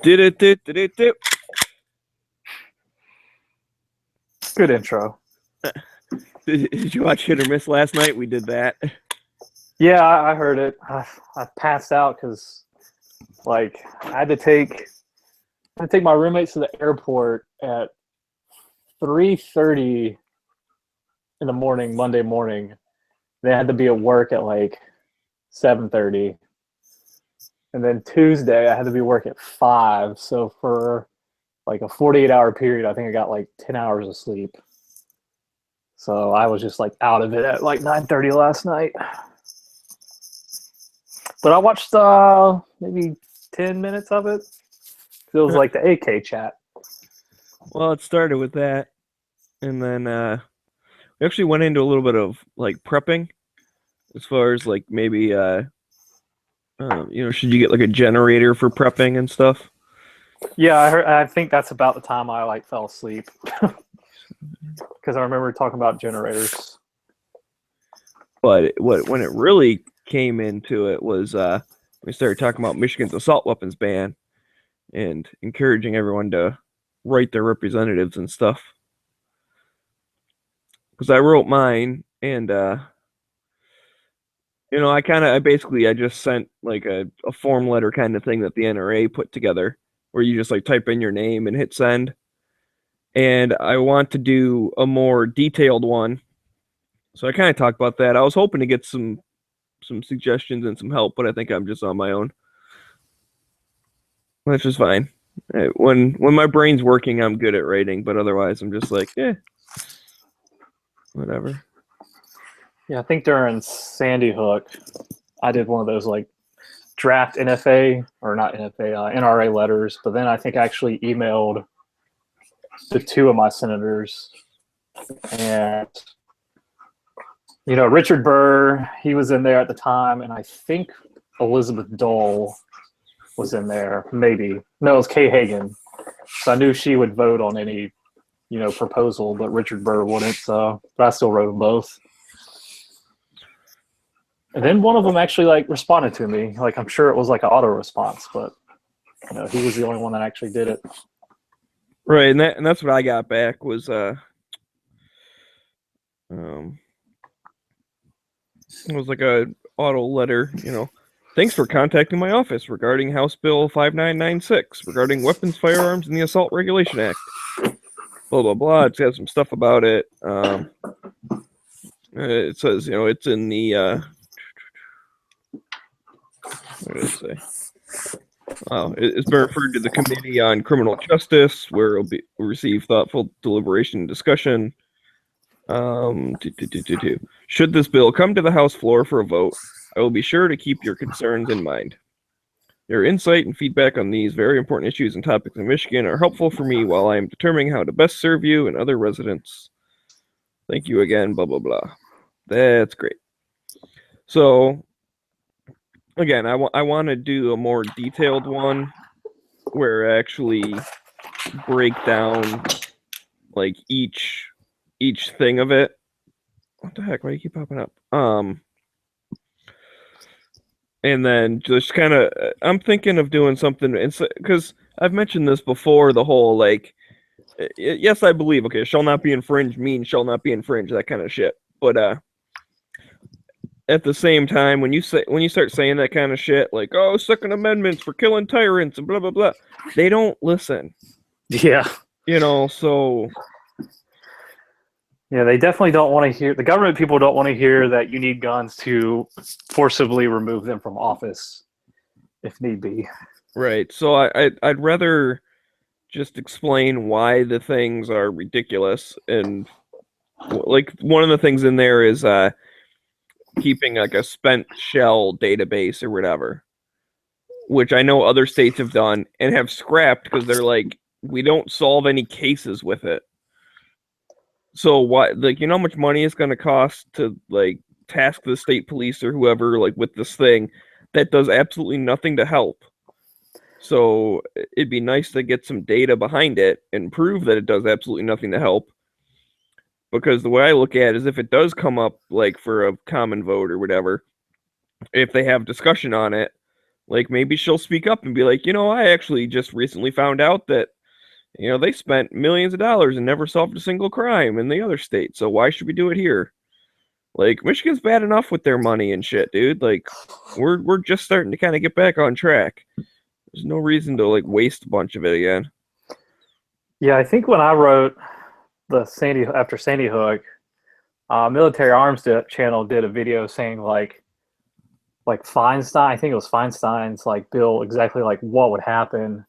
Did it. Good intro. Did you watch Hit or Miss last night? We did that. Yeah, I heard it. I passed out because, I had to take my roommates to the airport at 3:30 in the morning, Monday morning. They had to be at work at 7:30, and then Tuesday I had to be at work at 5. So for a 48-hour period, I think I got 10 hours of sleep. So I was just out of it at 9:30 last night. But I watched maybe 10 minutes of it. It was like the AK chat. Well, it started with that, and then we actually went into a little bit of prepping, as far as maybe should you get a generator for prepping and stuff? Yeah, I think that's about the time I fell asleep because I remember talking about generators. But when it really came into it was we started talking about Michigan's assault weapons ban and encouraging everyone to write their representatives and stuff. Because I wrote mine, and I just sent a form letter kind of thing that the NRA put together, where you just type in your name and hit send. And I want to do a more detailed one, so I kind of talked about that. I was hoping to get some suggestions and some help, but I think I'm just on my own, which is fine. When my brain's working, I'm good at writing, but otherwise I'm just whatever. Yeah, I think during Sandy Hook, I did one of those draft NFA, or not NFA, NRA letters, but then I think I actually emailed the two of my senators, and Richard Burr, he was in there at the time, and I think Elizabeth Dole was in there, maybe. No, it was Kay Hagan. So I knew she would vote on any, proposal, but Richard Burr wouldn't, but I still wrote them both. And then one of them actually responded to me. I'm sure it was an auto response, but he was the only one that actually did it. Right, and that's what I got back was it was a auto letter, Thanks for contacting my office regarding House Bill 5996 regarding weapons, firearms, and the Assault Regulation Act. Blah blah blah. It's got some stuff about it. It says it's in the what did it say? It's been referred to the Committee on Criminal Justice, where it'll receive thoughtful deliberation and discussion. Should this bill come to the House floor for a vote, I will be sure to keep your concerns in mind. Your insight and feedback on these very important issues and topics in Michigan are helpful for me while I am determining how to best serve you and other residents. Thank you again, blah, blah, blah. That's great. So, again, I want to do a more detailed one where I actually break down each thing of it. What the heck? Why do you keep popping up? And then just kind of, I'm thinking of doing something, because I've mentioned this before, the whole yes, I believe, okay, shall not be infringed means shall not be infringed, that kind of shit. But at the same time, when you start saying that kind of shit, Second Amendment's for killing tyrants and blah blah blah, they don't listen. Yeah. So. Yeah, they definitely don't want to hear, the government people don't want to hear that you need guns to forcibly remove them from office, if need be. Right. So I'd rather just explain why the things are ridiculous. And one of the things in there is keeping a spent shell database or whatever, which I know other states have done and have scrapped because they're we don't solve any cases with it. So why, how much money it's going to cost to task the state police or whoever with this thing that does absolutely nothing to help. So it'd be nice to get some data behind it and prove that it does absolutely nothing to help. Because the way I look at it is, if it does come up for a common vote or whatever, if they have discussion on it, Like maybe she'll speak up and be like, I actually just recently found out that they spent millions of dollars and never solved a single crime in the other state. So why should we do it here? Like Michigan's bad enough with their money and shit, dude. Like we're just starting to kind of get back on track. There's no reason to like waste a bunch of it again. Yeah, I think when I wrote the Sandy Hook, Military Arms Channel did a video saying like Feinstein. I think it was Feinstein's like bill exactly like what would happen.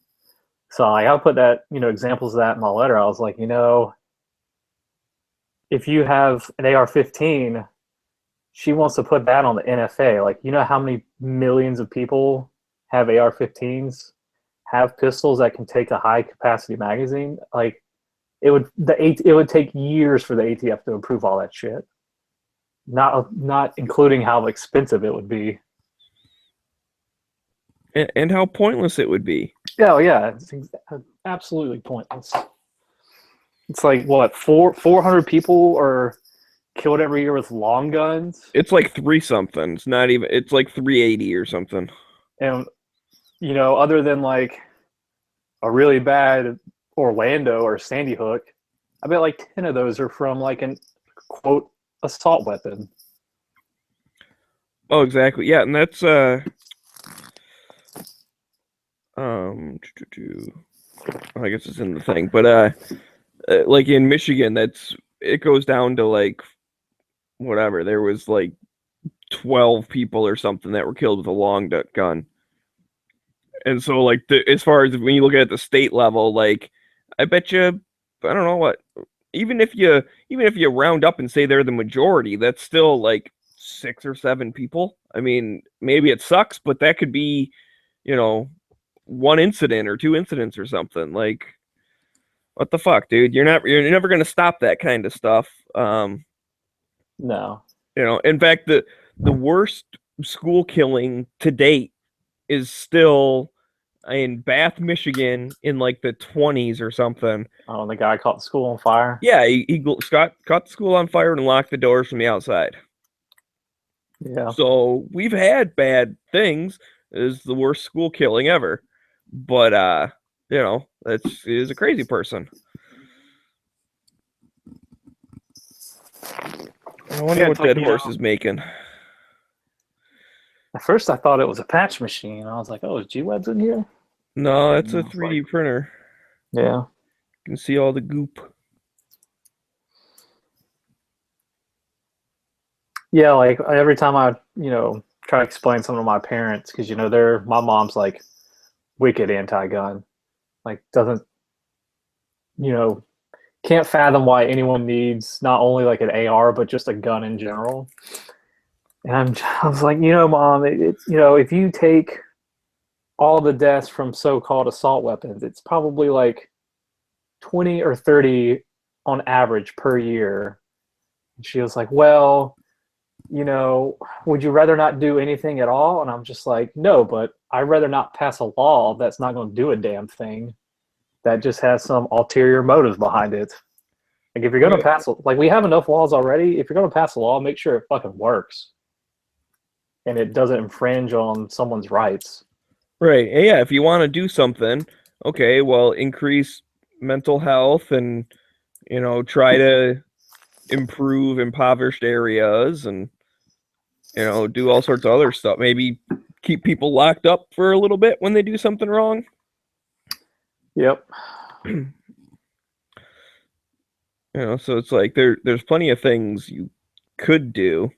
So like, I put that examples of that in my letter. I was like, if you have an AR-15, she wants to put that on the NFA. Like, how many millions of people have AR-15s, have pistols that can take a high capacity magazine? Like, it would take years for the ATF to approve all that shit. Not including how expensive it would be. And how pointless it would be. Oh yeah, it's absolutely pointless. It's like what 400 people are killed every year with long guns. It's like 3 something. It's not even. It's like 380 or something. And other than like a really bad Orlando or Sandy Hook, I bet like 10 of those are from like an quote assault weapon. Oh, exactly. Yeah, and that's I guess it's in the thing, but like in Michigan, it goes down to like whatever. There was like 12 people or something that were killed with a long gun. And so like as far as when you look at the state level, like I bet you, I don't know what, even if you round up and say they're the majority, that's still like 6 or 7 people. I mean, maybe it sucks, but that could be, 1 incident or 2 incidents or something. Like, what the fuck, dude? You're never gonna stop that kind of stuff. No. In fact, the worst school killing to date is still in Bath, Michigan, in like the 20s or something. Oh, the guy caught the school on fire. Yeah, he caught the school on fire and locked the doors from the outside. Yeah. So we've had bad things. It's the worst school killing ever, but he is a crazy person. I wonder what Dead Horse is making. At first, I thought it was a patch machine. I was like, "Oh, is G-Webs in here?" No, it's a 3D printer. Yeah. You can see all the goop. Yeah, like every time I, try to explain something to my parents, because my mom's like wicked anti-gun, like doesn't, can't fathom why anyone needs not only like an AR but just a gun in general. And I was like, Mom, if you take all the deaths from so-called assault weapons, it's probably like 20 or 30 on average per year. And she was like, well, would you rather not do anything at all? And I'm just like, no, but I'd rather not pass a law that's not going to do a damn thing, that just has some ulterior motive behind it. Like if you're going to pass, like we have enough laws already. If you're going to pass a law, make sure it fucking works and it doesn't infringe on someone's rights. Right. Yeah. If you want to do something, okay, well, increase mental health and, try to improve impoverished areas and, do all sorts of other stuff. Maybe keep people locked up for a little bit when they do something wrong. Yep. So it's like there's plenty of things you could do,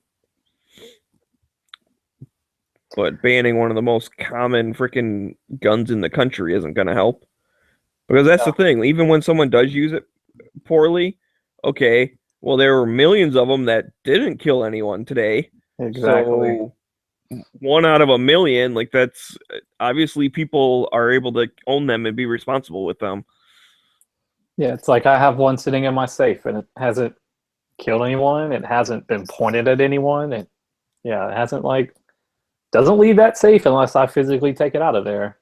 but banning one of the most common freaking guns in the country isn't going to help. Because that's the thing. Even when someone does use it poorly, okay, well, there were millions of them that didn't kill anyone today. Exactly. So 1 out of a million, like that's obviously people are able to own them and be responsible with them. Yeah, it's like I have one sitting in my safe and it hasn't killed anyone. It hasn't been pointed at anyone. It hasn't doesn't leave that safe unless I physically take it out of there.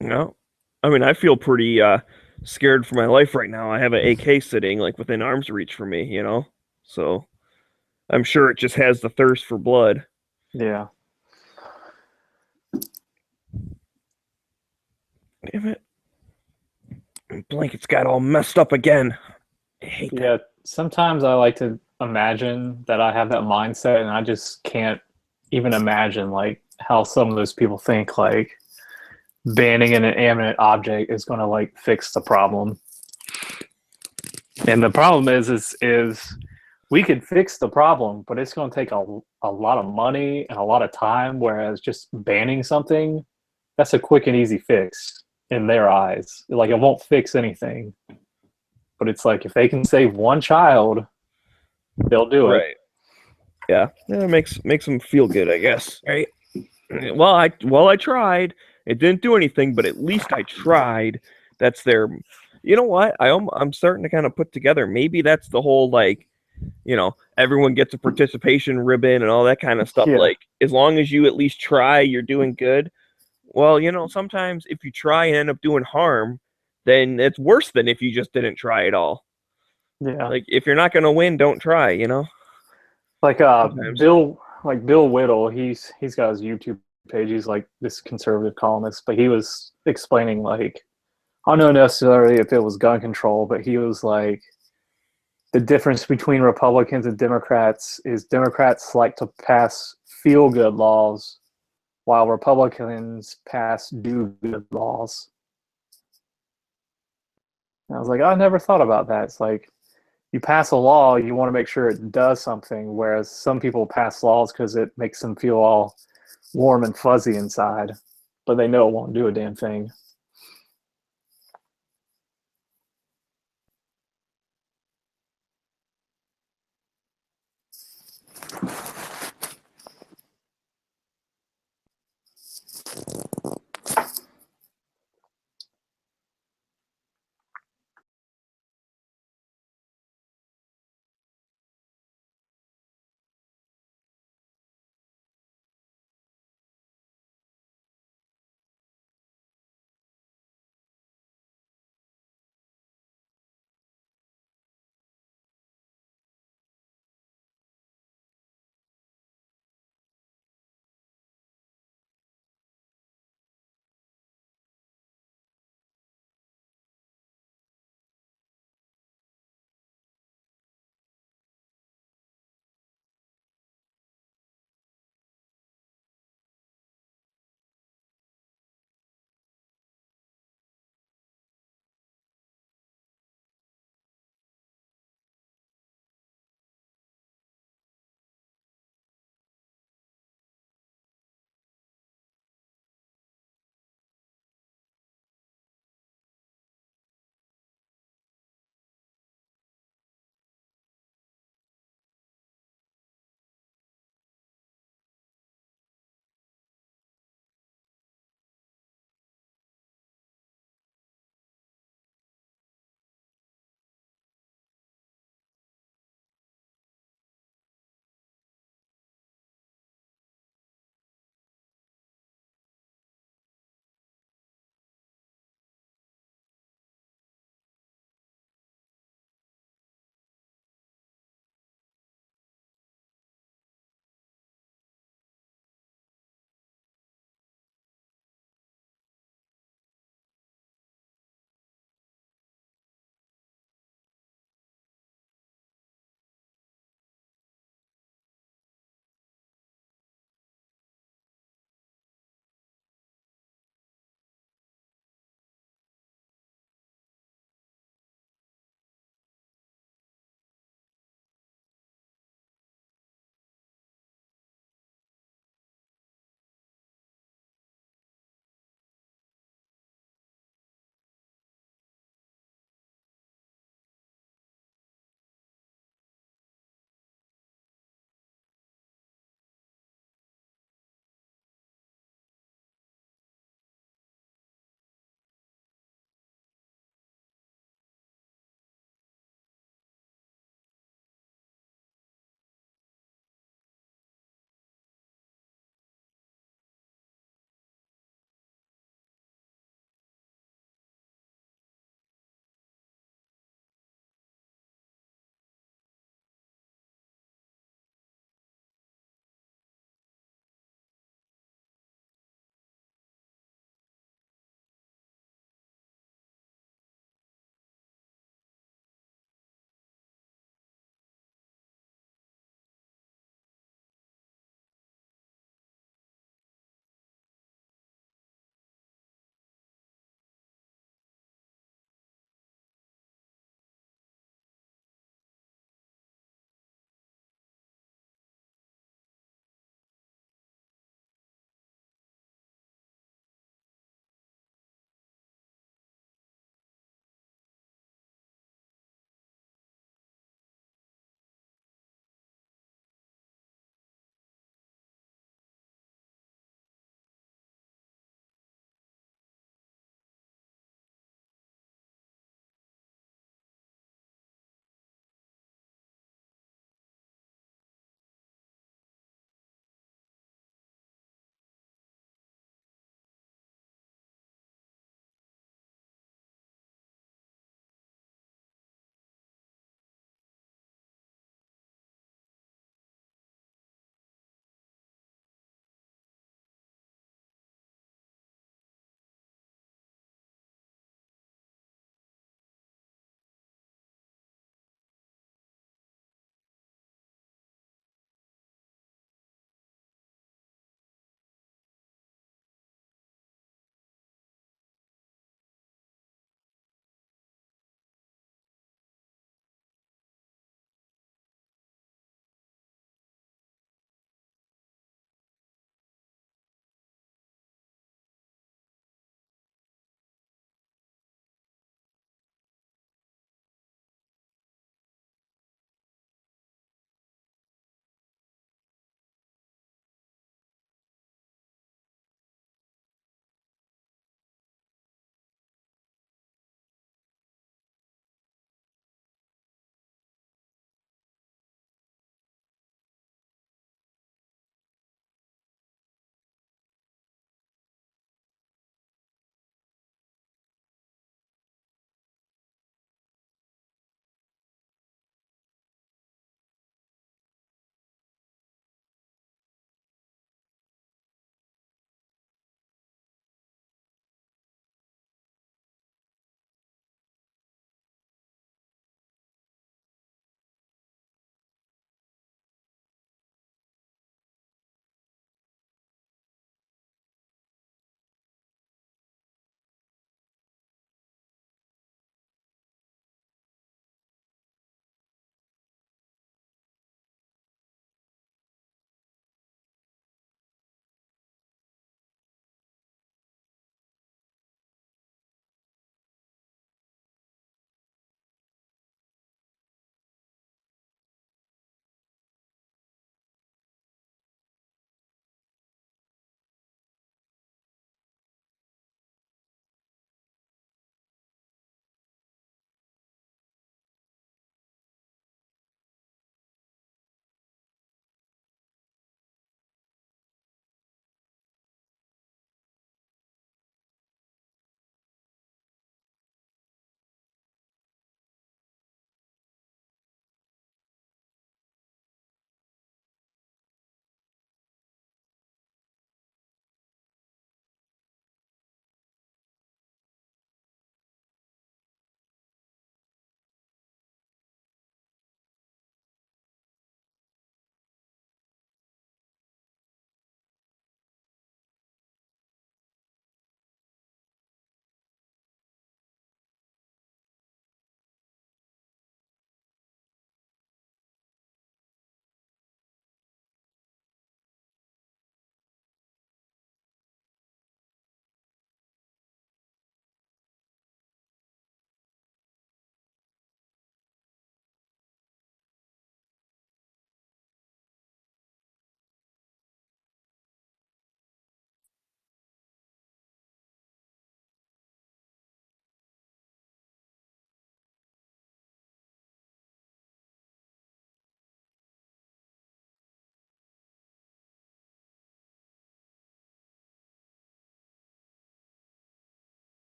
No, I mean, I feel pretty scared for my life right now. I have an AK sitting like within arm's reach for me, so I'm sure it just has the thirst for blood. Yeah. Damn it. My blanket's got all messed up again. I hate that. Yeah. Sometimes I like to imagine that I have that mindset, and I just can't even imagine like how some of those people think like banning an inanimate object is going to like fix the problem. And the problem is we could fix the problem, but it's going to take a lot of money and a lot of time. Whereas just banning something, that's a quick and easy fix in their eyes. Like it won't fix anything, but it's like if they can save one child, they'll do it. Right. Yeah. Yeah, it makes them feel good, I guess. Right. Well, I tried. It didn't do anything, but at least I tried. That's their. You know what? I'm starting to kind of put together. Maybe that's the whole like, everyone gets a participation ribbon and all that kind of stuff. Yeah, Like as long as you at least try, you're doing good. Well, sometimes if you try and end up doing harm, then it's worse than if you just didn't try at all. yeah. Like if you're not gonna win, don't try. Like Sometimes. Bill Whittle, he's got his YouTube page. He's like this conservative columnist, but he was explaining like I don't know necessarily if it was gun control, but he was like the difference between Republicans and Democrats is Democrats like to pass feel good laws while Republicans pass do good laws. And I was like, I never thought about that. It's like you pass a law, you want to make sure it does something, whereas some people pass laws because it makes them feel all warm and fuzzy inside, but they know it won't do a damn thing.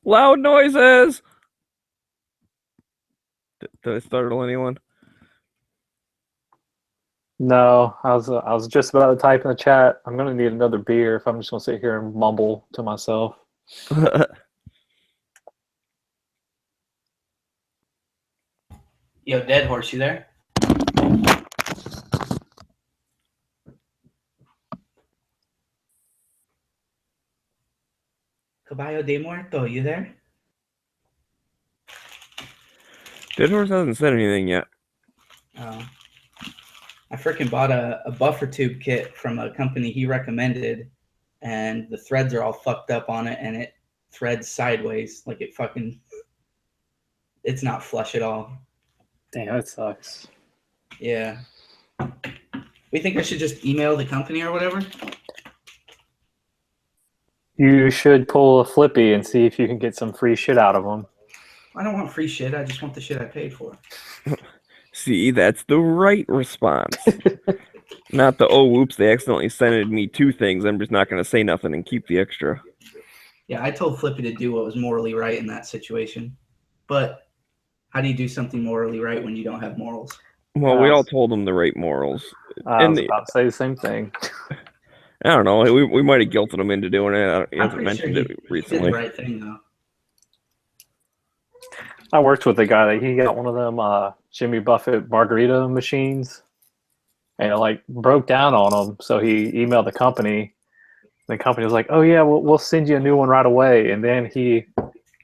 Loud noises. Did I startle anyone? No, I was just about to type in the chat. I'm gonna need another beer if I'm just gonna sit here and mumble to myself. Yo, Dead Horse, you there? Caballo de Muerto, you there? Dead Horse hasn't said anything yet. Oh. I freaking bought a buffer tube kit from a company he recommended, and the threads are all fucked up on it, and it threads sideways. Like it's not flush at all. Damn, that sucks. Yeah. We think I should just email the company or whatever? You should pull a Flippy and see if you can get some free shit out of them. I don't want free shit. I just want the shit I paid for. See, that's the right response. Not the, oh, whoops, they accidentally sent me 2 things. I'm just not going to say nothing and keep the extra. Yeah, I told Flippy to do what was morally right in that situation. But how do you do something morally right when you don't have morals? Well, we all told them the right morals. I was about to say the same thing. I don't know. We might have guilted him into doing it. He hasn't mentioned it He did recently. the right thing, though. I worked with a guy that he got one of them Jimmy Buffett margarita machines, and it like broke down on him. So he emailed the company. The company was like, "Oh yeah, we'll send you a new one right away." And then he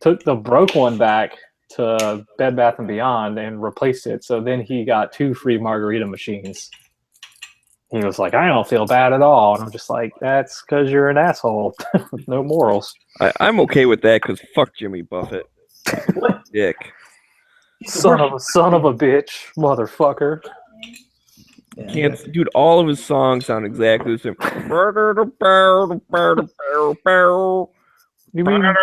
took the broke one back to Bed Bath and Beyond and replaced it. So then he got 2 free margarita machines. He was like, "I don't feel bad at all," and I'm just like, "That's because you're an asshole with no morals." I'm okay with that because fuck Jimmy Buffett. What dick. Son of a bitch, motherfucker. Yeah, Dude, all of his songs sound exactly the same. You mean I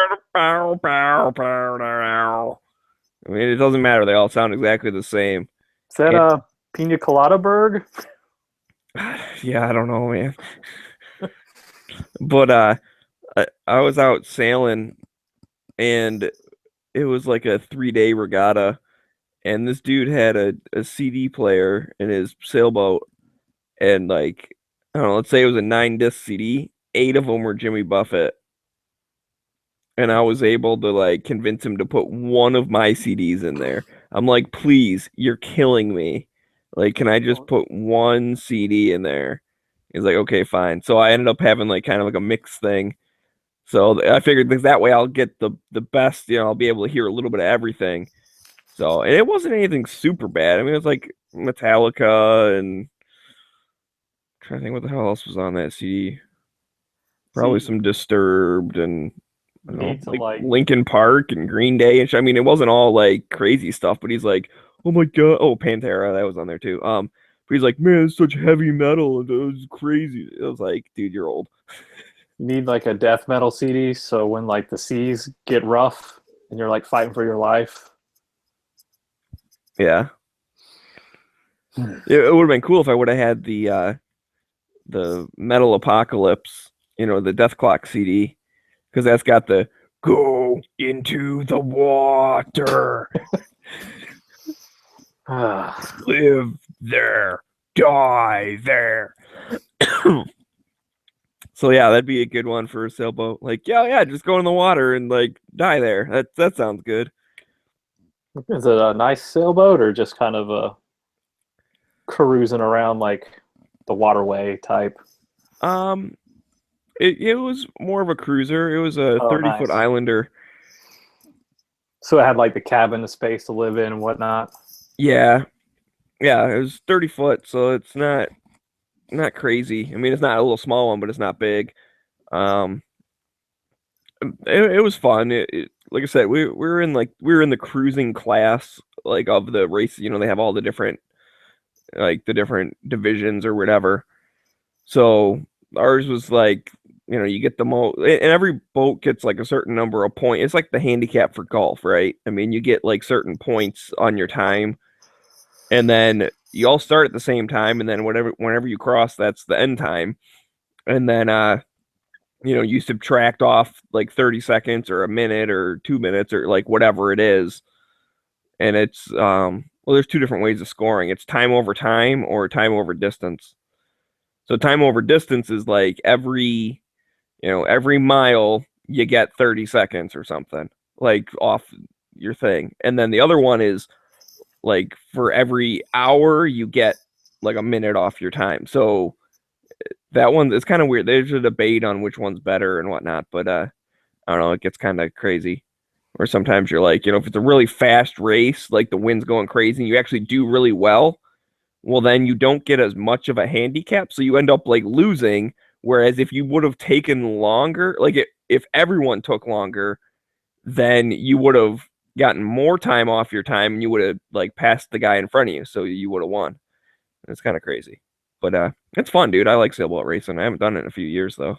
mean, it doesn't matter. They all sound exactly the same. is that Pina Colada Berg? Yeah, I don't know, man. But I was out sailing, and it was like a 3-day regatta, and this dude had a CD player in his sailboat, and like, I don't know, let's say it was a 9-disc CD, 8 of them were Jimmy Buffett. And I was able to like convince him to put one of my CDs in there. I'm like, please, you're killing me. Like, can I just put one CD in there? He's like, okay, fine. So I ended up having like kind of like a mix thing. So I figured that way I'll get the best, I'll be able to hear a little bit of everything. So, and it wasn't anything super bad. I mean, it was like Metallica and I'm trying to think what the hell else was on that CD. Probably some Disturbed and I don't know, like Linkin Park and Green Day and shit. I mean, it wasn't all like crazy stuff, but he's like, oh my god, oh Pantera, that was on there too. But he's like, man, it's such heavy metal, it was crazy. I was like, dude, you're old. You need like a death metal CD, so when like the seas get rough and you're like fighting for your life. Yeah. It would have been cool if I would have had the Metal Apocalypse, the Death Clock CD. Because that's got the go into the water, live there, die there. So yeah, that'd be a good one for a sailboat. Like, yeah, just go in the water and like die there. That sounds good. Is it a nice sailboat or just kind of a cruising around like the waterway type? It was more of a cruiser. It was a 30-foot Islander. So it had like the cabin, the space to live in and whatnot. Yeah, it was 30 foot, so it's not crazy. I mean, it's not a little small one, but it's not big. It was fun. Like I said, we were in the cruising class like of the race. They have all the different divisions or whatever. So ours was like, you get the most, and every boat gets like a certain number of points. It's like the handicap for golf, right? I mean, you get like certain points on your time, and then you all start at the same time, and then whenever you cross, that's the end time. And then you subtract off like 30 seconds or a minute or 2 minutes or like whatever it is. And it's well, there's two different ways of scoring. It's time over time or time over distance. So time over distance is like every mile you get 30 seconds or something like off your thing. And then the other one is like for every hour you get like a minute off your time. So that one is kind of weird. There's a debate on which one's better and whatnot, but I don't know, it gets kind of crazy. Or sometimes you're like, if it's a really fast race, like the wind's going crazy and you actually do really well, well then you don't get as much of a handicap, so you end up like losing. Whereas if you would have taken longer, like if everyone took longer, then you would have gotten more time off your time and you would have like passed the guy in front of you, so you would have won. It's kind of crazy. But it's fun, dude. I like sailboat racing. I haven't done it in a few years though.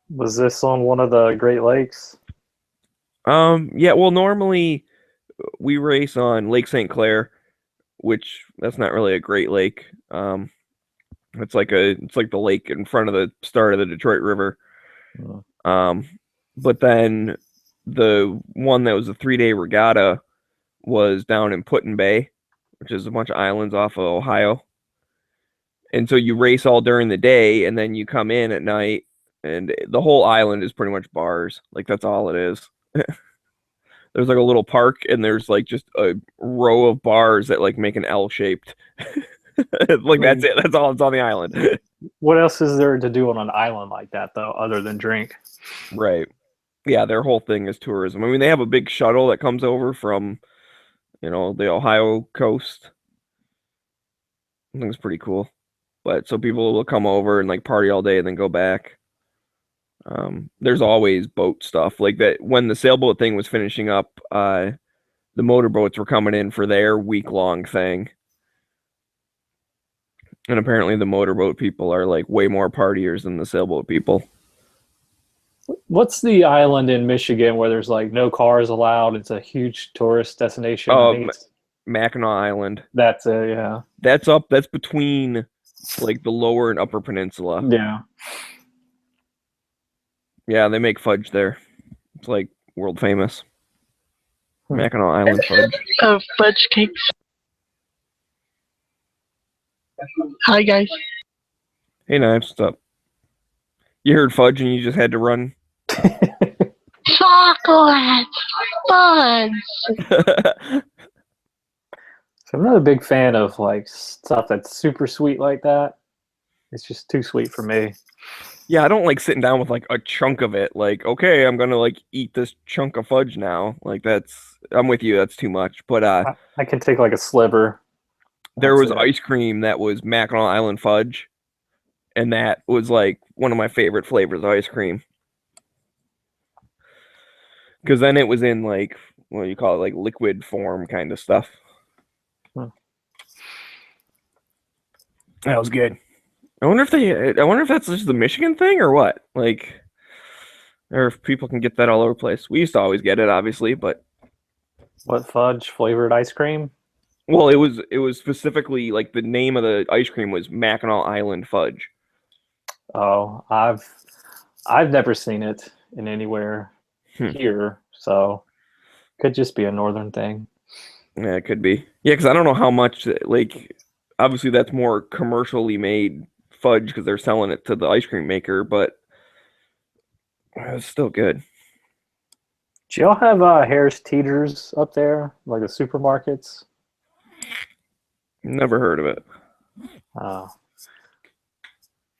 Was this on one of the Great Lakes? Yeah, well normally we race on Lake St. Clair, which that's not really a great lake. It's like the lake in front of the start of the Detroit River. But then the one that was a 3-day regatta was down in Put-in Bay, which is a bunch of islands off of Ohio. And so you race all during the day and then you come in at night and the whole island is pretty much bars. Like that's all it is. There's like a little park and there's like just a row of bars that like make an L shaped. Like that's it. That's all that's on the island. What else is there to do on an island like that though, other than drink? Right. Yeah, their whole thing is tourism. I mean, they have a big shuttle that comes over from, the Ohio coast. I think it's pretty cool. But so people will come over and like party all day and then go back. There's always boat stuff like that. When the sailboat thing was finishing up, the motorboats were coming in for their week-long thing. And apparently the motorboat people are like way more partiers than the sailboat people. What's the island in Michigan where there's like no cars allowed? It's a huge tourist destination. Oh, Mackinac Island. That's it, yeah. That's between like the lower and upper peninsula. Yeah. Yeah, they make fudge there. It's like world famous. Mackinac Island fudge. Fudge cakes. Hi guys. Hey Knives, what's up? You heard fudge and you just had to run. Chocolate fudge. So I'm not a big fan of like stuff that's super sweet like that. It's just too sweet for me. Yeah, I don't like sitting down with like a chunk of it. Like, okay, I'm gonna like eat this chunk of fudge now. Like I'm with you. That's too much. But I can take like a sliver. There was That's it. ice cream that was Mackinac Island fudge, and that was like one of my favorite flavors of ice cream. Because then it was in like what do you call it, like liquid form kind of stuff. That was good. I wonder if that's just the Michigan thing or what. Like, or if people can get that all over the place. We used to always get it, obviously, but What fudge flavored ice cream? well, it was specifically like the name of the ice cream was Mackinac Island fudge. Oh, I've never seen it in anywhere here, so could just be a northern thing. Yeah, it could be. Yeah, because I don't know how much like obviously that's more commercially made fudge because they're selling it to the ice cream maker, but it's still good. Do y'all have Harris Teeters up there, like the supermarkets? Never heard of it.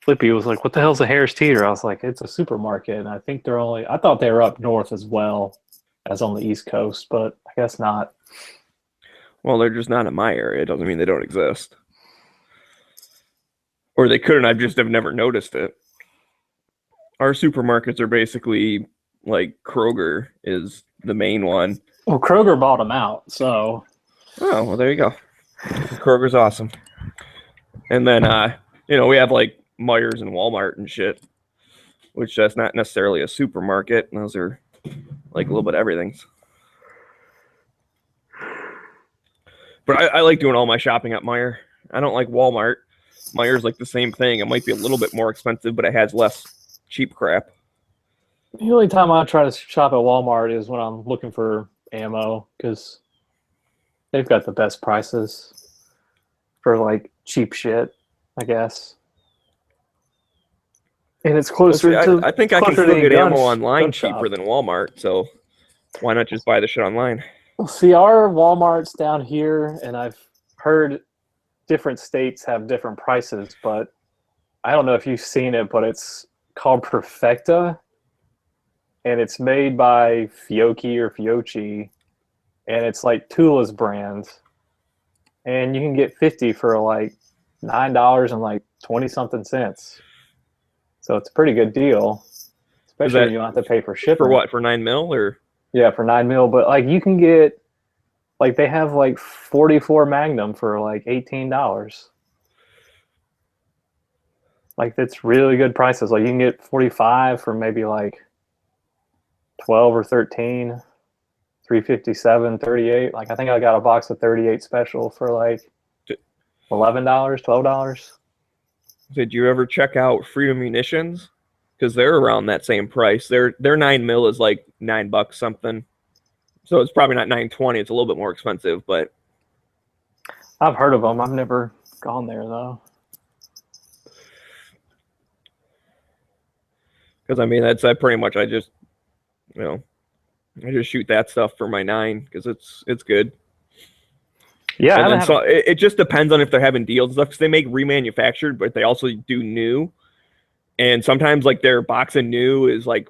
Flippy was like, "What the hell's a Harris Teeter?" I was like, "It's a supermarket." And I think I thought they were up north as well as on the East Coast, but I guess not. Well, they're just not in my area. It doesn't mean they don't exist. Or they couldn't. I just have never noticed it. Our supermarkets are basically like Kroger is the main one. Well, Kroger bought them out, so. Oh, well, there you go. Kroger's awesome. And then, we have like Meijer's and Walmart and shit, which that's not necessarily a supermarket. Those are like a little bit of everything. But I like doing all my shopping at Meijer. I don't like Walmart. Meijer's like the same thing. It might be a little bit more expensive, but it has less cheap crap. The only time I try to shop at Walmart is when I'm looking for ammo because they've got the best prices for like cheap shit, I guess. And it's Well, see, closer to I think I can closer to still the get gun ammo online gun cheaper shop. than Walmart, so why not just buy the shit online? Well, see, our Walmart's down here, and I've heard different states have different prices, but I don't know if you've seen it, but it's called Perfecta, and it's made by Fiocchi or Fiocchi, and it's like Tula's brand, and you can get 50 for like $9 and like 20 something cents. So it's a pretty good deal, especially that when you don't have to pay for shipping. For what? For 9 mil or? Yeah, for 9 mil, but like you can get like they have like 44 Magnum for like $18. Like that's really good prices. Like you can get 45 for maybe like 12 or 13, 357, 38. Like I think I got a box of 38 special for like $11, $12. Did you ever check out Freedom Munitions? Because they're around that same price. Their 9 mil is like $9 something. So it's probably not 920. It's a little bit more expensive, but I've heard of them. I've never gone there though. because I mean I pretty much I just shoot that stuff for my 9 because it's good. Yeah, And then so it just depends on if they're having deals and stuff because they make remanufactured, but they also do new. And sometimes like their box of new is like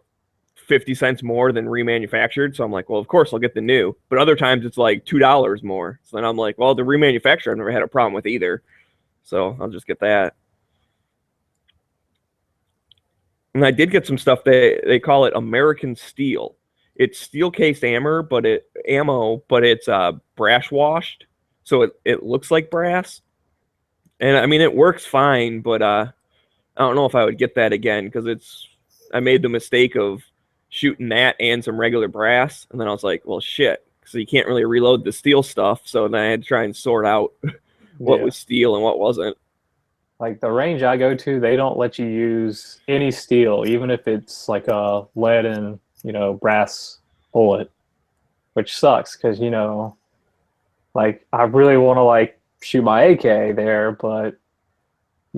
50 cents more than remanufactured. So I'm like, well, of course I'll get the new. But other times it's like $2 more. So then I'm like, well, the remanufactured I've never had a problem with either. So I'll just get that. And I did get some stuff they call it American Steel. It's steel cased ammo, but it's brass washed. So it looks like brass. And I mean it works fine, but I don't know if I would get that again because I made the mistake of shooting that and some regular brass, and then I was like, well, shit. So you can't really reload the steel stuff. So then I had to try and sort out what was steel and what wasn't. Like the range I go to, they don't let you use any steel, even if it's like a lead and brass bullet, which sucks because like I really want to like shoot my AK there, but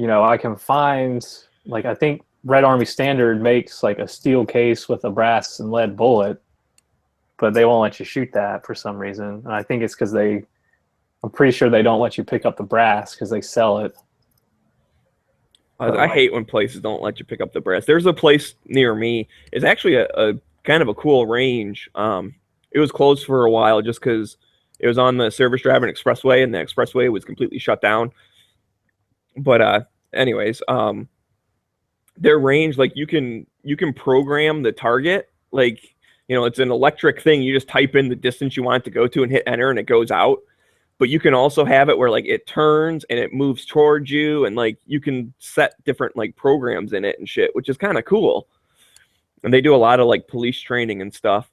I can find like I think Red Army Standard makes like a steel case with a brass and lead bullet, but they won't let you shoot that for some reason. And I think it's because I'm pretty sure they don't let you pick up the brass because they sell it. I hate when places don't let you pick up the brass. There's a place near me. It's actually a kind of a cool range. It was closed for a while just because it was on the Service Drive and Expressway, and the expressway was completely shut down. But anyways, their range, like you can program the target. Like it's an electric thing. You just type in the distance you want it to go to and hit enter, and it goes out. But you can also have it where like it turns and it moves towards you, and like you can set different like programs in it and shit, which is kind of cool. And they do a lot of like police training and stuff.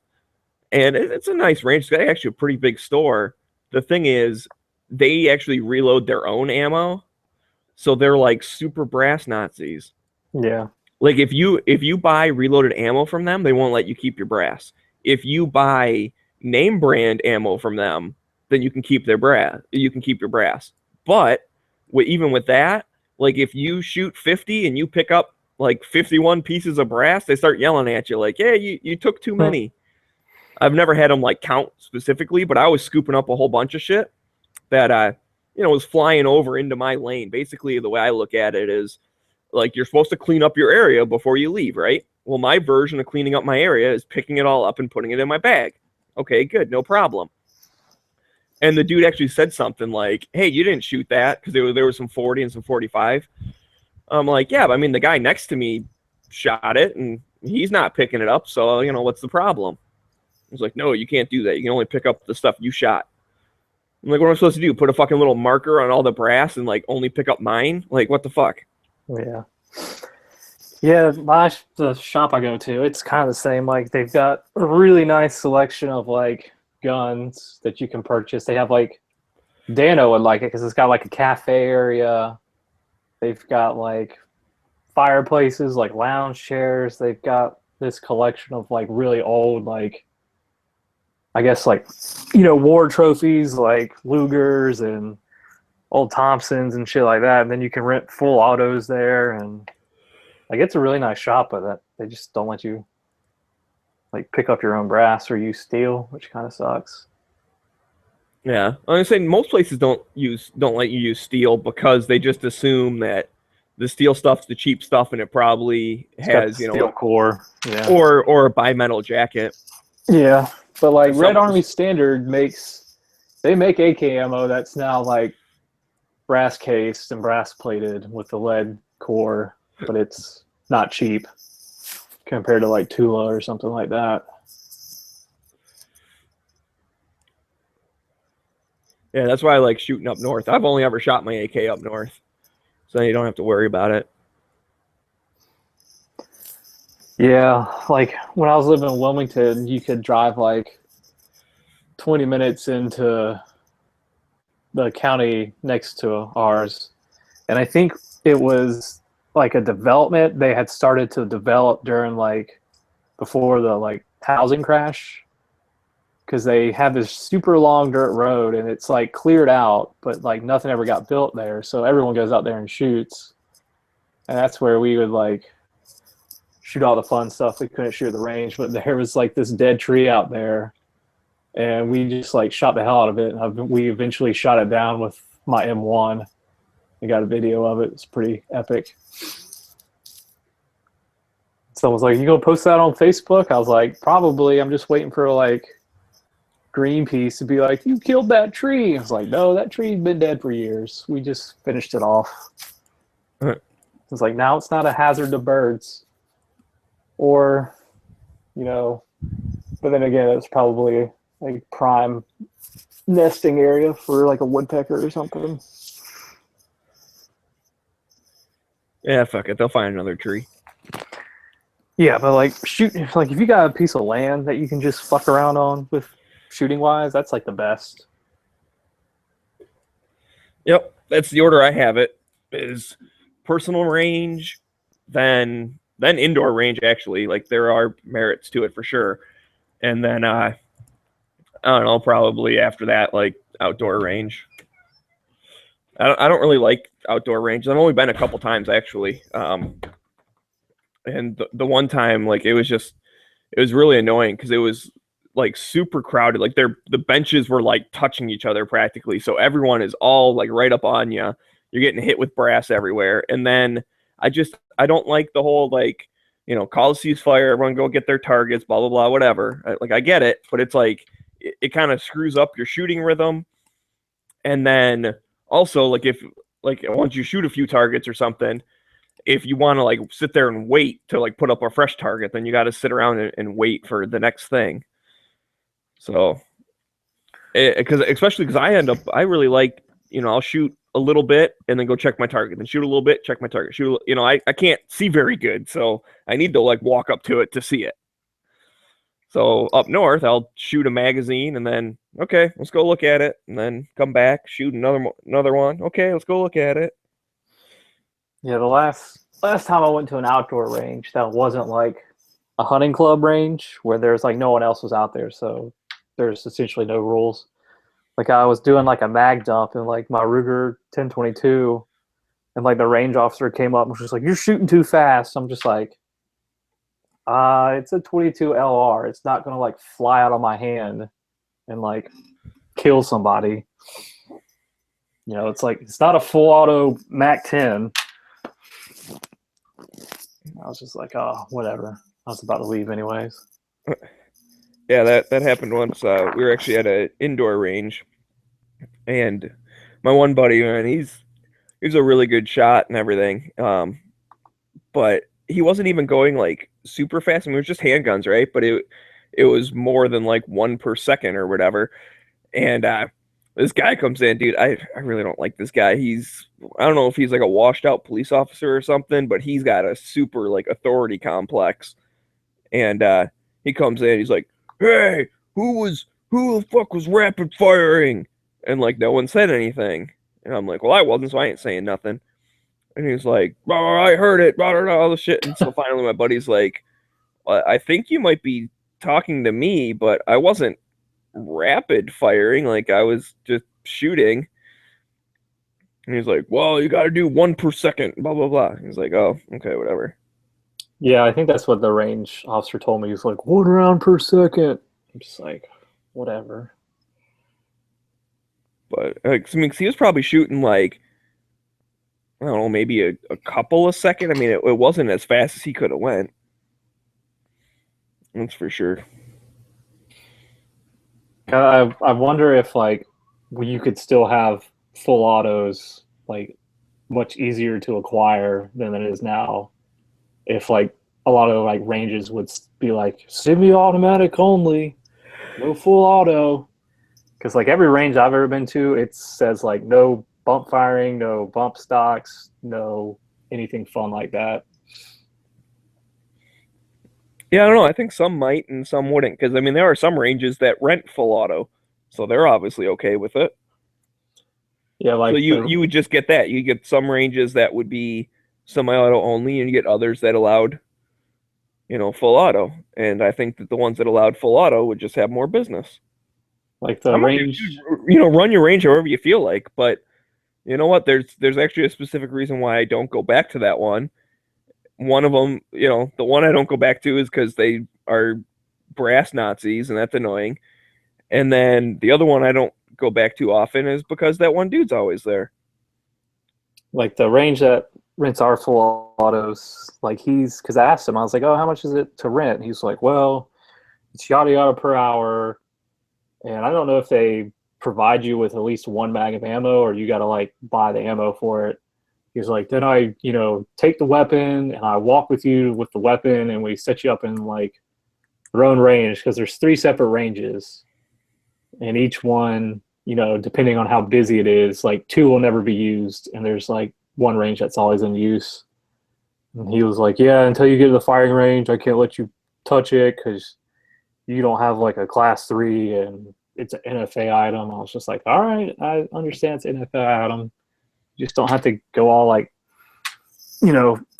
And it's a nice range. It's actually a pretty big store. The thing is, they actually reload their own ammo, so they're like super brass Nazis. Yeah. Like if you buy reloaded ammo from them, they won't let you keep your brass. If you buy name brand ammo from them, then you can keep their brass. You can keep your brass. But even with that, like if you shoot 50 and you pick up like 51 pieces of brass, they start yelling at you like, "Yeah, you took too many." I've never had them like count specifically, but I was scooping up a whole bunch of shit that was flying over into my lane. Basically, the way I look at it is like you're supposed to clean up your area before you leave, right? Well, my version of cleaning up my area is picking it all up and putting it in my bag. Okay, good, no problem. And the dude actually said something like, "Hey, you didn't shoot that," because there was some 40 and some 45. I'm like, "Yeah, but I mean, the guy next to me shot it, and he's not picking it up, so, what's the problem?" I was like, "No, you can't do that. You can only pick up the stuff you shot." I'm like, "What am I supposed to do? Put a fucking little marker on all the brass and, like, only pick up mine? Like, what the fuck?" Yeah. Yeah, the shop I go to, it's kind of the same. Like, they've got a really nice selection of, like, guns that you can purchase. They have, like, Dano would like it because it's got, like, a cafe area. They've got, like, fireplaces, like lounge chairs. They've got this collection of like really old, like I guess like war trophies like Lugers and old Thompsons and shit like that. And then you can rent full autos there, and like it's a really nice shop, but that they just don't let you like pick up your own brass or use steel, which kind of sucks. Yeah, I'm saying most places don't let you use steel because they just assume that the steel stuff's the cheap stuff and it probably It's got has the steel core, yeah, or a bimetal jacket. yeah. But like Some- Red Army Standard they make AK ammo that's now like brass cased and brass plated with the lead core, but it's not cheap compared to like Tula or something like that. Yeah, that's why I like shooting up north. I've only ever shot my AK up north, so you don't have to worry about it. Yeah, like when I was living in Wilmington, you could drive like 20 minutes into the county next to ours. And I think it was like a development they had started to develop during like before the like housing crash, because they have this super long dirt road and it's like cleared out, but like nothing ever got built there. So everyone goes out there and shoots. And that's where we would like shoot all the fun stuff we couldn't shoot at the range. But there was like this dead tree out there, and we just like shot the hell out of it. And we eventually shot it down with my M1. I got a video of it. It's pretty epic. Someone's like, "You gonna post that on Facebook?" I was like, "Probably. I'm just waiting for like Greenpeace to be like, 'You killed that tree.'" I was like, "No, that tree's been dead for years. We just finished it off." It's like, now it's not a hazard to birds, or but then again, it's probably like prime nesting area for like a woodpecker or something. Yeah, fuck it. They'll find another tree. Yeah, but like like if you got a piece of land that you can just fuck around on with shooting wise, that's like the best. Yep, that's the order I have it. Is personal range, then indoor range. Actually, like there are merits to it for sure, and then I don't know, probably after that, like outdoor range. I don't really like outdoor range. I've only been a couple times actually, and the one time, like it was really annoying because it was like super crowded. Like the benches were like touching each other practically, so everyone is all like right up on you. You're getting hit with brass everywhere, and then I don't like the whole like call a ceasefire, everyone go get their targets, blah blah blah, whatever. Like I get it, but it's like it kind of screws up your shooting rhythm, and then also like if like once you shoot a few targets or something, if you want to like sit there and wait to like put up a fresh target, then you got to sit around and wait for the next thing. So, especially because I really like I'll shoot a little bit and then go check my target, then shoot a little bit, check my target, shoot. I can't see very good, so I need to like walk up to it to see it. So up north, I'll shoot a magazine and then okay, let's go look at it, and then come back, shoot another one. Okay, let's go look at it. Yeah, the last time I went to an outdoor range that wasn't like a hunting club range where there's like no one else was out there, so there's essentially no rules. Like I was doing like a mag dump in like my Ruger 1022, and like the range officer came up and was just like, "You're shooting too fast." I'm just like, it's a 22 LR. It's not gonna like fly out of my hand and like kill somebody. It's like it's not a full auto Mac 10. I was just like, oh, whatever. I was about to leave anyways. Yeah, that happened once. We were actually at an indoor range, and my one buddy, man, he's a really good shot and everything. But he wasn't even going like super fast. I mean, it was just handguns, right? But it was more than like 1 per second or whatever. And this guy comes in, dude. I really don't like this guy. I don't know if he's like a washed out police officer or something, but he's got a super like authority complex. And he comes in, he's like, "Hey, who the fuck was rapid firing?" And like no one said anything. And I'm like, "Well, I wasn't, so I ain't saying nothing." And he's like, "Oh, I heard it, blah, blah, blah, all the shit." And so finally my buddy's like, I think you might be talking to me, but I wasn't rapid firing. Like I was just shooting. And he's like, well, you got to do 1 per second, blah, blah, blah. He's like, oh, okay, whatever. Yeah, I think that's what the range officer told me. He's like, 1 round per second. I'm just like, whatever. But like, I mean, 'cause he was probably shooting like, I don't know, maybe a couple of seconds. I mean, it wasn't as fast as he could have went. That's for sure. I wonder if like you could still have full autos like much easier to acquire than it is now. If like a lot of like ranges would be like semi-automatic only, no full auto. Because like every range I've ever been to, it says like no bump firing, no bump stocks, no anything fun like that. Yeah, I don't know. I think some might and some wouldn't. Because, I mean, there are some ranges that rent full auto. So they're obviously okay with it. Yeah, like So you would just get that. You get some ranges that would be semi-auto only, and you get others that allowed, full auto. And I think that the ones that allowed full auto would just have more business. like the I'm okay, range. run your range however you feel like, but you know what? There's actually a specific reason why I don't go back to that one. One of them, the one I don't go back to is because they are brass Nazis, and that's annoying. And then the other one I don't go back to often is because that one dude's always there. Like the range that rents our full autos, like because I asked him, I was like, oh, how much is it to rent? He's like, well, it's yada yada per hour. And I don't know if they provide you with at least one mag of ammo or you got to like buy the ammo for it. He's like, then I, take the weapon and I walk with you with the weapon and we set you up in like your own range because there's 3 separate ranges. And each one, depending on how busy it is, like 2 will never be used. And there's like one range that's always in use. And he was like, yeah, until you get to the firing range, I can't let you touch it because you don't have like a class 3 and it's an NFA item. I was just like, all right, I understand it's an NFA item. You just don't have to go all like,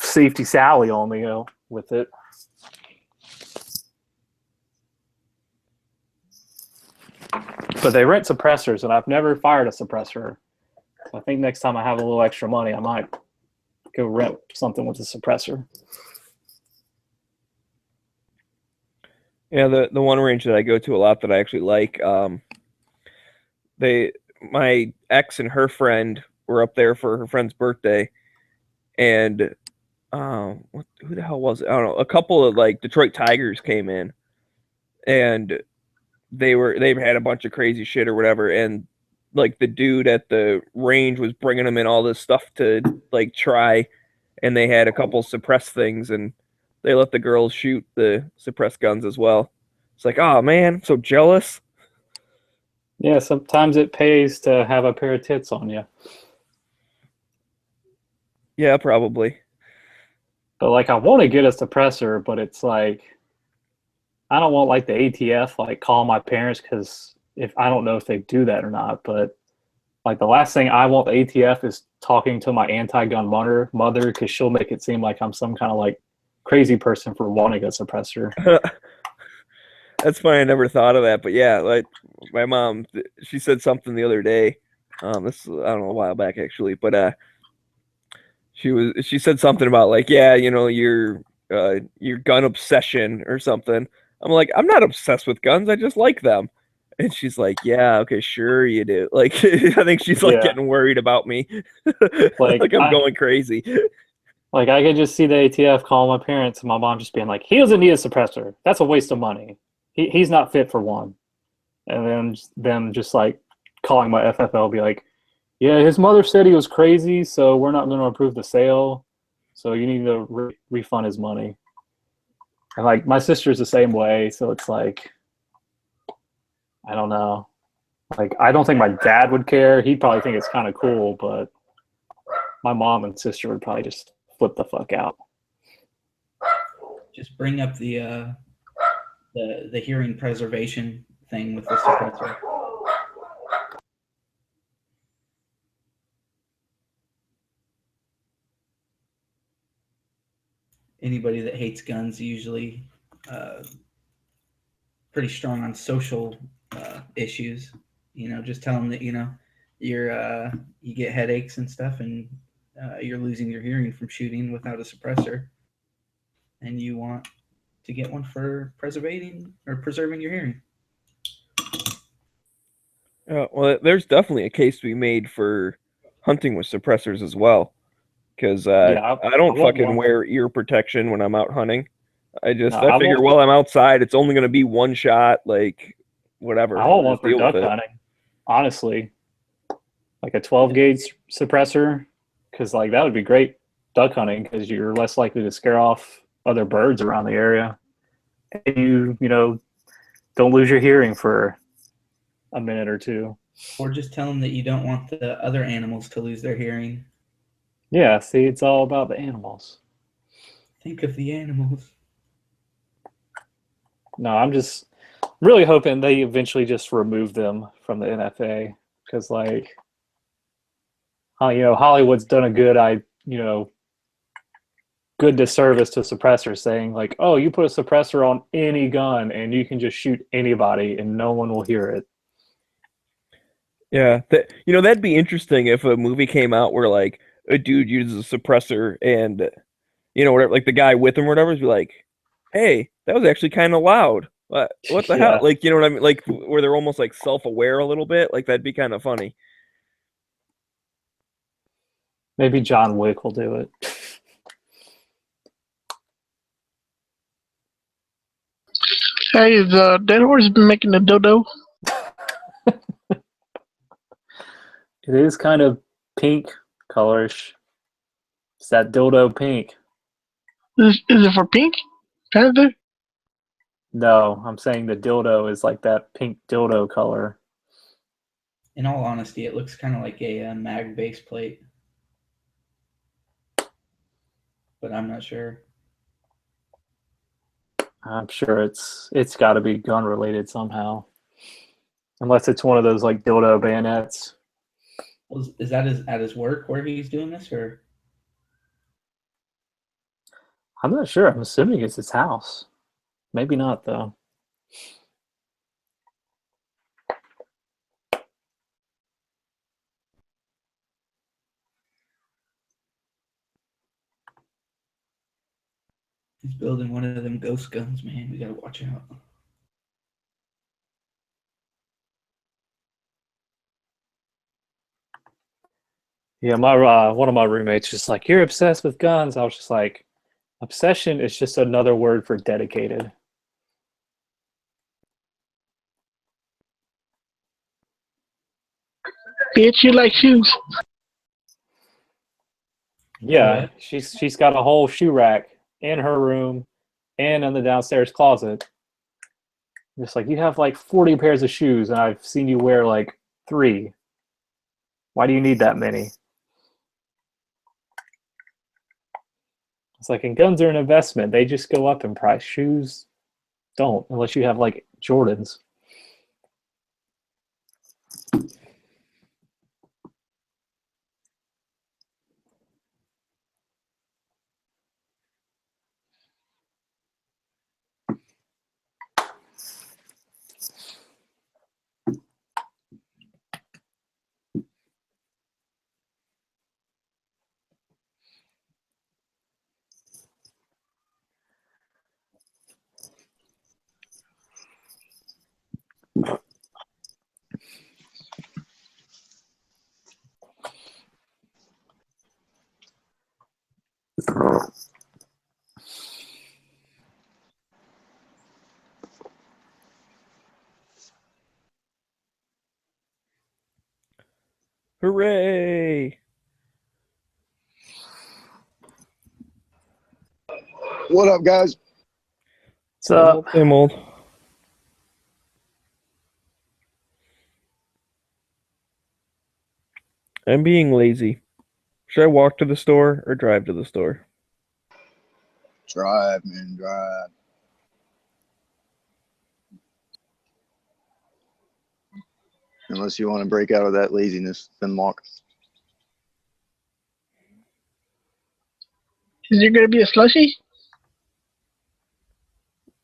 safety Sally on me, with it. But they rent suppressors, and I've never fired a suppressor. I think next time I have a little extra money, I might go rent something with a suppressor. Yeah, the one range that I go to a lot that I actually like, my ex and her friend were up there for her friend's birthday, and who the hell was it? I don't know. A couple of like Detroit Tigers came in, and they've had a bunch of crazy shit or whatever, and like the dude at the range was bringing them in all this stuff to like try, and they had a couple suppressed things, and they let the girls shoot the suppressed guns as well. It's like, oh man, I'm so jealous. Yeah, sometimes it pays to have a pair of tits on you. Yeah, probably. But like, I want to get a suppressor, but it's like, I don't want like the ATF like call my parents because if I don't know if they do that or not. But like the last thing I want the ATF is talking to my anti-gun mother because she'll make it seem like I'm some kind of like crazy person for wanting a suppressor. That's funny. I never thought of that, but yeah, like my mom, she said something the other day. This I don't know, a while back actually, but she said something about like, yeah, your gun obsession or something. I'm like, I'm not obsessed with guns. I just like them. And she's like, yeah, okay, sure you do. Like, I think she's like Yeah. getting worried about me, Like, like I'm going crazy. Like I could just see the ATF call my parents and my mom just being like, he doesn't need a suppressor. That's a waste of money. He's not fit for one. And then them just like calling my FFL be like, yeah, his mother said he was crazy, so we're not going to approve the sale. So you need to refund his money. And like my sister's the same way, so it's like, I don't know. Like I don't think my dad would care. He'd probably think it's kind of cool, but my mom and sister would probably just flip the fuck out. Just bring up the hearing preservation thing with the suppressor. Anybody that hates guns usually pretty strong on social issues. Just tell them that you get headaches and stuff, and you're losing your hearing from shooting without a suppressor, and you want to get one for preserving your hearing. Well, there's definitely a case to be made for hunting with suppressors as well, because Yeah, I don't I want fucking one. wear ear protection when I'm out hunting. I No, figure while I'm outside, it's only gonna be one shot, like whatever. I want I'll one just for deal with duck it. hunting. Honestly, like a 12 gauge suppressor, because like that would be great duck hunting because you're less likely to scare off other birds around the area, and you don't lose your hearing for a minute or two. Or just tell them that you don't want the other animals to lose their hearing. Yeah, see, it's all about the animals. Think of the animals. No, I'm just really hoping they eventually just remove them from the NFA because, like, Hollywood's done a good disservice to suppressors, saying like, oh, you put a suppressor on any gun and you can just shoot anybody and no one will hear it. Yeah, that'd be interesting if a movie came out where like a dude uses a suppressor and whatever, like the guy with him or whatever, is be like, "Hey, that was actually kind of loud. What the hell?" Yeah, Like, you know what I mean? Like where they're almost like self-aware a little bit. Like that'd be kind of funny. maybe John Wick will do it. Hey, is Dead Horse been making a dodo? It is kind of pink colorish. It's that dildo pink. Is it for Pink Panther? No, I'm saying the dildo is like that pink dildo color. In all honesty, it looks kind of like a mag base plate, but I'm not sure. I'm sure it's got to be gun related somehow, unless it's one of those like dildo bayonets. Is that at his work where he's doing this, or? I'm not sure. I'm assuming it's his house. Maybe not though. He's building one of them ghost guns, man. We gotta watch out. Yeah, my one of my roommates just like, you're obsessed with guns. I was just like, obsession is just another word for dedicated. Bitch, you like shoes. Yeah, What? she's got a whole shoe rack in her room and in the downstairs closet. Just like, you have like 40 pairs of shoes and I've seen you wear like 3. Why do you need that many? It's like, and guns are an investment. They just go up in price. Shoes don't, unless you have like Jordans. Hooray! What up, guys? So Same old. I'm being lazy. Should I walk to the store or drive to the store? Drive, man, drive. Unless you want to break out of that laziness, then walk. Is there gonna be a slushie?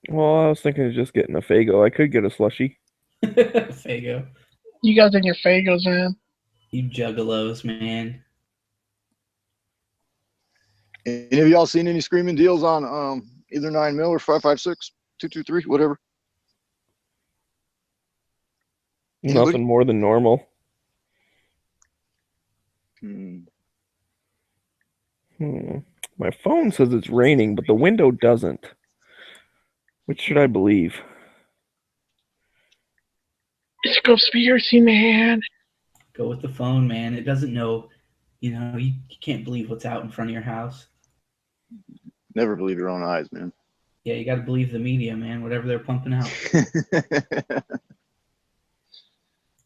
Well, I was thinking of just getting a Fago. I could get a slushie. Fago. You guys and your Fagos, man. You juggalos, man. Any of y'all seen any screaming deals on either 9mm or 5.56, 223, whatever? Anybody? Nothing more than normal. Hmm. My phone says it's raining, but the window doesn't. Which should I believe? It's a conspiracy, man. Go with the phone, man. It doesn't know. You can't believe what's out in front of your house. Never believe your own eyes, man. Yeah, you got to believe the media, man. Whatever they're pumping out,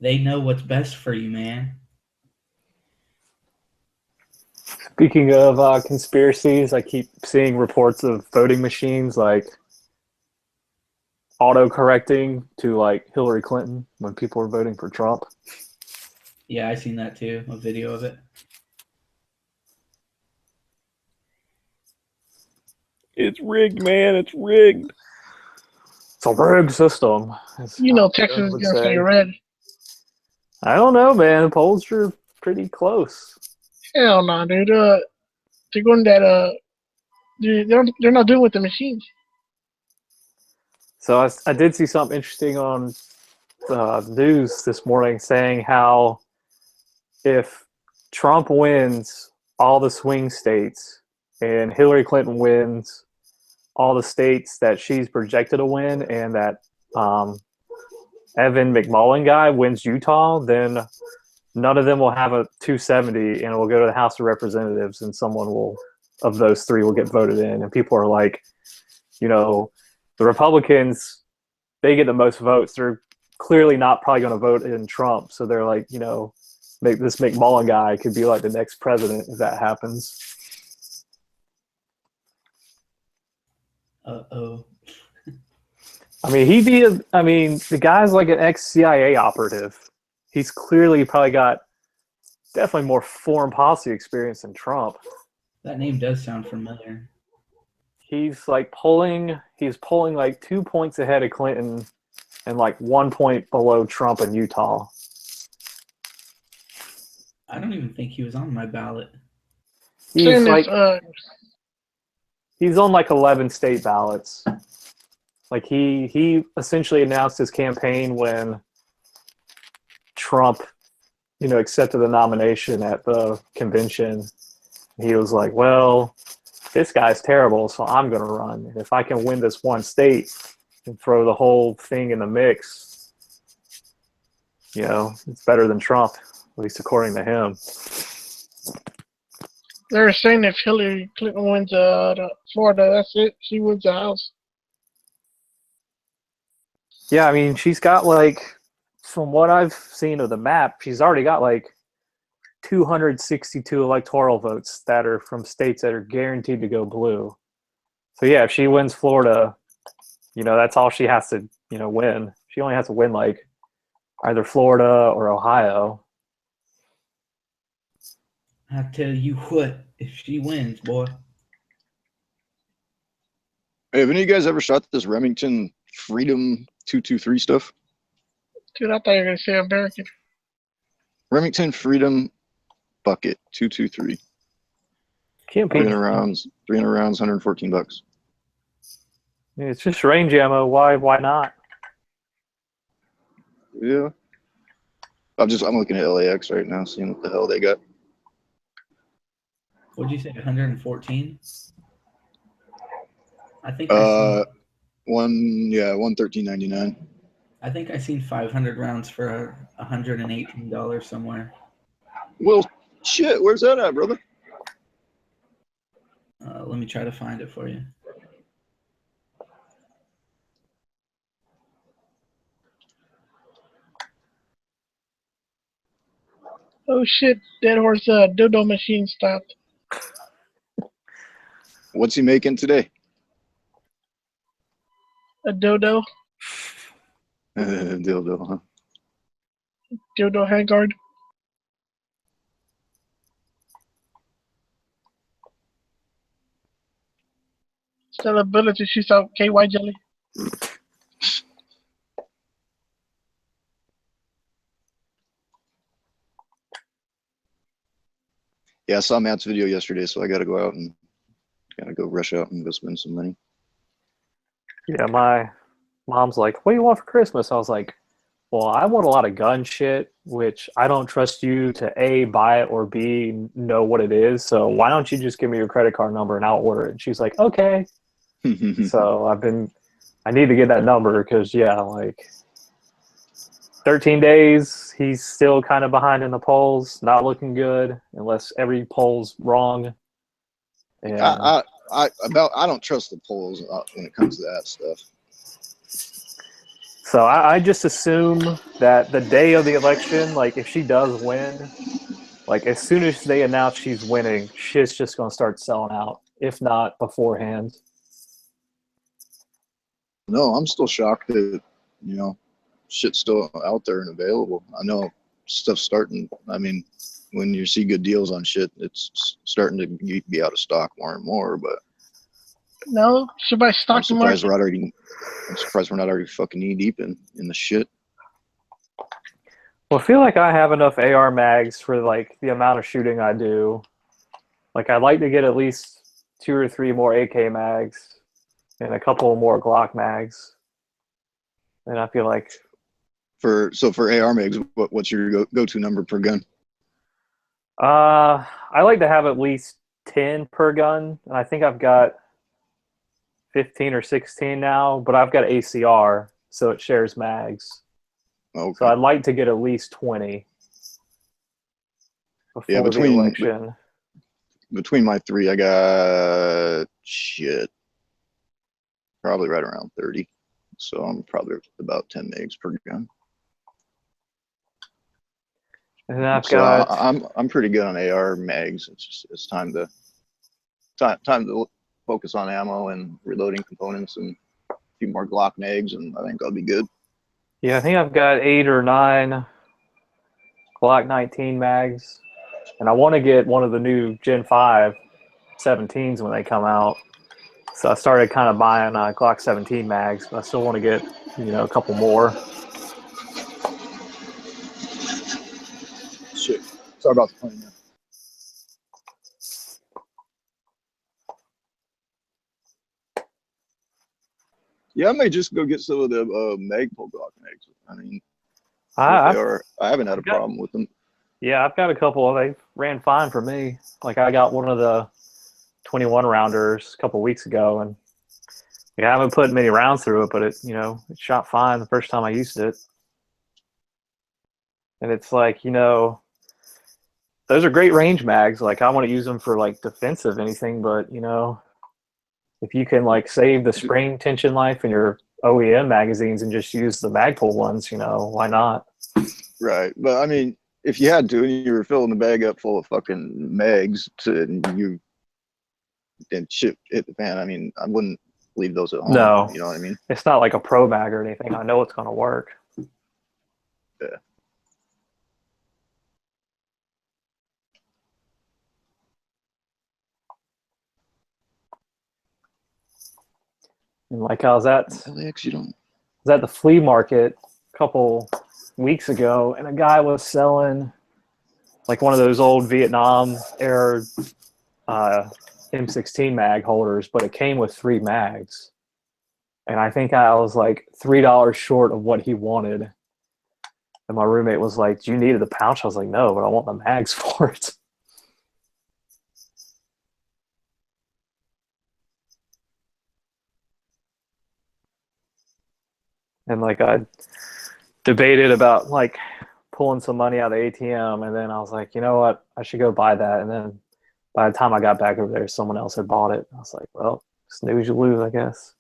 they know what's best for you, man. Speaking of conspiracies, I keep seeing reports of voting machines like auto-correcting to like Hillary Clinton when people are voting for Trump. Yeah, I seen that too. A video of it. It's rigged, man. It's rigged. It's a rigged system. as You know Al Texas Gore is would gonna say. stay red. I don't know, man. The polls are pretty close. Hell no, dude. They're going that. They're not doing with the machines. So I did see something interesting on the news this morning saying how if Trump wins all the swing states and Hillary Clinton wins all the states that she's projected to win, and that Evan McMullen guy wins Utah, then none of them will have a 270, and it will go to the House of Representatives, and someone will of those three will get voted in. And people are like, the Republicans, they get the most votes. They're clearly not probably going to vote in Trump, so they're like, this McMullen guy could be like the next president if that happens. Uh-oh. I mean, the guy's like an ex-CIA operative. He's clearly probably got definitely more foreign policy experience than Trump. That name does sound familiar. He's pulling like 2 points ahead of Clinton and like 1 point below Trump in Utah. I don't even think he was on my ballot. He's Saying on like 11 state ballots. Like he essentially announced his campaign when Trump, accepted the nomination at the convention. He was like, well, this guy's terrible, so I'm going to run. And if I can win this one state and throw the whole thing in the mix, it's better than Trump, at least according to him. they're saying if Hillary Clinton wins Florida, that's it. She wins the House. Yeah, I mean, she's got from what I've seen of the map, she's already got 262 electoral votes that are from states that are guaranteed to go blue. So yeah, if she wins Florida, that's all she has to, win. She only has to win either Florida or Ohio. I tell you what, if she wins, boy. Hey, have any of you guys ever shot this Remington Freedom 223 stuff? Dude, I thought you were gonna say American. Remington Freedom Bucket 223. Can't be. 300 rounds, $114. It's just range ammo. Why not? Yeah. I'm looking at LAX right now, seeing what the hell they got. What'd you say, 114? I think 113.99. I think I seen 500 rounds for $118 somewhere. Well, shit, where's that at, brother? Let me try to find it for you. Oh shit, Dead Horse dildo machine stopped. What's he making today? A dildo Dildo, huh? handguard. Still ability to shoot out KY jelly. Yeah, I saw Matt's video yesterday, so I got to go out and gotta go rush out and go spend some money. Yeah, my mom's like, "What do you want for Christmas?" I was like, "Well, I want a lot of gun shit, which I don't trust you to A, buy it, or B, know what it is. So why don't you just give me your credit card number and I'll order it?" And she's like, "Okay." So I need to get that number because, yeah, like 13 days, he's still kind of behind in the polls, not looking good unless every poll's wrong. And I don't trust the polls when it comes to that stuff. so I just assume that the day of the election, like if she does win, like as soon as they announce she's winning, shit's just gonna start selling out, if not beforehand. No, I'm still shocked that shit's still out there and available. I know stuff's starting. I mean, when you see good deals on shit, it's starting to be out of stock more and more. But No, should buy I'm stock surprised market. I'm surprised we're not already fucking knee deep in the shit. Well, I feel like I have enough AR mags for like the amount of shooting I do. Like I'd like to get at least 2 or 3 more AK mags and a couple more Glock mags. And I feel like For AR mags, what's your go-to number per gun? I like to have at least 10 per gun. And I think I've got 15 or 16 now, but I've got ACR, so it shares mags. Okay. So I'd like to get at least 20 before the election. Between my three, I got shit, probably right around 30. So I'm probably about 10 megs per gun. And then I've So got I'm pretty good on AR mags. It's time to focus on ammo and reloading components and a few more Glock mags, and I think I'll be good. I think I've got 8 or 9 Glock 19 mags, and I want to get one of the new Gen 5 17s when they come out. So I started kind of buying Glock 17 mags, but I still want to get a couple more. Shit. Sorry about the plane, man. Yeah, I may just go get some of the Magpul Glock mags. I mean, I haven't had a problem with them. Yeah, I've got a couple. They ran fine for me. Like I got one of the 21 rounders a couple weeks ago, and I haven't put many rounds through it, but it shot fine the first time I used it. And it's like those are great range mags. Like I want to use them for like defensive anything, but if you can like save the spring tension life in your OEM magazines and just use the Magpul ones, why not? Right, but I mean, if you had to and you were filling the bag up full of fucking mags and shit hit the fan, I mean, I wouldn't leave those at home. No, you know what I mean? It's not like a pro mag or anything. I know it's going to work. Yeah. And like I was at LAX, you don't. the flea market a couple weeks ago, and a guy was selling like one of those old Vietnam era M16 mag holders, but it came with 3 mags. And I think I was like $3 short of what he wanted. And my roommate was like, "Do you need the pouch?" I was like, "No, but I want the mags for it." And like I debated about like pulling some money out of the ATM, and then I was like, you know what, I should go buy that. And then by the time I got back over there, someone else had bought it. I was like, well, snooze you lose, I guess.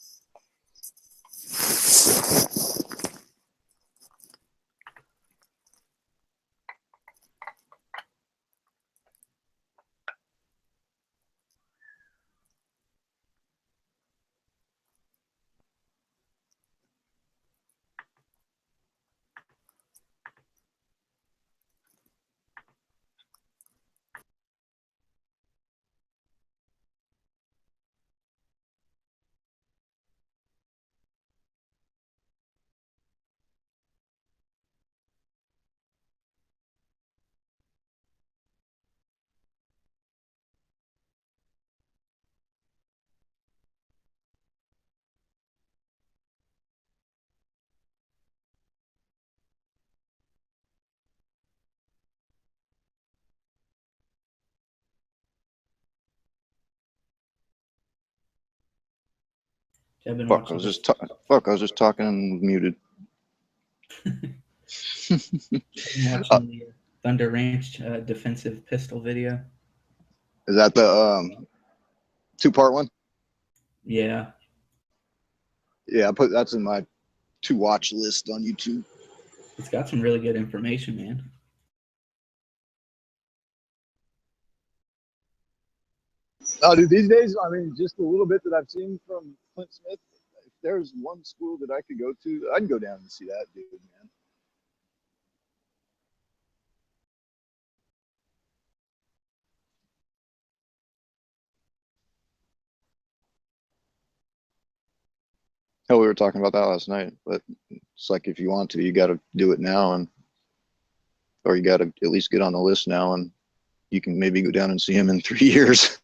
I've been Fuck, I watching. was just talking and muted. I've been watching the Thunder Ranch defensive pistol video. Is that the 2-part one? Yeah, Yeah, that's in my to watch list on YouTube. it's got some really good information, man. Oh, dude, these days, I mean, just a little bit that I've seen from Clint Smith. If there's one school that I could go to, I'd go down and see that dude, man. Hell, we were talking about that last night, but it's like if you want to, you got to do it now, or you got to at least get on the list now, and you can maybe go down and see him in 3 years.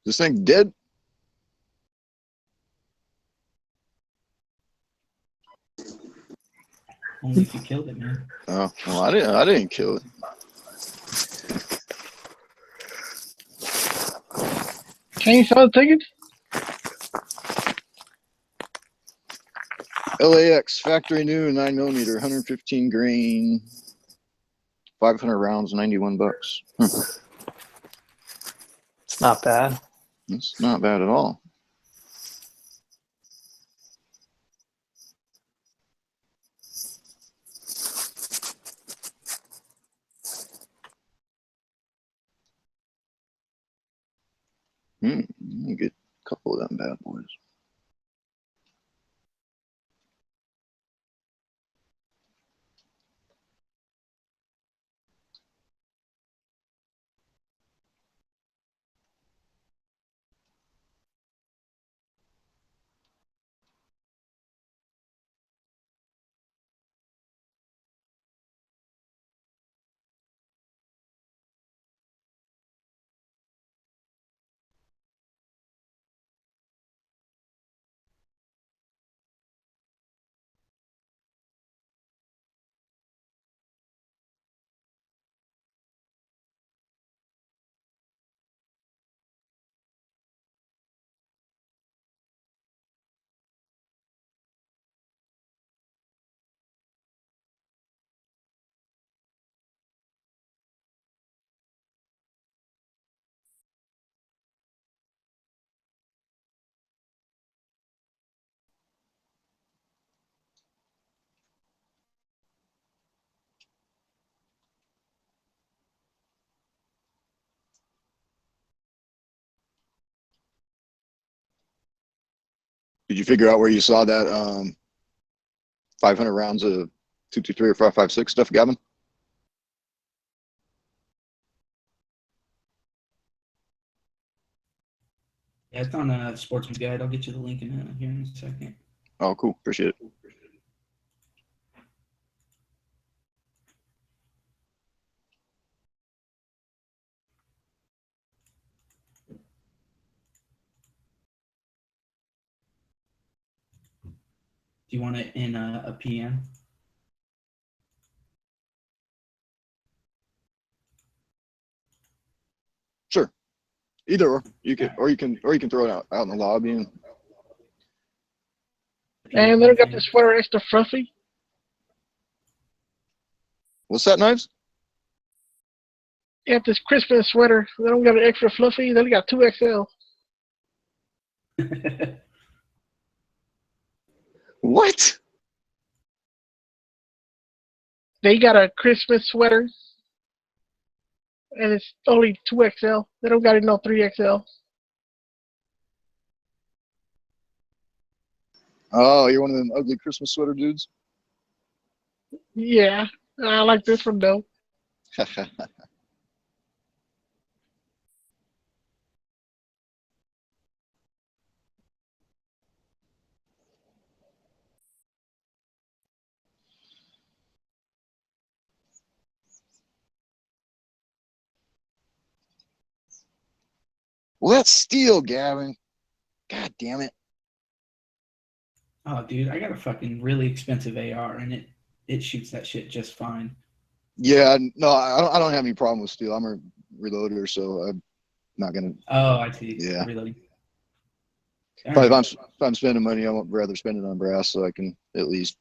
This thing dead? Only if you killed it, man. Oh, well, I didn't kill it. Can you sell the tickets? LAX factory new 9mm, 115 grain, 500 rounds, $91. It's not bad. That's not bad at all. Let me get a couple of them bad boys. Did you figure out where you saw that 500 rounds of 223 or 5.56 stuff, Gavin? Yeah, it's on a Sportsman's Guide. I'll get you the link here in a second. Oh, cool. Appreciate it. Do you want it in a PM? Sure. Either or. You can throw it out in the lobby. And And they got the sweater extra fluffy. what's that, Knives? They got this Christmas sweater. They don't got it extra fluffy. They only got 2XL. What? They got a Christmas sweater, and it's only 2XL. They don't got it no 3XL. Oh, you're one of them ugly Christmas sweater dudes? Yeah, I like this one though. Well, that's steel, Gavin. God damn it. Oh, dude, I got a fucking really expensive AR, and it shoots that shit just fine. Yeah, no, I don't have any problem with steel. I'm a reloader, so I'm not gonna. Oh, I see. Yeah. Really. But if I'm spending money, I would rather spend it on brass so I can at least,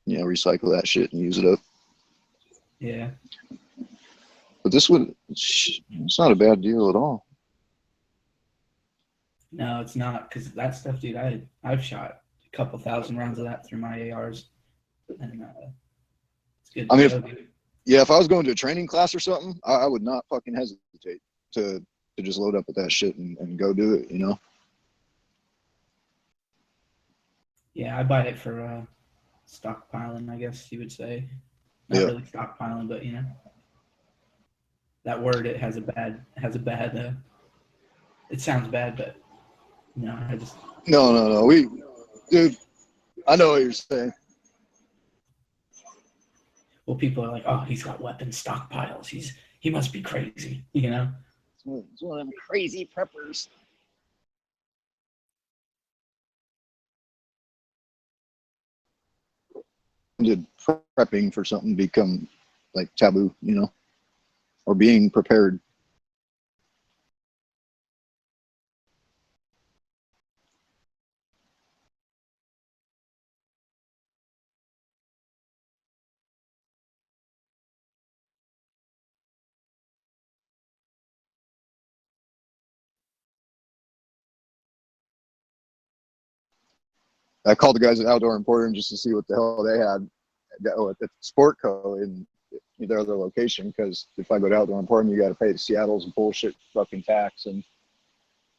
recycle that shit and use it up. Yeah. But this one, it's not a bad deal at all. No, it's not, because that stuff, dude, I've shot a couple thousand rounds of that through my ARs, and it's good. I mean, to go, dude. Yeah, if I was going to a training class or something, I would not fucking hesitate to just load up with that shit and go do it, Yeah, I buy it for stockpiling, I guess you would say. Not Yeah. really stockpiling, but that word, it has a bad it sounds bad, but I just No. Dude, I know what you're saying. well, people are like, oh, he's got weapon stockpiles. He must be crazy, It's one of them crazy preppers. Did prepping for something become like taboo, or being prepared? I called the guys at Outdoor Emporium just to see what the hell they had at the Sport Co. in their other location, because if I go to Outdoor Emporium, you got to pay Seattle's bullshit fucking tax, and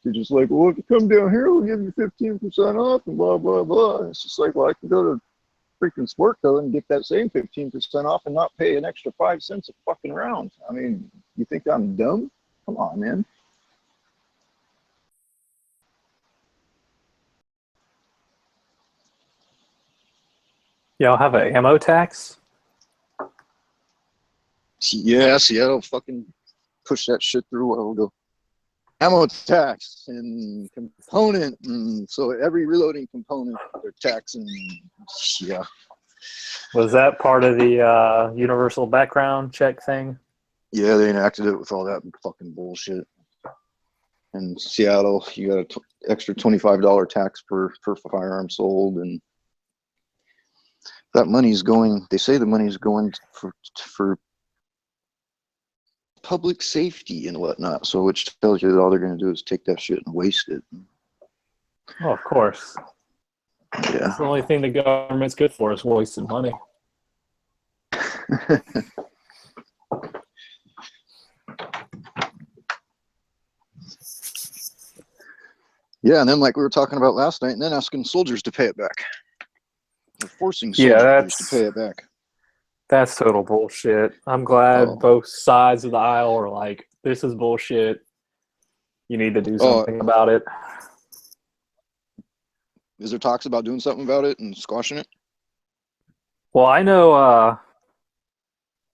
they're just like, well, if you come down here, we'll give you 15% off and blah blah blah. And it's just like, well, I can go to freaking Sport Co. and get that same 15% off and not pay an extra 5 cents a fucking round. I mean, you think I'm dumb? Come on, man. Y'all have an ammo tax? Yeah, Seattle fucking pushed that shit through a while ago. Ammo tax and component, and so every reloading component they're taxing. Yeah. Was that part of the universal background check thing? Yeah, they enacted it with all that fucking bullshit. In Seattle, you got an extra $25 tax per firearm sold, and that money's going. They say the money's going for public safety and whatnot. So, which tells you that all they're going to do is take that shit and waste it. Oh, of course. Yeah. That's the only thing the government's good for is wasting money. Yeah, and then like we were talking about last night, and then asking soldiers to pay it back. They're forcing Yeah, soldiers to that's- pay it back. That's total bullshit. I'm glad Oh. both sides of the aisle are like, this is bullshit. You need to do something about it. Is there talks about doing something about it and squashing it? Well, I know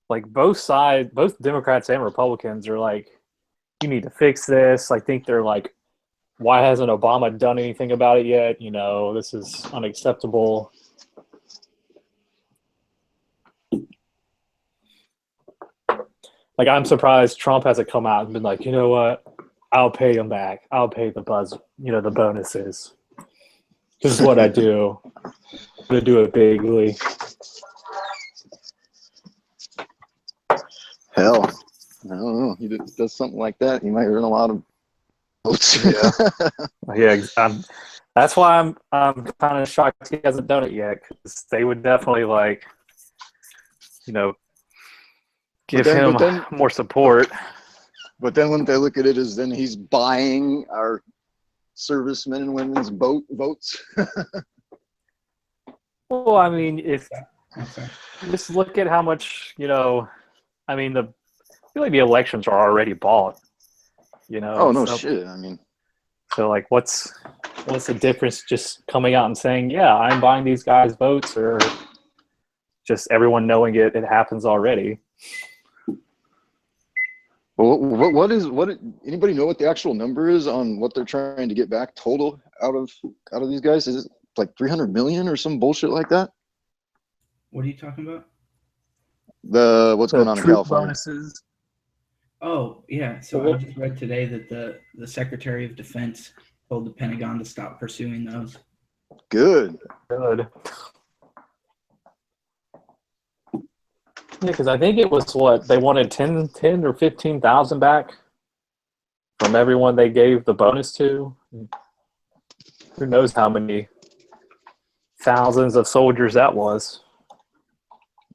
like both sides, both Democrats and Republicans are like, you need to fix this. I think they're like, why hasn't Obama done anything about it yet? This is unacceptable. Like, I'm surprised Trump hasn't come out and been like, you know what? I'll pay him back. I'll pay the the bonuses. This is what I do. I'm going to do it bigly. Hell, I don't know. He does something like that, he might earn a lot of votes. Yeah, that's why I'm kind of shocked he hasn't done it yet, because they would definitely, like, give him more support. But then when they look at it as then he's buying our servicemen and women's votes. Well, I mean, if Okay. just look at how much, I mean, I feel like the elections are already bought. Oh no, so, shit. I mean, so like, what's the difference just coming out and saying, yeah, I'm buying these guys' votes, or just everyone knowing it happens already? well, what anybody know what the actual number is on what they're trying to get back total out of these guys? Is it like 300 million or some bullshit like that? What are you talking about? What's going on in California? Bonuses. Oh, yeah. So I just read today that the Secretary of Defense told the Pentagon to stop pursuing those. Good. Good. Yeah, because I think it was what they wanted 10 or 15,000 back from everyone they gave the bonus to. Who knows how many thousands of soldiers that was.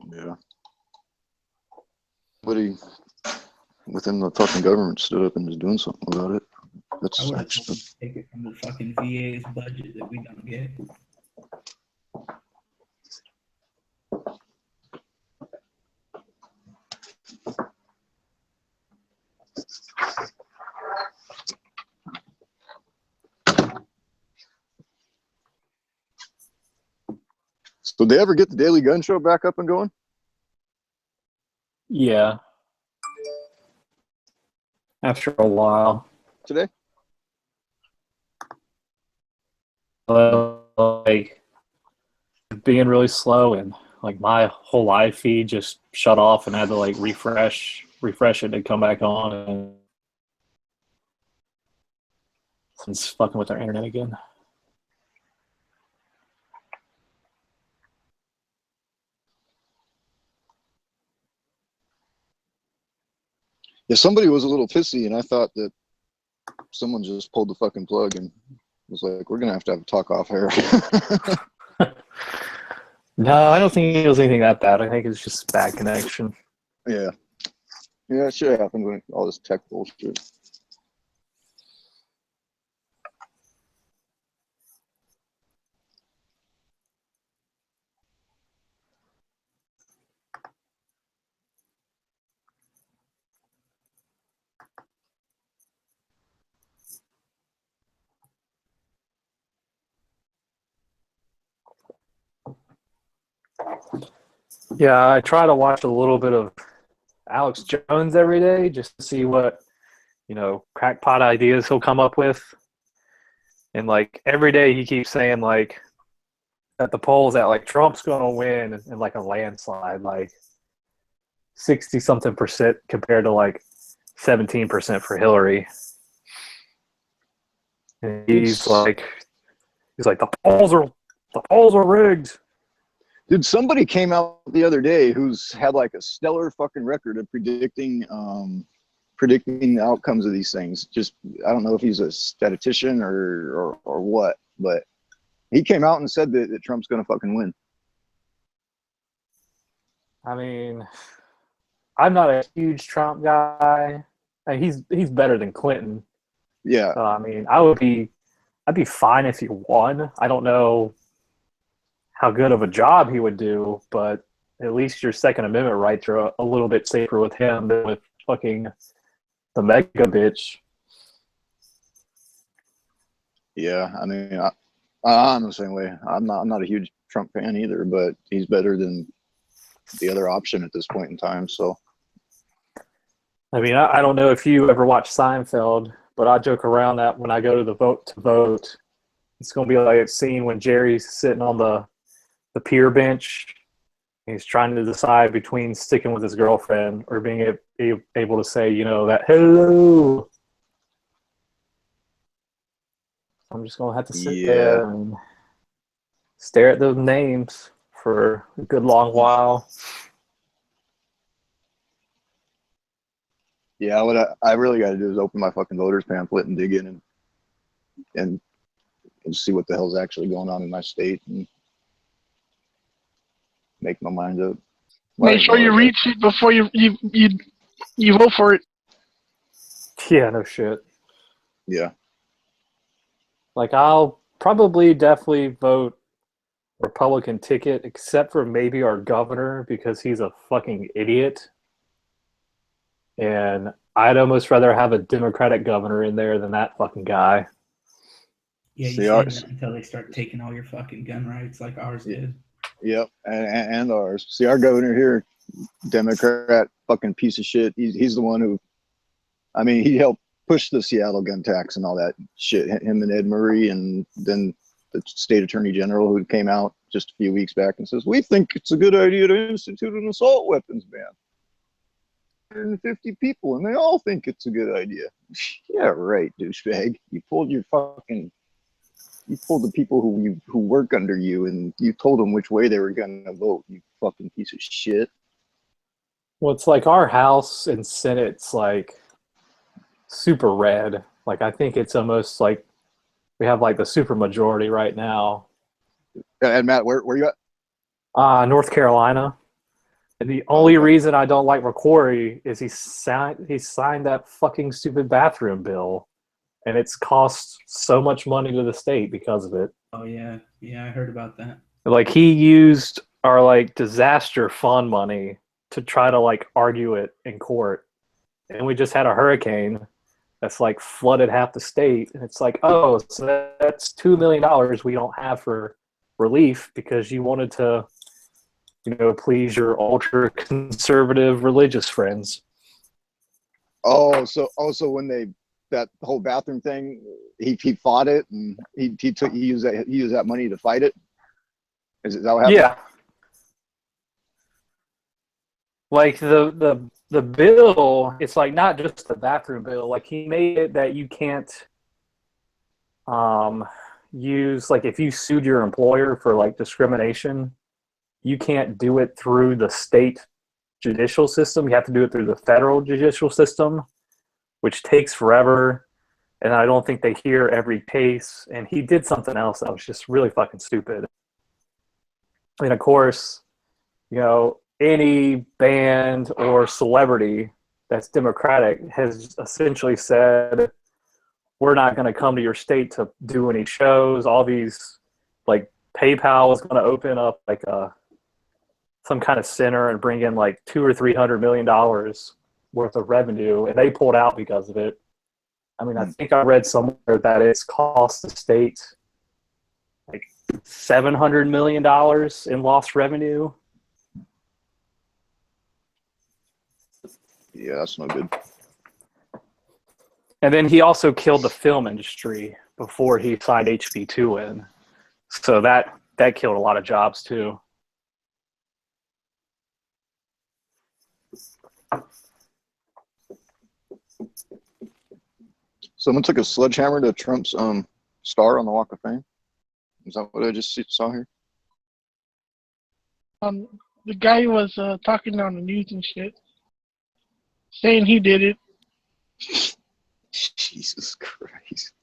Yeah. Somebody within the fucking government stood up and is doing something about it. That's I would have actually, take it from the fucking VA's budget that we don't get. so did they ever get the Daily Gun Show back up and going? Yeah. After a while. Today? Like, being really slow, and like my whole live feed just shut off and I had to like refresh it and come back on, and it's fucking with our internet again. Yeah, somebody was a little pissy, and I thought that someone just pulled the fucking plug and was like, "We're gonna have to have a talk off air." No, I don't think it was anything that bad. I think it's just bad connection. Yeah, it should happen with all this tech bullshit. Yeah, I try to watch a little bit of Alex Jones every day just to see what, crackpot ideas he'll come up with. And like every day he keeps saying like at the polls that like Trump's gonna win in like a landslide, like 60 something percent compared to like 17% for Hillary. And he's like the polls are rigged. Dude, somebody came out the other day who's had like a stellar fucking record of predicting the outcomes of these things. Just, I don't know if he's a statistician or what, but he came out and said that Trump's gonna fucking win. I mean, I'm not a huge Trump guy. I mean, he's better than Clinton. Yeah. I mean, I'd be fine if he won. I don't know how good of a job he would do, but at least your Second Amendment rights are a little bit safer with him than with fucking the mega bitch. Yeah, I mean, I'm the same way. I'm not a huge Trump fan either, but he's better than the other option at this point in time. So, I mean, I don't know if you ever watched Seinfeld, but I joke around that when I go to the vote, it's going to be like a scene when Jerry's sitting on the pier bench He's trying to decide between sticking with his girlfriend or being able to say, you know, that hello. I'm just gonna have to sit there and stare at those names for a good long while. Yeah, what I really got to do is open my fucking voters pamphlet and dig in and see what the hell's actually going on in my state and make my mind up. Make sure you read shit before you vote for it. Yeah, no shit. Yeah. Like, I'll probably definitely vote Republican ticket, except for maybe our governor, because he's a fucking idiot. And I'd almost rather have a Democratic governor in there than that fucking guy. Yeah, you See, say ours- that until they start taking all your fucking gun rights like ours did. Yep. And ours. See, our governor here, Democrat, fucking piece of shit. He's the one who, I mean, he helped push the Seattle gun tax and all that shit. Him and Ed Murray, and then the state attorney general who came out just a few weeks back and says, we think it's a good idea to institute an assault weapons ban. 150 people, and they all think it's a good idea. Yeah, right, douchebag. You pulled the people who work under you, and you told them which way they were gonna vote. You fucking piece of shit. Well, it's like our House and Senate's like super red. Like, I think it's almost like we have like the super majority right now. And Matt, where you at? North Carolina. And the only reason I don't like McCrory is he signed that fucking stupid bathroom bill, and it's cost so much money to the state because of it. Oh yeah, I heard about that. Like, he used our like disaster fund money to try to like argue it in court, and we just had a hurricane that's like flooded half the state, and it's like, oh, so that's $2 million we don't have for relief because you wanted to, you know, please your ultra conservative religious friends. So when that whole bathroom thing, he fought it, and he used that money to fight it. Is that what happened? Yeah. Like the bill, it's like not just the bathroom bill. Like, he made it that you can't use, like, if you sued your employer for like discrimination, you can't do it through the state judicial system. You have to do it through the federal judicial system, which takes forever. And I don't think they hear every case. And he did something else that was just really fucking stupid. And of course, you know, any band or celebrity that's Democratic has essentially said, we're not going to come to your state to do any shows. All these, like, PayPal is going to open up like some kind of center and bring in like $200 or $300 million worth of revenue, and they pulled out because of it. I mean, I think I read somewhere that it's cost the state like $700 million in lost revenue. Yeah, that's no good. And then he also killed the film industry before he signed HB2 in. So that killed a lot of jobs too. Someone took a sledgehammer to Trump's star on the Walk of Fame. Is that what I just saw here? The guy was talking on the news and shit, saying he did it. Jesus Christ.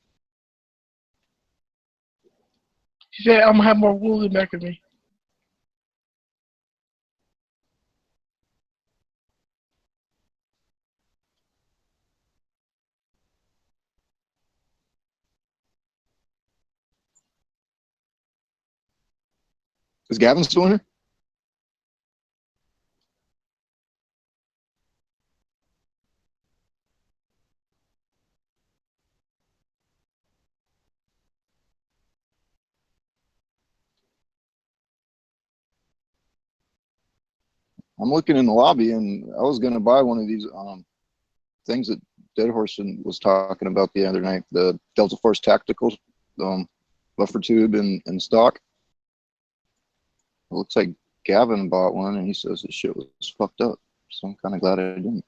He said, I'm gonna have more wool in back of me. Is Gavin still in here? I'm looking in the lobby, and I was gonna buy one of these things that Dead Horse was talking about the other night, the Delta Force Tactical buffer tube and stock. It looks like Gavin bought one, and he says the shit was fucked up. So I'm kind of glad I didn't.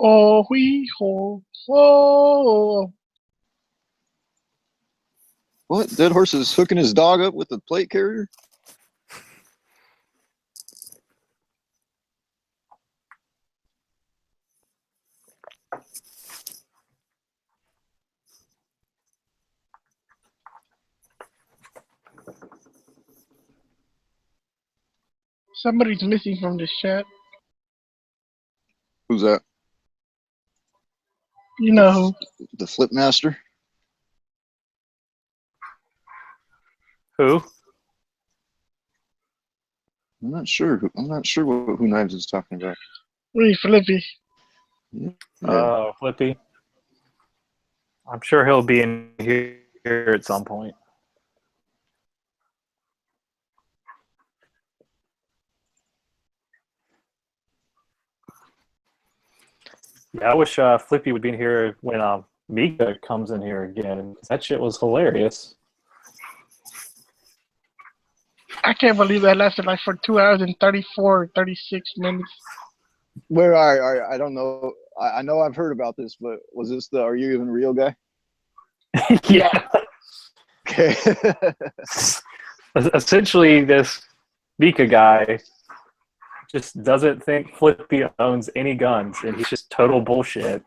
Oh, wee ho, ho. What? Dead Horse is hooking his dog up with a plate carrier? Somebody's missing from this chat. Who's that? You know who. The Flip Master? Who? I'm not sure. I'm not sure who Knives is talking about. Really, Flippy. Yeah. Oh, Flippy. I'm sure he'll be in here at some point. Yeah, I wish Flippy would be in here when Mika comes in here again. That shit was hilarious. I can't believe that lasted like for 2 hours and 34, 36 minutes. Where I don't know. I know I've heard about this, but was this the Are You Even Real guy? Yeah. Okay. Essentially, this Mika guy just doesn't think Flippy owns any guns, and he's just total bullshit.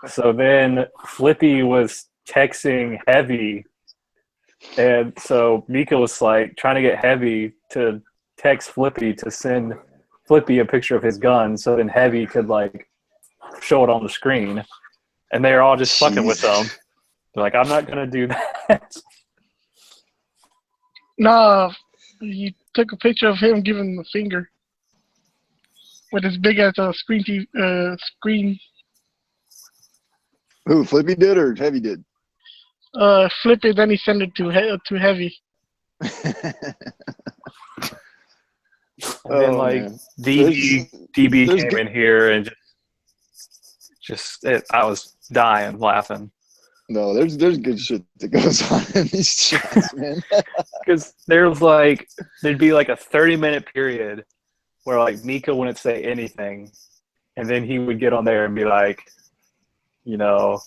So then Flippy was texting Heavy, and so Mika was like trying to get Heavy to text Flippy to send Flippy a picture of his gun, so then Heavy could like show it on the screen, and they're all just fucking with them. They're like, I'm not gonna do that. Nah, he took a picture of him giving the finger with his big ass screen. Who, Flippy did or Heavy did? Flip it, then he sent it to Heavy. And then like man. DB there's came good- in here and I was dying laughing No, there's good shit that goes on in these chats, man. because there'd be like a 30-minute period where like Mika wouldn't say anything, and then he would get on there and be like, you know,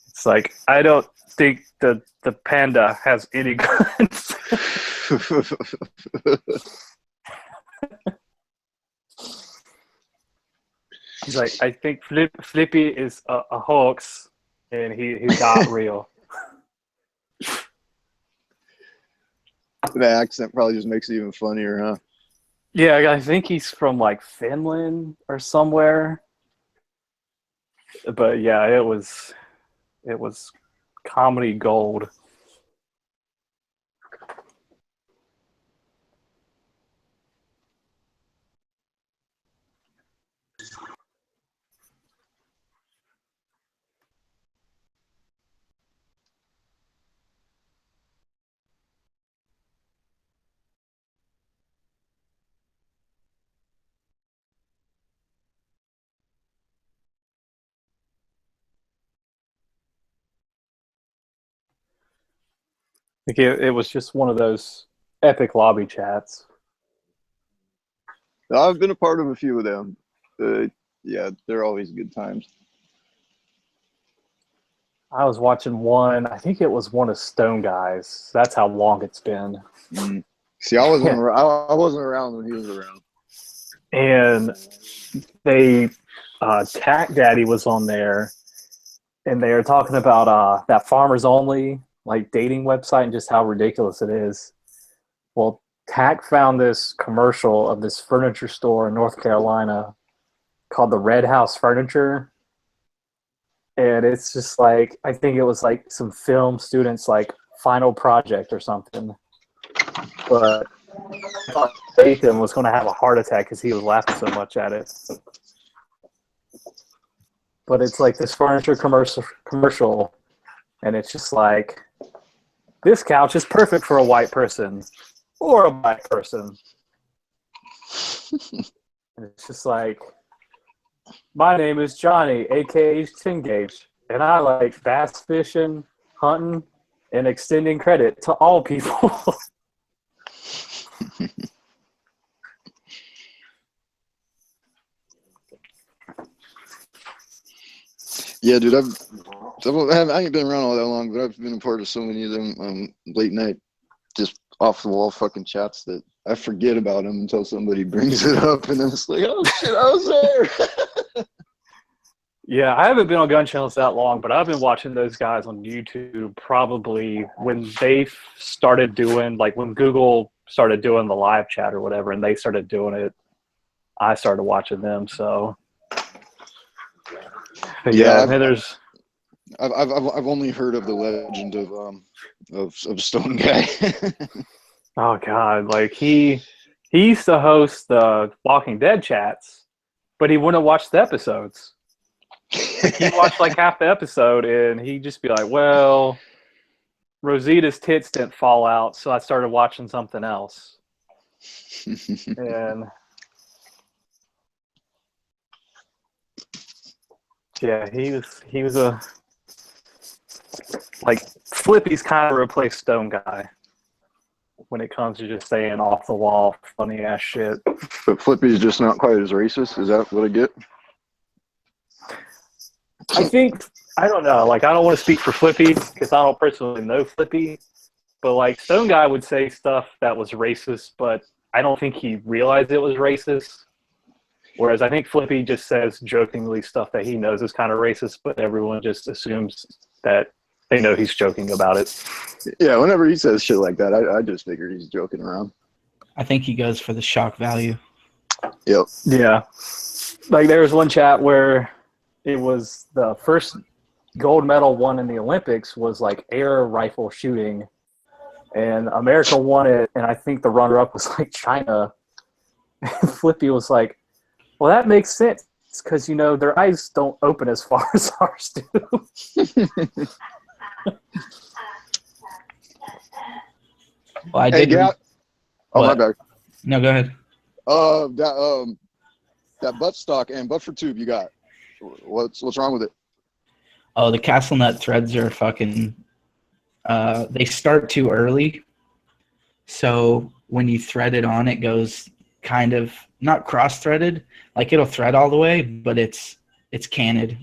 it's like, I don't think the panda has any guns. He's like, I think Flippy is a hoax, and he's not real. The accent probably just makes it even funnier, huh? Yeah, I think he's from like Finland or somewhere. But yeah, it was comedy gold. Like it was just one of those epic lobby chats. I've been a part of a few of them. Yeah, they're always good times. I was watching one. I think it was one of Stone Guys. That's how long it's been. Mm. See, I wasn't I wasn't around when he was around. And they Tack Daddy was on there, and they were talking about that Farmers Only like dating website and just how ridiculous it is. Well, Tack found this commercial of this furniture store in North Carolina called the Red House Furniture. And it's just like, I think it was like some film students' like final project or something. But I thought Statham was going to have a heart attack because he was laughing so much at it. But it's like this furniture commercial, and it's just like, this couch is perfect for a white person or a black person. And it's just like, my name is Johnny, aka Tin Gauge, and I like bass fishing, hunting, and extending credit to all people. Yeah, dude, I ain't been around all that long, but I've been a part of so many of them late night, just off the wall fucking chats that I forget about them until somebody brings it up, and then it's like, oh shit, I was there. Yeah, I haven't been on gun channels that long, but I've been watching those guys on YouTube probably when they started doing, like when Google started doing the live chat or whatever, and they started doing it, I started watching them. So but Yeah, man, there's I've only heard of the legend of Stone Guy. oh god, like he used to host the Walking Dead chats, but he wouldn't watch the episodes. He watched like half the episode, and he'd just be like, well, Rosita's tits didn't fall out, so I started watching something else. And yeah, he was a, like, Flippy's kind of replaced Stone Guy when it comes to just saying off the wall funny ass shit. But Flippy's just not quite as racist. Is that what I get? I think, I don't know, like, I don't want to speak for Flippy because I don't personally know Flippy, but like Stone Guy would say stuff that was racist, but I don't think he realized it was racist. Whereas I think Flippy just says jokingly stuff that he knows is kind of racist, but everyone just assumes that they know he's joking about it. Yeah, whenever he says shit like that, I just figure he's joking around. I think he goes for the shock value. Yep. Yeah. Like there was one chat where it was the first gold medal won in the Olympics was like air rifle shooting, and America won it, and I think the runner-up was like China. And Flippy was like, well, that makes sense because, you know, their eyes don't open as far as ours do. Well, I Hey, did. Gal. Oh, my What? bad. No, go ahead. That buttstock and buffer tube you got. What's wrong with it? Oh, the castle nut threads are fucking. They start too early, so when you thread it on, it goes kind of not cross-threaded. Like it'll thread all the way, but it's canted.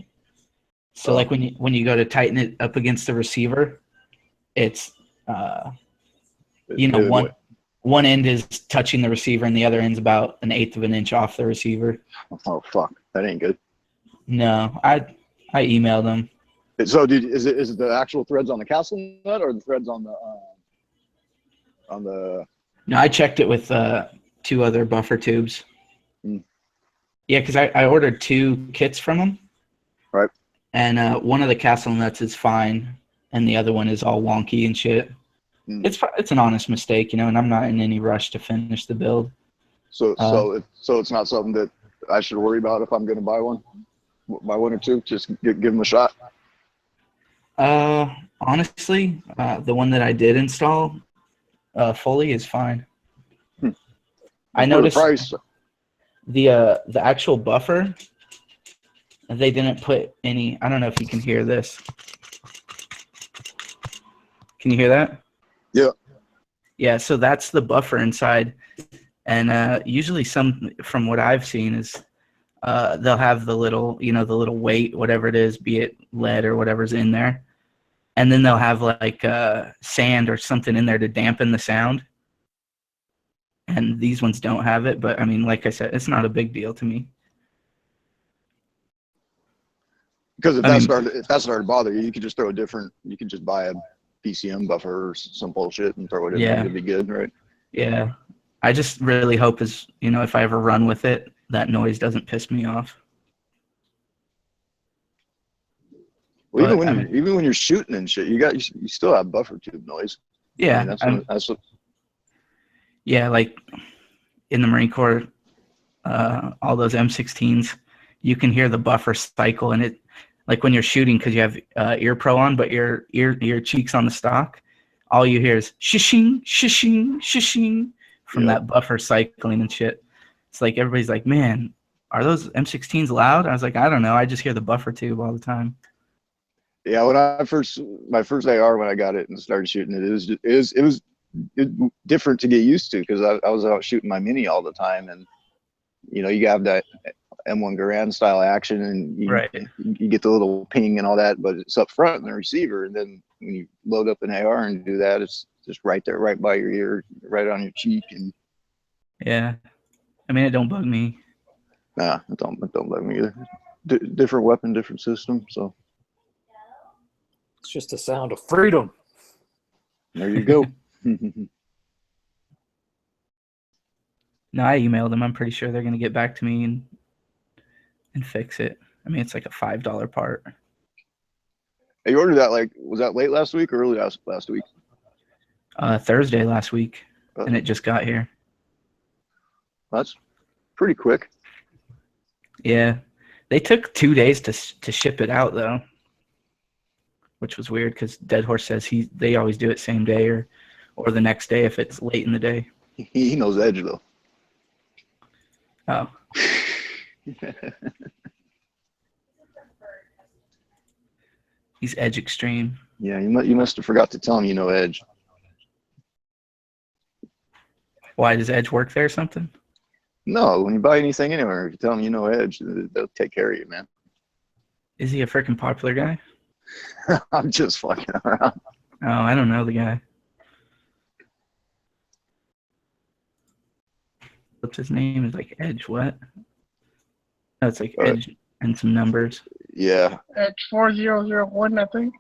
So like when you go to tighten it up against the receiver, it's one end is touching the receiver and the other end's about 1/8 of an inch off the receiver. Oh fuck, that ain't good. No, I emailed them. So, dude, is it the actual threads on the castle nut or the threads on the? No, I checked it with 2 other buffer tubes. Mm. Yeah, because I ordered 2 kits from them. Right. And one of the castle nuts is fine, and the other one is all wonky and shit. Mm. It's an honest mistake, you know, and I'm not in any rush to finish the build. So it's not something that I should worry about if I'm going to buy one or two. Just give them a shot. Honestly, the one that I did install fully is fine. I noticed For the price. the actual buffer, they didn't put any. I don't know if you can hear this. Can you hear that? Yeah. Yeah, so that's the buffer inside, and usually from what I've seen is they'll have the little weight, whatever it is, be it lead or whatever's in there, and then they'll have like sand or something in there to dampen the sound. And these ones don't have it, but I mean, like I said, it's not a big deal to me. Because if that started to bother you, you could just you could just buy a PCM buffer or some bullshit and throw it in there. Yeah. It'd be good, right? Yeah. I just really hope if I ever run with it, that noise doesn't piss me off. Well, But, I mean- even when you're shooting and shit, you still have buffer tube noise. I Yeah. mean, that's what. Yeah, like in the Marine Corps, all those M16s, you can hear the buffer cycle, and it, like when you're shooting, because you have ear pro on, but your cheeks on the stock, all you hear is shishing, shishing, shishing from Yep. that buffer cycling and shit. It's like everybody's like, man, are those M16s loud? I was like, I don't know. I just hear the buffer tube all the time. Yeah, when my first AR when I got it and started shooting it, it was different to get used to because I was out shooting my mini all the time, and you have that M1 Garand style action, and you get the little ping and all that, but it's up front in the receiver, and then when you load up an AR and do that, it's just right there, right by your ear, right on your cheek, and Yeah, I mean, it don't bug me. nah, it don't bug me either. Different weapon, different system, so It's just a sound of freedom. there you go. No, I emailed them. I'm pretty sure they're gonna get back to me and fix it. I mean, it's like a $5 part. You ordered that was that late last week or early last week? Thursday last week, Uh, and it just got here. That's pretty quick. Yeah, they took 2 days to ship it out though, which was weird because Dead Horse says they always do it same day or the next day if it's late in the day. He knows Edge though. Oh, he's Edge Extreme. Yeah, you must have forgot to tell him Edge. Why does Edge work there or something? No, when you buy anything anywhere, if you tell them Edge, they'll take care of you, man. Is he a freaking popular guy? I'm just fucking around. Oh, I don't know the guy. What's his name? Is like Edge what? No, it's like Edge and some numbers. Yeah. At 4001, I think.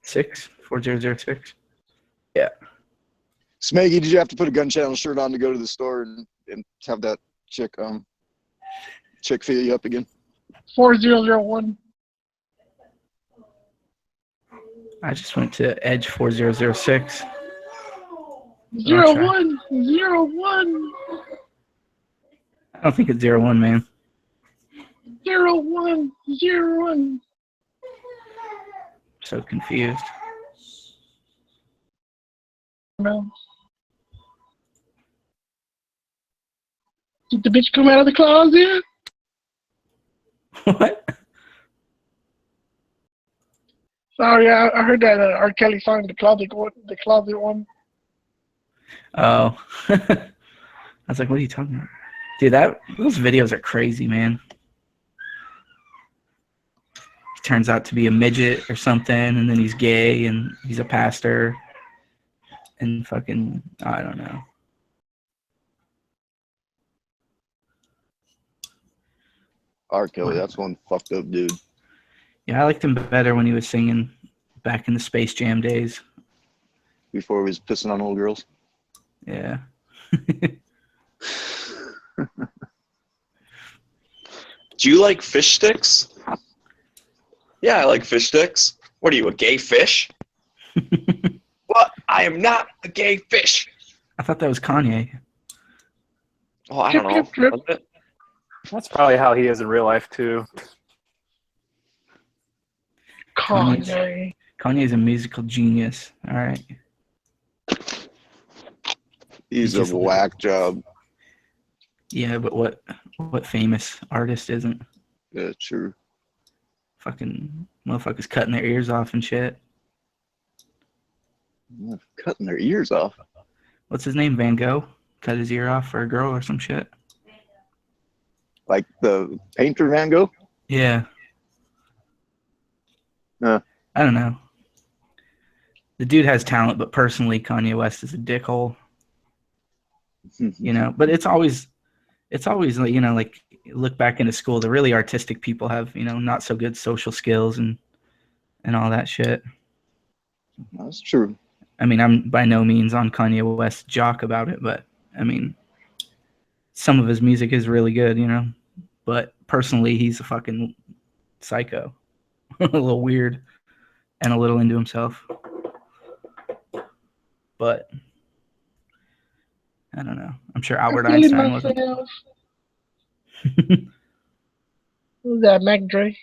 4006. Smeggy, did you have to put a gun channel shirt on to go to the store and have that chick fill you up again? 4001. I just went to Edge 4006. 01. 01. I don't think it's 01, man. 01. 01. So confused. No. Did the bitch come out of the closet? What? Sorry, I heard that R. Kelly song, the closet one. Oh. I was like, what are you talking about? Dude, those videos are crazy, man. He turns out to be a midget or something, and then he's gay, and he's a pastor. And fucking, I don't know. R. Kelly, that's one fucked up dude. Yeah, I liked him better when he was singing back in the Space Jam days. Before he was pissing on old girls. Yeah. Do you like fish sticks? Yeah, I like fish sticks. What are you, a gay fish? What? I am not a gay fish. I thought that was Kanye. Oh, I don't know. Drip. Was it? That's probably how he is in real life too. Kanye. Kanye's a musical genius. All right. He's just a whack job. Yeah, but what famous artist isn't? Yeah, true. Fucking motherfuckers cutting their ears off and shit. Cutting their ears off. What's his name? Van Gogh? Cut his ear off for a girl or some shit? Like the painter Van Gogh? Yeah. I don't know. The dude has talent, but personally, Kanye West is a dickhole. But it's always like, like look back into school, the really artistic people have, not so good social skills and all that shit. That's true. I mean, I'm by no means on Kanye West's jock about it, but I mean, some of his music is really good, you know. But personally, he's a fucking psycho, a little weird, and a little into himself. But I don't know. I'm sure Albert I'm feeling Einstein wasn't. myself. Who's that, Mac Dre?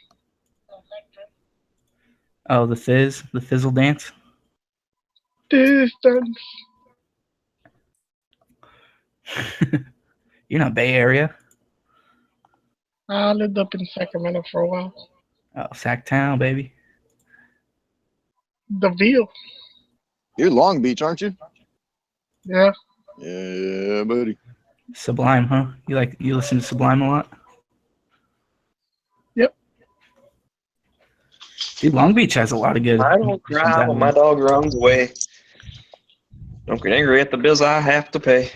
Oh, the Fizzle dance. Distance. You're not Bay Area. I lived up in Sacramento for a while. Oh, Sacktown, baby. The Ville. You're Long Beach, aren't you? Yeah. Yeah, buddy. Sublime, huh? You listen to Sublime a lot? Yep. Dude, Long Beach has a lot of good. I don't cry when my dog runs away. Don't get angry at the bills I have to pay.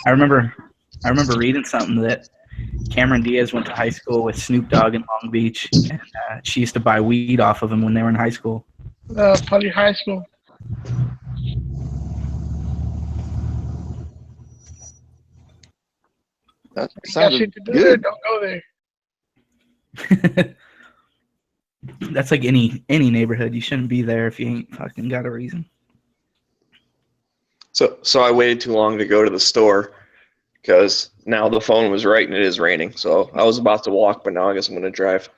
I remember reading something that Cameron Diaz went to high school with Snoop Dogg in Long Beach, and she used to buy weed off of him when they were in high school. Probably high school. That You got sounded shit to do there, good. don't go there. That's like any neighborhood. You shouldn't be there if you ain't fucking got a reason. So I waited too long to go to the store because now the phone was right and it is raining. So I was about to walk, but now I guess I'm going to drive.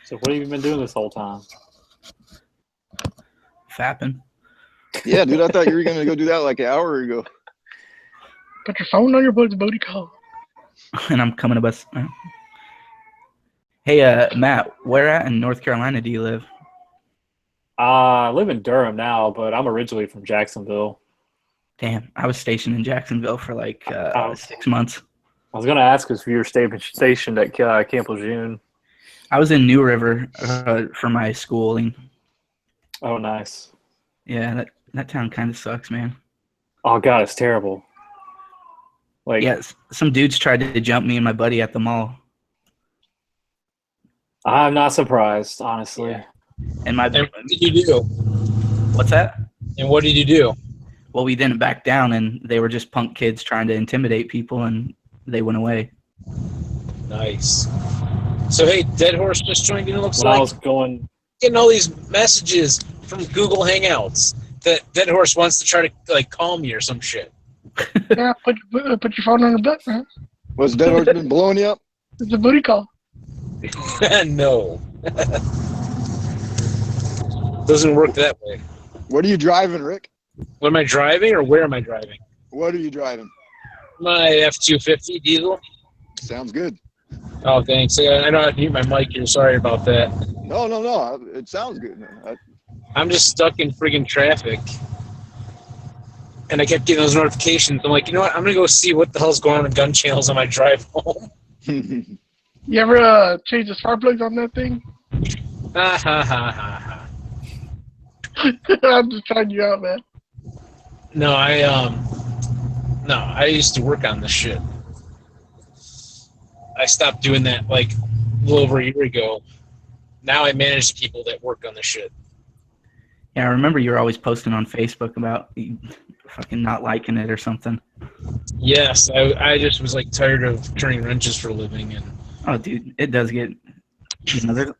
So what have you been doing this whole time? Fapping. Yeah, dude, I thought you were gonna go do that like an hour ago. Put your phone on your booty call. And I'm coming to bus. Hey, Matt, where at in North Carolina do you live? I live in Durham now, but I'm originally from Jacksonville. Damn, I was stationed in Jacksonville for like 6 months. I was going to ask if you were stationed at Camp Lejeune. I was in New River for my schooling. Oh, nice. Yeah, that town kind of sucks, man. Oh, God, it's terrible. Like, Yeah, some dudes tried to jump me and my buddy at the mall. I'm not surprised, honestly. Yeah. And my And what did you do? what's that? And what did you do? Well, we didn't back down, and they were just punk kids trying to intimidate people, and they went away. Nice. So hey, Dead Horse just joined in. It looks When I like was going, getting all these messages from Google Hangouts that Dead Horse wants to try to like call me or some shit. Yeah, put your phone on your butt, man. Was Dead Horse been blowing you up? It's a booty call. No. Doesn't work that way. What are you driving, Rick? What am I driving, or where am I driving? What are you driving? My F-250 diesel. Sounds good. Oh, thanks. I know I have to mute my mic here. Sorry about that. No. It sounds good. I'm just stuck in friggin' traffic. And I kept getting those notifications. I'm like, you know what? I'm going to go see what the hell's going on in gun channels on my drive home. You ever change the spark plugs on that thing? Ha ha ha ha ha. I'm just trying you out, man. No, I used to work on this shit. I stopped doing that like a little over a year ago. Now I manage people that work on this shit. Yeah, I remember you were always posting on Facebook about you fucking not liking it or something. Yes, I just was like tired of turning wrenches for a living, and Oh, dude, it does get.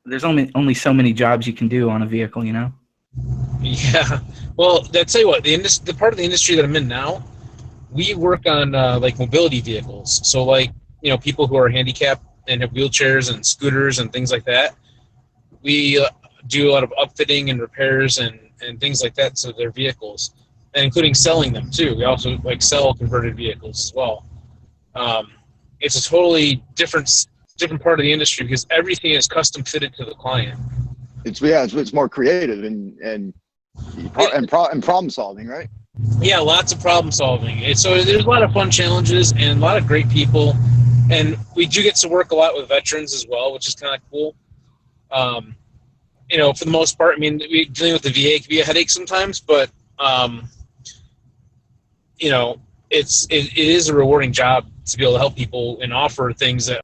There's only so many jobs you can do on a vehicle, you know. yeah. Well, I tell you what, the part of the industry that I'm in now, we work on like mobility vehicles. So like, you know, people who are handicapped and have wheelchairs and scooters and things like that. We do a lot of upfitting and repairs and things like that to their vehicles, and including selling them too. We also like sell converted vehicles as well. It's a totally different part of the industry because everything is custom fitted to the client. It's more creative and problem solving, right? Yeah, lots of problem solving. So there's a lot of fun challenges and a lot of great people, and we do get to work a lot with veterans as well, which is kind of cool. You know, for the most part, I mean, dealing with the VA can be a headache sometimes, but you know, it is a rewarding job to be able to help people and offer things that.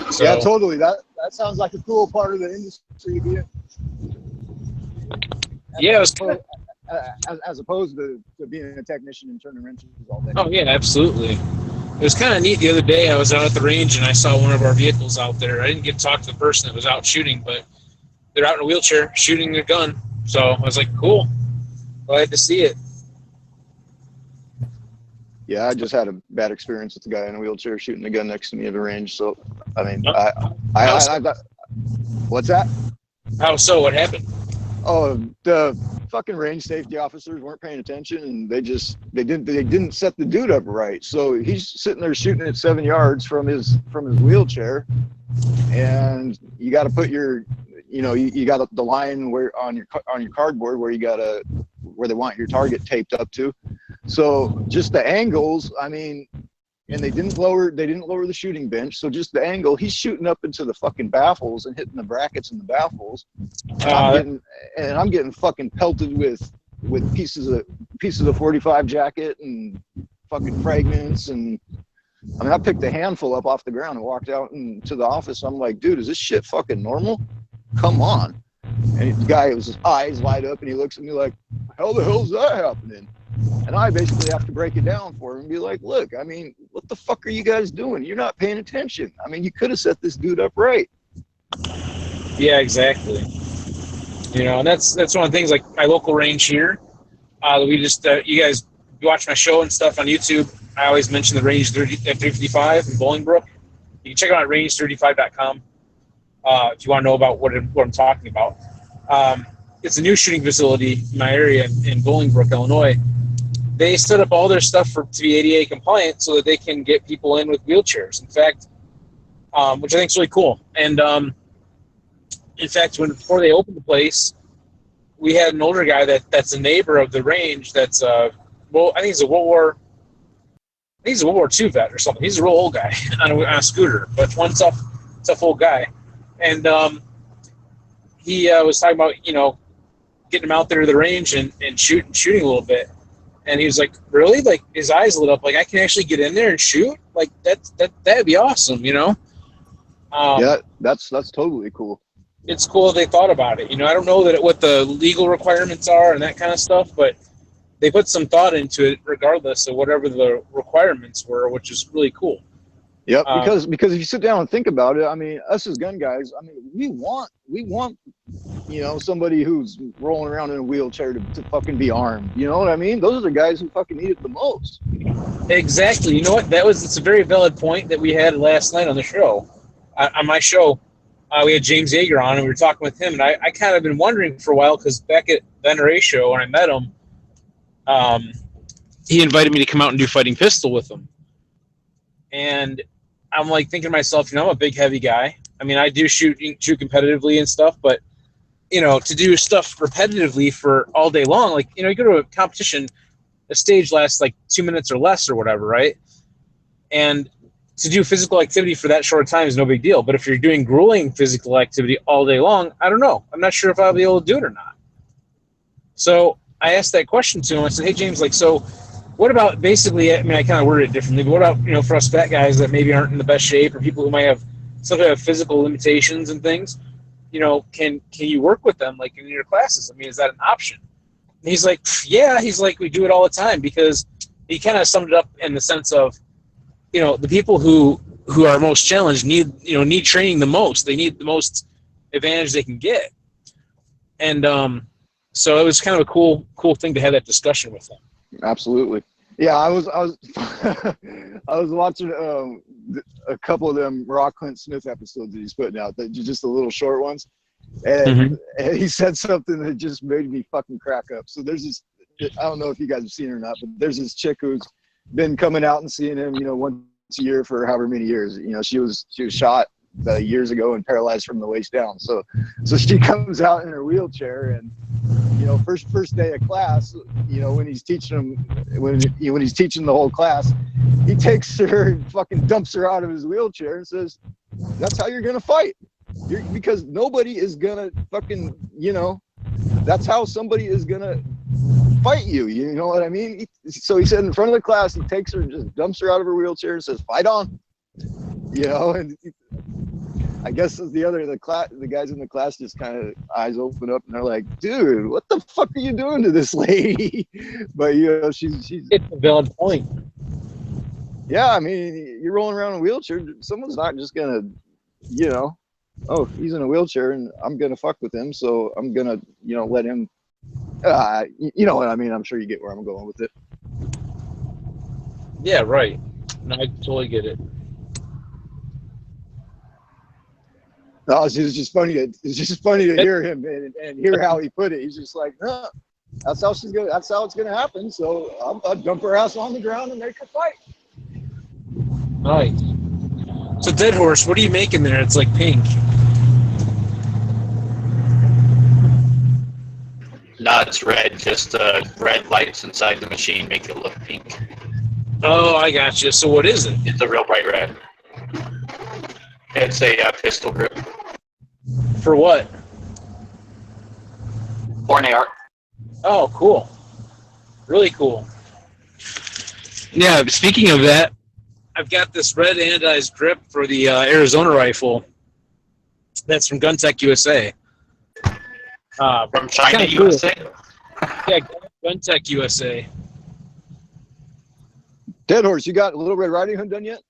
So, Yeah, totally. That sounds like a cool part of the industry to be in. yeah, it was kind of, As opposed to being a technician and turning wrenches all day. oh yeah, absolutely. It was kind of neat. The other day I was out at the range and I saw one of our vehicles out there. I didn't get to talk to the person that was out shooting, but they're out in a wheelchair shooting their gun. So I was like, cool. Glad to see it. Yeah, I just had a bad experience with the guy in a wheelchair shooting a gun next to me at a range. So, I mean, I got, what's that? How so? What happened? Oh, the fucking range safety officers weren't paying attention, and they didn't set the dude up right. So he's sitting there shooting at 7 yards from his wheelchair, and you got to put your, you got the line where on your cardboard where where they want your target taped up to. So just the angles, I mean, and they didn't lower the shooting bench. So just the angle, he's shooting up into the fucking baffles and hitting the brackets and the baffles. And I'm getting fucking pelted with pieces of 45 jacket and fucking fragments. And I mean, I picked a handful up off the ground and walked out into the office. I'm like, dude, is this shit fucking normal? Come on. And the guy, his eyes light up and he looks at me like, how the hell is that happening? And I basically have to break it down for him and be like, look, I mean, what the fuck are you guys doing? You're not paying attention. I mean, you could have set this dude up right. Yeah, exactly. And that's one of the things, like my local range here. We just, you guys watch my show and stuff on YouTube. I always mention the range 355 in Bolingbrook. You can check it out at range35.com if you want to know about what I'm talking about. It's a new shooting facility in my area in Bolingbrook, Illinois. They set up all their stuff to be ADA compliant so that they can get people in with wheelchairs. In fact, which I think is really cool. And in fact, before they opened the place, we had an older guy that's a neighbor of the range. That's I think he's a World War II vet or something. He's a real old guy on a scooter, but one tough old guy. And he was talking about getting him out there to the range and shooting a little bit. And he was like, really? Like, his eyes lit up. Like, I can actually get in there and shoot? Like, that'd be awesome, Yeah, that's totally cool. It's cool that they thought about it. I don't know what the legal requirements are and that kind of stuff, but they put some thought into it regardless of whatever the requirements were, which is really cool. Yep, because if you sit down and think about it, I mean, us as gun guys, I mean, we want somebody who's rolling around in a wheelchair to fucking be armed. You know what I mean? Those are the guys who fucking need it the most. Exactly. You know what? It's a very valid point that we had last night on the show. On my show, we had James Yeager on, and we were talking with him, and I kind of been wondering for a while, because back at the NRA show when I met him, he invited me to come out and do Fighting Pistol with him. And I'm like thinking to myself, I'm a big, heavy guy. I mean, I do shoot competitively and stuff, but to do stuff repetitively for all day long, like, you go to a competition, a stage lasts like 2 minutes or less or whatever, right? And to do physical activity for that short time is no big deal. But if you're doing grueling physical activity all day long, I don't know. I'm not sure if I'll be able to do it or not. So I asked that question to him. I said, hey, James, like, so what about basically, I mean, I kind of worded it differently, but what about, for us fat guys that maybe aren't in the best shape, or people who might have some kind of physical limitations and things, can you work with them like in your classes? I mean, is that an option? And he's like, yeah, he's like, we do it all the time, because he kind of summed it up in the sense of, the people who are most challenged need training the most. They need the most advantage they can get. And so it was kind of a cool thing to have that discussion with him. Absolutely. Yeah, I was I was watching a couple of them Raw Clint Smith episodes that he's putting out, just the little short ones, and he said something that just made me fucking crack up. So there's this, I don't know if you guys have seen it or not, but there's this chick who's been coming out and seeing him, once a year for however many years. She was shot years ago and paralyzed from the waist down. So she comes out in her wheelchair, and first day of class, when he's teaching when he's teaching the whole class, he takes her and fucking dumps her out of his wheelchair and says, "That's how you're gonna fight. Because nobody is gonna fucking, that's how somebody is gonna fight you. You know what I mean?" So he said in front of the class, he takes her and just dumps her out of her wheelchair and says, "Fight on." And I guess the guys in the class just kind of eyes open up and they're like, dude, what the fuck are you doing to this lady? But you know, she's It's a valid point. yeah, I mean, you're rolling around in a wheelchair. Someone's not just gonna, you know, oh, he's in a wheelchair and I'm gonna fuck with him, so I'm gonna, you know, let him. You know what I mean? I'm sure you get where I'm going with it. Yeah, right. No, I totally get it. No, it's just funny. It's just funny to hear him and hear how he put it. He's just like, no, that's how it's gonna happen. So I'll dump her ass on the ground and make her fight. Nice. So, Dead Horse, what are you making there? It's like pink. No, it's red. Just red lights inside the machine make it look pink. Oh, I got you. So, what is it? It's a real bright red. It's a pistol grip. For what? For an AR. Oh, cool. Really cool. Yeah, speaking of that, I've got this red anodized grip for the Arizona rifle. That's from GunTech USA. From China, kinda cool. USA. Yeah, GunTech USA. Dead Horse, you got Little Red Riding Hood done yet?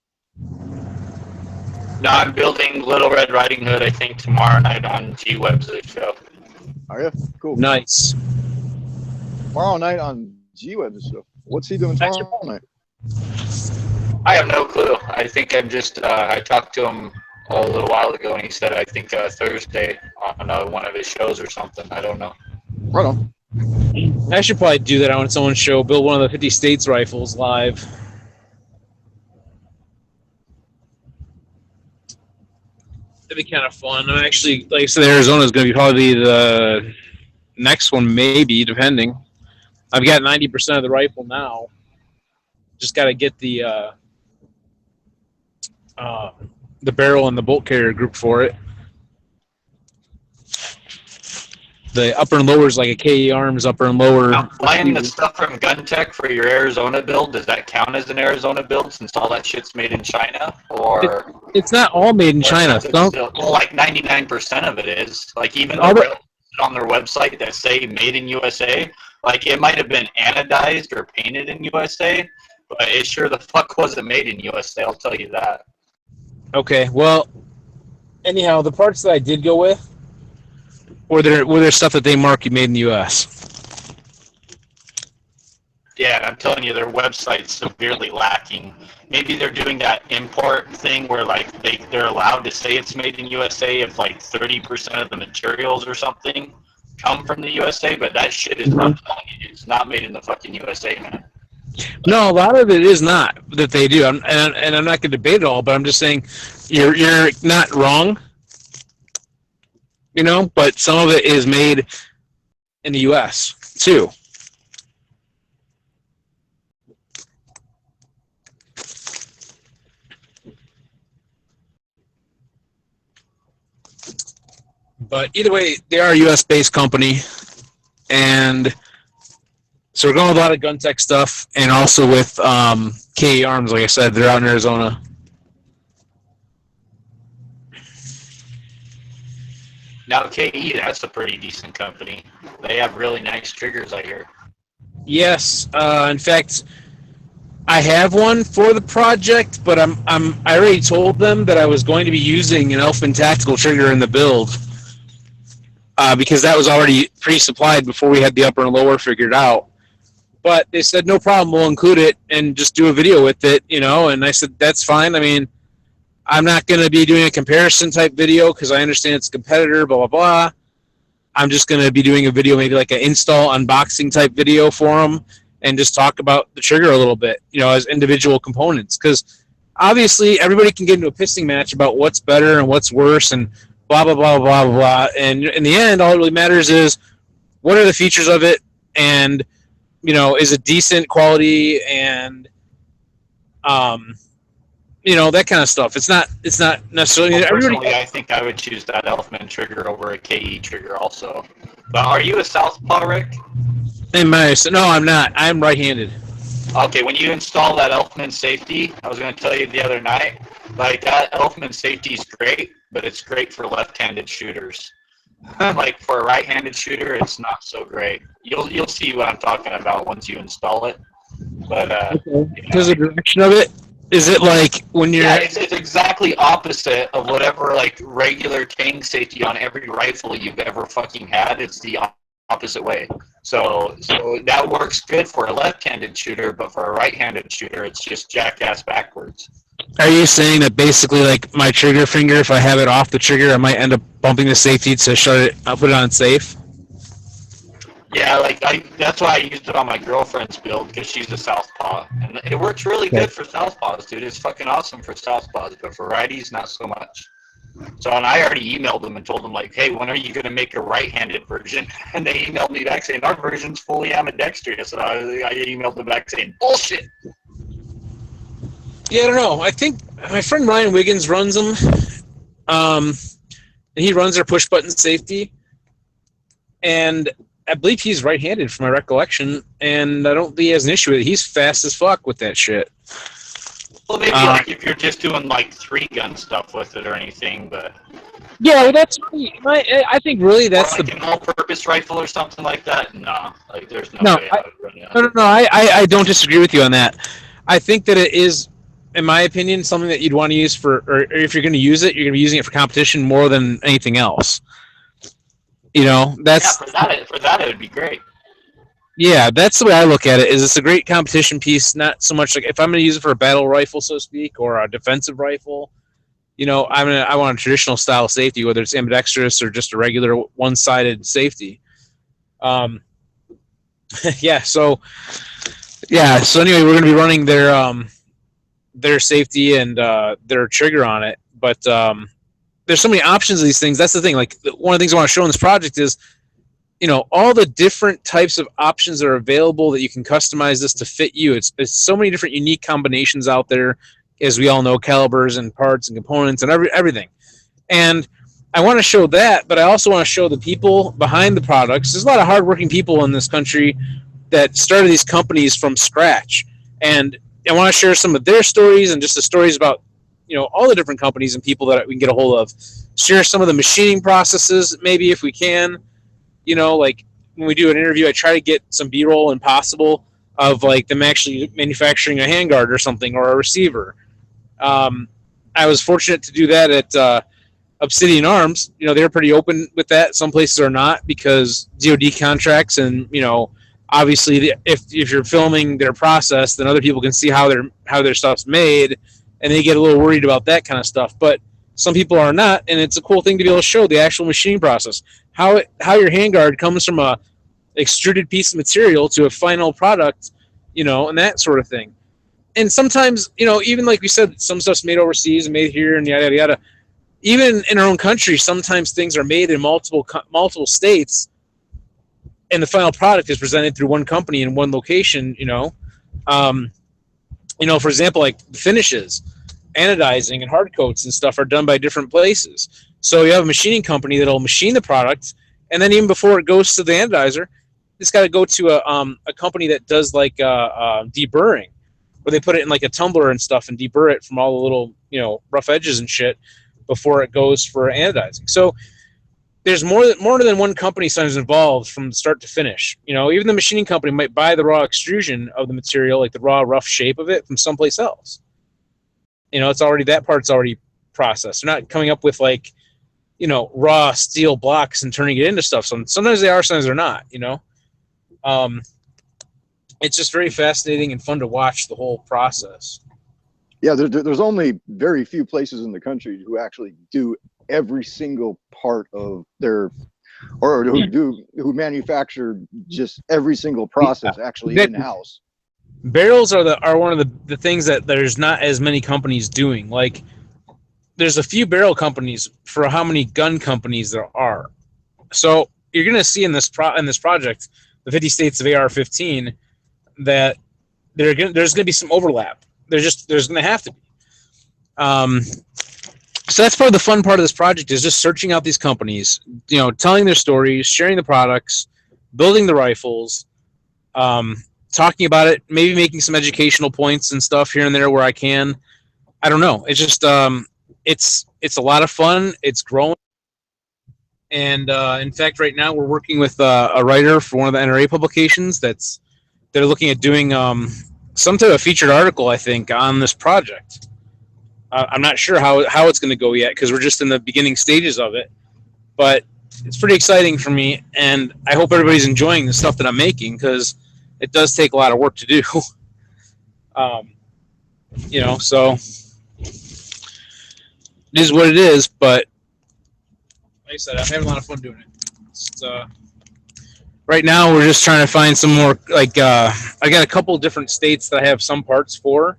No, I'm building Little Red Riding Hood, I think, tomorrow night on G-Web's show. Are you? Cool. Nice. Tomorrow night on G-Web stuff. What's he doing tomorrow night? I have no clue. I think I'm just, I talked to him a little while ago, and he said, I think Thursday on one of his shows or something. I don't know. Right on. I should probably do that on someone's show, build one of the 50 States rifles live. That'd be kind of fun. I'm actually, like I said, Arizona is going to be probably the next one, maybe, depending. I've got 90% of the rifle now. Just got to get the barrel and the bolt carrier group for it. The upper and lower is like a KE Arms upper and lower. Now, buying the stuff from GunTech for your Arizona build, does that count as an Arizona build since all that shit's made in China? Or It's not all made in China. Well, like 99% of it is. Like even All the the- rails on their website that say made in USA, like it might have been anodized or painted in USA, but it sure the fuck wasn't made in USA, I'll tell you that. Okay, well, anyhow, the parts that I did go with were there stuff that they mark made in the U.S. Yeah, I'm telling you, their website's severely lacking. Maybe they're doing that import thing where like they're allowed to say it's made in USA if like 30% of the materials or something come from the USA, but that shit is not telling you it's not made in the fucking USA, man. No, a lot of it is not that they do, and I'm not going to debate it all, but I'm just saying you're not wrong, you know. But some of it is made in the U.S. too. But either way, they are a U.S.-based company, and so we're going with a lot of GunTech stuff, and also with KE Arms, like I said, they're out in Arizona. Now KE, that's a pretty decent company. They have really nice triggers, I hear. Yes, in fact, I have one for the project, but I already told them that I was going to be using an Elfman tactical trigger in the build because that was already pre-supplied before we had the upper and lower figured out. But they said no problem, we'll include it and just do a video with it, you know. And I said that's fine. I mean, I'm not going to be doing a comparison type video because I understand it's a competitor, blah, blah, blah. I'm just going to be doing a video, maybe like an install unboxing type video for them and just talk about the trigger a little bit, you know, as individual components. Because obviously everybody can get into a pissing match about what's better and what's worse and blah, blah, blah, blah, blah, blah. And in the end, all that really matters is what are the features of it and, you know, is it decent quality and, you know, that kind of stuff. It's not necessarily. Well, everybody. personally, I think I would choose that Elfman trigger over a KE trigger also. But are you a southpaw, Rick? No, I'm not. I'm right-handed. Okay, when you install that Elfman safety, I was going to tell you the other night, like that Elfman safety is great, but it's great for left-handed shooters. Like for a right-handed shooter, it's not so great. You'll see what I'm talking about once you install it. But Because the direction of it, is it like when you're yeah, it's exactly opposite of whatever like regular carrying safety on every rifle you've ever fucking had. It's the opposite way. So that works good for a left-handed shooter, but for a right-handed shooter, it's just jackass backwards. Are you saying that basically, like my trigger finger, if I have it off the trigger, I might end up bumping the safety to shut it? I'll put it on safe. Yeah, like that's why I used it on my girlfriend's build because she's a southpaw, and it works really good for southpaws, dude. It's fucking awesome for southpaws, but for righties, not so much. So, and I already emailed them and told them like, hey, when are you gonna make a right-handed version? And they emailed me back saying our version's fully ambidextrous. And I emailed them back saying bullshit. Yeah, I don't know. I think my friend Ryan Wiggins runs them, and he runs their push-button safety, and I believe he's right-handed from my recollection, and I don't think he has an issue with it. He's fast as fuck with that shit. Well, maybe like if you're just doing like 3-gun stuff with it or anything, but yeah, well, that's I think really that's or like an all-purpose rifle or something like that. No, like there's no way I would run it. No. I don't disagree with you on that. I think that it is, in my opinion, something that you'd want to use for, or if you're going to use it, you're going to be using it for competition more than anything else. You know, that's for that it would be great. Yeah, that's the way I look at it. Is it's a great competition piece, not so much like if I'm going to use it for a battle rifle, so to speak, or a defensive rifle. You know, I want a traditional style of safety, whether it's ambidextrous or just a regular one-sided safety. Yeah. So anyway, we're going to be running their safety and their trigger on it, but there's so many options of these things. That's the thing. Like one of the things I want to show in this project is, you know, all the different types of options that are available that you can customize this to fit you. It's so many different unique combinations out there, as we all know, calibers and parts and components and everything. And I want to show that, but I also want to show the people behind the products. There's a lot of hardworking people in this country that started these companies from scratch. And I want to share some of their stories and just the stories about, you know, all the different companies and people that we can get a hold of. Share some of the machining processes, maybe if we can. You know, like when we do an interview, I try to get some B-roll and possible of like them actually manufacturing a handguard or something or a receiver. I was fortunate to do that at Obsidian Arms. You know, they're pretty open with that. Some places are not because DoD contracts and, you know, obviously if you're filming their process, then other people can see how their stuff's made, and they get a little worried about that kind of stuff. But some people are not, and it's a cool thing to be able to show the actual machining process. How your handguard comes from a extruded piece of material to a final product, you know, and that sort of thing. And sometimes, you know, even like we said, some stuff's made overseas and made here and yada, yada, yada. Even in our own country, sometimes things are made in multiple states, and the final product is presented through one company in one location, you know. You know, for example, like finishes, anodizing and hard coats and stuff are done by different places. So you have a machining company that'll machine the product, and then even before it goes to the anodizer, it's got to go to a company that does like deburring, where they put it in like a tumbler and stuff and deburr it from all the little, you know, rough edges and shit before it goes for anodizing. So there's more than one company sometimes involved from start to finish. You know, even the machining company might buy the raw extrusion of the material, like the raw rough shape of it, from someplace else. You know, that part's already processed. They're not coming up with like, you know, raw steel blocks and turning it into stuff. So sometimes they are, sometimes they're not, you know. It's just very fascinating and fun to watch the whole process. Yeah, there's only very few places in the country who actually do every single part of their, or who manufacture just every single process actually in-house. Barrels are one of the things that there's not as many companies doing. Like, there's a few barrel companies for how many gun companies there are. So you're going to see in this project, the 50 states of AR-15, that there's going to be some overlap. There's going to have to be. So that's part of the fun part of this project, is just searching out these companies, you know, telling their stories, sharing the products, building the rifles, talking about it, maybe making some educational points and stuff here and there where I can. I don't know. It's just it's a lot of fun. It's growing. And in fact, right now we're working with a writer for one of the NRA publications they're looking at doing some type of featured article, I think, on this project. I'm not sure how it's going to go yet because we're just in the beginning stages of it. But it's pretty exciting for me, and I hope everybody's enjoying the stuff that I'm making because it does take a lot of work to do. So it is what it is, but like I said, I'm having a lot of fun doing it. Right now, we're just trying to find some more. I got a couple of different states that I have some parts for,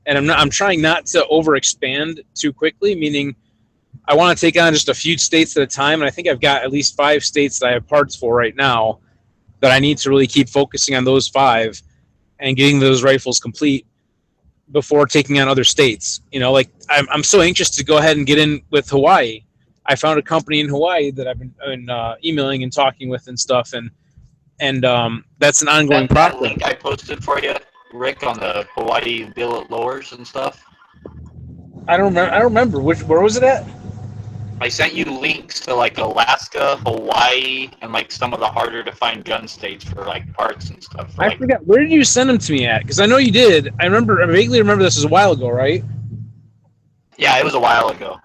and I'm trying not to overexpand too quickly. Meaning, I want to take on just a few states at a time, and I think I've got at least 5 states that I have parts for right now. That I need to really keep focusing on those 5 and getting those rifles complete before taking on other states. I'm so anxious to go ahead and get in with Hawaii. I found a company in Hawaii that I've been emailing and talking with and stuff, and that's an ongoing That process. link I posted for you, Rick, on the Hawaii billet lowers and stuff. I don't remember where was it at? I sent you links to like Alaska, Hawaii, and like some of the harder to find gun states for like parts and stuff. I forgot. Where did you send them to me at? Because I know you did. I vaguely remember this was a while ago, right? Yeah, it was a while ago.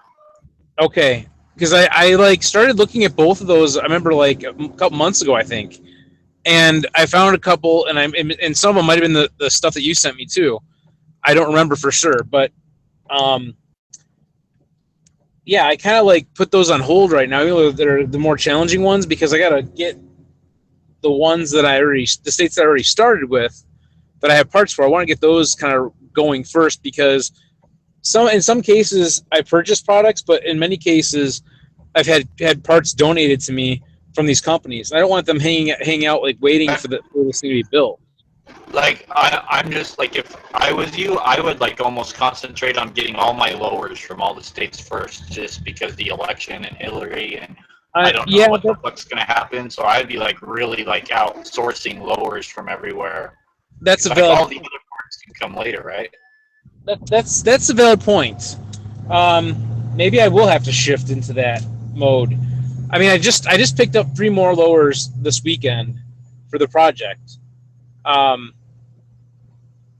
Okay. Because I started looking at both of those. I remember like a couple months ago, I think, and I found a couple, and some of them might have been the stuff that you sent me too. I don't remember for sure, but yeah, I kind of put those on hold right now. They're the more challenging ones because I gotta get the ones the states that I already started with that I have parts for. I want to get those kind of going first because in some cases I purchased products, but in many cases I've had parts donated to me from these companies. I don't want them hanging out waiting for this thing to be built. I'm just if I was you, I would almost concentrate on getting all my lowers from all the states first, just because the election and Hillary and I don't know what the fuck's gonna happen. So I'd be really outsourcing lowers from everywhere. That's a valid. All the other parts can come later, right? That's a valid point. Maybe I will have to shift into that mode. I mean, I just picked up 3 more lowers this weekend for the project. And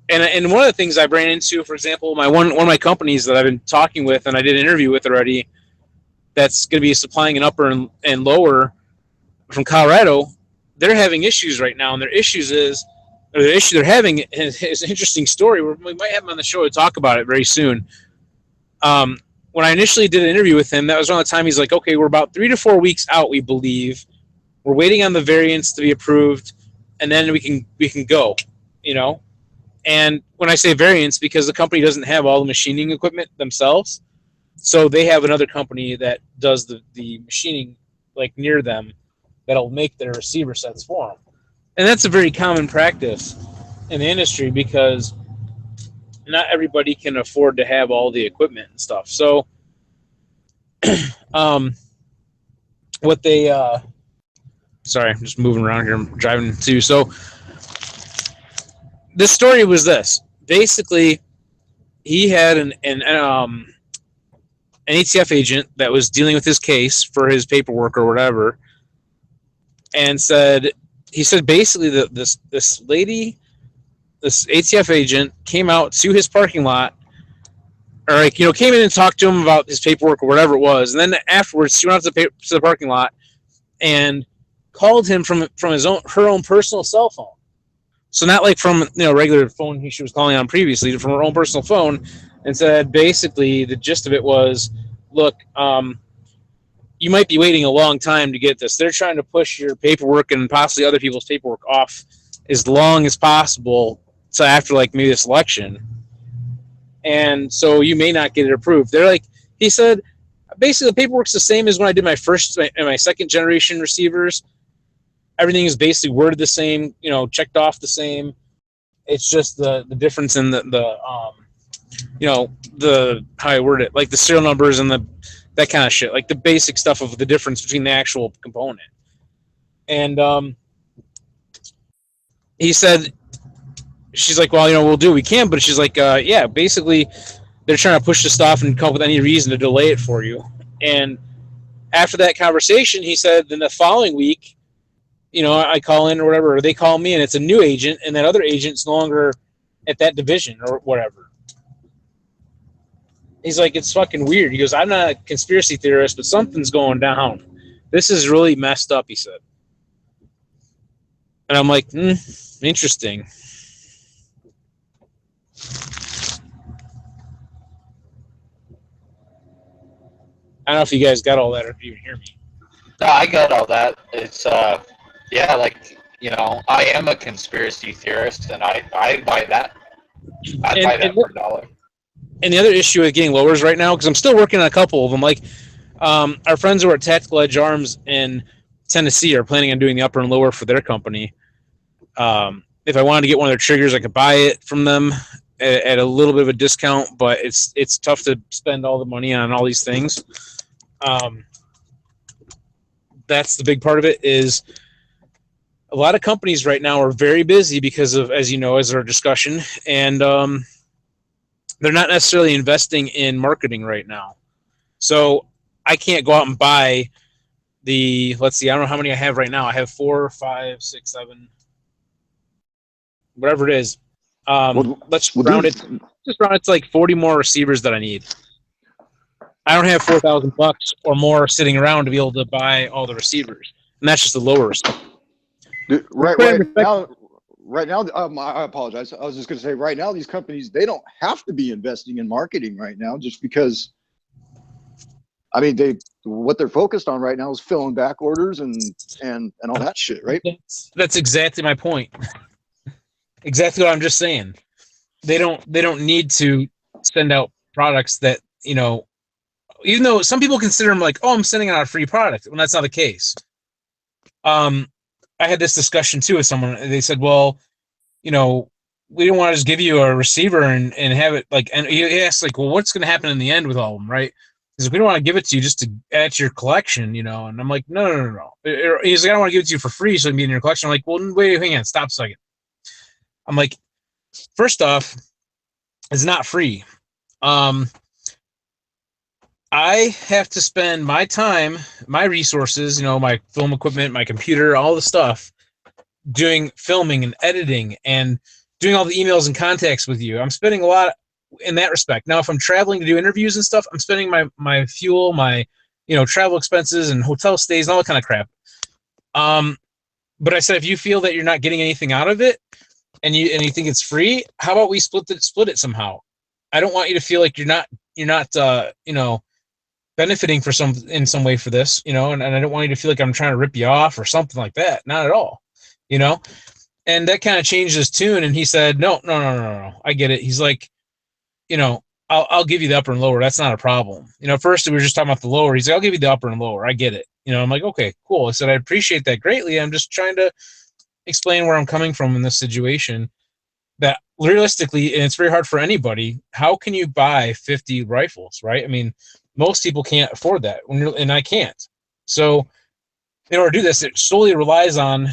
one of the things I ran into, for example, one of my companies that I've been talking with and I did an interview with already, that's going to be supplying an upper and lower from Colorado. They're having issues right now, and the issue they're having is an interesting story. We might have him on the show to talk about it very soon. When I initially did an interview with him, that was around the time he's like, okay, we're about 3 to 4 weeks out, we believe. We're waiting on the variants to be approved, and then we can go, And when I say variants, because the company doesn't have all the machining equipment themselves, so they have another company that does the machining near them that'll make their receiver sets for them. And that's a very common practice in the industry because not everybody can afford to have all the equipment and stuff. So what they sorry, I'm just moving around here. I'm driving too. So this story was this. Basically, he had an ATF agent that was dealing with his case for his paperwork or whatever, and he said basically that this lady, this ATF agent, came out to his parking lot, or came in and talked to him about his paperwork or whatever it was, and then afterwards she went out to the parking lot and called him from her own personal cell phone. So not from regular phone she was calling on previously, from her own personal phone, and said basically the gist of it was, look, you might be waiting a long time to get this. They're trying to push your paperwork and possibly other people's paperwork off as long as possible to after maybe this election, and so you may not get it approved. He said, basically the paperwork's the same as when I did my first and my second generation receivers. Everything is basically worded the same, checked off the same. It's just the difference in the how I word it, the serial numbers and that kind of shit, the basic stuff of the difference between the actual component. And he said, she's like, well, we'll do what we can, but she's like, yeah, basically they're trying to push the stuff and come up with any reason to delay it for you. And after that conversation, he said, then the following week, you know, I call in or whatever, or they call me, and it's a new agent, and that other agent's no longer at that division or whatever. He's like, it's fucking weird. He goes, I'm not a conspiracy theorist, but something's going down. This is really messed up, he said. And I'm like, interesting. I don't know if you guys got all that or if you can hear me. No, I got all that. It's yeah, like, you know, I am a conspiracy theorist, and I buy that. I'd buy that for $1. And the other issue with getting lowers right now, because I'm still working on a couple of them, like our friends who are at Tactical Edge Arms in Tennessee are planning on doing the upper and lower for their company. If I wanted to get one of their triggers, I could buy it from them at a little bit of a discount, but it's tough to spend all the money on all these things. That's the big part of it. Is a lot of companies right now are very busy because of, as you know, as our discussion, and they're not necessarily investing in marketing right now. So I can't go out and buy let's see, I don't know how many I have right now. I have 4, 5, 6, 7, whatever it is. Let's round it. Just round it to like 40 more receivers that I need. I don't have $4,000 or more sitting around to be able to buy all the receivers, and that's just the lower receiver. Dude, right now, I apologize. I was just going to say, right now, these companies, they don't have to be investing in marketing right now, just because, I mean, what they're focused on right now is filling back orders and all that shit, right? That's exactly my point. Exactly what I'm just saying. They don't need to send out products that, you know, even though some people consider them like, oh, I'm sending out a free product, when that's not the case. I had this discussion too with someone. They said, well, you know, we don't want to just give you a receiver and have it like, and he asked like, well, what's going to happen in the end with all of them, right? He's like, we don't want to give it to you just to add to your collection, you know? And I'm like, no. He's like, I don't want to give it to you for free so it can be in your collection. I'm like, well, wait, hang on, stop a second. I'm like, first off, it's not free. I have to spend my time, my resources, you know, my film equipment, my computer, all the stuff, doing filming and editing and doing all the emails and contacts with you. I'm spending a lot in that respect. Now, if I'm traveling to do interviews and stuff, I'm spending my fuel, my, you know, travel expenses and hotel stays and all that kind of crap. But I said, if you feel that you're not getting anything out of it and you think it's free, how about we split it somehow? I don't want you to feel like you're not you know, benefiting in some way for this, you know, and I don't want you to feel like I'm trying to rip you off or something like that. Not at all, you know? And that kind of changed his tune. And he said, no, I get it. He's like, you know, I'll give you the upper and lower. That's not a problem. You know, first we were just talking about the lower. He's like, I'll give you the upper and lower. I get it. You know, I'm like, okay, cool. I said, I appreciate that greatly. I'm just trying to explain where I'm coming from in this situation, that realistically, and it's very hard for anybody, how can you buy 50 rifles, right? I mean, most people can't afford that, and I can't. So in order to do this, it solely relies on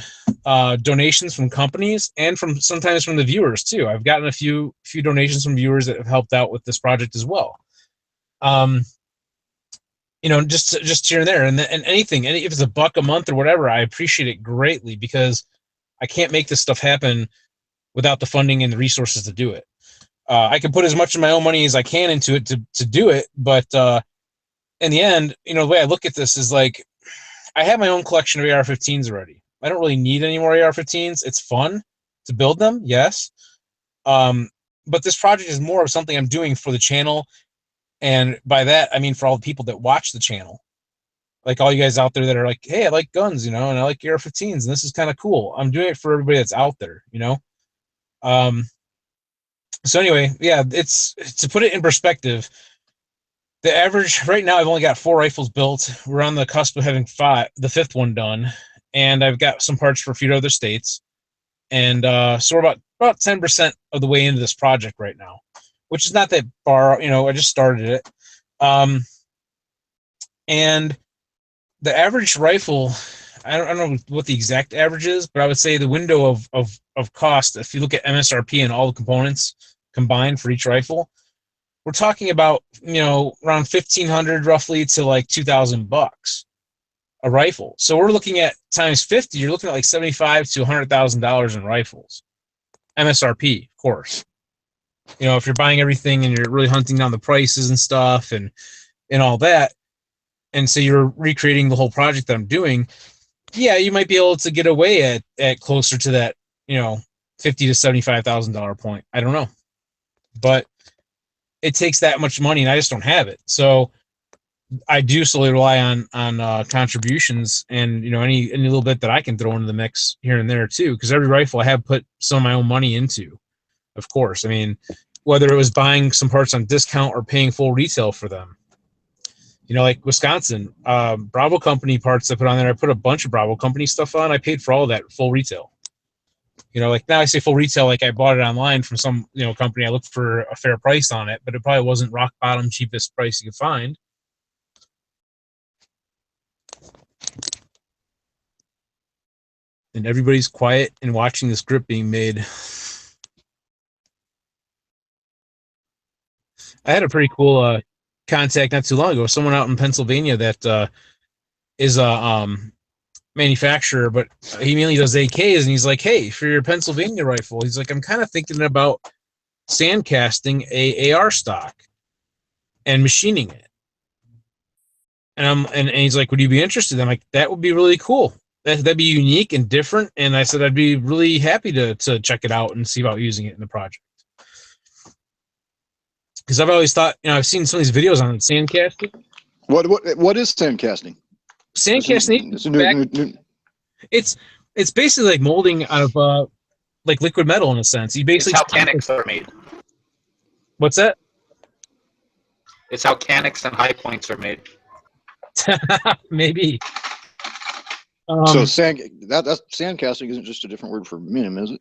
donations from companies and sometimes from the viewers too. I've gotten a few donations from viewers that have helped out with this project as well. You know, just here and there, and anything, if it's $1 a month or whatever, I appreciate it greatly, because I can't make this stuff happen without the funding and the resources to do it. I can put as much of my own money as I can into it to do it, but in the end, you know, the way I look at this is like, I have my own collection of AR-15s already. I don't really need any more AR-15s. It's fun to build them, yes. But this project is more of something I'm doing for the channel. And by that, I mean for all the people that watch the channel. Like all you guys out there that are like, hey, I like guns, you know, and I like AR-15s, and this is kind of cool. I'm doing it for everybody that's out there, you know. So anyway, yeah, it's to put it in perspective, the average right now, I've only got 4 rifles built. We're on the cusp of having the 5th one done, and I've got some parts for a few other states. And so we're about 10% of the way into this project right now, which is not that far. You know, I just started it. And the average rifle, I don't know what the exact average is, but I would say the window of cost, if you look at MSRP and all the components combined for each rifle, we're talking about, around 1,500 roughly to like $2,000 a rifle. So we're looking at times 50. You're looking at like $75,000 to $100,000 in rifles, MSRP, of course. If you're buying everything and you're really hunting down the prices and stuff and all that, and so you're recreating the whole project that I'm doing, yeah, you might be able to get away at closer to that, $50,000 to $75,000 point. I don't know, but it takes that much money, and I just don't have it. So I do solely rely on contributions and any little bit that I can throw into the mix here and there too. Because every rifle I have put some of my own money into, of course. I mean, whether it was buying some parts on discount or paying full retail for them. Like Wisconsin, Bravo Company parts I put on there. I put a bunch of Bravo Company stuff on. I paid for all of that full retail. Like now I say full retail, like I bought it online from some, company. I looked for a fair price on it, but it probably wasn't rock bottom cheapest price you could find. And everybody's quiet and watching the script being made. I had a pretty cool contact not too long ago. Someone out in Pennsylvania that is a manufacturer, but he mainly does AKs, and he's like, hey, for your Pennsylvania rifle, he's like, I'm kind of thinking about sand casting a AR stock and machining it. And he's like, would you be interested? I'm like, that would be really cool. That'd be unique and different. And I said, I'd be really happy to check it out and see about using it in the project. Because I've always thought, I've seen some of these videos on sand casting. What is sand casting? Sand casting, it's basically like molding out of like liquid metal in a sense. You basically It's how canics are made. What's that? It's how canics and high points are made. Maybe. So sand casting isn't just a different word for MIM, is it?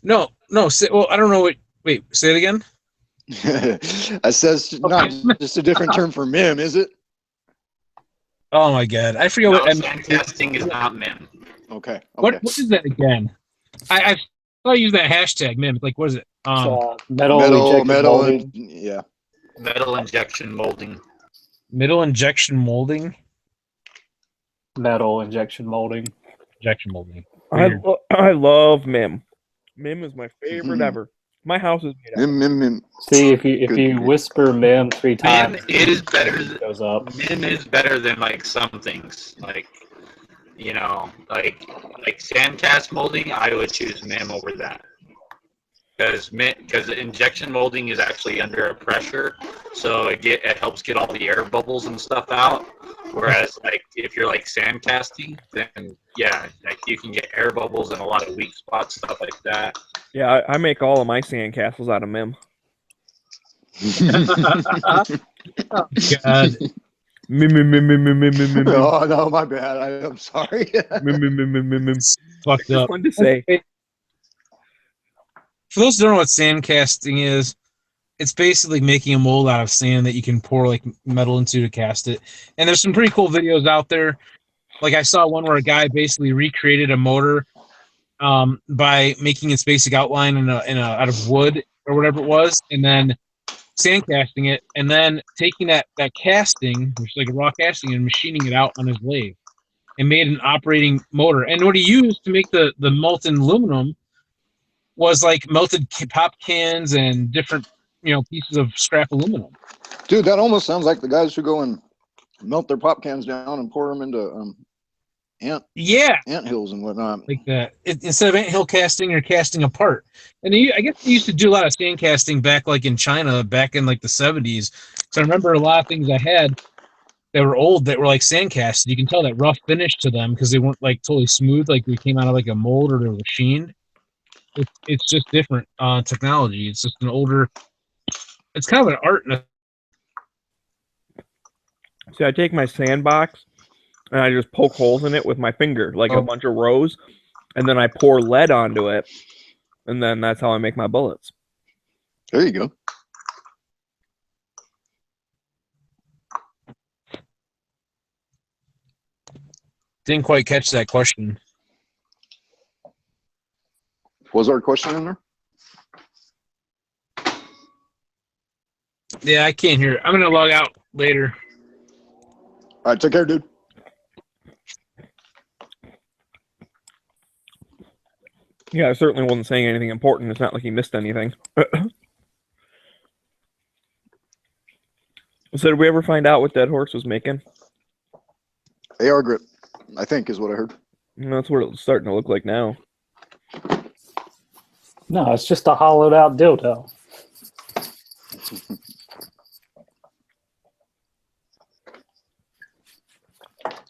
No. Well, I don't know what. Wait, say it again. I says not just a different term for MIM, is it? Oh my god, I forget No, what. sand casting is not MIM. Okay. What is that again? I thought I used that hashtag MIM. Like, what is it? Metal and, yeah. Metal injection molding. Metal injection molding. Metal injection molding. Injection molding. I love MIM. MIM is my favorite ever. My house is made out. MIM. See, if you whisper MIM 3 times, MIM is better. it goes up. MIM is better than like some things, like like sand cast molding. I would choose MIM over that because injection molding is actually under a pressure, so it helps get all the air bubbles and stuff out. Whereas like if you're like sand casting, then yeah, like you can get air bubbles and a lot of weak spots, stuff like that. Yeah, I make all of my sand castles out of MIM. God. Oh no, my bad. I'm sorry. Fucked up. Fun to say. For those who don't know what sand casting is, it's basically making a mold out of sand that you can pour like metal into to cast it. And there's some pretty cool videos out there. Like I saw one where a guy basically recreated a motor by making its basic outline in a out of wood or whatever it was, and then sand casting it, and then taking that casting, which is like a raw casting, and machining it out on his lathe, and made an operating motor. And what he used to make the molten aluminum was like melted pop cans and different pieces of scrap aluminum. Dude, that almost sounds like the guys who go and melt their pop cans down and pour them into ant hills and whatnot. Like that. Instead of ant hill casting, you're casting a part. And I guess they used to do a lot of sand casting back like in China, back in like the 70s. So I remember a lot of things I had that were old that were like sand casted. You can tell that rough finish to them because they weren't like totally smooth, like they came out of like a mold or they were machined. It's just different technology. It's just an older. It's kind of an art. See, I take my sandbox and I just poke holes in it with my finger, like a bunch of rows, and then I pour lead onto it, and then that's how I make my bullets. There you go. Didn't quite catch that question. Was our question in there? Yeah, I can't hear. I'm gonna log out later. All right, take care, dude. Yeah, I certainly wasn't saying anything important. It's not like he missed anything. So did we ever find out what Dead Horse was making? AR grip, I think, is what I heard. That's what it's starting to look like now. No, it's just a hollowed out dildo.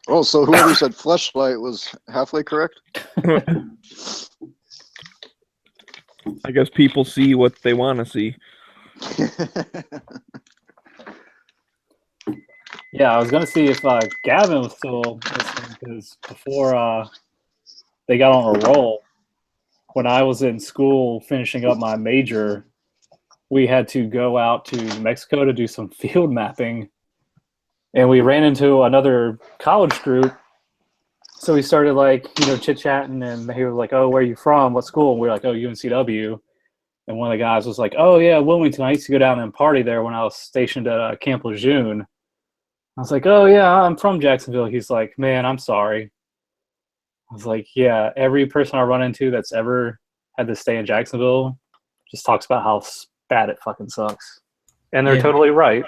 Oh, so whoever said fleshlight was halfway correct? I guess people see what they want to see. Yeah, I was gonna see if Gavin was still listening because before they got on a roll, when I was in school finishing up my major, we had to go out to New Mexico to do some field mapping, and we ran into another college group. So we started chit chatting, and he was like, "Oh, where are you from? What school?" And we were like, "Oh, UNCW." And one of the guys was like, "Oh yeah, Wilmington. I used to go down and party there when I was stationed at Camp Lejeune." I was like, "Oh yeah, I'm from Jacksonville." He's like, "Man, I'm sorry." I was like, "Yeah, every person I run into that's ever had to stay in Jacksonville just talks about how bad it fucking sucks." And they're Yeah. totally right.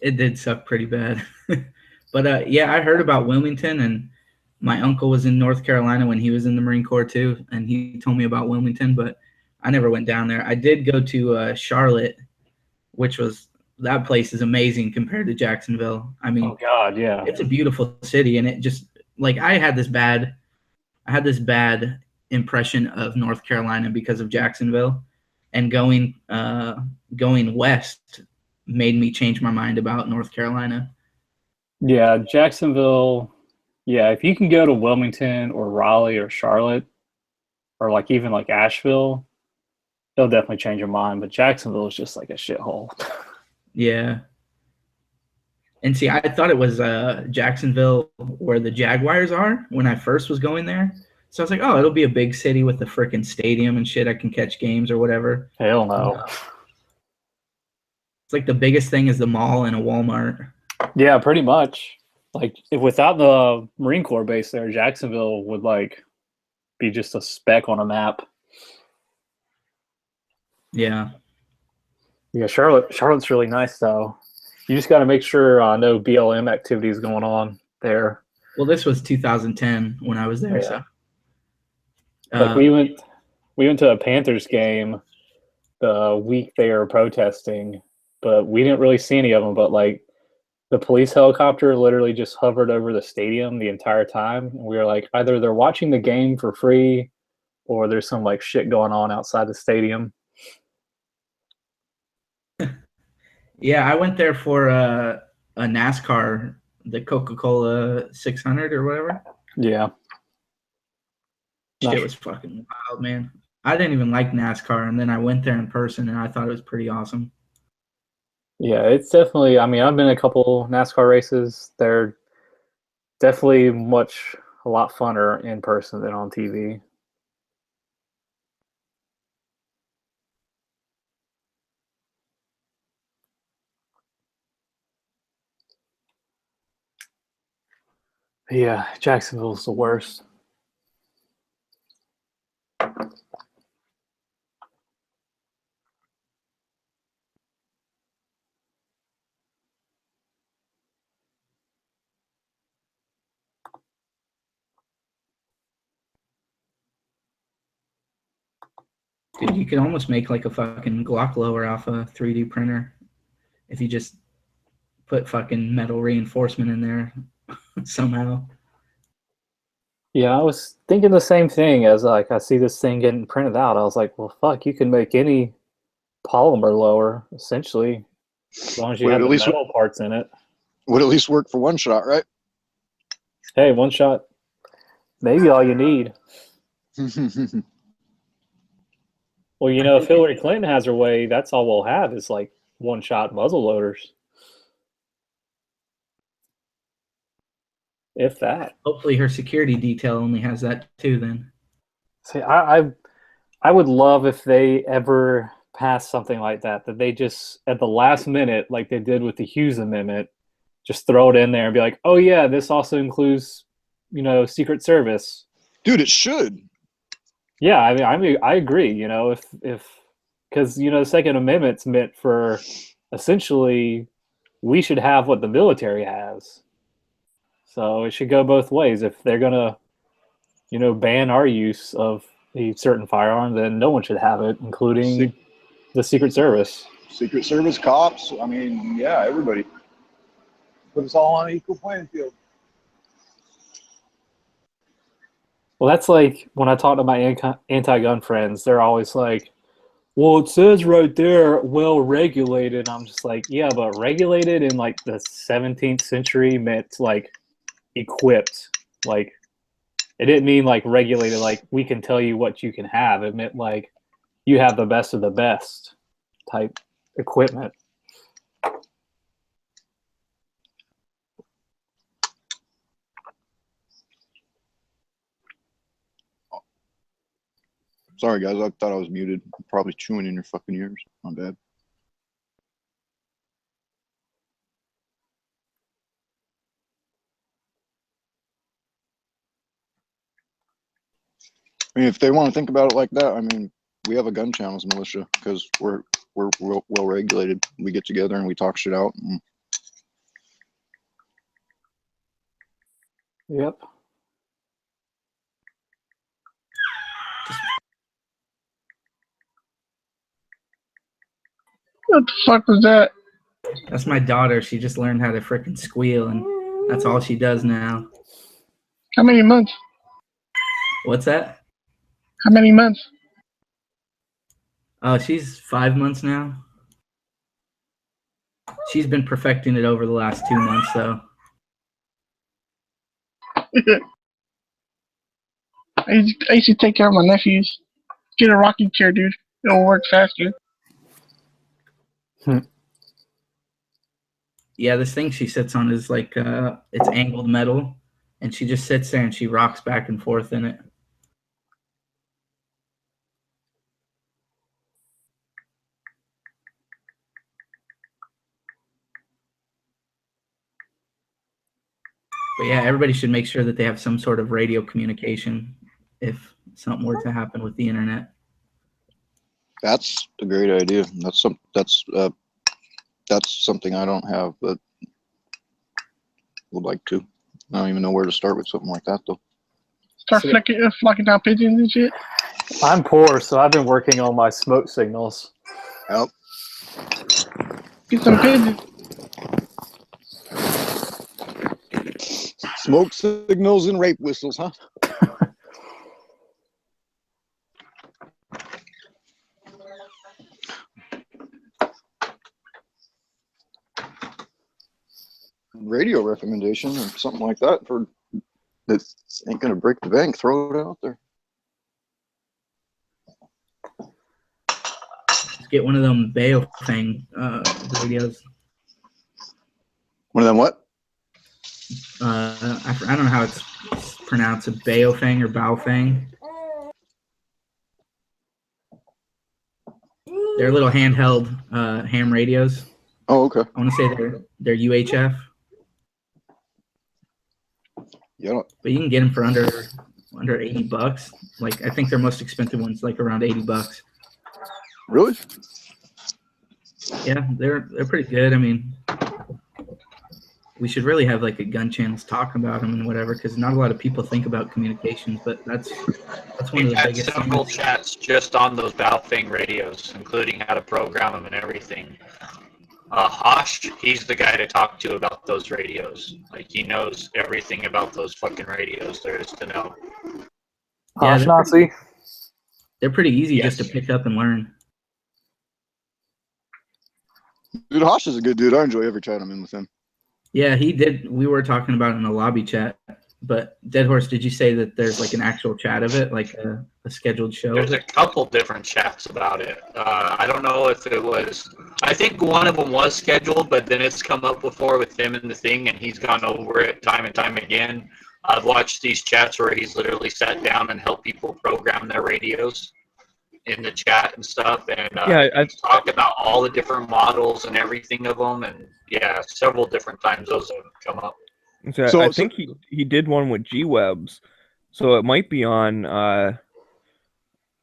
It did suck pretty bad. But yeah, I heard about Wilmington, and my uncle was in North Carolina when he was in the Marine Corps too, and he told me about Wilmington, but I never went down there. I did go to Charlotte, which was that place is amazing compared to Jacksonville. I mean, Oh God, yeah. it's a beautiful city, and it just like I had this bad impression of North Carolina because of Jacksonville, and going west made me change my mind about North Carolina. Yeah, Jacksonville. Yeah, if you can go to Wilmington or Raleigh or Charlotte or even Asheville, it'll definitely change your mind. But Jacksonville is just like a shithole. Yeah. And see, I thought it was Jacksonville where the Jaguars are when I first was going there. So I was like, oh, it'll be a big city with the freaking stadium and shit. I can catch games or whatever. Hell no. It's like the biggest thing is the mall and a Walmart. Yeah, pretty much. If without the Marine Corps base there, Jacksonville would be just a speck on a map. Yeah. Yeah, Charlotte's really nice though. You just got to make sure no BLM activities going on there. Well, this was 2010 when I was there. Yeah. So we went to a Panthers game the week they were protesting, but we didn't really see any of them. But the police helicopter literally just hovered over the stadium the entire time. And we were like, either they're watching the game for free, or there's some shit going on outside the stadium. yeah, I went there for a NASCAR, the Coca-Cola 600 or whatever. Yeah. Shit was fucking wild, man. I didn't even like NASCAR, and then I went there in person, and I thought it was pretty awesome. Yeah, it's definitely. I mean, I've been in a couple NASCAR races. They're definitely a lot funner in person than on TV. Yeah, Jacksonville's the worst. Dude, you could almost make a fucking Glock lower off a 3D printer if you just put fucking metal reinforcement in there somehow. Yeah, I was thinking the same thing as I see this thing getting printed out. I was like, well, fuck, you can make any polymer lower, essentially, as long as you have the metal parts in it. Would at least work for one shot, right? Hey, one shot, maybe all you need. Well, if Hillary Clinton has her way, that's all we'll have is one-shot muzzle loaders. If that. Hopefully her security detail only has that too then. See, I would love if they ever pass something like that, that they just at the last minute, like they did with the Hughes Amendment, just throw it in there and be like, oh yeah, this also includes, Secret Service. Dude, it should. Yeah, I agree. If because the Second Amendment's meant for essentially we should have what the military has, so it should go both ways. If they're gonna, ban our use of a certain firearm, then no one should have it, including the Secret Service. Secret Service, cops. I mean, yeah, everybody. Put us all on an equal playing field. Well, that's like when I talk to my anti-gun friends, they're always like, well, it says right there, well regulated. I'm just like, yeah, but regulated in like the 17th century meant like equipped. Like, it didn't mean like regulated, like we can tell you what you can have. It meant like you have the best of the best type equipment. Sorry, guys. I thought I was muted. I'm probably chewing in your fucking ears. My bad. I mean, if they want to think about it like that, I mean, we have a gun channels militia because we're well regulated. We get together and we talk shit out. And Yep. What the fuck was that? That's my daughter. She just learned how to frickin' squeal, and that's all she does now. How many months? What's that? How many months? Oh, she's 5 months now. She's been perfecting it over the last 2 months, though. I used to take care of my nephews. Get a rocking chair, dude. It'll work faster. Yeah, this thing she sits on is like it's angled metal, and she just sits there and she rocks back and forth in it. But yeah, everybody should make sure that they have some sort of radio communication if something were to happen with the internet. that's a great idea. That's something I don't have, but would like to. I don't even know where to start with something like that, though. Start flocking down pigeons and shit. I'm poor, so I've been working on my smoke signals. Yep. Get some pigeons. Smoke signals and rape whistles, huh? Radio recommendation or something like that for that ain't gonna break the bank. Throw it out there. Just get one of them Baofeng radios. One of them what? I don't know how it's pronounced. Baofeng or Baofeng. They're little handheld ham radios. Oh, okay. I want to say they're UHF. Yeah. But you can get them for under $80. Like I think their most expensive one's like around $80. Really? Yeah, they're pretty good. I mean, we should really have like a gun channels talk about them and whatever, because not a lot of people think about communications, but that's one of We've the had biggest several things. chats just on those Baofeng radios, including how to program them and everything. Hosh, he's the guy to talk to about those radios. Like he knows everything about those fucking radios there is to know. Yeah, Hosh Nazi. They're pretty easy Yes. just to pick up and learn. Dude, Hosh is a good dude. I enjoy every chat I'm in with him. Yeah, he did. We were talking about it in a lobby chat, but Dead Horse, did you say that there's like an actual chat of it, like a scheduled show? There's a couple different chats about it. I don't know if it was. I think one of them was scheduled, but then it's come up before with him and the thing, and he's gone over it time and time again. I've watched these chats where he's literally sat down and helped people program their radios, in the chat and stuff, and Yeah, he's talked about all the different models and everything of them, and yeah, several different times those have come up. So I think he did one with G-Webs, so it might be on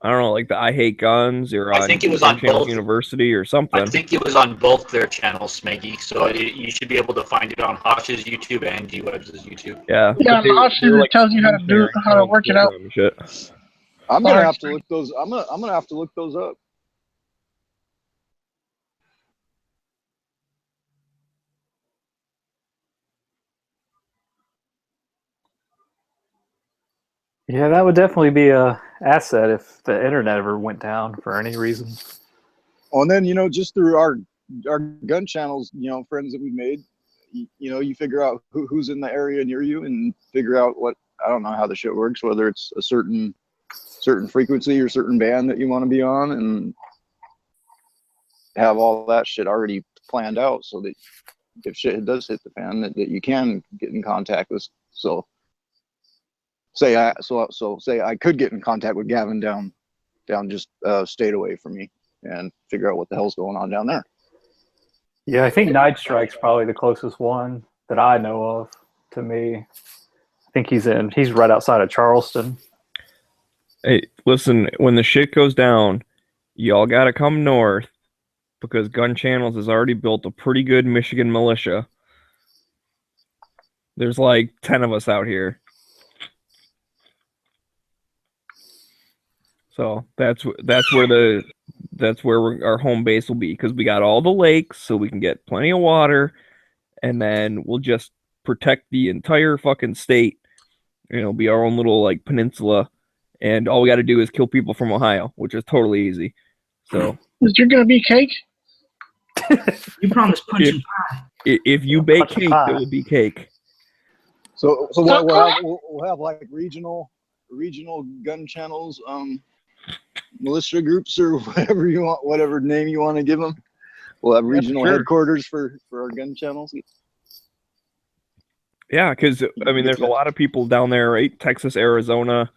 I don't know, like the I Hate Guns or I on think it was Gun on Channels both. University or something. I think it was on both their channels, Smeggy. So you should be able to find it on Hosh's YouTube and G-Webs' YouTube. Yeah. Yeah, but Hosh it tells you how to do how to work it out. and shit. I'm gonna have to look those. I'm gonna have to look those up. Yeah, that would definitely be a asset if the internet ever went down for any reason. Well, and then just through our gun channels, friends that we've made, you figure out who's in the area near you and figure out what, I don't know how the shit works, whether it's a certain frequency or certain band that you want to be on, and have all that shit already planned out so that if shit does hit the fan, that you can get in contact with. So say I could get in contact with Gavin down just state away from me and figure out what the hell's going on down there. Yeah, I think Night Strike's probably the closest one that I know of to me. I think he's right outside of Charleston. Hey, listen, when the shit goes down, y'all gotta come north because Gun Channels has already built a pretty good Michigan militia. There's like 10 of us out here. So that's where our home base will be, because we got all the lakes, so we can get plenty of water, and then we'll just protect the entire fucking state. Be our own little like peninsula, and all we got to do is kill people from Ohio, which is totally easy. So is there gonna be cake? You promised punch and pie. If you bake cake, there will be cake. So we'll have like regional gun channels, militia groups or whatever you want, whatever name you want to give them. We'll have regional headquarters for our gun channels. Yeah, because there's a lot of people down there, right? Texas, Arizona,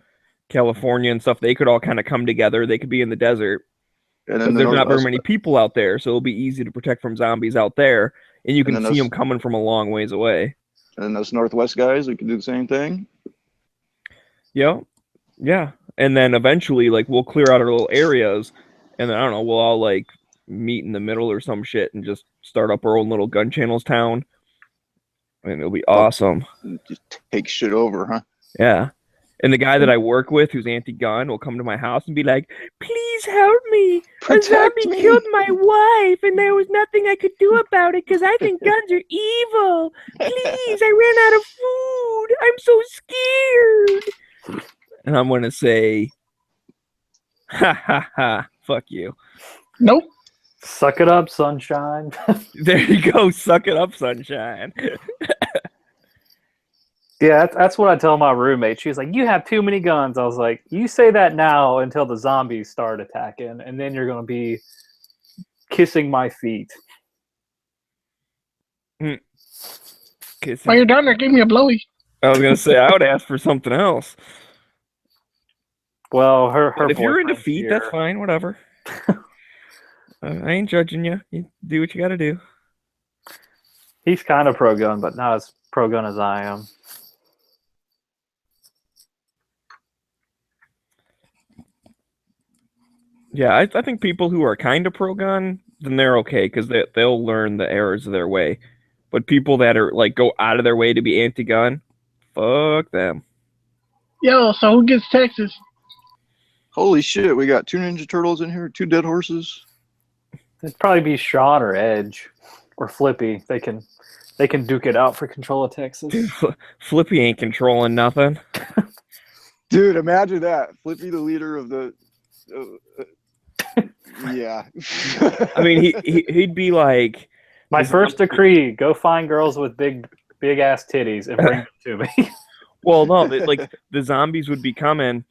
California, and stuff. They could all kind of come together. They could be in the desert. And then there's not very many people out there, so it'll be easy to protect from zombies out there, and you can see them coming from a long ways away. And then those Northwest guys, we can do the same thing. Yeah. And then eventually, like, we'll clear out our little areas, and then, I don't know, we'll all, like, meet in the middle or some shit and just start up our own little Gun Channels town. And it'll be awesome. Just take shit over, huh? Yeah. And the guy that I work with, who's anti-gun, will come to my house and be like, "Please help me. A zombie killed my wife, and there was nothing I could do about it because I think guns are evil. Please, I ran out of food. I'm so scared." And I'm going to say, ha, ha, ha, fuck you. Nope. Suck it up, sunshine. There you go. Suck it up, sunshine. Yeah, that's what I tell my roommate. She's like, "You have too many guns." I was like, "You say that now until the zombies start attacking, and then you're going to be kissing my feet." While you're down there, give me a blowy. I was going to say, I would ask for something else. Well, her if you're into boyfriend's feet, here. that's fine. Whatever. I ain't judging you. You do what you got to do. He's kind of pro-gun, but not as pro-gun as I am. Yeah, I think people who are kind of pro-gun, then they're okay, because they'll learn the errors of their way. But people that are like go out of their way to be anti-gun, fuck them. Yo, so who gets Texas? Holy shit, we got 2 Ninja Turtles in here, 2 dead horses. It'd probably be Sean or Edge or Flippy. They can duke it out for control of Texas. Dude, Flippy ain't controlling nothing. Dude, imagine that. Flippy, the leader of the... yeah. I mean, he'd be like... My first decree, go find girls with big ass titties and bring them to me. Well, no, like the zombies would be coming,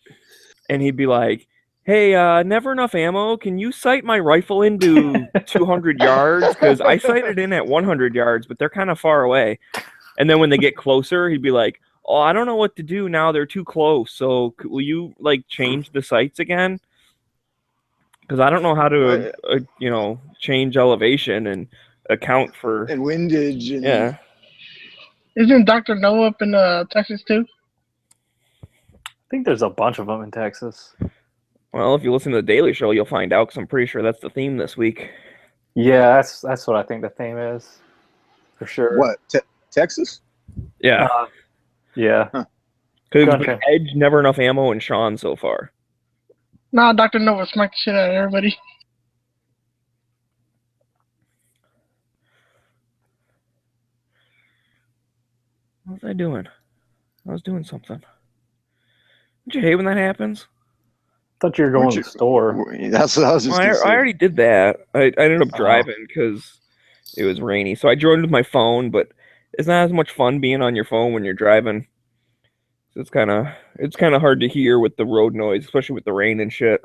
and he'd be like, "Hey, never enough ammo. Can you sight my rifle into 200 yards? Because I sighted in at 100 yards, but they're kind of far away." And then when they get closer, he'd be like, "Oh, I don't know what to do now. They're too close. So will you like change the sights again?" because I don't know how to change elevation and account for. And windage. And, Yeah. Isn't Dr. No up in Texas too? I think there's a bunch of them in Texas. Well, if you listen to the Daily Show, you'll find out because I'm pretty sure that's the theme this week. Yeah, that's what I think the theme is, for sure. What? Texas? Yeah. Yeah. Because Gotcha. Edge never enough ammo and Sean so far. Nah, Dr. Nova smacked the shit out of everybody. What was I doing? I was doing something. Don't you hate when that happens? Thought you were going Weren't to you- the store. That's what I was just Well, gonna I say. already did that. I ended up Oh. driving because it was rainy. So I joined with my phone, but it's not as much fun being on your phone when you're driving. So it's kind of hard to hear with the road noise, especially with the rain and shit.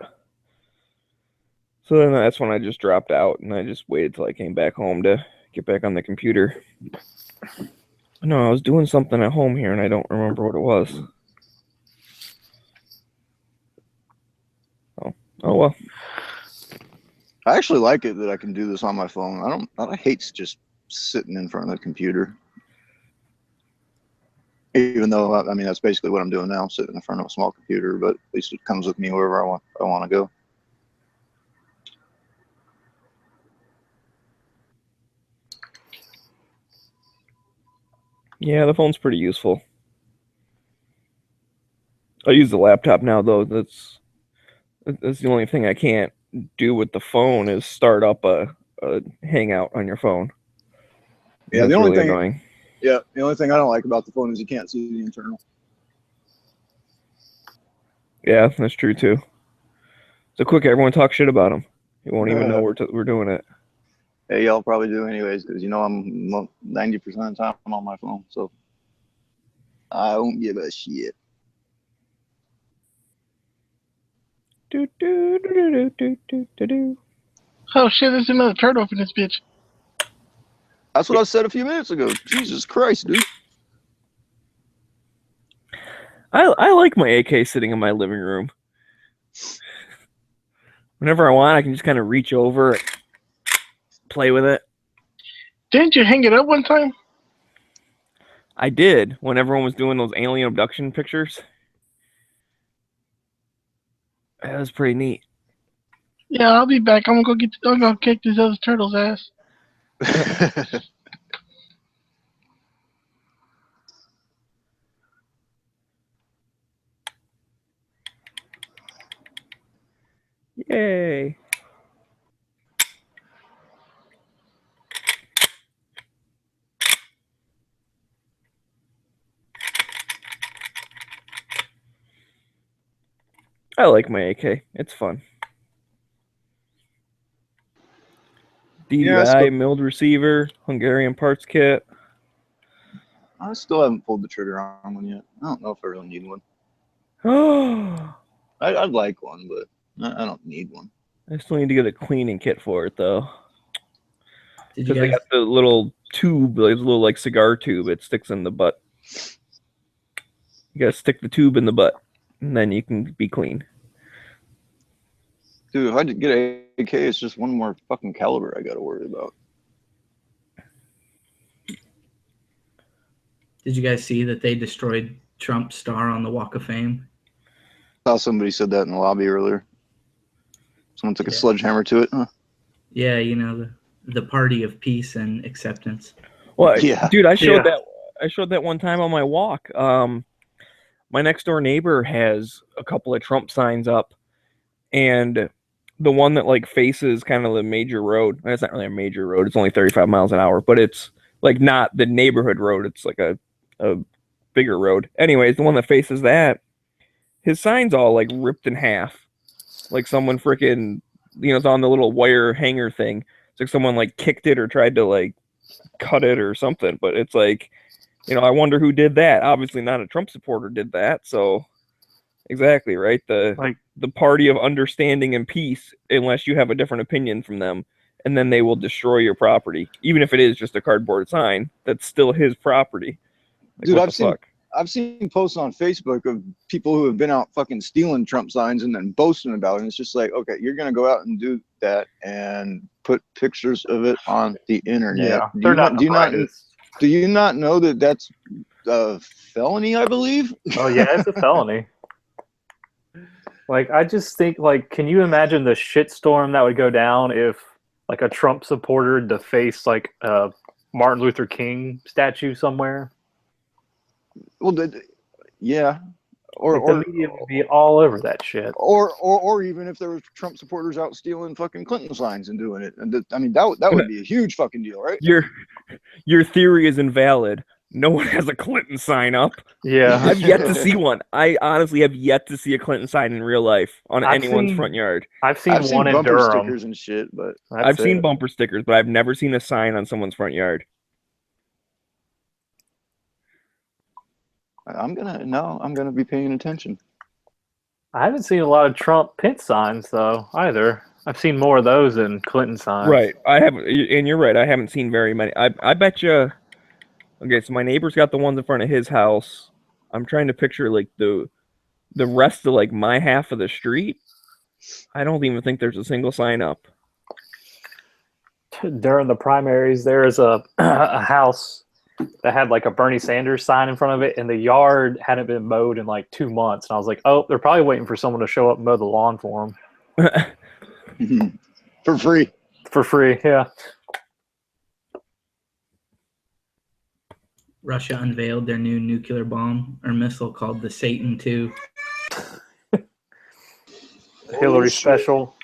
So then that's when I just dropped out and I just waited till I came back home to get back on the computer. No, I was doing something at home here and I don't remember what it was. Oh well. I actually like it that I can do this on my phone. I hate just sitting in front of the computer. Even though I mean that's basically what I'm doing now, sitting in front of a small computer. But at least it comes with me wherever I want to go. Yeah, the phone's pretty useful. I use the laptop now though. That's the only thing I can't do with the phone is start up a Hangout on your phone. Yeah, That's the only really thing. annoying. Yeah, the only thing I don't like about the phone is you can't see the internal. Yeah, that's true too. So quick, everyone talk shit about him. You won't even know we're doing it. Hey, y'all probably do anyways, because I'm 90% of the time I'm on my phone, so I don't give a shit. Do, do, do, do, do, do, do, do. Oh shit, there's another turtle up in this bitch. That's what I said a few minutes ago. Jesus Christ, dude. I like my AK sitting in my living room. Whenever I want, I can just kind of reach over, and play with it. Didn't you hang it up one time? I did when everyone was doing those alien abduction pictures. That was pretty neat. Yeah, I'll be back. I'm gonna kick this other turtle's ass. Yay. I like my AK. It's fun. Yeah, DVI, milled receiver, Hungarian parts kit. I still haven't pulled the trigger on one yet. I don't know if I really need one. I I'd like one, but I don't need one. still need to get a cleaning kit for it though. Did you Because they guys? got the little tube, like little like cigar tube. It sticks in the butt. You gotta stick the tube in the butt, and then you can be clean. Dude, if I did get an AK, it's just one more fucking caliber I gotta worry about. Did you guys see that they destroyed Trump's star on the Walk of Fame? I saw somebody said that in the lobby earlier. Someone took a Yeah. sledgehammer to it. Huh? Yeah, the party of peace and acceptance. Well, Yeah. dude, I showed Yeah. that. I showed that one time on my walk. My next door neighbor has a couple of Trump signs up, and the one that like faces kind of the major road. It's not really a major road. It's only 35 miles an hour, but it's like not the neighborhood road. It's like a bigger road. Anyways, the one that faces that, his sign's all like ripped in half, like someone freaking, it's on the little wire hanger thing. It's like someone like kicked it or tried to like cut it or something. But it's like, I wonder who did that. Obviously, not a Trump supporter did that. So, exactly right. The party of understanding and peace, unless you have a different opinion from them, and then they will destroy your property, even if it is just a cardboard sign. That's still his property. Like, Dude, what I've the seen fuck? I've seen posts on Facebook of people who have been out fucking stealing Trump signs and then boasting about it. And it's just like, okay, you're gonna go out and do that and put pictures of it on the internet. Yeah, they're not the brightest. Do you not know that that's a felony? I believe. Oh yeah, it's a felony. Like, I just think, like, can you imagine the shitstorm that would go down if, like, a Trump supporter defaced, like, a Martin Luther King statue somewhere? Well, yeah, Like, the media would be all over that shit. or even if there were Trump supporters out stealing fucking Clinton signs and doing it, and I mean that would be a huge fucking deal, right? Your theory is invalid. No one has a Clinton sign up. Yeah, I've yet to see one. I honestly have yet to see a Clinton sign in real life on anyone's front yard. I've seen one in bumper Durham. stickers and shit, but I've seen bumper stickers, but I've never seen a sign on someone's front yard. I'm gonna be paying attention. I haven't seen a lot of Trump Pence signs though either. I've seen more of those than Clinton signs. Right, I haven't, and you're right. I haven't seen very many. I bet you. Okay, so my neighbor's got the ones in front of his house. I'm trying to picture like the rest of like my half of the street. I don't even think there's a single sign up. During the primaries, there is a house that had like a Bernie Sanders sign in front of it, and the yard hadn't been mowed in like 2 months. And I was like, oh, they're probably waiting for someone to show up and mow the lawn for them. For free. For free, yeah. Russia unveiled their new nuclear bomb or missile called the Satan II. Hillary special.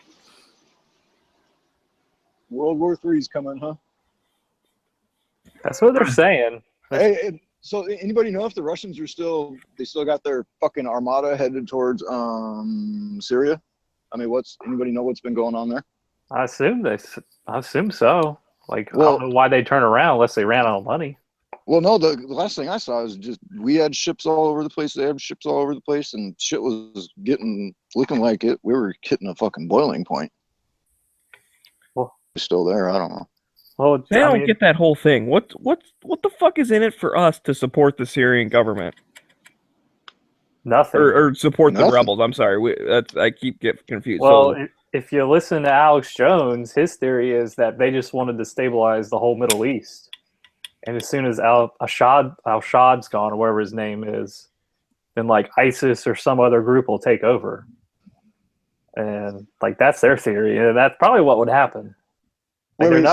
World War III's coming, huh? That's what they're saying. Hey, so anybody know if the Russians are still got their fucking armada headed towards Syria? I mean, anybody know what's been going on there? I assume so. Like, I don't know why they turn around unless they ran out of money. Well, no, the last thing I saw is just we had ships all over the place. They had ships all over the place, and shit was looking like it. We were hitting a fucking boiling point. Well, it's still there. I don't know. Well, I don't get that whole thing. What the fuck is in it for us to support the Syrian government? Nothing. Or support Nothing. the rebels? I'm sorry. I keep getting confused. Well, So, if you listen to Alex Jones, his theory is that they just wanted to stabilize the whole Middle East. And as soon as al-Shad's gone, or whatever his name is, then like ISIS or some other group will take over. And like that's their theory, and that's probably what would happen. Wait,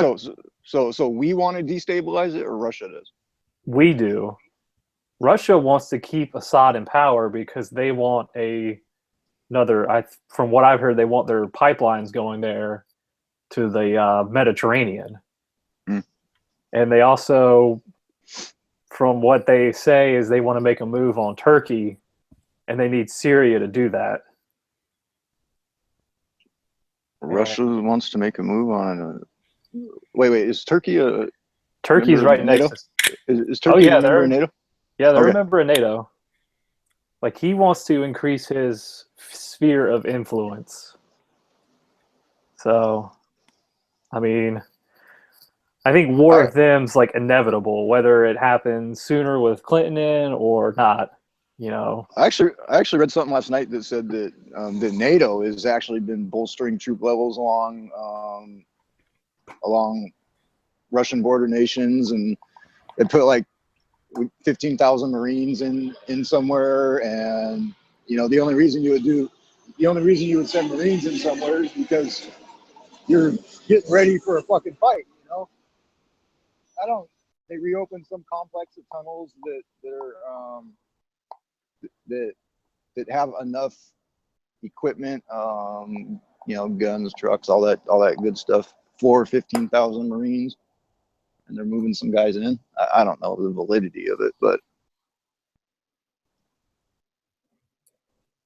so we want to destabilize it, or Russia does? We do. Russia wants to keep Assad in power because they want from what I've heard, they want their pipelines going there to the Mediterranean. And they also, from what they say, is they want to make a move on Turkey, and they need Syria to do that. Russia wants to make a move on. Wait, is Turkey a? Turkey's right NATO? next to. Is Turkey a member of NATO? Yeah, they're Okay. a member of NATO. Like, he wants to increase his sphere of influence. So, I mean, I think war with them's like inevitable, whether it happens sooner with Clinton in or not. You know, I actually read something last night that said that that NATO has actually been bolstering troop levels along Russian border nations, and they put like 15,000 Marines in somewhere, and you know the only reason you would send Marines in somewhere is because you're getting ready for a fucking fight. You know, they reopened some complex of tunnels that have enough equipment, guns, trucks, all that good stuff for 15,000 Marines, and they're moving some guys in. I don't know the validity of it, but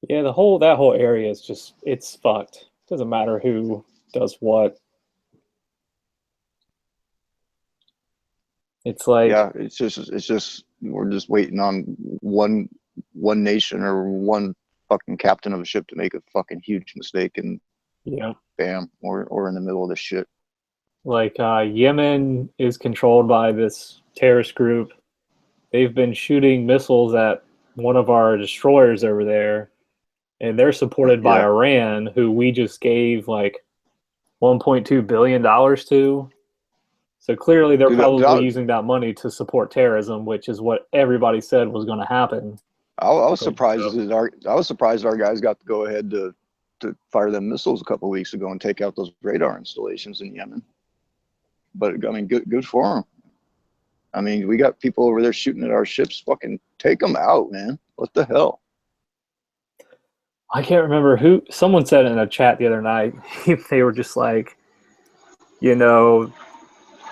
yeah, that whole area is just, it's fucked. Doesn't matter who does what. It's like, yeah, it's just we're just waiting on one nation or one fucking captain of a ship to make a fucking huge mistake, and yeah, bam, we're in the middle of this shit. like Yemen is controlled by this terrorist group, they've been shooting missiles at one of our destroyers over there, and they're supported by Yeah. Iran, who we just gave like $1.2 billion to. So clearly they're Dude, probably using that money to support terrorism, which is what everybody said was going to happen. I was surprised that our guys got to go ahead to fire them missiles a couple of weeks ago and take out those radar installations in Yemen. But I mean, good for them. I mean, we got people over there shooting at our ships. Fucking take them out, man. What the hell? I can't remember who. Someone said in a chat the other night, they were just like, you know,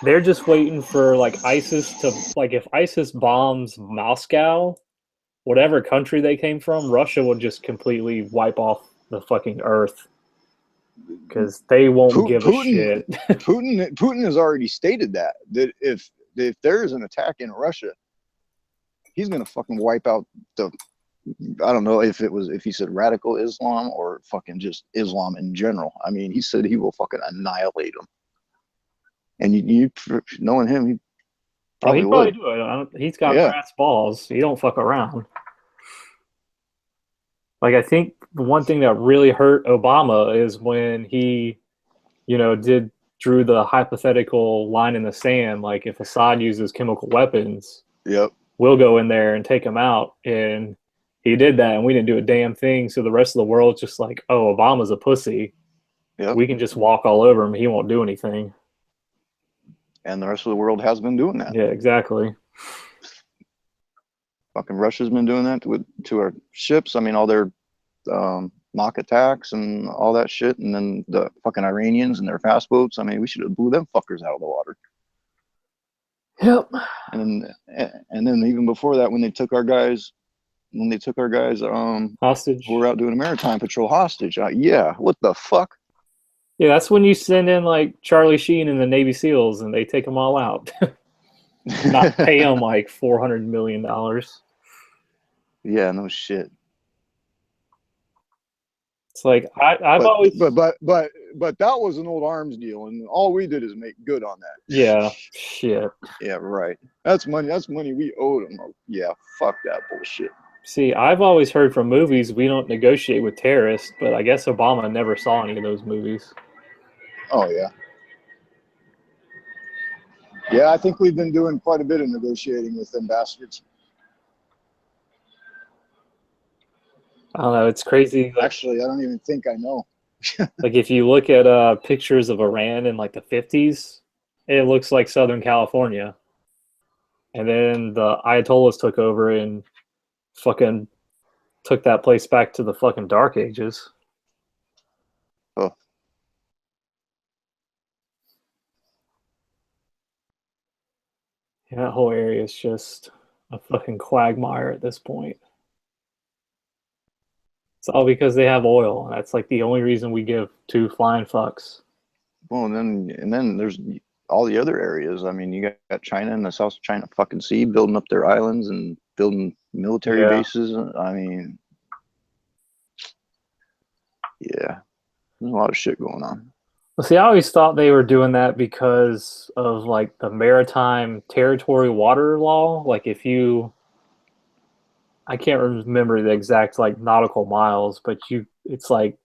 they're just waiting for like ISIS to, like, if ISIS bombs Moscow, whatever country they came from, Russia would just completely wipe off the fucking earth because they won't give a shit. Putin has already stated that if there is an attack in Russia, he's gonna fucking wipe out the. I don't know if he said radical Islam or fucking just Islam in general. I mean, he said he will fucking annihilate them. And you knowing him, he probably would. Do it. He's got brass balls. He don't fuck around. Like, I think the one thing that really hurt Obama is when he, drew the hypothetical line in the sand. Like, if Assad uses chemical weapons, we'll go in there and take him out. And he did that, and we didn't do a damn thing. So the rest of the world's just like, oh, Obama's a pussy. We can just walk all over him. He won't do anything. And the rest of the world has been doing that. Yeah, exactly. Fucking Russia's been doing that to our ships. I mean, all their mock attacks and all that shit. And then the fucking Iranians and their fast boats. I mean, we should have blew them fuckers out of the water. Yep. And then even before that, when they took our guys hostage, who were out doing a maritime patrol hostage. Yeah, what the fuck? Yeah, that's when you send in like Charlie Sheen and the Navy SEALs, and they take them all out. Not pay them like $400 million. Yeah, no shit. It's like I've always. But that was an old arms deal, and all we did is make good on that. Yeah, shit. Yeah, right. That's money. That's money we owed them. Yeah, fuck that bullshit. See, I've always heard from movies we don't negotiate with terrorists, but I guess Obama never saw any of those movies. Oh, yeah. Yeah, I think we've been doing quite a bit of negotiating with them bastards. I don't know. It's crazy. Actually, I don't even think I know. Like, if you look at pictures of Iran in like the 50s, it looks like Southern California. And then the Ayatollahs took over and fucking took that place back to the fucking Dark Ages. Oh. Yeah, that whole area is just a fucking quagmire at this point. It's all because they have oil, and that's like the only reason we give two flying fucks. Well, and then there's all the other areas. I mean, you got China and the South China fucking Sea building up their islands and building military bases. I mean, yeah, there's a lot of shit going on. Well, see, I always thought they were doing that because of like the maritime territory water law. Like if you, I can't remember the exact like nautical miles, but it's like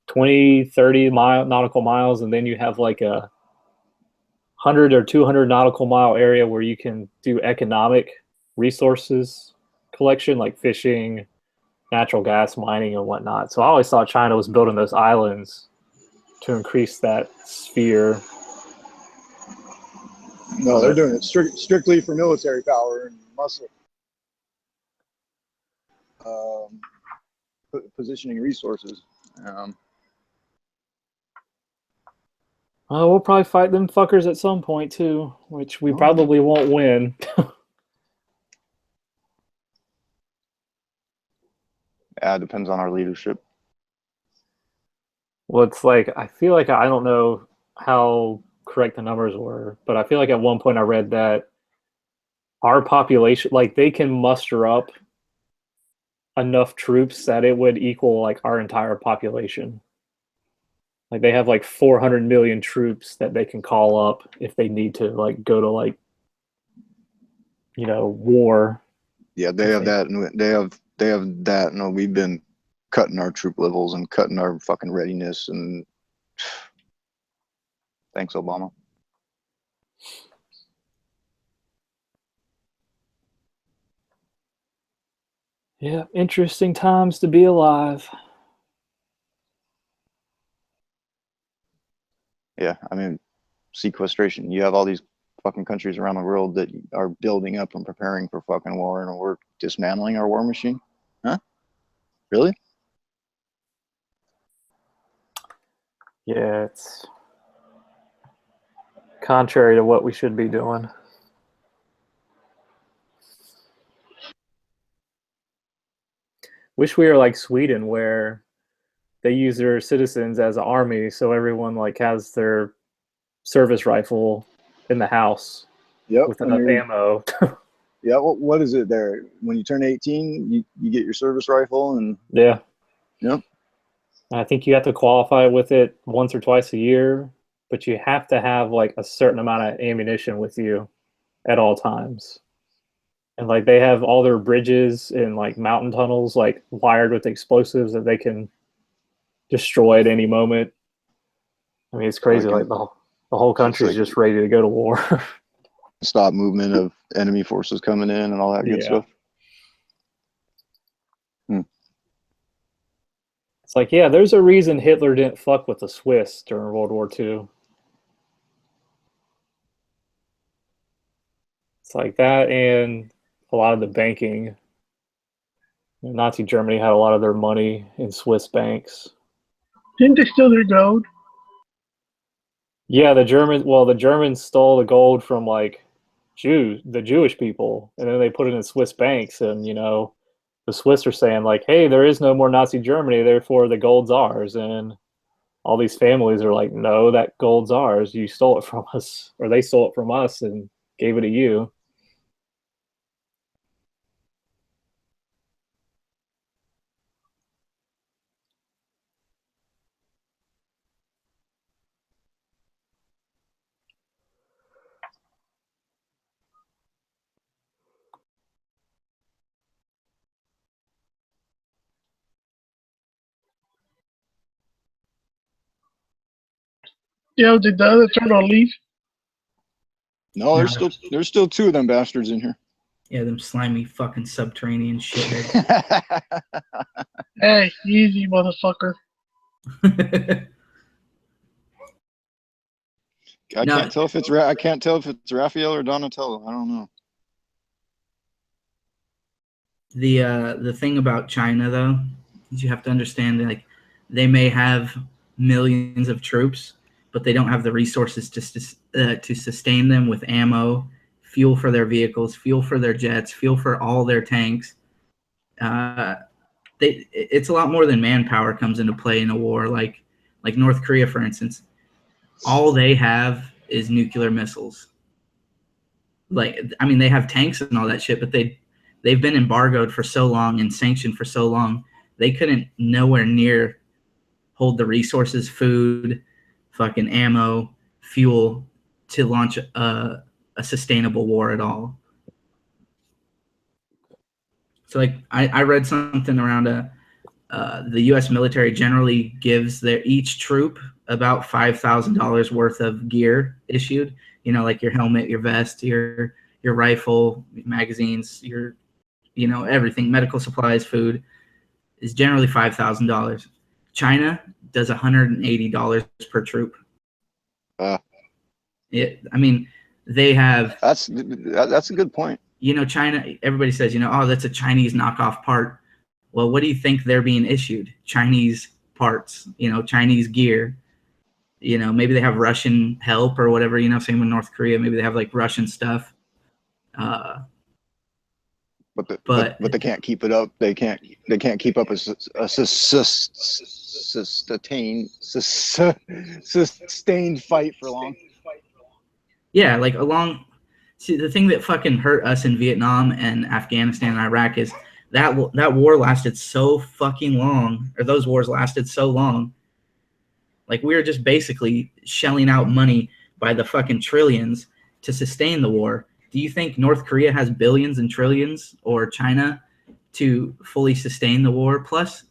20, 30 nautical miles. And then you have like a 100 or 200 nautical mile area where you can do economic resources collection, like fishing, natural gas mining and whatnot. So I always thought China was building those islands to increase that sphere. No, they're doing it strictly for military power and muscle. Positioning resources. We'll probably fight them fuckers at some point too, which we probably won't win. Yeah, it depends on our leadership. Well, it's like, I feel like, I don't know how correct the numbers were, but I feel like at one point I read that our population, like they can muster up enough troops that it would equal like our entire population. Like they have like 400 million troops that they can call up if they need to, like go to like, war. Yeah, they have that, and they have that. No, we've been cutting our troop levels and cutting our fucking readiness, and thanks, Obama. Yeah, interesting times to be alive. Yeah, I mean, sequestration. You have all these fucking countries around the world that are building up and preparing for fucking war, and we're dismantling our war machine. Huh? Really? Yeah, it's contrary to what we should be doing. Wish we were like Sweden, where they use their citizens as an army, so everyone like has their service rifle in the house Yep. with enough ammo. Yeah. What is it there? When you turn 18, you get your service rifle, and Yeah. Yep. I think you have to qualify with it once or twice a year, but you have to have like a certain amount of ammunition with you at all times. And like they have all their bridges and like mountain tunnels like wired with explosives that they can destroy at any moment. I mean, it's crazy. Like the whole country is just ready to go to war. Stop movement of enemy forces coming in and all that good stuff. It's like, yeah, there's a reason Hitler didn't fuck with the Swiss during World War II. It's like that, and a lot of the banking. Nazi Germany had a lot of their money in Swiss banks. Didn't they steal their gold? Yeah, the Germans stole the gold from like the Jewish people, and then they put it in Swiss banks, and the Swiss are saying like, hey, there is no more Nazi Germany, therefore the gold's ours. And all these families are like, no, that gold's ours. You stole it from us, or they stole it from us and gave it to you. Yo, did the other turtle leave? No, there's still two of them bastards in here. Yeah, them slimy fucking subterranean shitheads. Hey, easy, motherfucker. I can't tell if it's Raphael or Donatello. I don't know. The thing about China though is you have to understand that, like, they may have millions of troops, but they don't have the resources to sustain them with ammo, fuel for their vehicles, fuel for their jets, fuel for all their tanks. It's a lot more than manpower comes into play in a war. Like North Korea, for instance, all they have is nuclear missiles. Like, I mean, they have tanks and all that shit, but they've been embargoed for so long and sanctioned for so long, they couldn't nowhere near hold the resources, food, fucking ammo, fuel to launch a sustainable war at all. So like I read something around the U.S. military generally gives each troop about $5,000 worth of gear issued. Like your helmet, your vest, your rifle, magazines, your everything, medical supplies, food is generally $5,000. China does $180 per troop. I mean, they have. That's a good point. China. Everybody says, oh, that's a Chinese knockoff part. Well, what do you think they're being issued? Chinese parts. Chinese gear. Maybe they have Russian help or whatever. Same with North Korea. Maybe they have like Russian stuff. But they can't keep it up. They can't keep up a sustained fight for long. Yeah, like see, the thing that fucking hurt us in Vietnam and Afghanistan and Iraq is that war lasted so fucking long, or those wars lasted so long. Like, we were just basically shelling out money by the fucking trillions to sustain the war. Do you think North Korea has billions and trillions, or China, to fully sustain the war? Plus,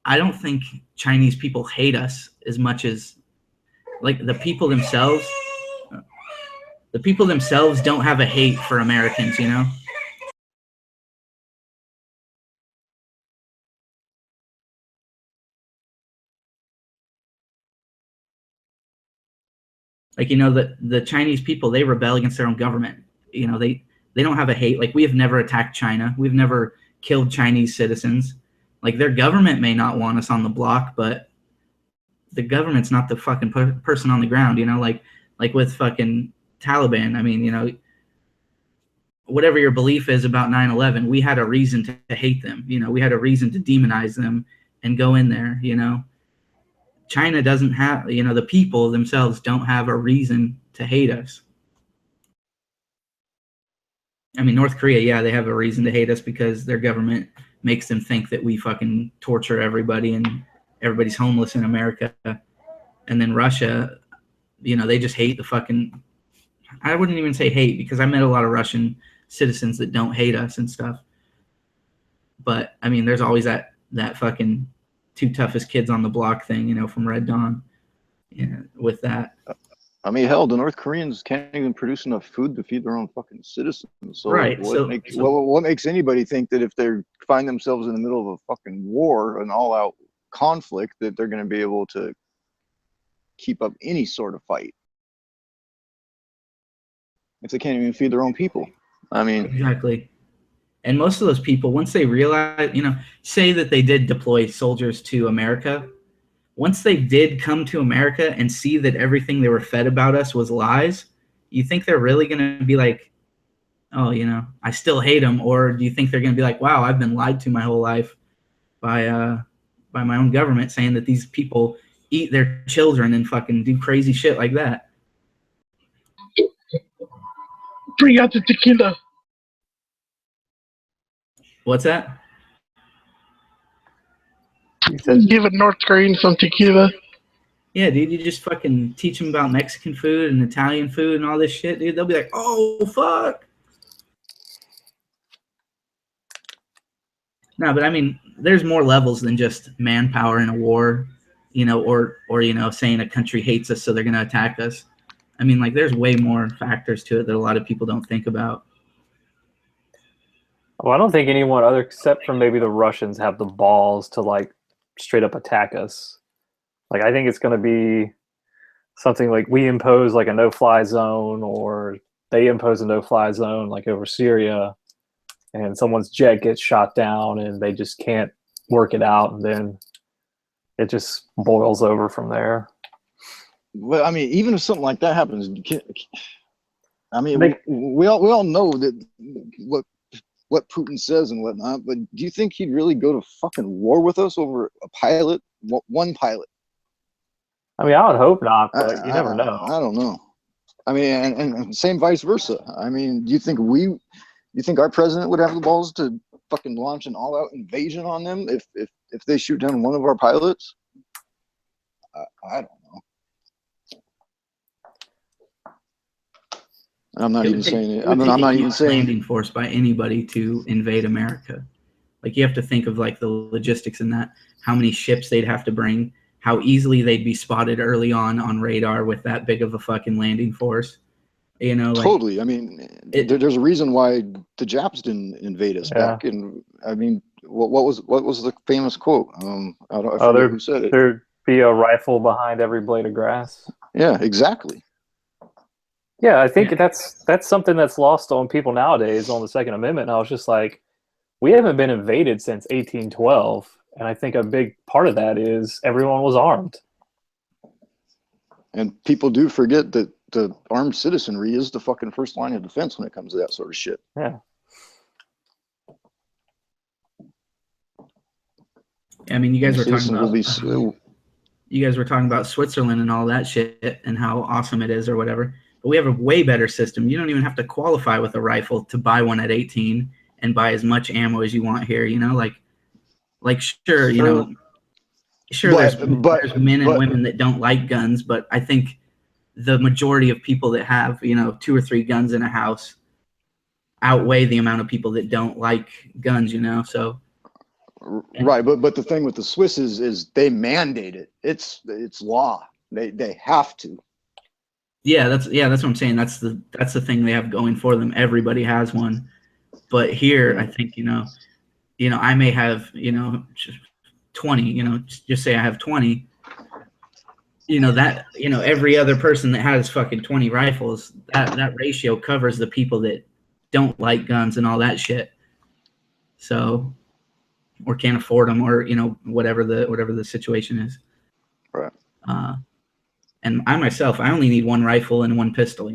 I don't think Chinese people hate us as much as, like, the people themselves. The people themselves don't have a hate for Americans, you know? Like, you know, the Chinese people, they rebel against their own government. You know, they don't have a hate. Like, we have never attacked China. We've never killed Chinese citizens. Like, their government may not want us on the block, but the government's not the fucking person on the ground, you know? Like with fucking Taliban, I mean, you know, whatever your belief is about 9/11, we had a reason to hate them. You know, we had a reason to demonize them and go in there, you know? China doesn't have, you know, the people themselves don't have a reason to hate us. I mean, North Korea, yeah, they have a reason to hate us because their government makes them think that we fucking torture everybody and everybody's homeless in America. And then Russia, you know, they just hate the fucking, I wouldn't even say hate, because I met a lot of Russian citizens that don't hate us and stuff. But, I mean, there's always that fucking two toughest kids on the block thing, you know, from Red Dawn. Yeah, with that. I mean, hell, the North Koreans can't even produce enough food to feed their own fucking citizens. So Right, what makes anybody think that if they find themselves in the middle of a fucking war, an all-out conflict, that they're going to be able to keep up any sort of fight if they can't even feed their own people? I mean, Exactly. And most of those people, once they realize, you know, say that they did deploy soldiers to America, once they did come to America and see that everything they were fed about us was lies, you think they're really going to be like, oh, you know, I still hate them? Or do you think they're going to be like, wow, I've been lied to my whole life by my own government, saying that these people eat their children and fucking do crazy shit like that? Bring out the tequila. What's that? Give a North Korean some tequila. Yeah, dude, you just fucking teach them about Mexican food and Italian food and all this shit, dude. They'll be like, oh, fuck. No, but I mean, there's more levels than just manpower in a war, you know, or you know, saying a country hates us so they're going to attack us. I mean, like, there's way more factors to it that a lot of people don't think about. Well, I don't think anyone other except for maybe the Russians have the balls to like straight up attack us. Like, I think it's going to be something like we impose like a no-fly zone, or they impose a no-fly zone like over Syria, and someone's jet gets shot down and they just can't work it out, and then it just boils over from there. well, I mean, even if something like that happens, I mean, we all know that what Putin says and whatnot, but do you think he'd really go to fucking war with us over a pilot, one pilot? I mean, I would hope not, but you never know. I don't know. I mean, and same vice versa. I mean, do you think our president would have the balls to fucking launch an all-out invasion on them if they shoot down one of our pilots? I don't know. I'm not even saying it. I'm not even saying landing force by anybody to invade America. Like, you have to think of like the logistics in that, how many ships they'd have to bring, how easily they'd be spotted early on radar with that big of a fucking landing force. You know, like, totally. I mean, there's a reason why the Japs didn't invade us back in. I mean, what was the famous quote? I forget who said it. There'd be a rifle behind every blade of grass. Yeah, exactly. Yeah, I think that's something that's lost on people nowadays on the Second Amendment. And I was just like, we haven't been invaded since 1812, and I think a big part of that is everyone was armed. And people do forget that the armed citizenry is the fucking first line of defense when it comes to that sort of shit. Yeah. I mean, you guys were talking about Switzerland and all that shit and how awesome it is or whatever. But we have a way better system. You don't even have to qualify with a rifle to buy one at 18 and buy as much ammo as you want here. You know, like sure, you know, sure, there's men and women that don't like guns, but I think the majority of people that have, 2 or 3 guns in a house outweigh the amount of people that don't like guns, so. Right, but the thing with the Swiss is they mandate it. It's law. They have to. Yeah, that's what I'm saying. That's the thing they have going for them. Everybody has one. But here, I think, I may have, just 20, just say I have 20, every other person that has fucking 20 rifles, that ratio covers the people that don't like guns and all that shit. So, or can't afford them, or, whatever the situation is. Right. And I myself, I only need 1 rifle and 1 pistol,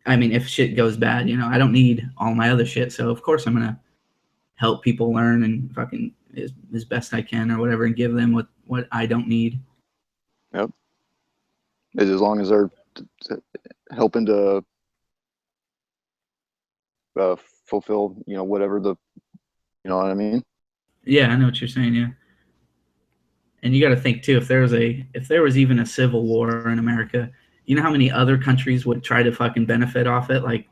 if shit goes bad, I don't need all my other shit. So of course I'm going to help people learn and fucking as best I can or whatever, and give them what I don't need. Yep. As long as they're helping to fulfill, whatever you know what I mean? Yeah, I know what you're saying. Yeah. And you got to think too, if there was even a civil war in America, you know how many other countries would try to fucking benefit off it? Like,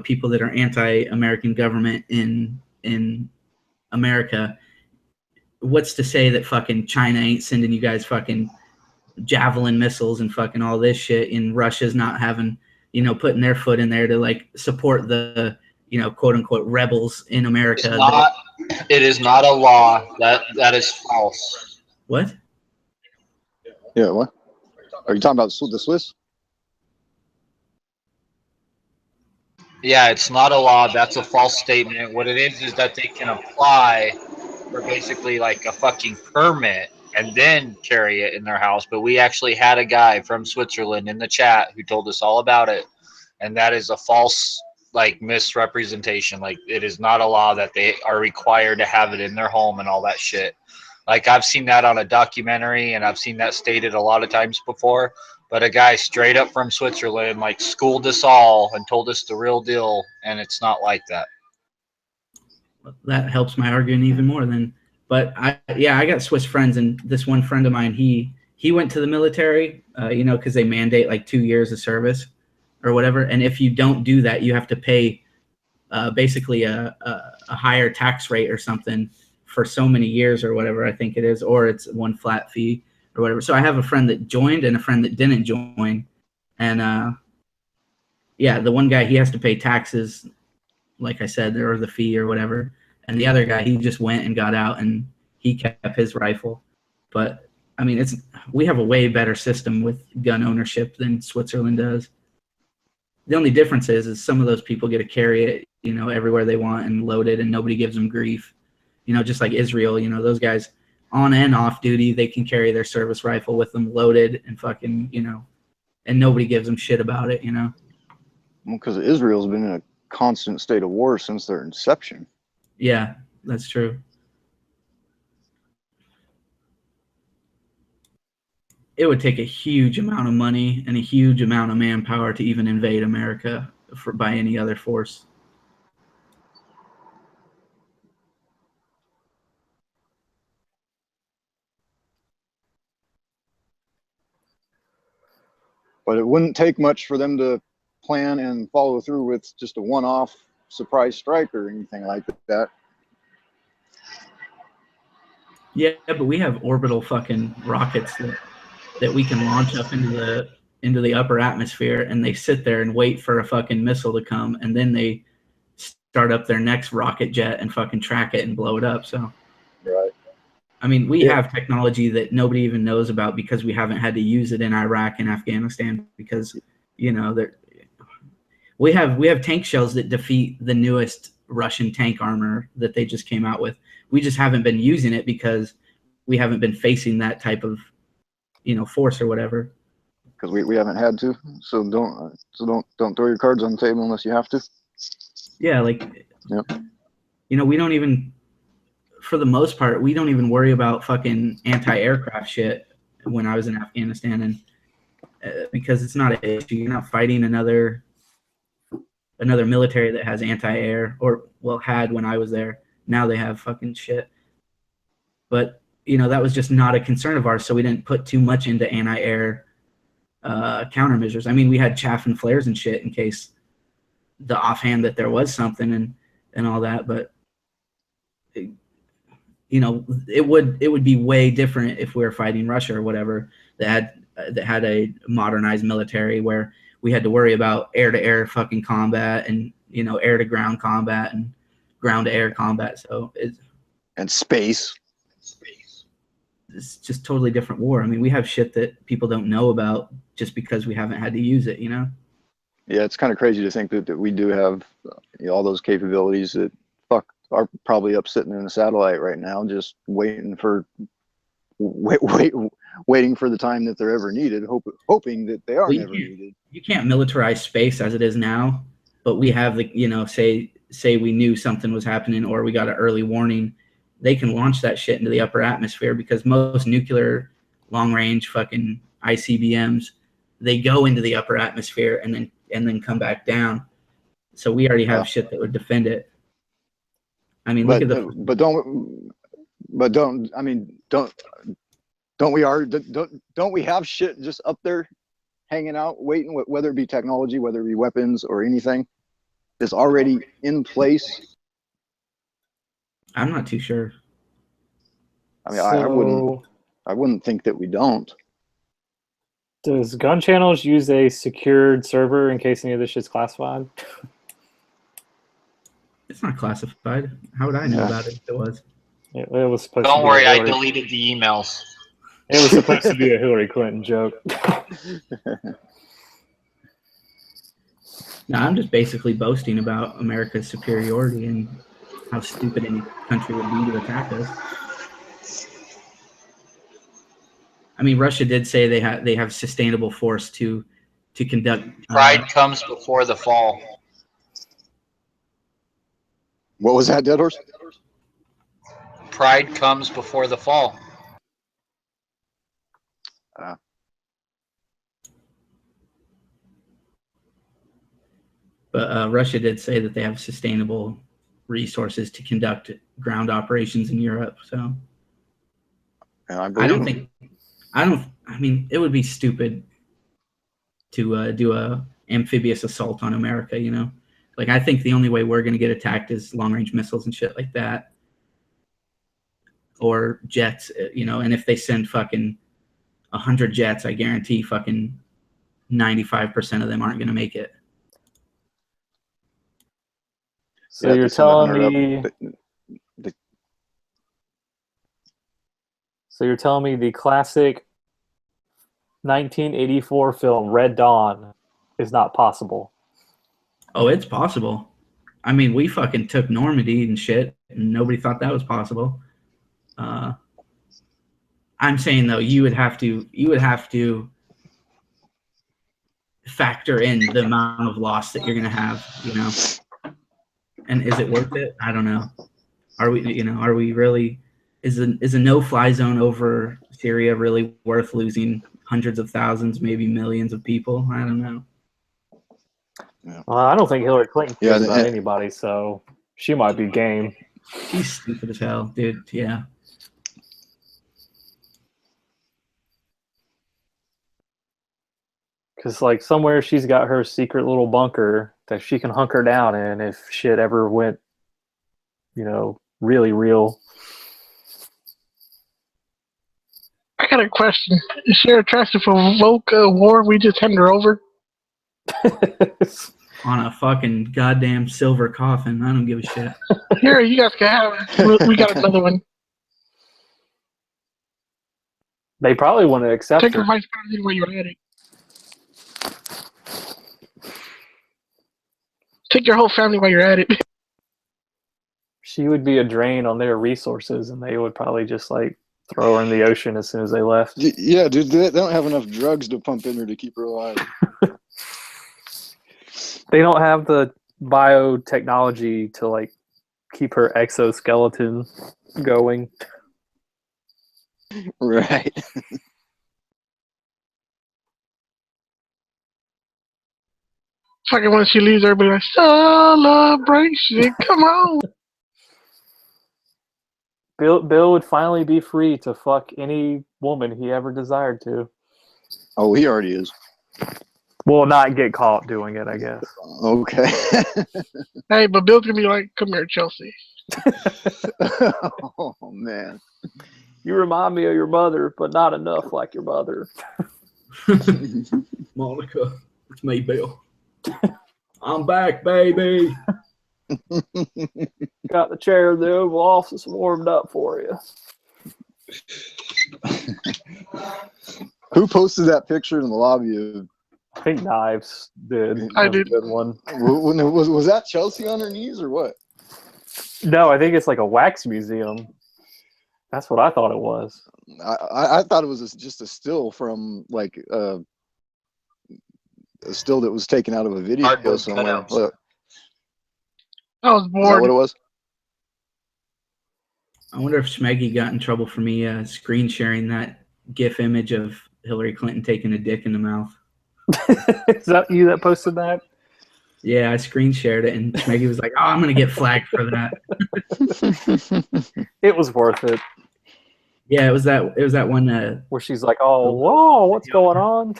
people that are anti-American government in America. What's to say that fucking China ain't sending you guys fucking Javelin missiles and fucking all this shit, and Russia's not having, putting their foot in there to like support the, quote unquote rebels in America. It is not a law. That is false. What? Yeah, what? Are you talking about the Swiss? Yeah, it's not a law. That's a false statement. What it is that they can apply for basically like a fucking permit and then carry it in their house. But we actually had a guy from Switzerland in the chat who told us all about it. And that is a false, like, misrepresentation. Like, it is not a law that they are required to have it in their home and all that shit. Like, I've seen that on a documentary, and I've seen that stated a lot of times before. But a guy straight up from Switzerland, like, schooled us all and told us the real deal, and it's not like that. That helps my argument even more then. But I got Swiss friends, and this one friend of mine, he went to the military, because they mandate like 2 years of service or whatever. And if you don't do that, you have to pay basically a higher tax rate or something for so many years or whatever, I think it is, or it's one flat fee or whatever. So I have a friend that joined and a friend that didn't join. And the one guy, he has to pay taxes, like I said, or the fee or whatever. And the other guy, he just went and got out and he kept his rifle. But I mean, we have a way better system with gun ownership than Switzerland does. The only difference is some of those people get to carry it, everywhere they want and load it, and nobody gives them grief. Just like Israel, those guys on and off duty, they can carry their service rifle with them loaded and fucking, and nobody gives them shit about it, Well, because Israel's been in a constant state of war since their inception. Yeah, that's true. It would take a huge amount of money and a huge amount of manpower to even invade America by any other force. But it wouldn't take much for them to plan and follow through with just a one-off surprise strike or anything like that. Yeah, but we have orbital fucking rockets that we can launch up into the upper atmosphere, and they sit there and wait for a fucking missile to come, and then they start up their next rocket jet and fucking track it and blow it up. So, right. I mean, we have technology that nobody even knows about because we haven't had to use it in Iraq and Afghanistan because, we have tank shells that defeat the newest Russian tank armor that they just came out with. We just haven't been using it because we haven't been facing that type of, force or whatever. Because we haven't had to. So don't throw your cards on the table unless you have to. Yeah, like, yep. We don't even, for the most part, we don't even worry about fucking anti-aircraft shit when I was in Afghanistan, and because it's not an issue. You're not fighting another military that has anti-air, or had when I was there. Now they have fucking shit. But that was just not a concern of ours, so we didn't put too much into anti-air countermeasures. I mean, we had chaff and flares and shit in case the offhand that there was something and all that, but you know, it would be way different if we were fighting Russia or whatever that had a modernized military where we had to worry about air-to-air fucking combat and, you know, air-to-ground combat and ground-to-air combat. So And space. it's just totally different war. I mean, we have shit that people don't know about just because we haven't had to use it, you know? Yeah, it's kind of crazy to think that we do have all those capabilities that are probably up sitting in a satellite right now, just waiting for waiting for the time that they're ever needed, hoping that they are never needed. You can't militarize space as it is now, but we have the, you know, say we knew something was happening or we got an early warning, they can launch that shit into the upper atmosphere because most nuclear long range fucking ICBMs, they go into the upper atmosphere and then come back down. So we already have shit that would defend it. I mean, look at don't we have shit just up there hanging out, waiting, whether it be technology, whether it be weapons or anything, is already in place? I'm not too sure. I mean, I wouldn't think that we don't. Does Gun Channels use a secured server in case any of this shit's classified? It's not classified. How would I know about it if it was? It was supposed Don't to be worry, a I Hillary- deleted the emails. It was supposed to be a Hillary Clinton joke. No, I'm just basically boasting about America's superiority and how stupid any country would be to attack us. I mean, Russia did say they have sustainable force to conduct. Pride comes before the fall. What was that, Dead Horse? Pride comes before the fall. But Russia did say that they have sustainable resources to conduct ground operations in Europe. So I mean, it would be stupid to do a amphibious assault on America, you know? Like, I think the only way we're going to get attacked is long-range missiles and shit like that. Or jets, you know? And if they send fucking 100 jets, I guarantee fucking 95% of them aren't going to make it. So you're telling me... So you're telling me the classic 1984 film Red Dawn is not possible? Oh, it's possible. I mean, we fucking took Normandy and shit, and nobody thought that was possible. I'm saying though, you would have to factor in the amount of loss that you're gonna have, you know. And is it worth it? I don't know. Are we really? Is a no-fly zone over Syria really worth losing hundreds of thousands, maybe millions of people? I don't know. Well, I don't think Hillary Clinton cares about anybody, so she might be game. She's stupid as hell, dude. Yeah. Because, like, somewhere she's got her secret little bunker that she can hunker down in if shit ever went, you know, really real. I got a question. Is Sarah tries to provoke a war? We just hand her over? On a fucking goddamn silver coffin. I don't give a shit. Here, you guys can have her. We got another one. They probably want to accept Take her. her vice president while you're at it. Take your whole family while you're at it. She would be a drain on their resources, and they would probably just, like, throw her in the ocean as soon as they left. Yeah, dude, they don't have enough drugs to pump in her to keep her alive. They don't have the biotechnology to, like, keep her exoskeleton going. Right. Fucking when she leaves, everybody like, celebration, come on. Bill would finally be free to fuck any woman he ever desired to. Oh, he already is. Will not get caught doing it, I guess. Okay. Hey, but Bill's gonna be like, "Come here, Chelsea." Oh man. You remind me of your mother, but not enough like your mother. Monica, it's me, Bill. I'm back, baby. Got the chair in the Oval Office warmed up for you. Who posted that picture in the lobby of I think Knives did. I That's a did. good one. was that Chelsea on her knees or what? No, I think it's like a wax museum. That's what I thought it was. I thought it was just a still from like a still that was taken out of a video Cardboard somewhere. cutouts. Look, I was is that bored. what it was? I wonder if Schmeggy got in trouble for me screen sharing that GIF image of Hillary Clinton taking a dick in the mouth. Is that you that posted that? Yeah, I screen shared it, and Schmeggy was like, "Oh, I'm gonna get flagged for that." It was worth it. Yeah, it was that one. Where she's like, "Oh, whoa, what's going on?"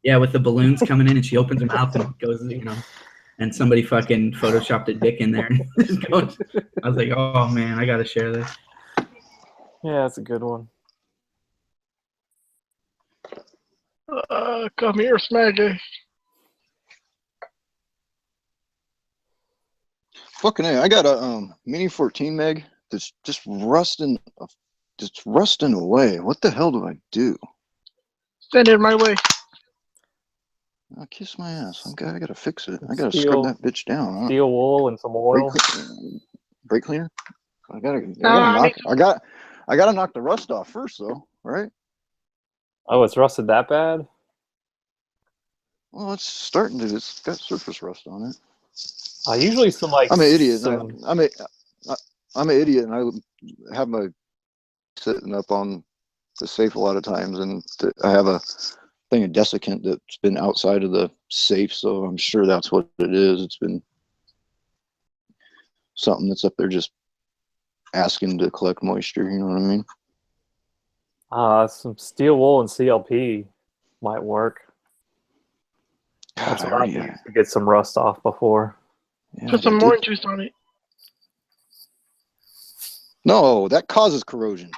Yeah, with the balloons coming in, and she opens her mouth and goes, and somebody fucking photoshopped a dick in there. I was like, "Oh man, I gotta share this." Yeah, that's a good one. Come here, Smaggy. Fucking A, I got a mini 14 meg that's just rusting away. What the hell do I do? Send it my way. Oh, kiss my ass. I gotta fix it. I gotta Steel- scrub that bitch down. Huh? Steel wool and some oil. Brake cleaner. I gotta I knock the rust off first, though, right? Oh, it's rusted that bad? Well, it's starting to. It's got surface rust on it. Usually some like. I'm an idiot. some- I'm an idiot, and I have my sitting up on the safe a lot of times, and I have a thing of desiccant that's been outside of the safe, so I'm sure that's what it is. It's been something that's up there just asking to collect moisture. You know what I mean? Some steel wool and CLP might work. God, That's I what I already- used to get some rust off before. yeah, Put some they orange did- juice on it. No, that causes corrosion,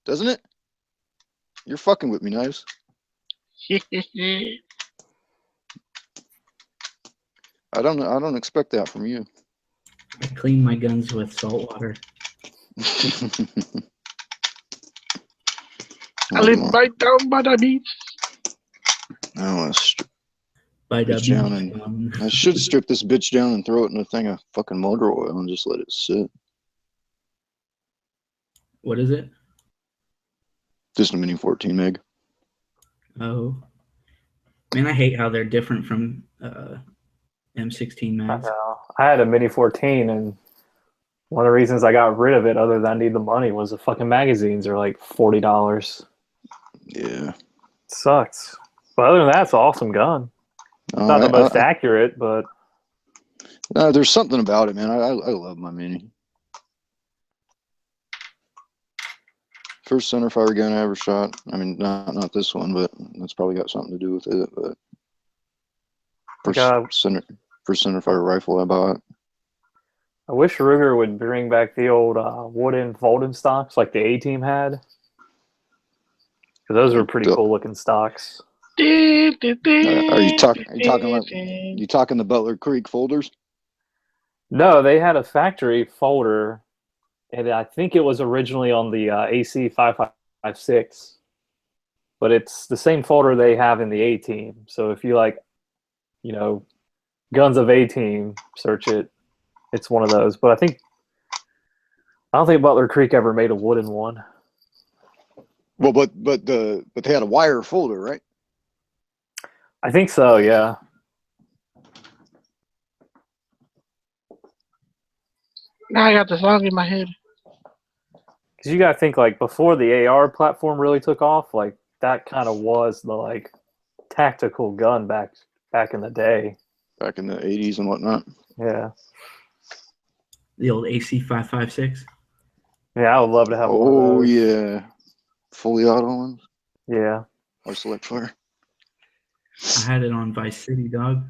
doesn't it? You're fucking with me, Knives. I don't expect that from you. I clean my guns with salt water. I live right down by the beach. I want to strip By this down, and I should strip this bitch down and throw it in a thing of fucking motor oil and just let it sit. What is it? Just a mini 14 meg. Oh, man, I hate how they're different from M16 I mags. know. I had a Mini 14, and one of the reasons I got rid of it, other than I need the money, was the fucking magazines are like $40. Yeah. Sucks. But other than that, it's an awesome gun. Not the most accurate, but there's something about it, man. I love my mini. First centerfire gun I ever shot. I mean, not this one, but that's probably got something to do with it. But first centerfire rifle I bought. I wish Ruger would bring back the old wooden folding stocks like the A-Team had. Because those were pretty cool looking stocks. Are you talking the Butler Creek folders? No, they had a factory folder, and I think it was originally on the AC 556. But it's the same folder they have in the A-Team. So if you like, Guns of A-Team, search it. It's one of those. But I don't think Butler Creek ever made a wooden one. Well, but they had a wire folder, right? I think so, yeah. Now I got the song in my head. Because you got to think, like, before the AR platform really took off, like, that kind of was the, like, tactical gun back in the day. Back in the 80s and whatnot. Yeah. The old AC 556. Yeah, I would love to have one of Oh, those. yeah. Fully auto ones. Yeah. or Select Fire. I had it on Vice City, dog.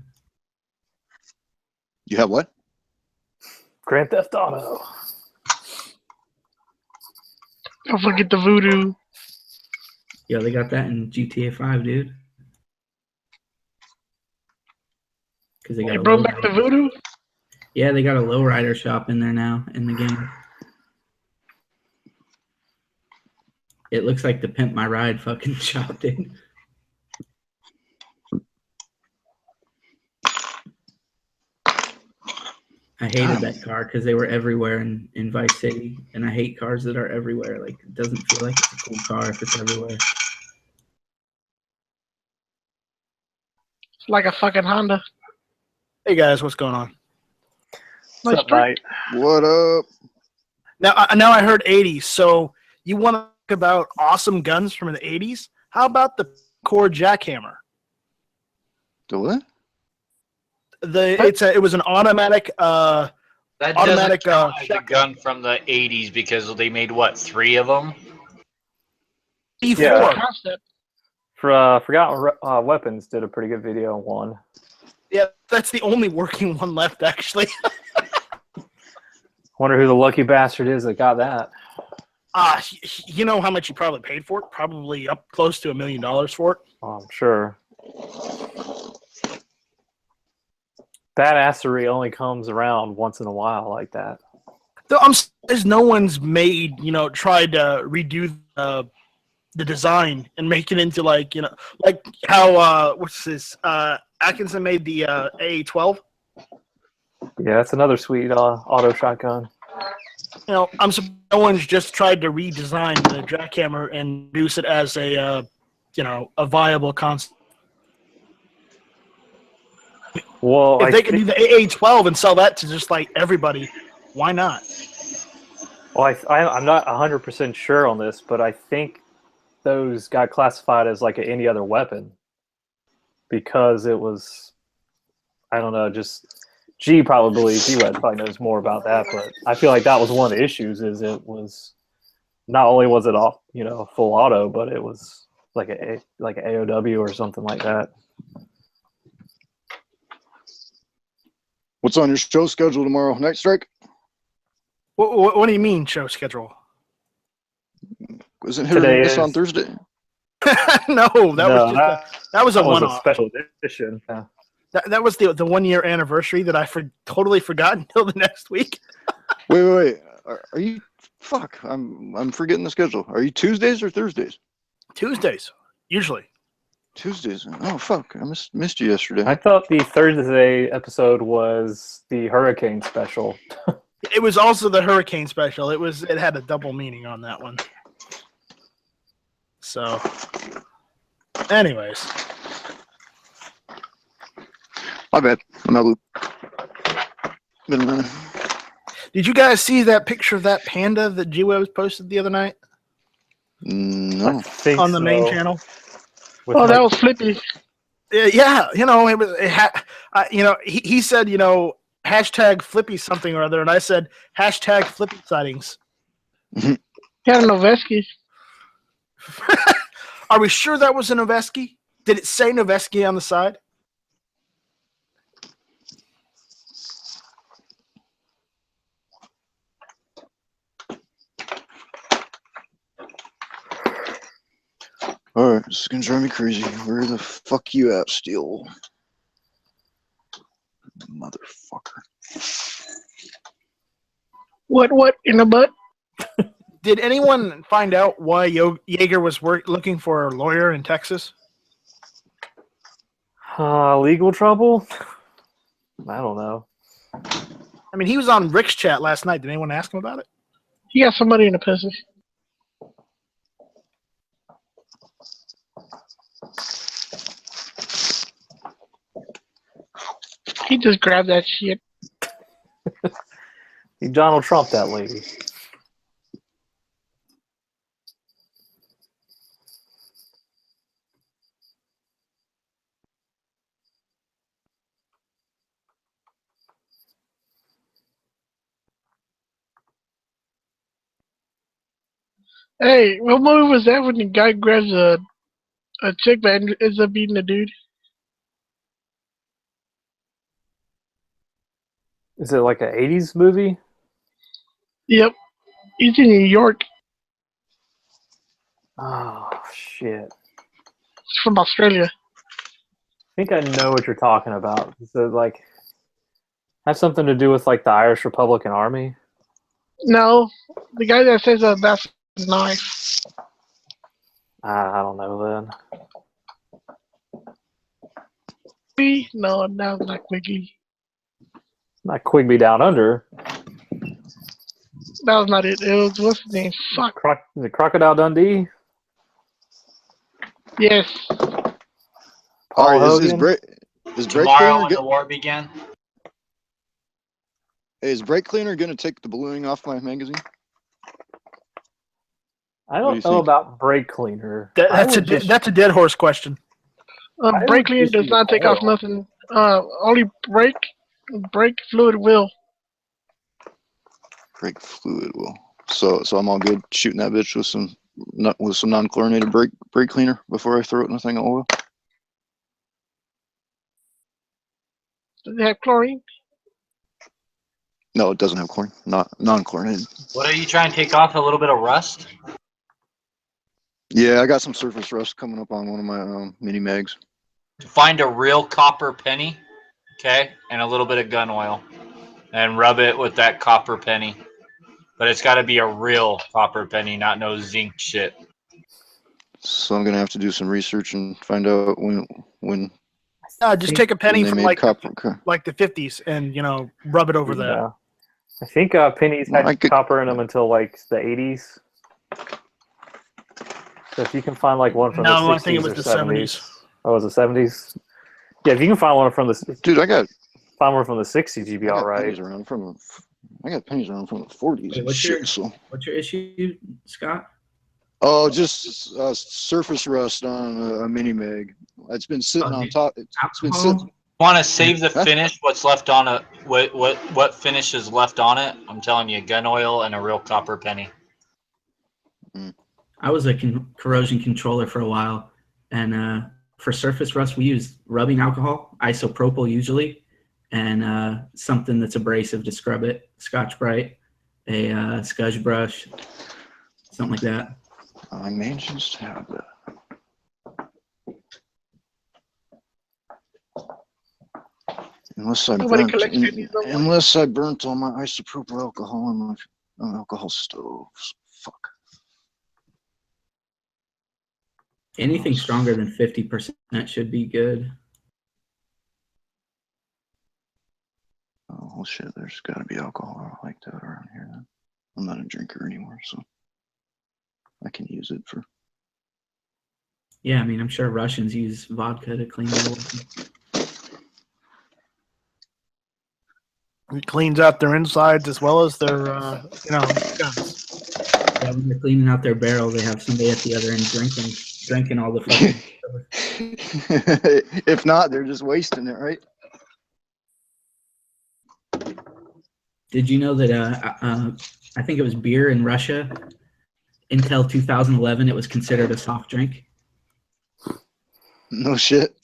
You have what? Grand Theft Auto. Don't forget the Voodoo. Yeah, they got that in GTA 5, dude. Because they got They a brought back the lowrider. Voodoo. Yeah, they got a lowrider shop in there now in the game. It looks like the Pimp My Ride fucking shop, dude. I hated that car because they were everywhere in Vice City, and I hate cars that are everywhere. Like, it doesn't feel like it's a cool car if it's everywhere. It's like a fucking Honda. Hey guys, what's going on? Nice What's up, drink. mate? What up? Now I heard 80s. So you want to talk about awesome guns from the 80s? How about the Core Jackhammer? The what? It was an automatic That automatic doesn't count as a shotgun. gun from the 80s because they made, what, 3 of them? E4. Yeah. Concept. Forgotten Weapons did a pretty good video on one. Yeah, that's the only working one left, actually. Wonder who the lucky bastard is that got that. You know how much he probably paid for it? Probably up close to $1 million for it. Oh, I'm sure. Badassery only comes around once in a while like that. Though there's no one's made, tried to redo the design and make it into like how what's this? Atkinson made the AA-12. Yeah, that's another sweet auto shotgun. I'm surprised no one's just tried to redesign the jackhammer and produce it as a viable concept. Well, If they could do the AA-12 and sell that to just like everybody, why not? Well, I'm not 100% sure on this, but I think those got classified as like any other weapon because it was, I don't know, just G-Wed probably knows more about that, but I feel like that was one of the issues is it was, not only was it off, full auto, but it was like an AOW or something like that. What's on your show schedule tomorrow? Night Strike? What do you mean show schedule? Isn't Hit or Today Miss is. on Thursday? No, that was a That was a one-off. special edition. Yeah. That was the 1 year anniversary that I totally forgot until the next week. Wait. Are you? Fuck. I'm forgetting the schedule. Are you Tuesdays or Thursdays? Tuesdays, usually. Tuesdays. Oh fuck. I missed you yesterday. I thought the Thursday episode was the Hurricane special. It was also the Hurricane special. It had a double meaning on that one. So, anyways. My bad. I'm out of loop. Been a minute. Did you guys see that picture of that panda that G-Web posted the other night No. I think on the main so. channel? With Oh, like- that was Flippy. Yeah, he said, hashtag Flippy something or other, and I said hashtag Flippy sightings. He had a Noveski. Are we sure that was a Noveski? Did it say Noveski on the side? All right, this is gonna drive me crazy. Where the fuck you at, Steel? Motherfucker. What in the butt? Did anyone find out why Jaeger was looking for a lawyer in Texas? Legal trouble? I don't know. I mean, he was on Rick's chat last night. Did anyone ask him about it? He got somebody in the pussy. He just grabbed that shit. He Donald Trump that lady. Hey, what movie was that when the guy grabs a a chick that ends up beating a dude. Is it like an 80s movie? Yep. He's in New York. Oh, shit. He's from Australia. I think I know what you're talking about. Does it, like, have something to do with, like, the Irish Republican Army? No, the guy that says that's nice. I don't know then. No, not Quigley. Not Quigby Down Under. That was not it. It was, what's his name? Fuck. Is it Crocodile Dundee? Yes. Paul All right, is Hogan? brake Tomorrow cleaner when the war began. hey, is brake cleaner gonna take the ballooning off my magazine? I What do don't you know think? about brake cleaner. That's a dead horse question. I Brake would cleaner just does use not take off oil. nothing. Only brake fluid will. Brake fluid will. So I'm all good shooting that bitch with some non-chlorinated brake cleaner before I throw it in a thing of oil. Does it have chlorine? No, it doesn't have chlorine. Not non-chlorinated. What are you trying to take off? A little bit of rust? Yeah, I got some surface rust coming up on one of my mini mags. Find a real copper penny, okay, and a little bit of gun oil, and rub it with that copper penny. But it's got to be a real copper penny, not no zinc shit. So I'm gonna have to do some research and find out when Just take a penny they from made like copper. the 50s and rub it over that. Yeah. I think pennies Well, had I could- copper in them until like the 80s. So if you can find like one from the No, 60s I think it was or the 70s. Oh, was it 70s? Yeah, if you can find one from the Dude, I got 60s, you'd be all right. pennies around from. I got pennies around from the 40s Wait, and what's shit. your- So. What's your issue, Scott? Oh, just surface rust on a mini mag. It's been sitting Oh, on dude. top. It's been Alcohol? sitting. Want to save the Huh? finish? What's left on it? What finish is left on it? I'm telling you, gun oil and a real copper penny. I was a corrosion controller for a while, and for surface rust, we use rubbing alcohol, isopropyl usually, and something that's abrasive to scrub it, Scotch-Brite, a scudge brush, something like that. I may just have that. Unless I Nobody burnt, collects pennies no more. unless I burnt all my isopropyl alcohol on my alcohol stoves. Fuck. Anything stronger than 50% should be good. Oh well, shit. There's got to be alcohol like that around here. Then. I'm not a drinker anymore, so I can use it for. Yeah, I mean, I'm sure Russians use vodka to clean their weapons. It cleans out their insides as well as their, guns. Yeah, when they're cleaning out their barrel, they have somebody at the other end drinking all the fucking. If not, they're just wasting it, right? Did you know that I think it was beer in Russia until 2011 it was considered a soft drink? No shit.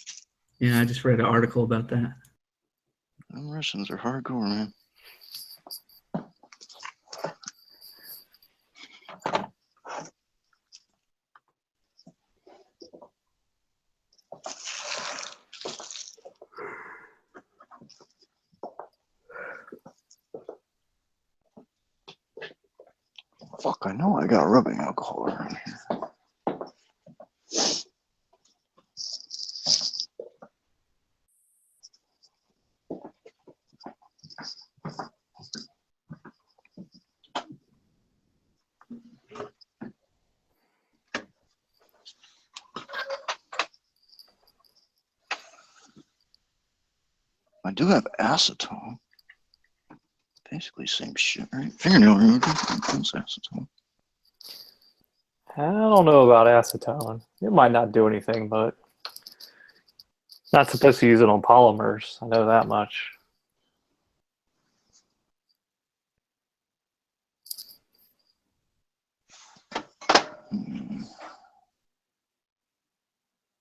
Yeah, I just read an article about that. Them Russians are hardcore, man. Fuck, I know I got rubbing alcohol around here. I do have acetone. Basically same shit, right? Fingernail remover. That's acetone. I don't know about acetone. It might not do anything, but not supposed to use it on polymers. I know that much. Hmm.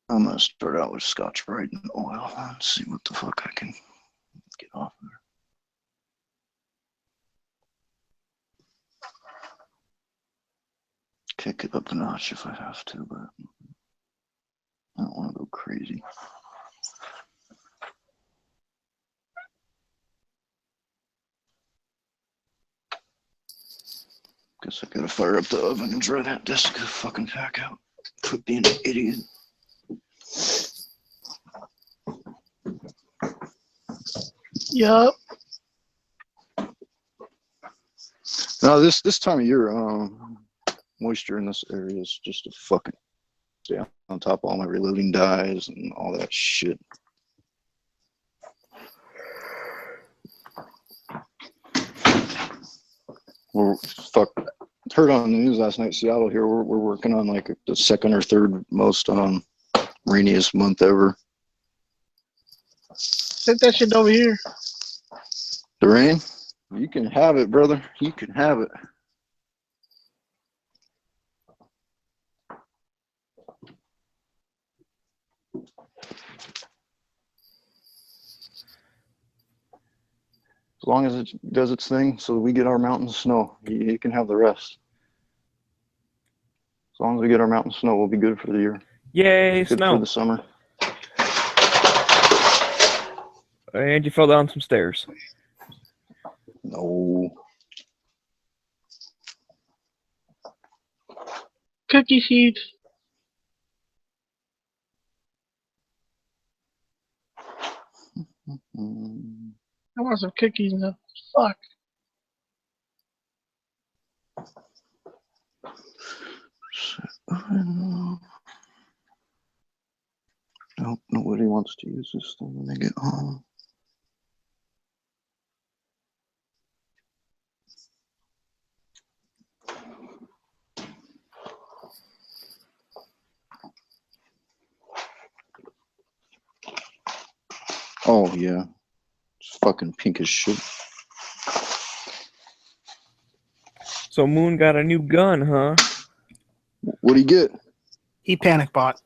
I'm gonna start out with Scotch Brite and oil and see what the fuck I can get off of there. Kick it up a notch if I have to, but I don't want to go crazy. Guess I gotta fire up the oven and dry that disc fucking pack out. Quit being an idiot. Yup. No, this time of year, moisture in this area is just a fucking stay on top of all my reloading dyes and all that shit. We're heard on the news last night, Seattle here, we're working on like the second or third most rainiest month ever. Send that shit over here. The rain? You can have it, brother. You can have it. As long as it does its thing so we get our mountain snow, you can have the rest. As long as we get our mountain snow, we'll be good for the year. Yay, Good snow. for the summer. And you fell down some stairs. No. Cookie seeds. I want some cookies now. Fuck. Nope, nobody wants to use this thing when they get home. Oh yeah, it's fucking pink as shit. So Moon got a new gun, huh? What'd he get? He panic bought.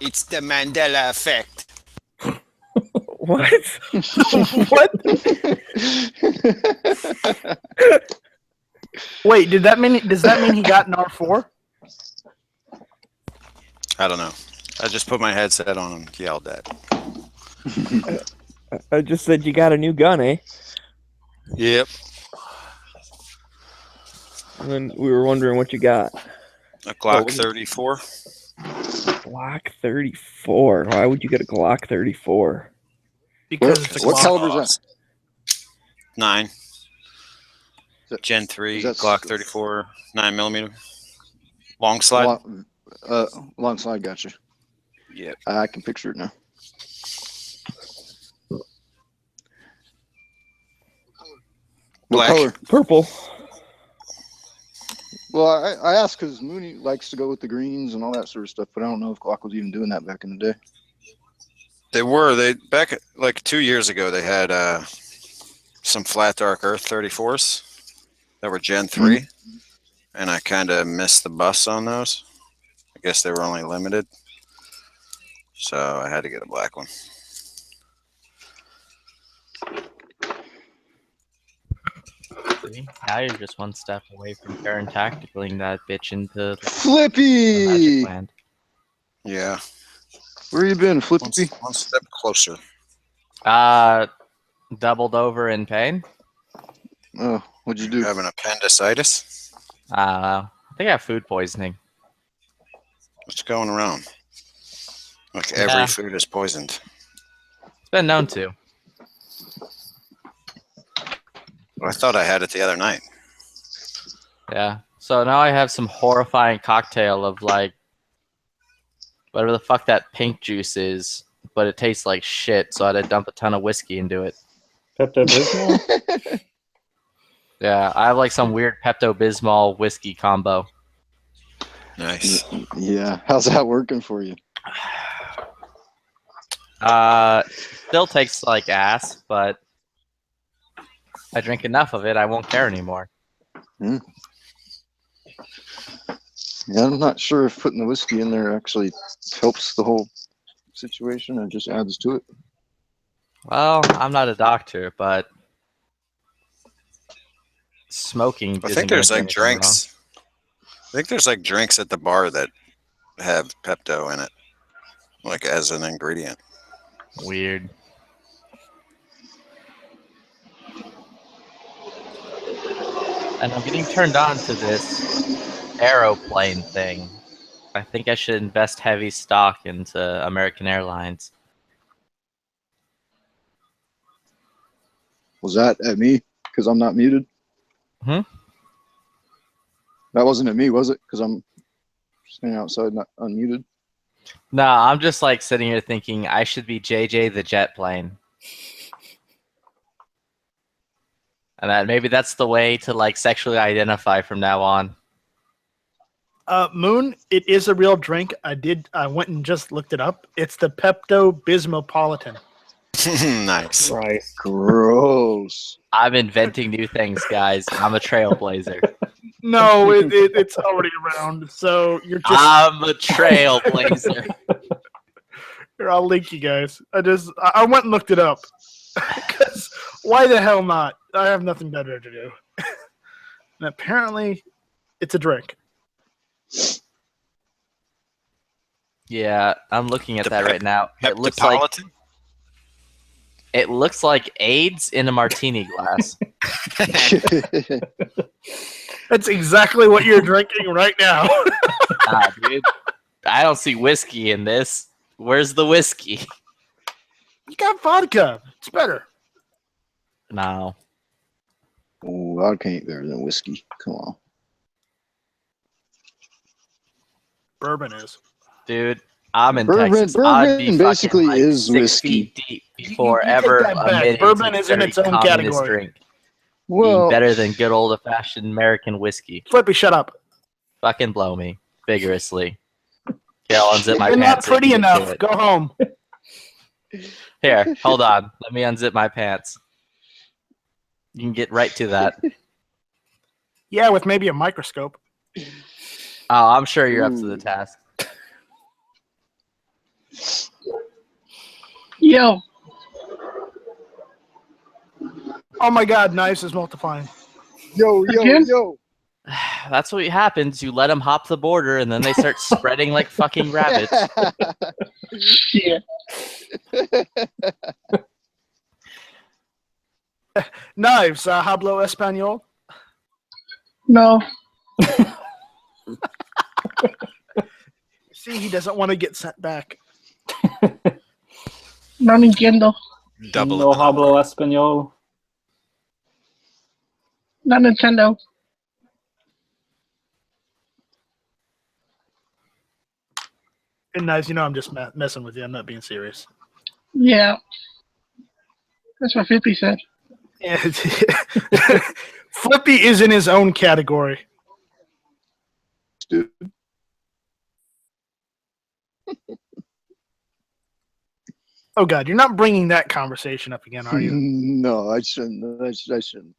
It's the Mandela effect. What? What? Wait, does that mean he got an R4? I don't know. I just put my headset on and yelled at. I just said you got a new gun, eh? Yep. And then we were wondering what you got. A Glock 34. Glock 34. Why would you get a Glock 34? Because it's a What Glock. caliber is that? 9. that- Gen 3, is that Glock 34, 9mm. Long slide. Long slide, gotcha. Yep. I can picture it now. Black. What color? Purple. Well, I asked because Mooney likes to go with the greens and all that sort of stuff, but I don't know if Glock was even doing that back in the day. They back like 2 years ago they had some flat dark earth 34s that were Gen 3 and I kind of missed the bus on those. I guess they were only limited. So I had to get a black one. See? Now you're just one step away from Baron tacticling that bitch into the Flippy! magic land. Yeah. Where you been, Flippy? One step closer. Doubled over in pain. Oh, what'd you do? Having appendicitis? I think I have food poisoning. What's going around? Like Yeah. every food is poisoned. It's been known to. Well, I thought I had it the other night. Yeah. So now I have some horrifying cocktail of like whatever the fuck that pink juice is, but it tastes like shit, so I had to dump a ton of whiskey into it. Pepto-Bismol? Yeah, I have like some weird Pepto-Bismol whiskey combo. Nice. Yeah, how's that working for you? Still tastes like ass, but I drink enough of it, I won't care anymore. Yeah, I'm not sure if putting the whiskey in there actually helps the whole situation or just adds to it. Well, I'm not a doctor, but smoking I isn't think going there's to do like anything wrong. drinks. I think there's like drinks at the bar that have Pepto in it, like as an ingredient. Weird. And I'm getting turned on to this aeroplane thing. I think I should invest heavy stock into American Airlines. Was that at me? Because I'm not muted? Hmm? That wasn't at me, was it? Because I'm standing outside, not unmuted. No, I'm just like sitting here thinking I should be JJ the jet plane. And that maybe that's the way to like sexually identify from now on. Moon, it is a real drink. I went and just looked it up. It's the Pepto Bismopolitan. Nice. Right. Gross. I'm inventing new things, guys. I'm a trailblazer. No, it's already around. So you're just. I'm a trailblazer. Here, I'll link you guys. I went and looked it up. 'Cause why the hell not? I have nothing better to do. And apparently, it's a drink. Yeah, I'm looking at The that right now. It looks like AIDS in a martini glass. That's exactly what you're drinking right now. Dude, I don't see whiskey in this. Where's the whiskey? You got vodka. It's better. No. Oh, vodka ain't better than whiskey. Come on. Bourbon is. Dude, I'm in Bourbon- Texas. bourbon I'd be basically fucking, like, is 6 whiskey. feet deep before You take ever that back. admitting Bourbon to is in dirty its own communist category. drink. Well, Being better than good old-fashioned American whiskey. Flippy, shut up. Fucking blow me vigorously. Okay, I'll unzip my You're not pants. so you pretty can get to enough. it. Go home. Here, hold on. Let me unzip my pants. You can get right to that. Yeah, with maybe a microscope. Oh, I'm sure you're up to the task. Yo, Oh my God, Knives is multiplying. yo, Again? yo. That's what happens. You let them hop the border, and then they start spreading like fucking rabbits. shit. Knives, hablo español? No, See, he doesn't want to get sent back. no entiendo. Double No it. hablo español. Not Nintendo. And Knives, you know I'm just messing with you. I'm not being serious. Yeah. That's what Fippy said. Yeah. Flippy is in his own category. Dude. Oh God, you're not bringing that conversation up again, are you? No, I shouldn't. I shouldn't.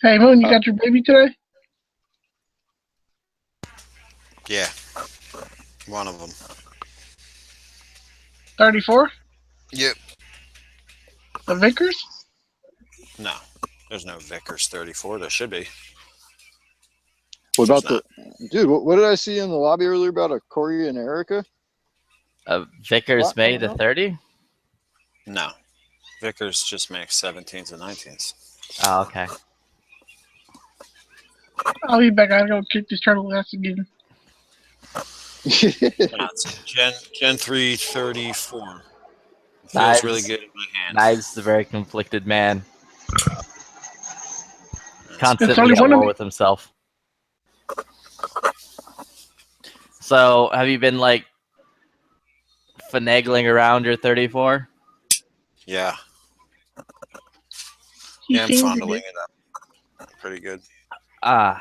Hey, Moon, you got your baby today? Yeah. One of them. 34? Yep. The Vickers? No. There's no Vickers 34. There should be. What about There's dude? What did I see in the lobby earlier about a Corey and Erica? Vickers What? made a 30? No. Vickers just makes 17s and 19s. Oh, okay. I'll be back. I gotta go kick this turtle ass again. No, it's Gen 3 34. Feels Knives. really good in my hand. Knives is a very conflicted man. It's Constantly only at one of war me. with himself. So, have you been like finagling around your 34? Yeah. He Yeah, I'm seems to fondling be- it up. Pretty good. Ah,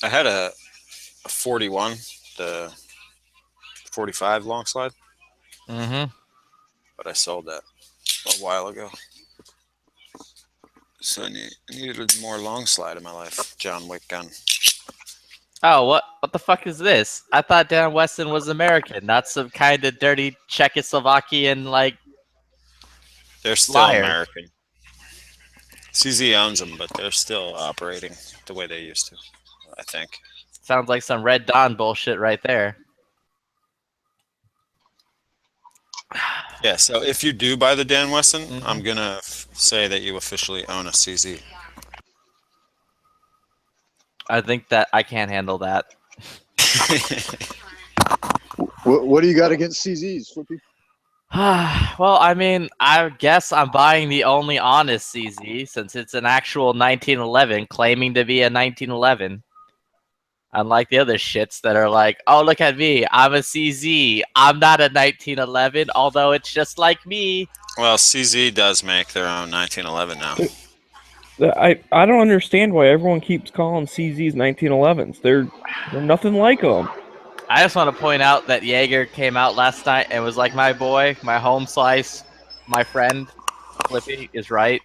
I had a 41, the 45 long slide, mm-hmm. but I sold that a while ago. So I needed more long slide in my life. John Wick gun. Oh, what the fuck is this? I thought Dan Weston was American, not some kind of dirty Czechoslovakian like. They're still Liar. American. CZ owns them, but they're still operating the way they used to, I think. Sounds like some Red Dawn bullshit right there. Yeah, so if you do buy the Dan Weston, I'm going to say that you officially own a CZ. I think that I can't handle that. What do you got against CZs, Flippy? Well, I mean, I guess I'm buying the only honest CZ since it's an actual 1911 claiming to be a 1911. Unlike the other shits that are like, oh, look at me, I'm a CZ. I'm not a 1911, although it's just like me. Well, CZ does make their own 1911 now. I don't understand why everyone keeps calling CZs 1911s. They're nothing like them. I just want to point out that Jaeger came out last night and was like, my boy, my home slice, my friend, Flippy is right.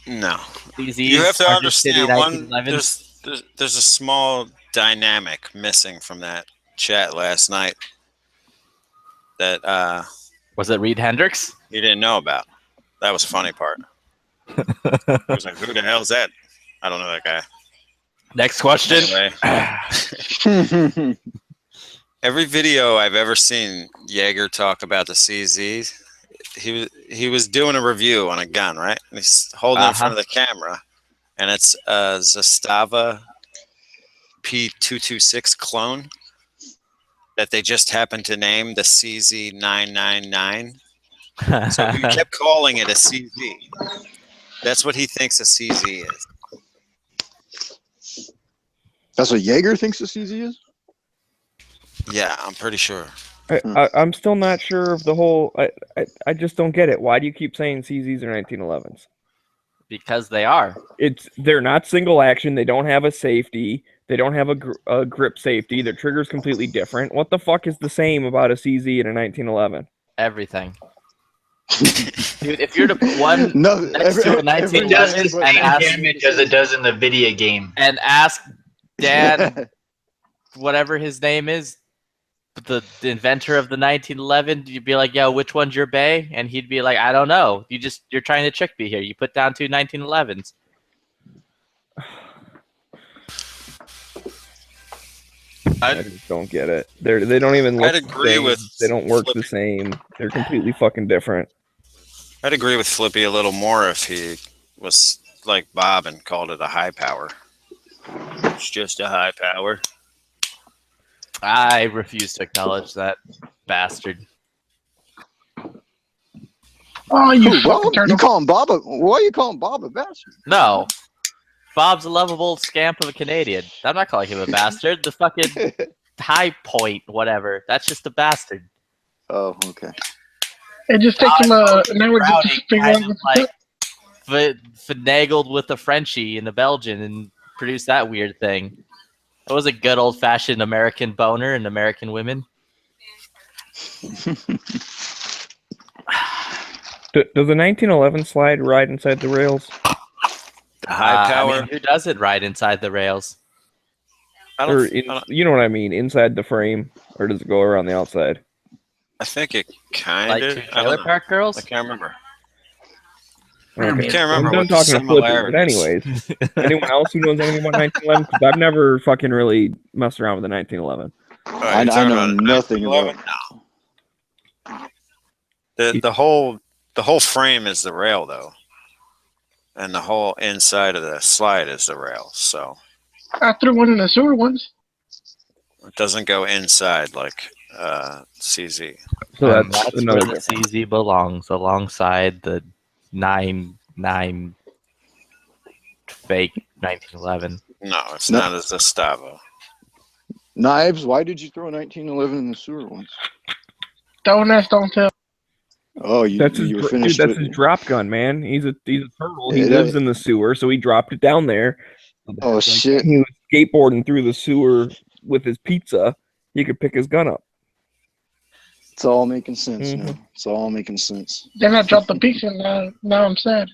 No. CZs You have to are just shitty understand, 1911s. there's a small dynamic missing from that chat last night that Was it Reed Hendricks? you didn't know about. That was the funny part. I was like, who the hell's that? I don't know that guy. Next question. Anyway. Every video I've ever seen Jaeger talk about the CZ, he was doing a review on a gun, right? And he's holding it in front of the camera, and it's a Zastava P226 clone that they just happened to name the CZ999. So he kept calling it a CZ. That's what he thinks a CZ is. That's what Jaeger thinks a CZ is? Yeah, I'm pretty sure. I'm still not sure of the whole. I just don't get it. Why do you keep saying CZs are 1911s? Because they are. They're not single action. They don't have a safety. They don't have a grip safety. Their trigger's completely different. What the fuck is the same about a CZ and a 1911? Everything. Dude, if you're to put one next to a 1911 and ask damage as it does in the video game, and ask Dan, whatever his name is, the inventor of the 1911, you'd be like, yo, which one's your bay? And he'd be like, I don't know. You're trying to trick me here. You put down two 1911s. I just don't get it. They don't even look I'd agree the same. with They don't work the same. They're completely fucking different. I'd agree with Flippy a little more if he was like Bob and called it a high power. It's just a high power. I refuse to acknowledge that bastard. Oh, you Who, fucking Bob? turtle. You call him Bob? Why are you calling Bob a bastard? No. Bob's a lovable scamp of a Canadian. I'm not calling him a bastard. The fucking High Point, whatever. That's just a bastard. Oh, okay. It just takes him an hour just to figure out Kind of like finagled with a Frenchie and a Belgian and produced that weird thing. It was a good old-fashioned American boner and American women. Does the 1911 slide ride inside the rails? The high power. I mean, who doesn't ride inside the rails? Or you know what I mean? Inside the frame, or does it go around the outside? I think it kind Like of. two Trailer Park Girls? I can't remember. Okay. I can't remember I'm what done the talking to Flippy, but similarities. anyways, anyone else who knows anything about 1911? Because I've never fucking really messed around with the 1911. I know nothing about it. The whole frame is the rail though, and the whole inside of the slide is the rail. So I threw one in the sewer once. it doesn't go inside like CZ. So And that's that's another where the CZ belongs, alongside the 9 fake 1911. No, it's not a Zastava. Knives, why did you throw a 1911 in the sewer once? Don't ask, don't tell. Oh, you That's were his, finished dude, that's with his it. drop gun, man. He's a turtle. He Yeah, lives in the sewer, so he dropped it down there. Oh, shit. He was skateboarding through the sewer with his pizza. He could pick his gun up. It's all making sense Mhm. now. It's all making sense. Then I dropped the pizza and now I'm sad.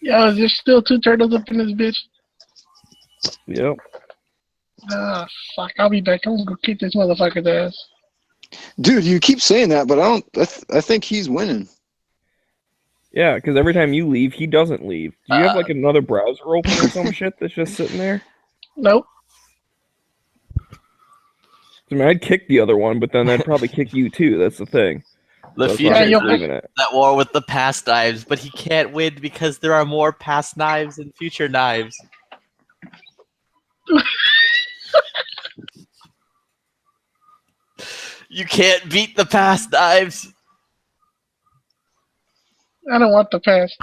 Yo, is there still 2 turtles up in this bitch? Yep. Ah, fuck. I'll be back. I'm gonna go kick this motherfucker's ass. Dude, you keep saying that, but I think he's winning. Yeah, because every time you leave, he doesn't leave. Do you have like another browser open or some shit that's just sitting there? Nope. I mean, I'd kick the other one, but then I'd probably kick you too. That's the thing. The So future that's why is I'm leaving it. that war with the past knives, but he can't win because there are more past knives and future knives. You can't beat the past knives. I don't want the past.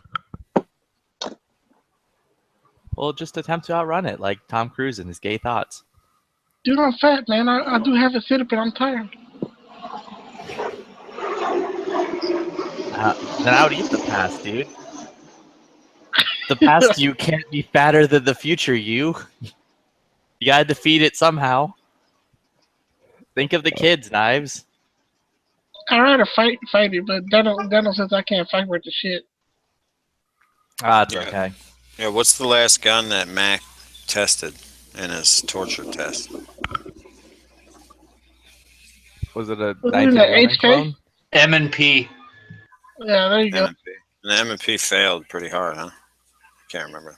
Well, just attempt to outrun it, like Tom Cruise and his gay thoughts. Dude, I'm fat, man. I do have a sit-up and I'm tired. Then I would eat the past, dude. The past you can't be fatter than the future you. You gotta defeat it somehow. Think of the kids, Knives. I'd rather fight it, but Daniel says I can't fight worth the shit. Ah, it's okay. Yeah, what's the last gun that Mac tested in his torture test? Was it a Was it in the 1911 HK? clone? M&P. Yeah, there you go. M&P. And the M&P failed pretty hard, huh? Can't remember.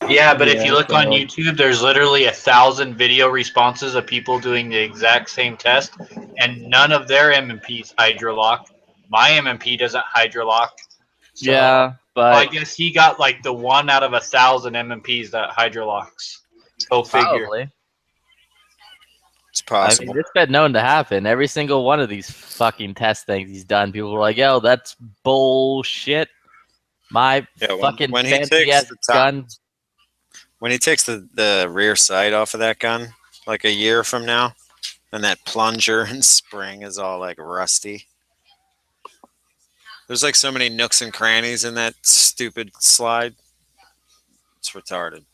Yeah, but if Yeah, you look on so- YouTube, there's literally 1,000 video responses of people doing the exact same test, and none of their M&Ps hydrolock. My M&P doesn't hydrolock. So Yeah, but I guess he got like the 1 out of 1,000 M&Ps that hydrolocks. Go figure. probably. It's I possible. mean, it's been known to happen. Every single one of these fucking test things he's done, people were like, "Yo, that's bullshit." My Yeah, fucking when he fancy takes ass the top- gun. When he takes the rear sight off of that gun, like a year from now, and that plunger and spring is all like rusty. There's like so many nooks and crannies in that stupid slide. It's retarded.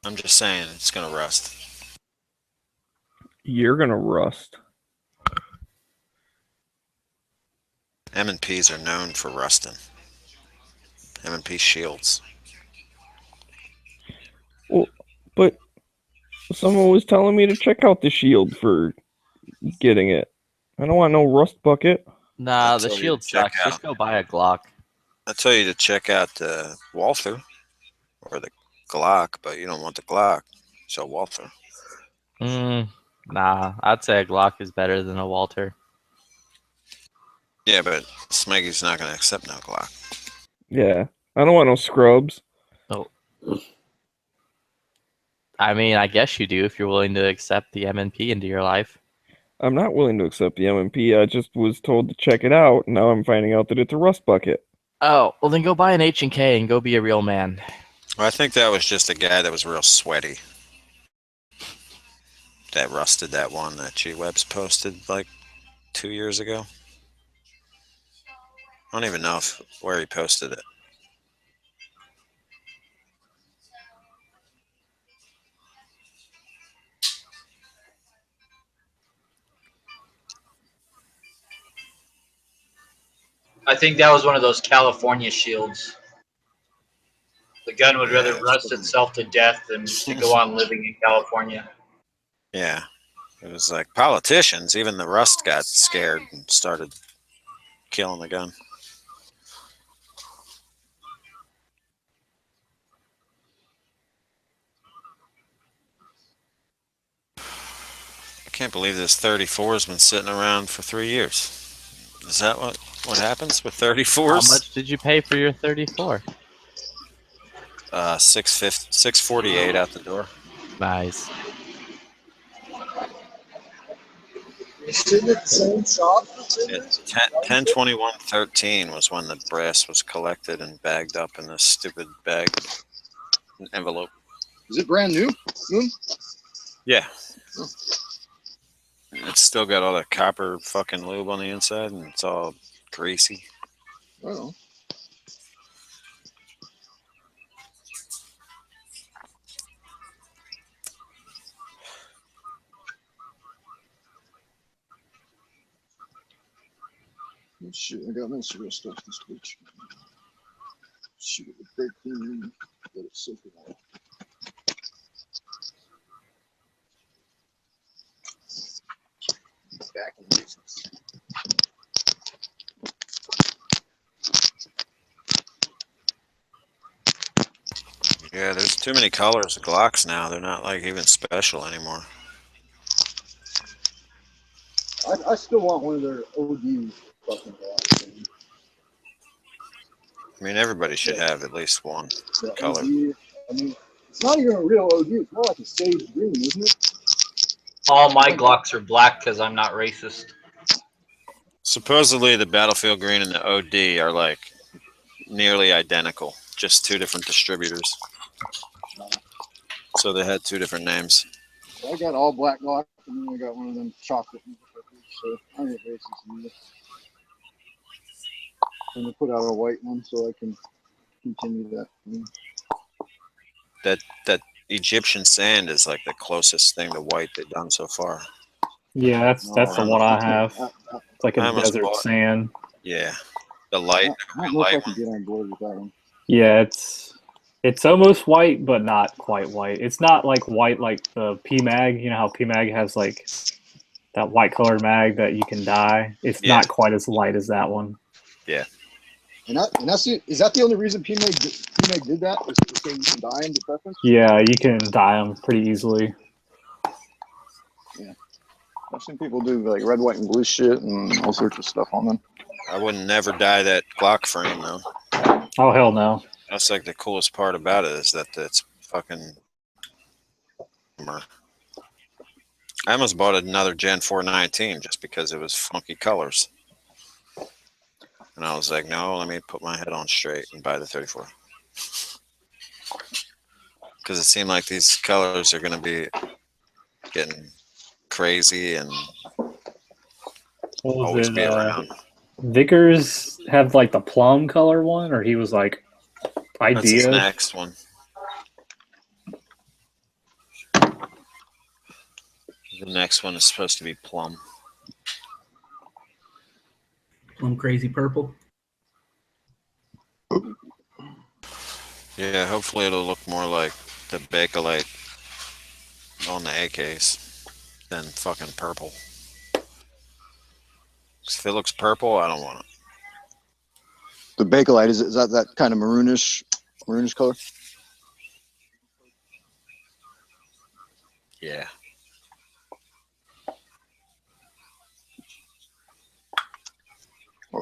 I'm just saying it's gonna rust. You're gonna rust. M&Ps are known for rusting. M&P shields. Well, but someone was telling me to check out the shield for getting it. I don't want no rust bucket. Nah, That's the all you shield check sucks. Just out. go buy a Glock. I tell you to check out the Walther or the Glock, but you don't want the Glock, so Walther. Nah, I'd say a Glock is better than a Walter. Yeah, but Smeggy's not gonna accept no Glock. Yeah, I don't want no scrubs. Oh. I mean, I guess you do if you're willing to accept the M&P into your life. I'm not willing to accept the M&P. I just was told to check it out. Now I'm finding out that it's a rust bucket. Oh, well then go buy an H&K and go be a real man. Well, I think that was just a guy that was real sweaty. That rusted that one that G Webs posted like 2 years ago. I don't even know where he posted it. I think that was one of those California shields. The gun would rather rust itself to death than to go on living in California. Yeah. It was like politicians, even the rust got scared and started killing the gun. I can't believe this 34 has been sitting around for 3 years. Is that what happens with 34s? How much did you pay for your 34? $648 out the door. Nice. It's in the same shop. 10/21/13 was when the brass was collected and bagged up in this stupid bag envelope. Is it brand new? Yeah. It's still got all that copper fucking lube on the inside, and it's all greasy. Oh. Shit, I got most of the stuff this bitch. Shoot, it break clean, let it soak it all. Back in business. Yeah, there's too many colors of Glocks now. They're not like even special anymore. I still want one of their OD fucking Glocks. Man. I mean, everybody should have at least one The color. OD, I mean, it's not even a real OD. It's more like a sage green, isn't it? All my Glocks are black because I'm not racist. Supposedly, the Battlefield Green and the OD are like nearly identical, just two different distributors. So they had two different names. I got all black Glocks, and then I got one of them chocolate motherfuckers, so I ain't racist either. I'm gonna put out a white one so I can continue that. That Egyptian sand is like the closest thing to white they've done so far. Yeah, that's the one I have. It's like I a almost desert bought- sand. Yeah, the light, I don't know if I can get on board with that one. Yeah, it's almost white, but not quite white. It's not like white like the PMag. You know how PMag has like that white colored mag that you can dye. It's not quite as light as that one. Yeah. And that's it. Is that the only reason PMag did that? Was so you can dye them to preference? Yeah, you can dye them pretty easily. Yeah. I've seen people do like red, white, and blue shit and all sorts of stuff on them. I would never dye that Glock frame though. Oh hell no! That's like the coolest part about it is that it's fucking. I almost bought another Gen 419 just because it was funky colors. And I was like, no, let me put my head on straight and buy the 34. Because it seemed like these colors are going to be getting crazy and What was always it? be around. Vickers have like the plum color one, or he was like That's his ideas. next one. The next one is supposed to be plum. Plum crazy purple. Yeah, hopefully it'll look more like the Bakelite on the AKs than fucking purple. 'Cause if it looks purple, I don't want it. The Bakelite, is that kind of maroonish color? Yeah.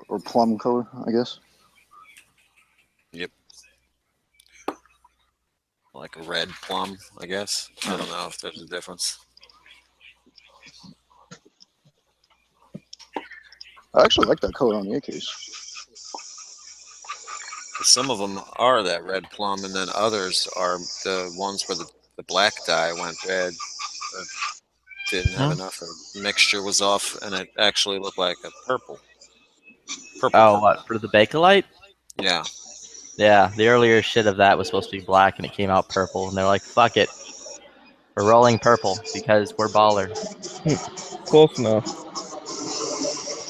Or plum color, I guess. Yep. Like a red plum, I guess. I don't know if there's a difference. I actually like that color on the AKs. Some of them are that red plum, and then others are the ones where the black dye went bad. Didn't have enough. The mixture was off, and it actually looked like a purple. Oh, what, for the Bakelite? Yeah. Yeah, the earlier shit of that was supposed to be black, and it came out purple, and they're like, fuck it. We're rolling purple, because we're baller. Close enough.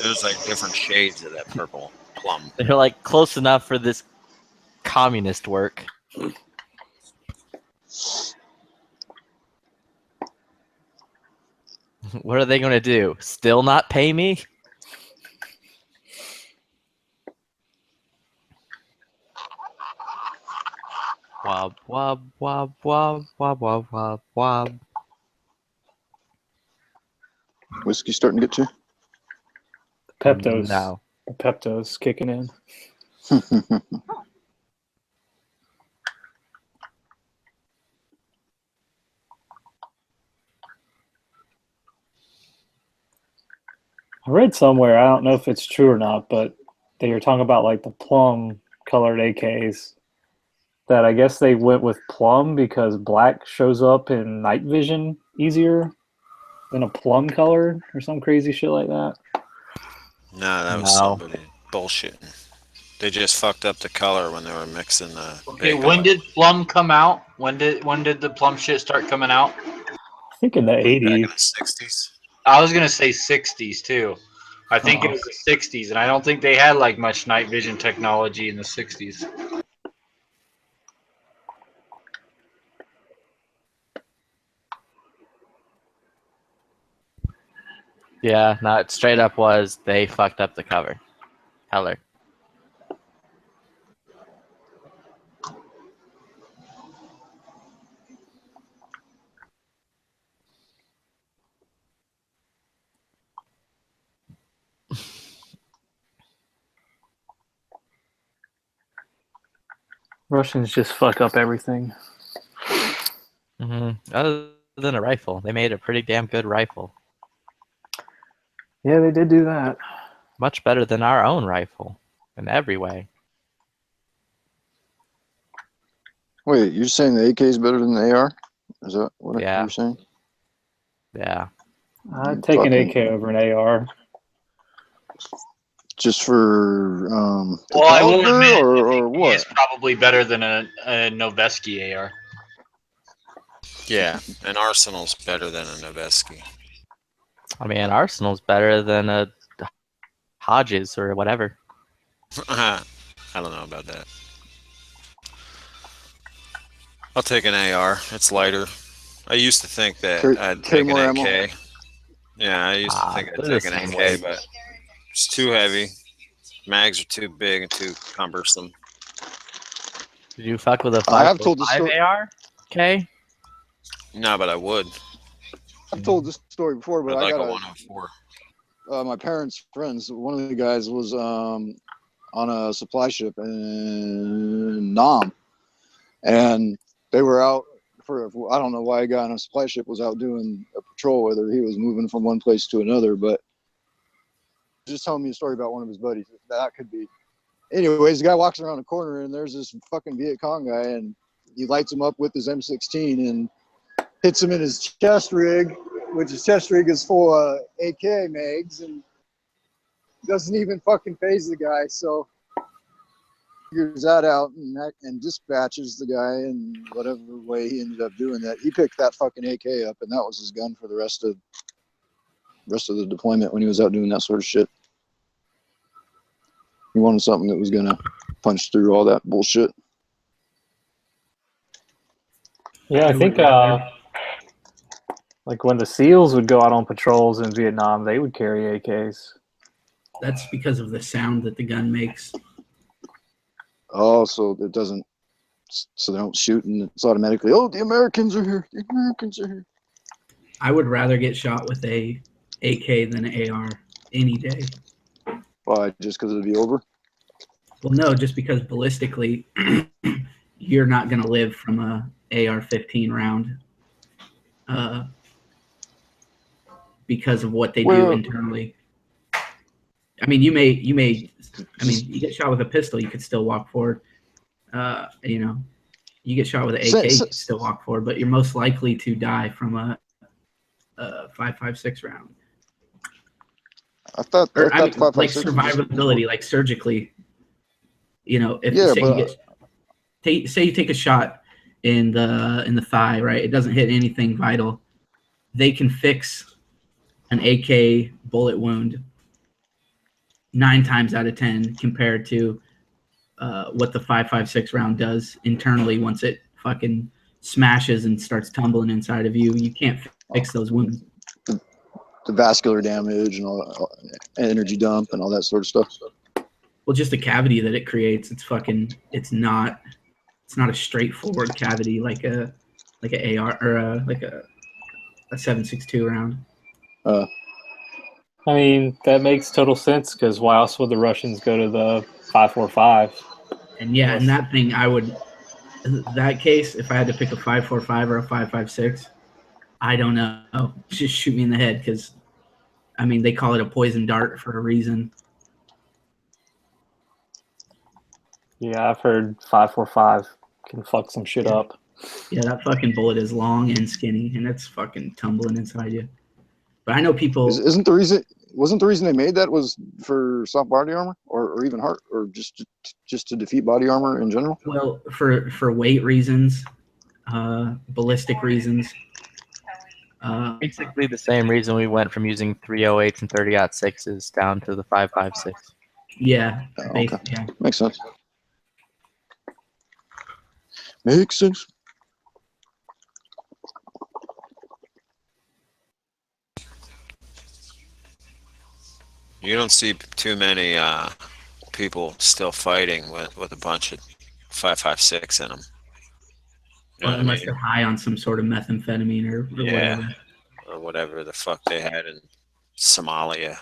There's like different shades of that purple plum. They're like, close enough for this communist work. What are they going to do? Still not pay me? Wob, wob, wob, wob, wob, wob, wob, wob. Whiskey starting to get you? Pepto's. No. Pepto's kicking in. I read somewhere, I don't know if it's true or not, but they were talking about like the plum colored AKs. That I guess they went with plum because black shows up in night vision easier than a plum color or some crazy shit like that. No, that was somebody bullshitting. They just fucked up the color when they were mixing the. Okay, Bakelite. when did plum come out? When did the plum shit start coming out? I think in the 80s. Back in the 60s. I was gonna say 60s too. I think it was the 60s, and I don't think they had like much night vision technology in the 60s. Yeah, no, it straight up was they fucked up the cover. Color. Russians just fuck up everything. Other than a rifle, they made a pretty damn good rifle. Yeah, they did do that. Much better than our own rifle in every way. Wait, you're saying the AK is better than the AR? Is that what Yeah. you're saying? Yeah. I'd take an AK over an AR. Just for Well, I will caliber admit, or what? it's probably better than a Noveski AR. Yeah, an Arsenal's better than a Noveski. I mean, Arsenal's better than a Hodges or whatever. I don't know about that. I'll take an AR. It's lighter. I used to think that I'd take an more AK. ammo. Yeah, I used to think I'd they're take the an same AK, weight. but it's too heavy. Mags are too big and too cumbersome. Did you fuck with a I have told the 5.5 story. AR? Okay. No, but I would. I've told this story before, but I'd I like got a 104. my parents' friends. One of the guys was on a supply ship in Nam, and they were out for I don't know why a guy on a supply ship was out doing a patrol, whether he was moving from one place to another, but just telling me a story about one of his buddies. That could be. Anyways, the guy walks around the corner and there's this fucking Viet Cong guy, and he lights him up with his M16 and hits him in his chest rig, which his chest rig is full of AK mags, and doesn't even fucking phase the guy. So figures that out and dispatches the guy in whatever way he ended up doing that. He picked that fucking AK up, and that was his gun for the rest of the deployment when he was out doing that sort of shit. He wanted something that was gonna punch through all that bullshit. Yeah, I think like when the SEALs would go out on patrols in Vietnam, they would carry AKs. That's because of the sound that the gun makes. Oh, so it doesn't, so they don't shoot, and it's automatically, oh, the Americans are here. The Americans are here. I would rather get shot with a AK than an AR any day. Why? Just because it'd be over? Well, no, just because ballistically, you're not going to live from a AR-15 round because of what they do internally. I mean, you get shot with a pistol, you could still walk forward. You get shot with an AK, you can still walk forward, but you're most likely to die from a 5.56 round. I thought Or, I mean, like 5.56 survivability, like surgically. If Yeah, say you take a shot in the thigh, right? It doesn't hit anything vital. They can fix an AK bullet wound 9 times out of 10 compared to what the 5.56 round does internally. Once it fucking smashes and starts tumbling inside of you, you can't fix those wounds. The vascular damage and all energy dump and all that sort of stuff. Well, just the cavity that it creates, it's not a straightforward cavity like a AR or like a 7.62 round. I mean, that makes total sense, because why else would the Russians go to the 5.45? And yeah, in that thing, that case, if I had to pick a 5.45 or a 5.56, I don't know. Just shoot me in the head, because, I mean, they call it a poison dart for a reason. Yeah, I've heard 5.45 can fuck some shit up. Yeah, that fucking bullet is long and skinny, and it's fucking tumbling inside you. But I know people. Wasn't the reason they made that was for soft body armor, or even hard, or just to defeat body armor in general? Well, for weight reasons, ballistic reasons, Basically the same reason we went from using 308s and 30-06s down to the 5.56. Yeah. Okay. Yeah. Makes sense. Makes sense. You don't see too many people still fighting with a bunch of 5.56 in them. You know what I Unless mean? they're high on some sort of methamphetamine or Yeah. whatever. Or whatever the fuck they had in Somalia.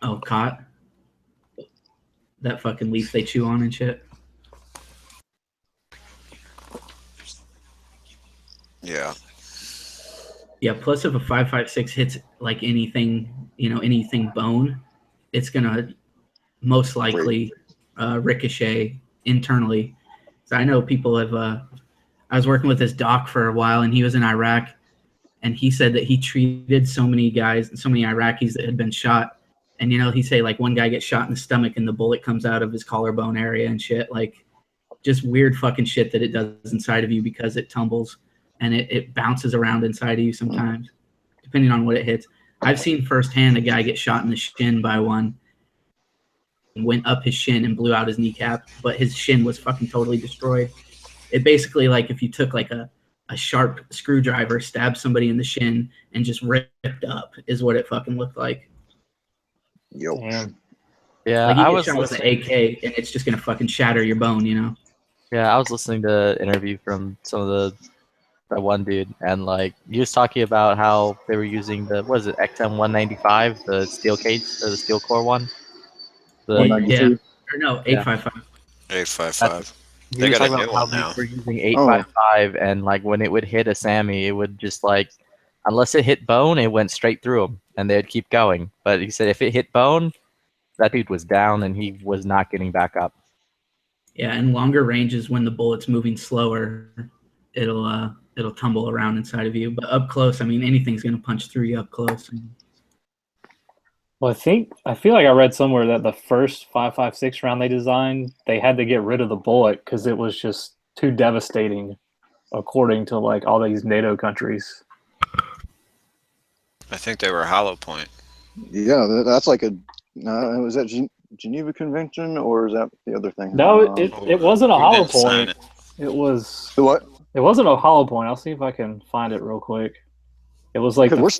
Oh, cot. That fucking leaf they chew on and shit. Yeah. Yeah, plus if a 5.56 hits like anything, anything bone, it's gonna most likely ricochet internally. So I know people have. I was working with this doc for a while, and he was in Iraq, and he said that he treated so many guys, so many Iraqis that had been shot, and he say like one guy gets shot in the stomach, and the bullet comes out of his collarbone area and shit, like just weird fucking shit that it does inside of you because it tumbles and it bounces around inside of you sometimes, depending on what it hits. I've seen firsthand a guy get shot in the shin by one, went up his shin and blew out his kneecap, but his shin was fucking totally destroyed. It basically like if you took like a sharp screwdriver, stabbed somebody in the shin, and just ripped up is what it fucking looked like. Yo. Damn. Yeah, Like you I get was shot with an listening. AK and it's just gonna fucking shatter your bone, Yeah, I was listening to an interview from some of that one dude, and like he was talking about how they were using the XM 195, the steel cage or the steel core one. The 192. Or no, Yeah. 855. 855. He They was got a talking new about how one they now. were using 855, and like when it would hit a Sammy, it would just like, unless it hit bone, it went straight through him, and they'd keep going. But he said if it hit bone, that dude was down, and he was not getting back up. Yeah, and longer ranges when the bullet's moving slower, it'll tumble around inside of you. But up close, I mean, anything's gonna punch through you up close. Well, I feel like I read somewhere that the first 5.56 round they designed, they had to get rid of the bullet because it was just too devastating, according to like all these NATO countries. I think they were hollow point. Yeah, that's like was that Geneva Convention or is that the other thing? No, it wasn't a We hollow didn't sign point. It was The what? It wasn't a hollow point. I'll see if I can find it real quick. It was like Because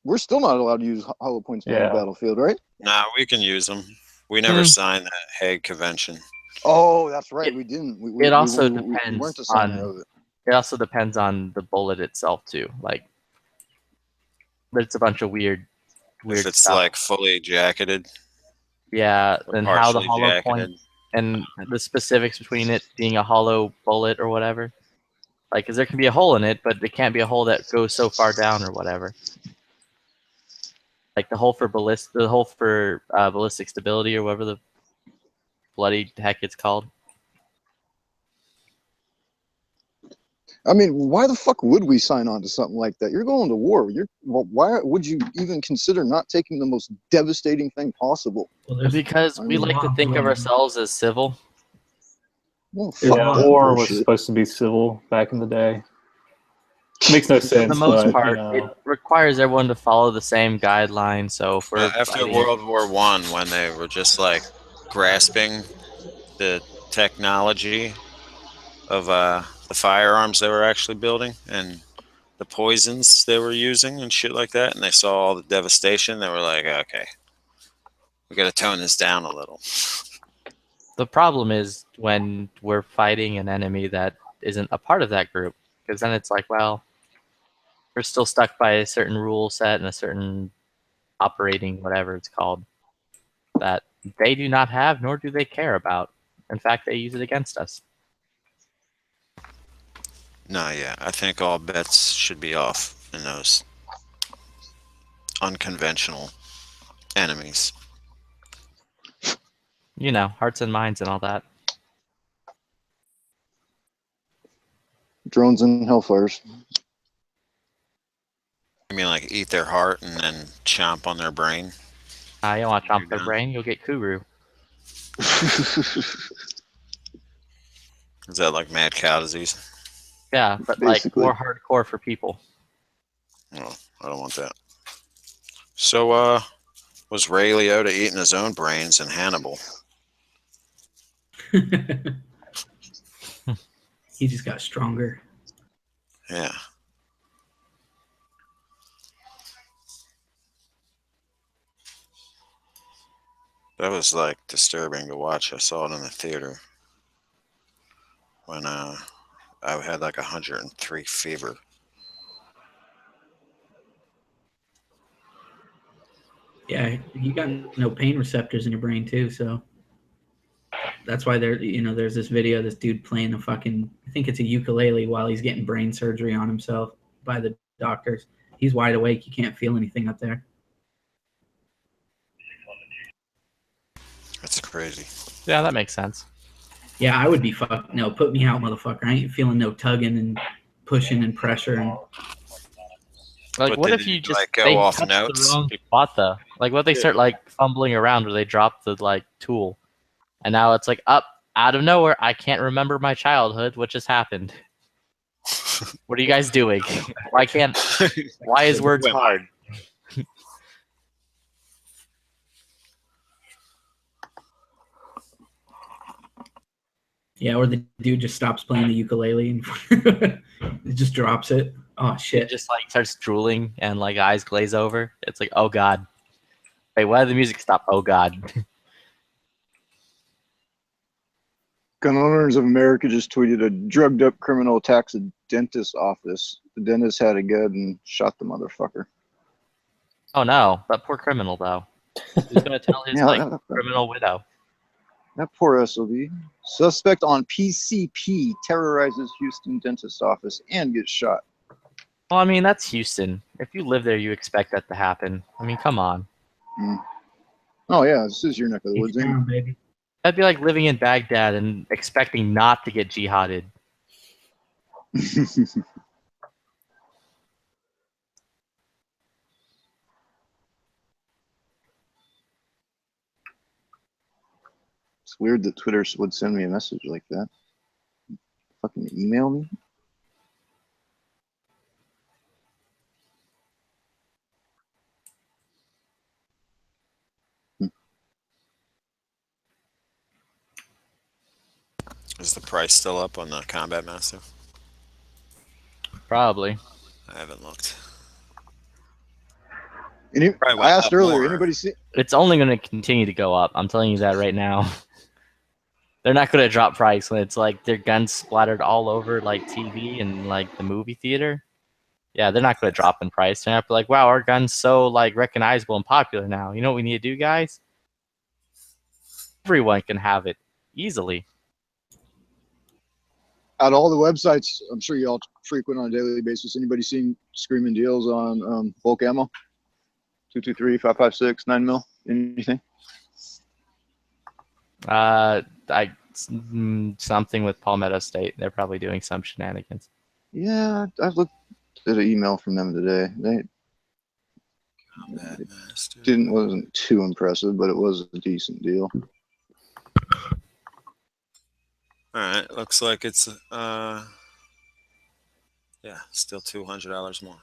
we're still not allowed to use hollow points on the Yeah. battlefield, right? Nah, we can use them. We never signed that Hague Convention. Oh, that's right. We didn't. It also we depends weren't a signer on. of it. It also depends on the bullet itself too. Like, but it's a bunch of weird If it's stuff. like fully jacketed, Yeah, or and how the partially hollow jacketed. point and the specifics between it being a hollow bullet or whatever. Like, because there can be a hole in it, but it can't be a hole that goes so far down or whatever. Like the hole for ballistic stability or whatever the bloody heck it's called. I mean, why the fuck would we sign on to something like that? You're going to war. Why would you even consider not taking the most devastating thing possible? Because we like to think of ourselves as civil. Well, fuck Yeah, that war was bullshit. supposed to be civil back in the day. Makes no For sense. the most but, part, you know. it requires everyone to follow the same guidelines. So for After fighting- World War One, when they were just like grasping the technology of the firearms they were actually building and the poisons they were using and shit like that, and they saw all the devastation, they were like, okay, we got to tone this down a little. The problem is when we're fighting an enemy that isn't a part of that group, because then it's like, well, we're still stuck by a certain rule set and a certain operating whatever it's called that they do not have, nor do they care about. In fact, they use it against us. No, yeah, I think all bets should be off in those unconventional enemies. You know, hearts and minds and all that. Drones and Hellfires. I mean, like eat their heart and then chomp on their brain. You don't want to chomp their brain, you'll get Kuru. Is that like mad cow disease? Yeah, but like Basically. more hardcore for people. Oh, I don't want that. So, was Ray Liotta eating his own brains in Hannibal? He just got stronger. Yeah. That was like disturbing to watch. I saw it in the theater when I had like 103 fever. Yeah, you got no pain receptors in your brain too, so that's why there's this video of this dude playing a fucking, I think it's a ukulele while he's getting brain surgery on himself by the doctors. He's wide awake. You can't feel anything up there. That's crazy. Yeah, that makes sense. Yeah, I would be fucked. No, put me out, motherfucker. I ain't feeling no tugging and pushing and pressure. And Like, But what did if you you, just like, go they off touch notes? the wrong spot though? Like, what if they start like fumbling around or they drop the like tool, and now it's like up out of nowhere. I can't remember my childhood. What just happened? What are you guys doing? Why can't? Why is words hard? yeah, or the dude just stops playing the ukulele and it just drops it. Oh It shit! just like starts drooling and like eyes glaze over. It's like, oh god. Wait, why did the music stop? Oh god. Gun Owners of America just tweeted a drugged up criminal attacks a dentist's office. The dentist had a gun and shot the motherfucker. Oh no, that poor criminal though. Who's gonna tell his Yeah, like that- criminal widow? That poor SOB. Suspect on PCP terrorizes Houston dentist office and gets shot. Well, I mean that's Houston. If you live there, you expect that to happen. I mean, come on. Oh yeah, this is your neck of the woods, ain't it? baby. That'd be like living in Baghdad and expecting not to get jihaded. It's weird that Twitter would send me a message like that. Fucking email me. Is the price still up on the Combat Master? Probably. I haven't looked. I asked earlier, anybody see? It's only going to continue to go up. I'm telling you that right now. They're not going to drop price when it's like their guns splattered all over like TV and like the movie theater. Yeah, they're not going to drop in price. They're not like, wow, our gun's so like recognizable and popular now. You know what we need to do, guys? Everyone can have it easily. Out of all the websites, I'm sure you all frequent on a daily basis. Anybody seen screaming deals on bulk ammo? 223, 556, 9mm, anything? Something with Palmetto State. They're probably doing some shenanigans. Yeah, I've looked at an email from them today. They wasn't too impressive, but it was a decent deal. All right, looks like it's still $200 more.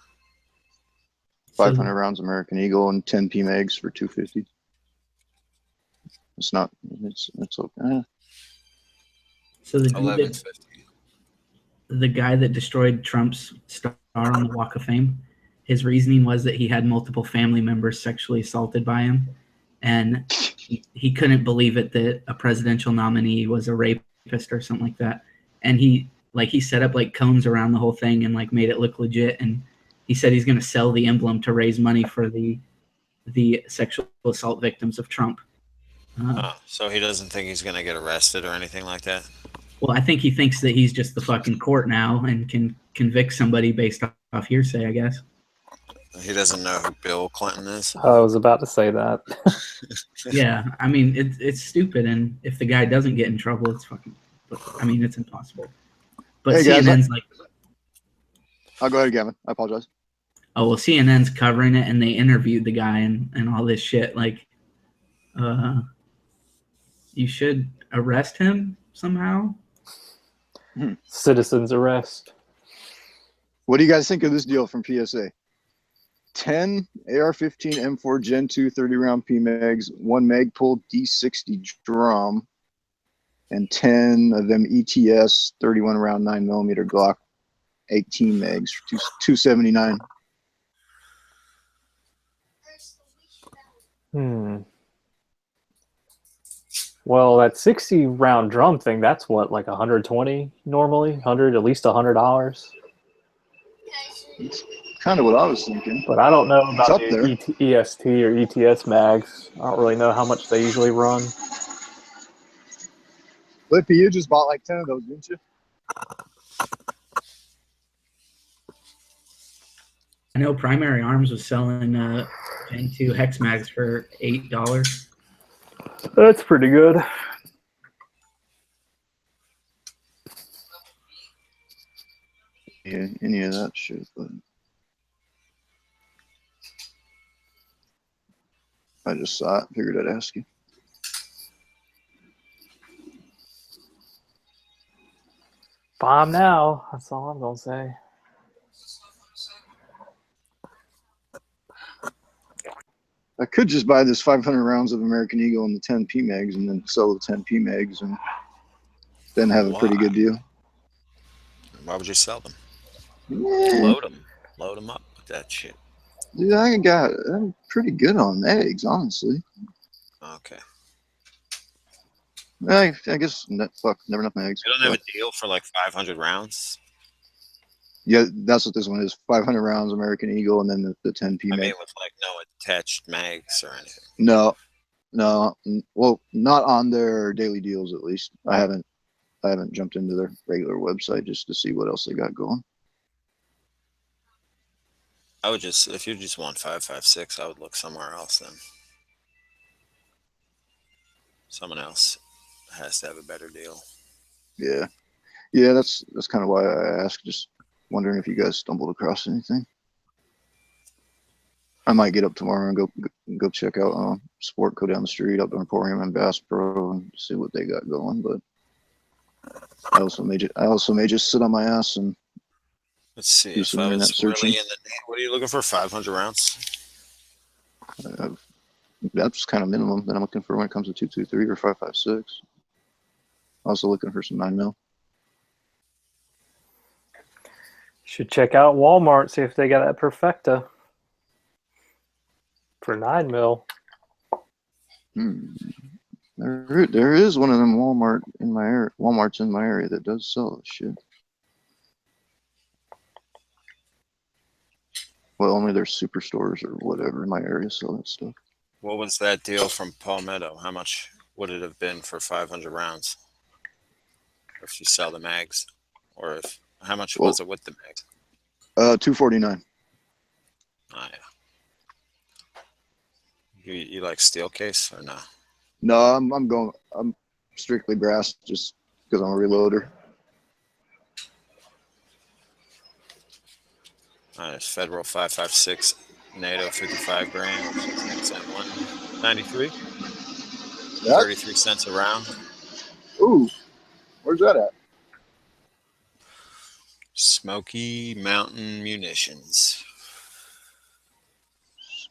500 rounds American Eagle and 10 PMags for $250. It's not. It's okay. So the guy that destroyed Trump's star on the Walk of Fame, his reasoning was that he had multiple family members sexually assaulted by him, and he couldn't believe it that a presidential nominee was a rapist or something like that. And he set up like cones around the whole thing and like made it look legit. And he said he's going to sell the emblem to raise money for the sexual assault victims of Trump. So he doesn't think he's going to get arrested or anything like that? Well, I think he thinks that he's just the fucking court now and can convict somebody based off hearsay, I guess. He doesn't know who Bill Clinton is? I was about to say that. Yeah, I mean, it's stupid, and if the guy doesn't get in trouble, it's fucking. I mean, it's impossible. But Hey, guys, CNN's like, I'll go ahead, Gavin. I apologize. oh well, CNN's covering it, and they interviewed the guy and all this shit. Like, you should arrest him somehow. Citizens arrest. What do you guys think of this deal from PSA? 10 AR-15 M4 Gen 2 30-round PMags, 1 Magpul D60 drum, and 10 of them ETS 31-round 9mm Glock 18 mags for 279. Well, that 60-round drum thing, that's what, like 120 normally? 100, at least $100? It's kind of what I was thinking. But I don't know It's about up there. the EST or ETS mags. I don't really know how much they usually run. Lippy, you just bought like 10 of those, didn't you? I know Primary Arms was selling Gen 2 hex mags for $8. That's pretty good. Yeah, any of that shit, but I just saw it, figured I'd ask you. Buy 'em now. That's all I'm gonna say. I could just buy this 500 rounds of American Eagle and the 10 PMags and then sell the 10 PMags and then have a pretty good deal. Why would you sell them? Yeah. Load them up with that shit. Dude, I'm pretty good on eggs, honestly. Okay. I guess never enough eggs. You don't have a deal for like 500 rounds? Yeah, that's what this one is. 500 rounds American Eagle and then the 10 PMag. I mean, with like no attached mags or anything. No. Well, not on their daily deals at least. I haven't jumped into their regular website just to see what else they got going. I would just, if you just want 5.56, I would look somewhere else then. Someone else has to have a better deal. Yeah, that's kind of why I asked. Just wondering if you guys stumbled across anything. I might get up tomorrow and go check out Sport, go down the street up to Emporium and Bass Pro and see what they got going. But I also may just sit on my ass and let's see. do If some I internet was searching. really in the need, what are you looking for? 500 rounds? That's kind of minimum that I'm looking for when it comes to 223 or 5.56. Also looking for some 9mm. Should check out Walmart, see if they got that Perfecta for 9mm. There is one of them Walmarts in my area that does sell this shit. Well, only their superstores or whatever in my area sell that stuff. What was that deal from Palmetto? How much would it have been for 500 rounds? If you sell the mags, or how much was it with the mags? $249. Oh, yeah. You like steel case or no? No, I'm strictly brass just because I'm a reloader. Federal 5.56, NATO 55 grams, XM1 93, 33 cents a round. Ooh, where's that at? Smoky Mountain Munitions.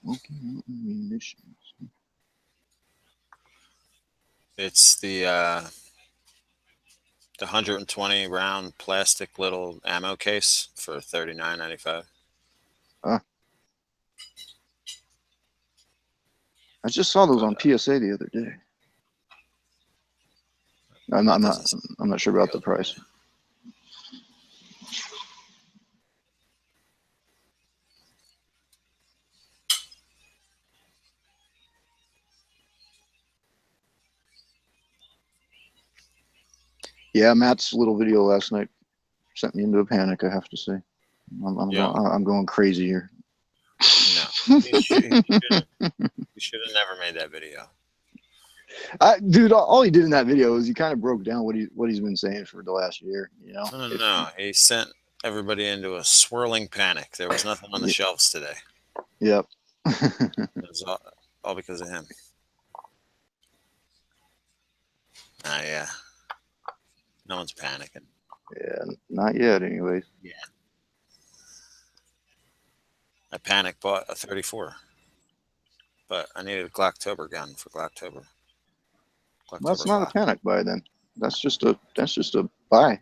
Smoky Mountain Munitions. It's the 120 round plastic little ammo case for $39.95. I just saw those on PSA the other day. I'm not sure about the price. Yeah, Matt's little video last night sent me into a panic, I have to say. I'm going crazy here. No, you should have never made that video. Dude, all he did in that video is he kind of broke down what he's been saying for the last year. You know? No, he sent everybody into a swirling panic. There was nothing on the shelves today. Yep. It was all because of him. Yeah. No one's panicking. Yeah, not yet, anyways. Yeah. I panic bought a 34, but I needed a Glocktober gun for Glocktober. That's not a panic buy then. That's just a buy.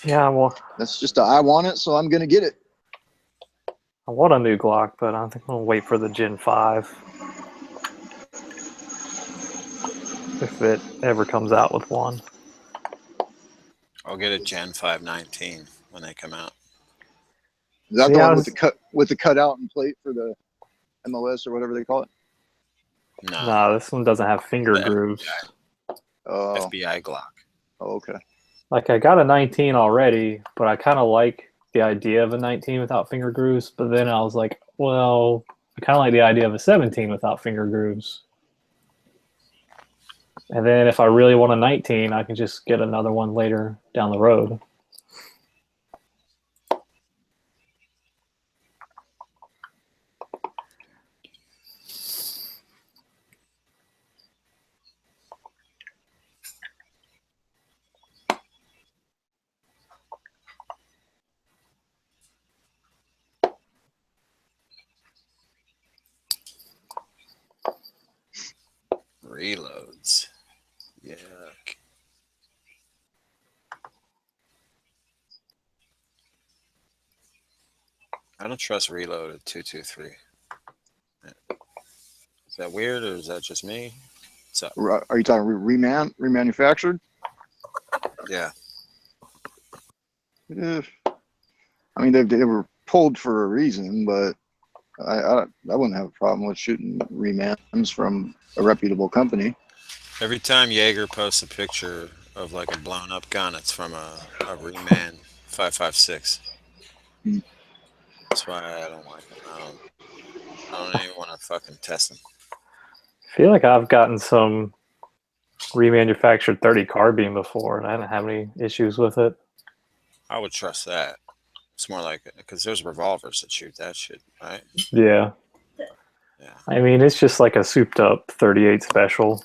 Yeah, well, That's just I want it, so I'm gonna get it. I want a new Glock, but I think I'll wait for the Gen 5. If it ever comes out with one. I'll get a Gen 519 when they come out. Is that See, the I one was- with the cutout and plate for the MLS or whatever they call it? No, No, this one doesn't have finger The grooves. Oh, FBI Glock. okay. Like, I got a 19 already, but I kind of like the idea of a 19 without finger grooves. But then I was like, well, I kind of like the idea of a 17 without finger grooves. And then if I really want a 19, I can just get another one later down the road. Reloads. Yuck. I don't trust reload at 223. Is that weird or is that just me? What's up? Are you talking remanufactured? Yeah. I mean, they were pulled for a reason, but I wouldn't have a problem with shooting remans from a reputable company. Every time Jaeger posts a picture of like a blown up gun, it's from a reman 5.56. Hmm. That's why I don't like them. I don't even want to fucking test them. I feel like I've gotten some remanufactured 30 carbine before, and I didn't have any issues with it. I would trust that. It's more like because there's revolvers that shoot that shit, right? Yeah. Yeah. I mean, it's just like a souped up 38 special.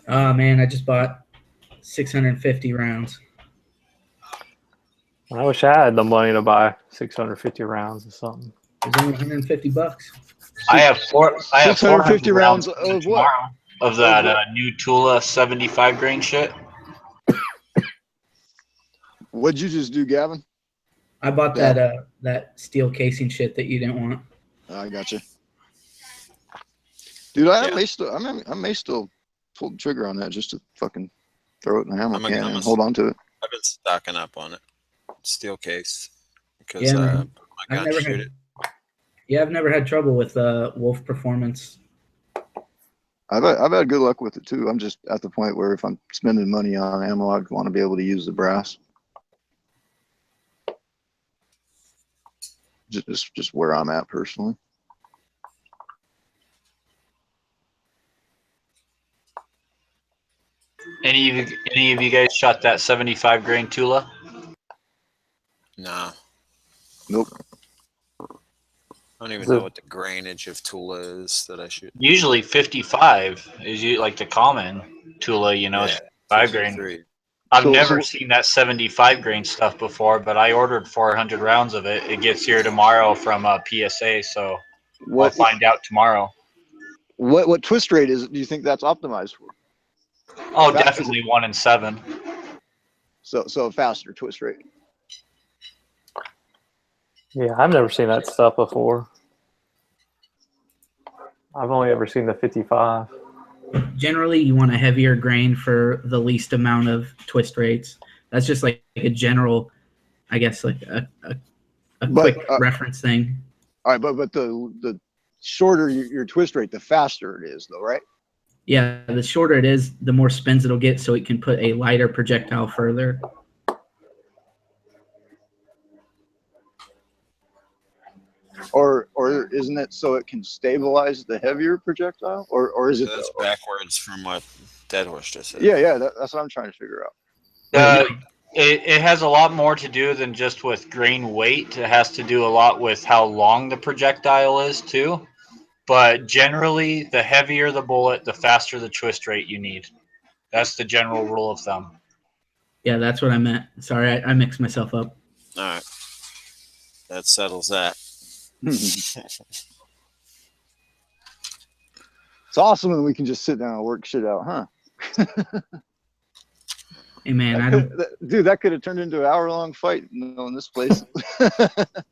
Oh man, I just bought 650 rounds. I wish I had the money to buy 650 rounds or something. It was only 150 bucks. I have 650 400 rounds of what? tomorrow of that new Tula 75 grain shit. What'd you just do, Gavin? I bought that steel casing shit that you didn't want. I gotcha. Dude, I may still pull the trigger on that just to fucking throw it in the ammo can and hold on to it. I've been stocking up on it. Steel case. Because Yeah, man. my gun shoot it. I've never had trouble with Wolf Performance. I've had good luck with it too. I'm just at the point where if I'm spending money on ammo, I want to be able to use the brass. Just where I'm at personally. Any of you guys shot that 75 grain Tula? Nah. Nope. I don't even know what the grainage of Tula is that I shoot. Usually 55 is like the common Tula, you know, Yeah, 5 grain. 53. I've never seen that 75 grain stuff before, but I ordered 400 rounds of it. It gets here tomorrow from PSA, so I'll find out tomorrow. What twist rate do you think that's optimized for? Oh, definitely 1 in 7. So a faster twist rate. Yeah, I've never seen that stuff before. I've only ever seen the 55. Generally, you want a heavier grain for the least amount of twist rates. That's just like a general, I guess, like a quick reference thing. All right, but the shorter your twist rate, the faster it is, though, right? Yeah, the shorter it is, the more spins it'll get, so it can put a lighter projectile further. Or isn't it so it can stabilize the heavier projectile? Or is it? That's backwards from what Dead Horse just said. Yeah, that's what I'm trying to figure out. It has a lot more to do than just with grain weight. It has to do a lot with how long the projectile is too. But generally, the heavier the bullet, the faster the twist rate you need. That's the general rule of thumb. Yeah, that's what I meant. Sorry, I mixed myself up. All right. That settles that. It's awesome when we can just sit down and work shit out, huh? Hey man, I don't. Dude, that could have turned into an hour-long fight in this place.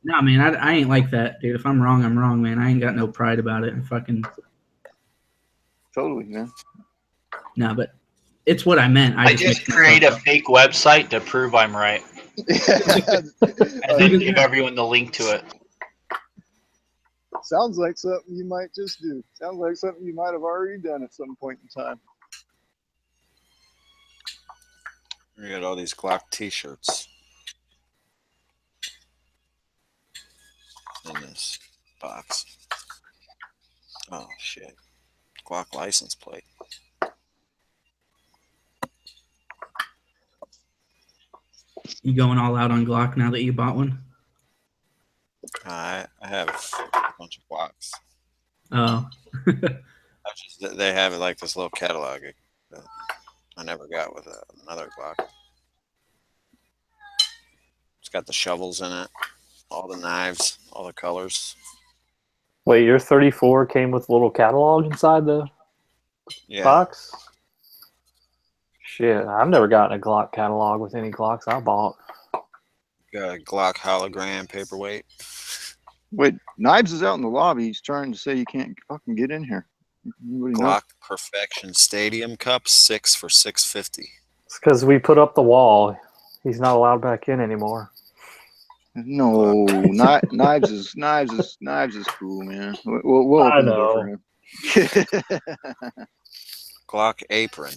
No, man, I ain't like that, dude. If I'm wrong, I'm wrong, man. I ain't got no pride about it. And fucking Totally, man. no, but it's what I meant. I just mixed create a myself up. fake website to prove I'm right, and then give everyone the link to it. Sounds like something you might just do. Sounds like something you might have already done at some point in time. We got all these Glock T-shirts in this box. Oh shit! Glock license plate. You going all out on Glock now that you bought one? I have a bunch of Glocks. Oh. They have like this little catalog that I never got with another Glock. It's got the shovels in it, all the knives, all the colors. Wait, your 34 came with a little catalog inside the box? Shit, I've never gotten a Glock catalog with any Glocks I bought. Got a Glock hologram paperweight. Wait, Knives is out in the lobby. He's trying to say you can't fucking get in here. Anybody know? Glock Perfection Stadium Cup, 6 for $6.50. It's because we put up the wall. He's not allowed back in anymore. No, Knives is cool, man. We'll I open the door know. for him. Glock Apron.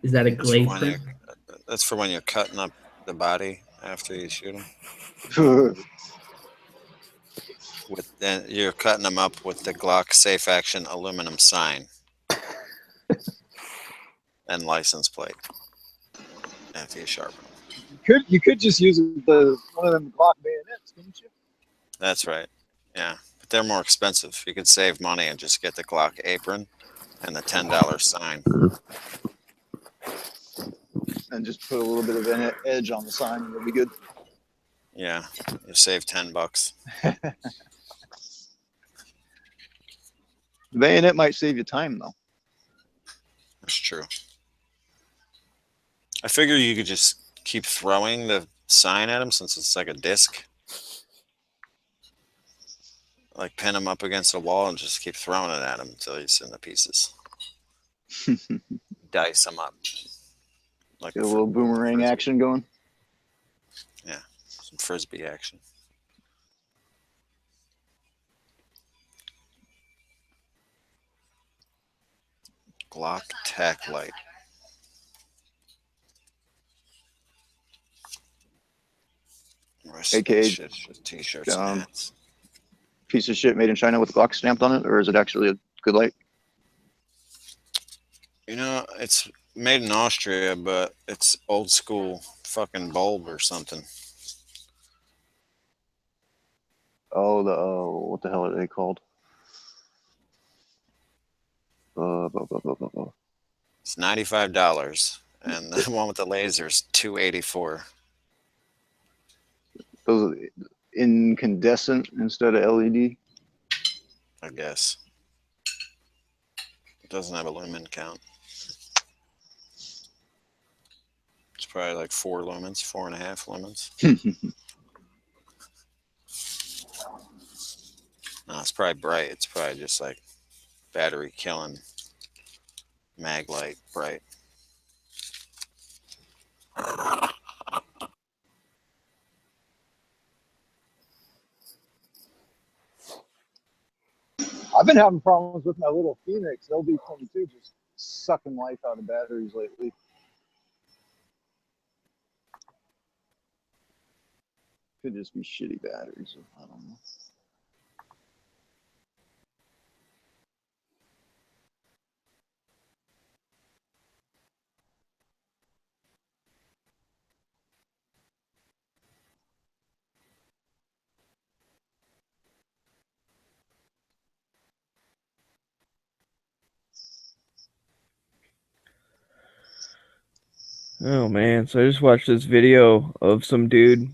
Is that a That's for glade when print? That's for when you're cutting up the body after you shoot them. Then you're cutting them up with the Glock Safe Action aluminum sign and license plate after you sharpen them. You could just use one of them Glock bayonets, couldn't you? That's right. Yeah, but they're more expensive. You could save money and just get the Glock Apron and the $10 sign. And just put a little bit of an edge on the sign, and it'll be good. Yeah, you save $10. The bayonet might save you time, though. That's true. I figure you could just keep throwing the sign at him since it's like a disc. Like pin him up against a wall and just keep throwing it at him until he's in the pieces. Dice him up. Like Get a little boomerang action going. Yeah, some frisbee action. Glock Tac Light. AKA T-shirts and hats. Piece of shit made in China with Glock stamped on it, or is it actually a good light? You know, it's made in Austria, but it's old school fucking bulb or something. Oh, what the hell are they called? It's $95, and the one with the laser is $284. Those are incandescent instead of LED. I guess. It doesn't have a lumen count. It's probably like 4 lumens, 4.5 lumens. No, it's probably bright. It's probably just like battery killing mag light bright. I've been having problems with my little Phoenix LD22 just sucking life out of batteries lately. Could just be shitty batteries. I don't know. Oh man, so I just watched this video of some dude.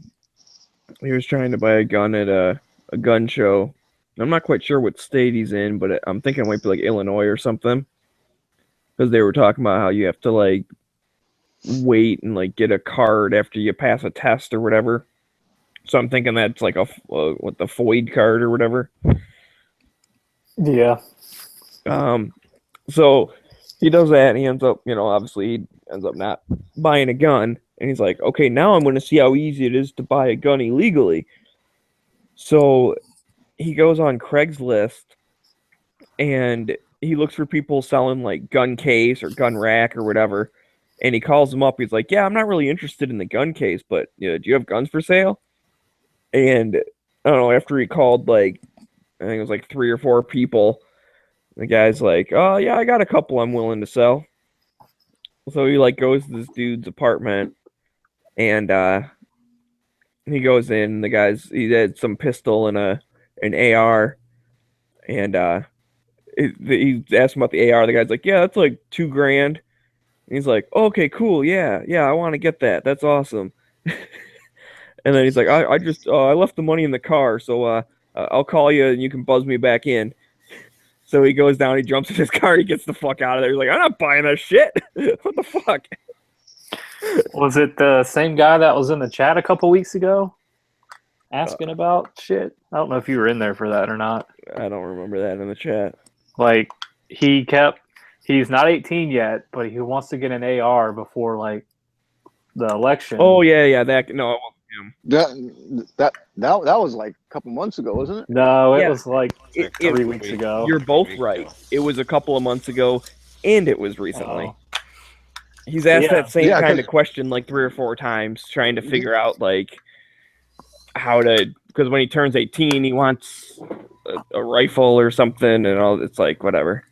He was trying to buy a gun at a gun show. I'm not quite sure what state he's in, but I'm thinking it might be like Illinois or something. Because they were talking about how you have to like wait and like get a card after you pass a test or whatever. So I'm thinking that's like what the FOID card or whatever. Yeah. So he does that and he ends up, obviously he ends up not buying a gun. And he's like, okay, now I'm going to see how easy it is to buy a gun illegally. So he goes on Craigslist and he looks for people selling like gun case or gun rack or whatever. And he calls them up. He's like, yeah, I'm not really interested in the gun case, but do you have guns for sale? And I don't know, after he called like, I think it was like 3 or 4 people, the guy's like, oh yeah, I got a couple I'm willing to sell. So he like goes to this dude's apartment and he goes in, he had some pistol and an AR, and he asked him about the AR. The guy's like, yeah, that's like $2,000. And he's like, okay, cool, yeah, I want to get that. That's awesome. And then he's like, I left the money in the car, so I'll call you and you can buzz me back in. So he goes down, he jumps in his car, he gets the fuck out of there. He's like, I'm not buying that shit. What the fuck? Was it the same guy that was in the chat a couple weeks ago asking about shit? I don't know if you were in there for that or not. I don't remember that in the chat. Like, he's not 18 yet, but he wants to get an AR before, like, the election. Oh, yeah, that, no, it wasn't him. That was like a couple months ago, wasn't it? No, it Yeah. was like 3 weeks ago. You're both right. It was a couple of months ago, and it was recently. Oh. He's asked that same Yeah, kind 'cause- of question like 3 or 4 times, trying to figure out like how to. Because when he turns 18, he wants a rifle or something, and all. It's like whatever.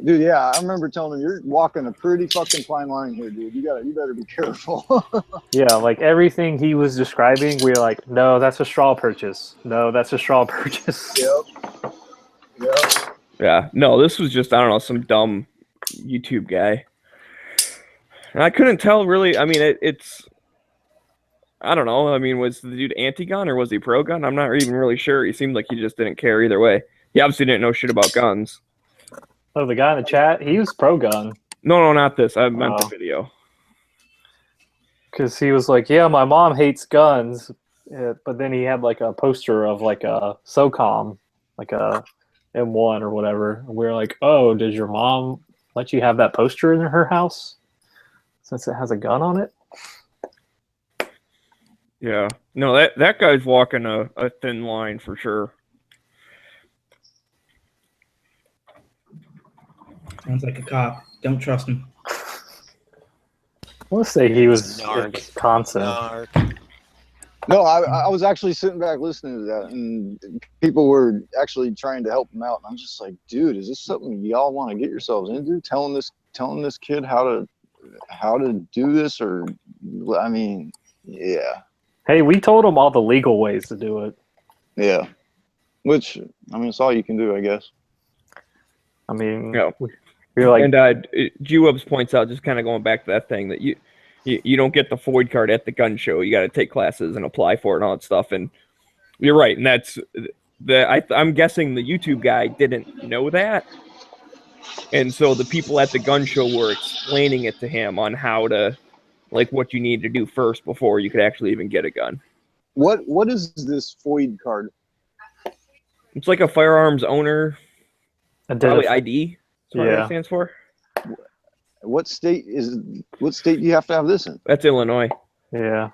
Dude, yeah, I remember telling him you're walking a pretty fucking fine line here, dude. You better be careful. Yeah, like everything he was describing, we were like, no, that's a straw purchase. No, that's a straw purchase. Yep. Yeah, no, this was just I don't know some dumb YouTube guy. And I couldn't tell really. I mean, it's. I don't know. I mean, was the dude anti-gun or was he pro-gun? I'm not even really sure. He seemed like he just didn't care either way. He obviously didn't know shit about guns. Oh, the guy in the chat, he was pro-gun. No, not this. I meant the Oh. video. Because he was like, yeah, my mom hates guns. But then he had like a poster of like a SOCOM, like a M1 or whatever. And we were like, oh, does your mom let you have that poster in her house? Since it has a gun on it? Yeah. No, that guy's walking a thin line for sure. Sounds like a cop. Don't trust him. I want to say he was in Narc. Wisconsin. No, I was actually sitting back listening to that, and people were actually trying to help him out. And I'm just like, dude, is this something y'all want to get yourselves into? Telling this kid how to do this, or I mean, yeah, Hey, we told him all the legal ways to do it. yeah. Which I mean, it's all you can do, I guess. I mean, Yeah. we were like, And G-Webs points out, just kind of going back to that thing, that you don't get the FOID card at the gun show. You got to take classes and apply for it and all that stuff. And you're right. And that's I'm guessing the YouTube guy didn't know that. And so the people at the gun show were explaining it to him on how to, like, what you need to do first before you could actually even get a gun. What is this FOID card? It's like a firearms owner, probably ID. That's what Yeah. it stands for. What state do you have to have this in? That's Illinois. yeah.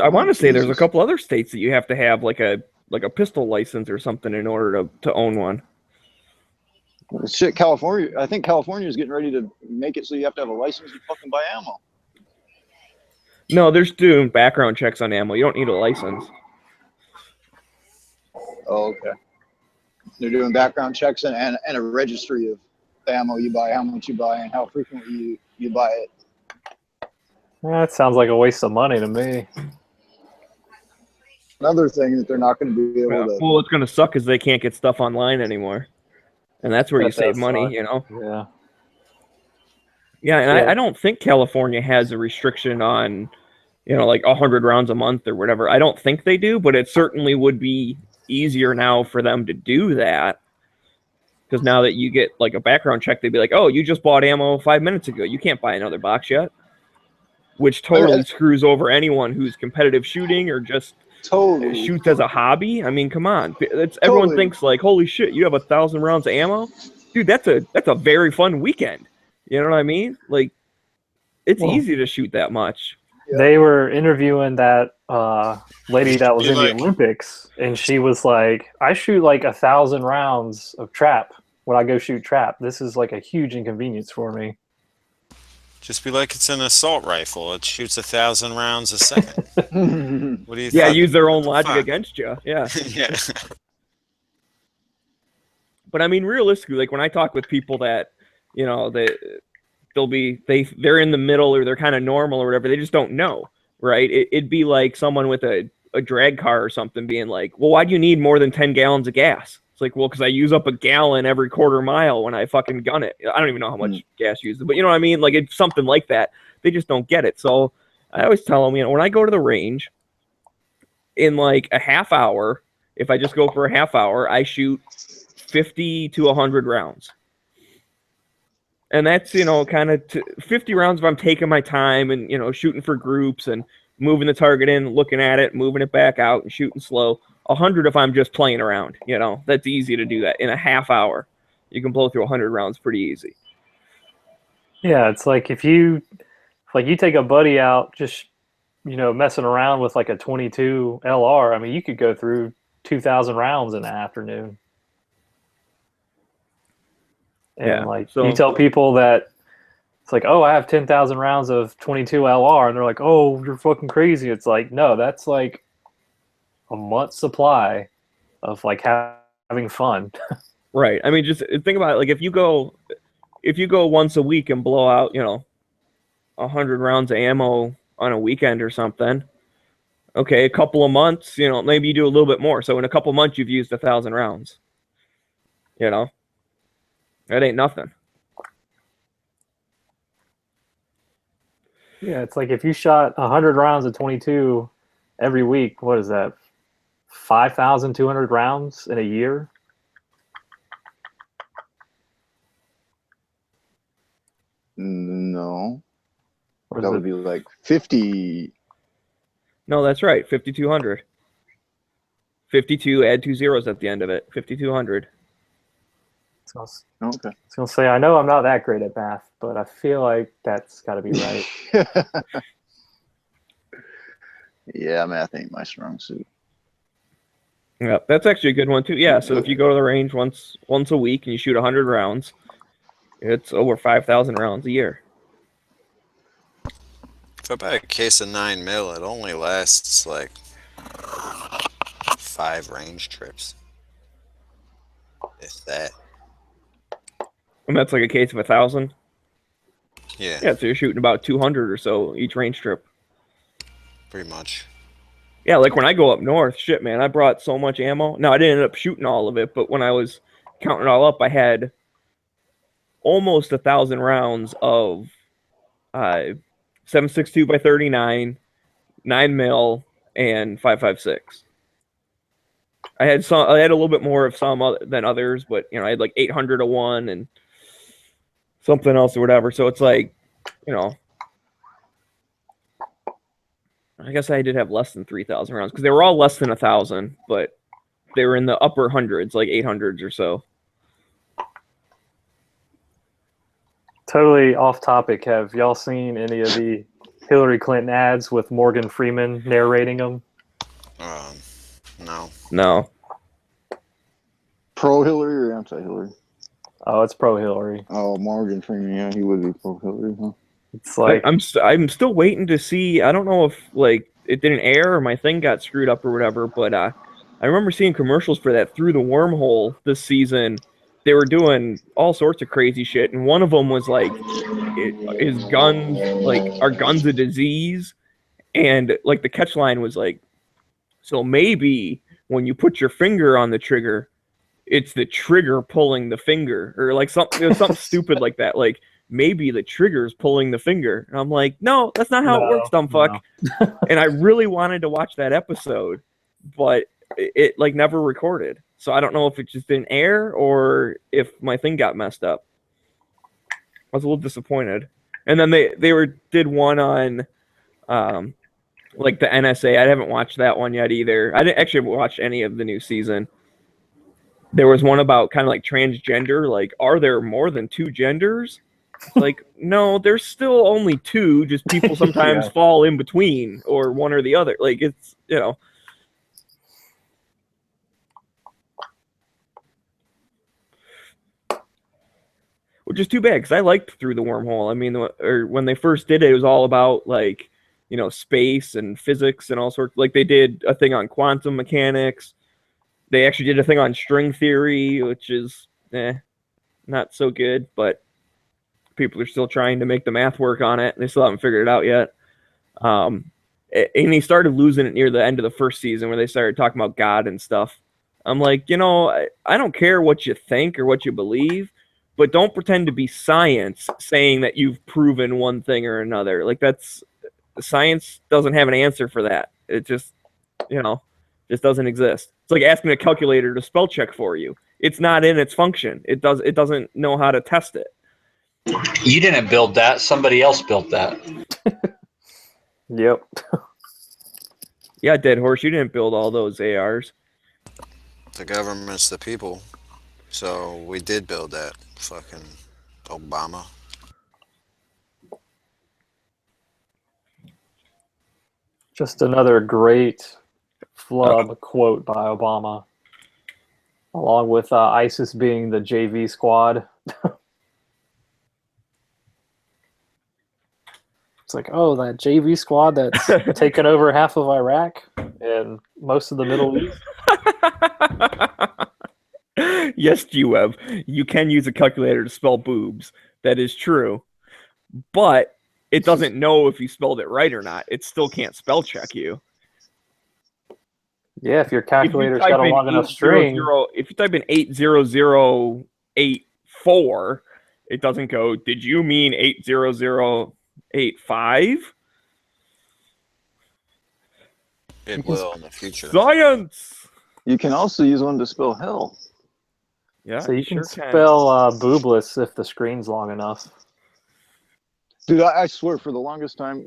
I want to say there's a couple other states that you have to have like a pistol license or something in order to own one. Shit, California. I think California is getting ready to make it so you have to have a license to fucking buy ammo. No, they're doing background checks on ammo. You don't need a license. Oh, okay. They're doing background checks and a registry of the ammo you buy, how much you buy, and how frequently you buy it. That sounds like a waste of money to me. Another thing that they're not going to be able to. Well, what's going to suck is they can't get stuff online anymore. And that's where you That save does money, suck. you know? Yeah. Yeah, and Yeah. I don't think California has a restriction on, like 100 rounds a month or whatever. I don't think they do, but it certainly would be easier now for them to do that. Because now that you get like a background check, they'd be like, oh, you just bought ammo 5 minutes ago. You can't buy another box yet. Which totally screws over anyone who's competitive shooting or just Totally. shoots as a hobby. I mean, come on. Everyone Totally. thinks like, holy shit, you have 1,000 rounds of ammo? Dude, that's a very fun weekend. You know what I mean? Like, it's Well, easy to shoot that much. They were interviewing that lady that was You in the like- Olympics, and she was like, I shoot like 1,000 rounds of trap when I go shoot trap. This is like a huge inconvenience for me. Just be like it's an assault rifle. It shoots 1,000 rounds a second. What do you Yeah, think? use their own logic fuck? against you. Yeah. Yeah. But I mean, realistically, like when I talk with people that, they're in the middle or they're kind of normal or whatever, they just don't know, right? It'd be like someone with a drag car or something being like, well, why do you need more than 10 gallons of gas? It's like, well, because I use up a gallon every quarter mile when I fucking gun it. I don't even know how much gas used, but you know what I mean? Like it's something like that. They just don't get it. So I always tell them, when I go to the range in like a half hour, if I just go for a half hour, I shoot 50 to 100 rounds. And that's, kind of 50 rounds if I'm taking my time and, shooting for groups and moving the target in, looking at it, moving it back out and shooting slow. 100 if I'm just playing around, that's easy to do that in a half hour. You can blow through 100 rounds pretty easy. Yeah, it's like if you take a buddy out just, messing around with like a 22 LR, I mean, you could go through 2,000 rounds in the afternoon. And Yeah, you tell people that it's like, oh, I have 10,000 rounds of 22 LR, and they're like, oh, you're fucking crazy. It's like, no, that's like a month's supply of like having fun. Right. I mean, just think about it. Like if you go once a week and blow out, 100 rounds of ammo on a weekend or something. Okay, a couple of months, maybe you do a little bit more. So in a couple of months, you've used 1,000 rounds. That ain't nothing. Yeah, it's like if you shot 100 rounds of 22 every week, what is that? 5,200 rounds in a year? No. Or is That it- would be like 50. No, that's right. 5,200. 52, add 2 zeros at the end of it. 5,200. I was Okay. gonna say, I know I'm not that great at math, but I feel like that's got to be right. Yeah, math ain't my strong suit. Yeah, that's actually a good one too. Yeah, so if you go to the range once a week and you shoot 100 rounds, it's over 5,000 rounds a year. If I buy a case of 9mm, it only lasts like 5 range trips. If that. And that's like a case of 1,000. Yeah, Yeah, so you're shooting about 200 or so each range trip. pretty much. Yeah, like when I go up north, shit, man, I brought so much ammo. Now, I didn't end up shooting all of it, but when I was counting it all up, I had almost 1,000 rounds of 7.62 by 39, 9mm, and 5.56. I had a little bit more of some than others, but I had like 800 of one and something else or whatever. So it's like, I guess I did have less than 3,000 rounds because they were all less than 1,000, but they were in the upper hundreds, like 800s or so. Totally off topic. Have y'all seen any of the Hillary Clinton ads with Morgan Freeman narrating them? No. No. Pro Hillary or anti Hillary? Oh, it's pro Hillary. Oh, Morgan Freeman, yeah, he would be pro Hillary, huh? It's like I'm still waiting to see. I don't know if like it didn't air or my thing got screwed up or whatever, but I remember seeing commercials for that through the wormhole this season. They were doing all sorts of crazy shit, and one of them was like, "Is guns are guns a disease?" And like the catch line was like, "So maybe when you put your finger on the trigger, it's the trigger pulling the finger," or like something stupid like that. Like maybe the trigger's pulling the finger. And I'm like, no, that's not how it No, works, dumb fuck. And I really wanted to watch that episode, but it like never recorded. So I don't know if it just didn't air or if my thing got messed up. I was a little disappointed. And then they did one on like the NSA. I haven't watched that one yet either. I didn't actually watch any of the new season. There was one about kind of like transgender, like, are there more than two genders? Like, no, there's still only two, just people sometimes Yeah. fall in between or one or the other. Like, it's, you know. Which is too bad, because I liked Through the Wormhole. I mean, or when they first did it, it was all about, like, you know, space and physics and all sorts. Like, they did a thing on quantum mechanics. They actually did a thing on string theory, which is, not so good, but people are still trying to make the math work on it. They still haven't figured it out yet. And he started losing it near the end of the first season where they started talking about God and stuff. I'm like, you know, I don't care what you think or what you believe, but don't pretend to be science saying that you've proven one thing or another. Like, that's, science doesn't have an answer for that. It just, you know, just doesn't exist. It's like asking a calculator to spell check for you. It's not in its function. It doesn't know how to test it. You didn't build that. Somebody else built that. Yep. Yeah, Dead Horse, you didn't build all those ARs. The government's the people. So we did build that. Fucking Obama. Just another great flub quote by Obama, along with ISIS being the JV squad. It's like, oh, that JV squad that's taken over half of Iraq and most of the Middle East. Yes, G-Web, you can use a calculator to spell boobs. That is true. But it doesn't know if you spelled it right or not. It still can't spell check you. Yeah, if your calculator's got a long enough string. If you type in 80084, it doesn't go, did you mean 80085? It will in the future. Science! You can also use one to spell hell. Yeah, So you can spell boobless if the screen's long enough. Dude, I swear, for the longest time,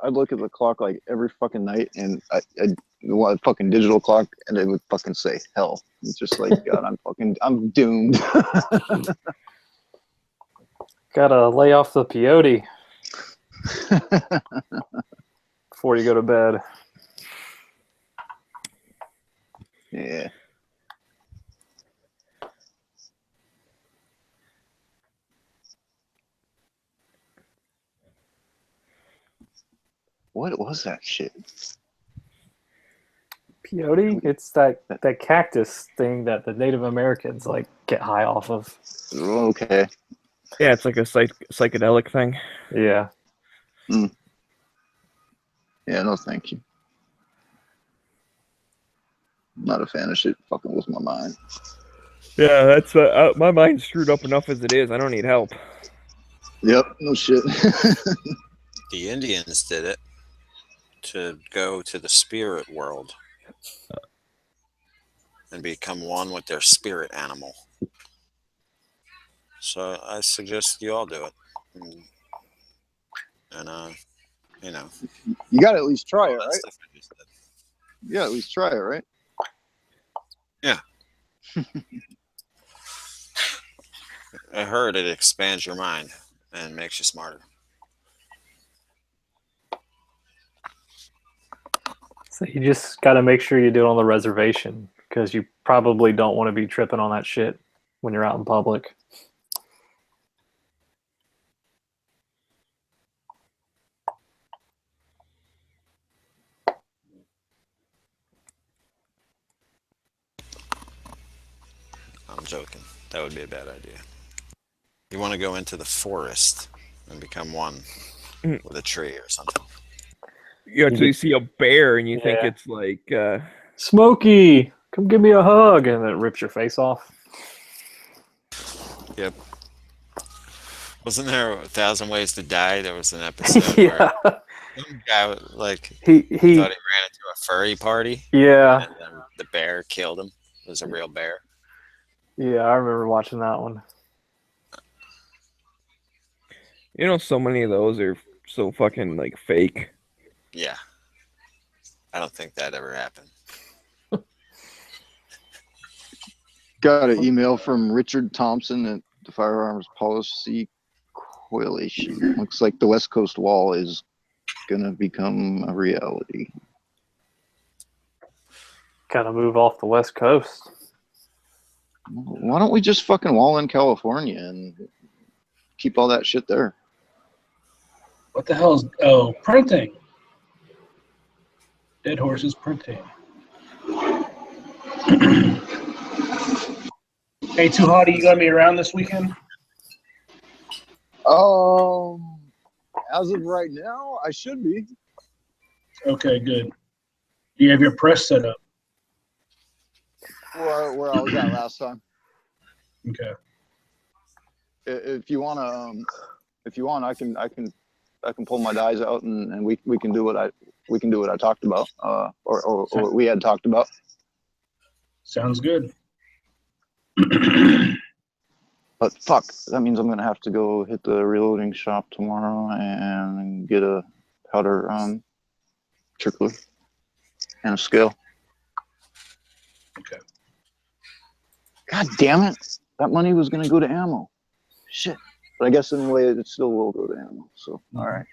I'd look at the clock like every fucking night, and I'd want a fucking digital clock, and it would fucking say hell. It's just like, God, I'm doomed. Gotta lay off the peyote before you go to bed. Yeah. What was that shit? Peyote? It's that cactus thing that the Native Americans like get high off of. Okay. Yeah, it's like a psychedelic thing. Yeah. Mm. Yeah, no thank you. Not a fan of shit fucking with my mind. Yeah, that's my mind's screwed up enough as it is. I don't need help. Yep, no shit. The Indians did it to go to the spirit world and become one with their spirit animal. So I suggest you all do it. And you know. You gotta at least try it, That's right? stuff I just did. You gotta at least try it, right? Yeah. I heard it expands your mind and makes you smarter. So you just got to make sure you do it on the reservation because you probably don't want to be tripping on that shit when you're out in public. I'm joking. That would be a bad idea. You want to go into the forest and become one with a tree or something. You actually see a bear and you think Yeah. it's like Smokey, come give me a hug, and it rips your face off. Yep. Wasn't there 1,000 Ways to Die? There was an episode where Yeah. some guy like He thought he ran into a he furry party, yeah. and then the bear killed him. It was a real bear. Yeah, I remember watching that one. You know, so many of those are so fucking like fake. Yeah. I don't think that ever happened. Got an email from Richard Thompson at the Firearms Policy Coalition. Looks like the West Coast Wall is gonna become a reality. Gotta move off the West Coast. Why don't we just fucking wall in California and keep all that shit there? What the hell is... Oh, printing. Dead horses printing. Hey, Too Hotty, you gonna be around this weekend? As of right now, I should be. Okay, good. Do you have your press set up? Where I was at last time. Okay. If you want, I can pull my dies out and we can do what I talked about, or what we had talked about. Sounds good. But fuck, that means I'm gonna have to go hit the reloading shop tomorrow and get a powder trickler and a scale. Okay. God damn it! That money was gonna go to ammo. Shit. But I guess anyway, it still will go to ammo. So all right.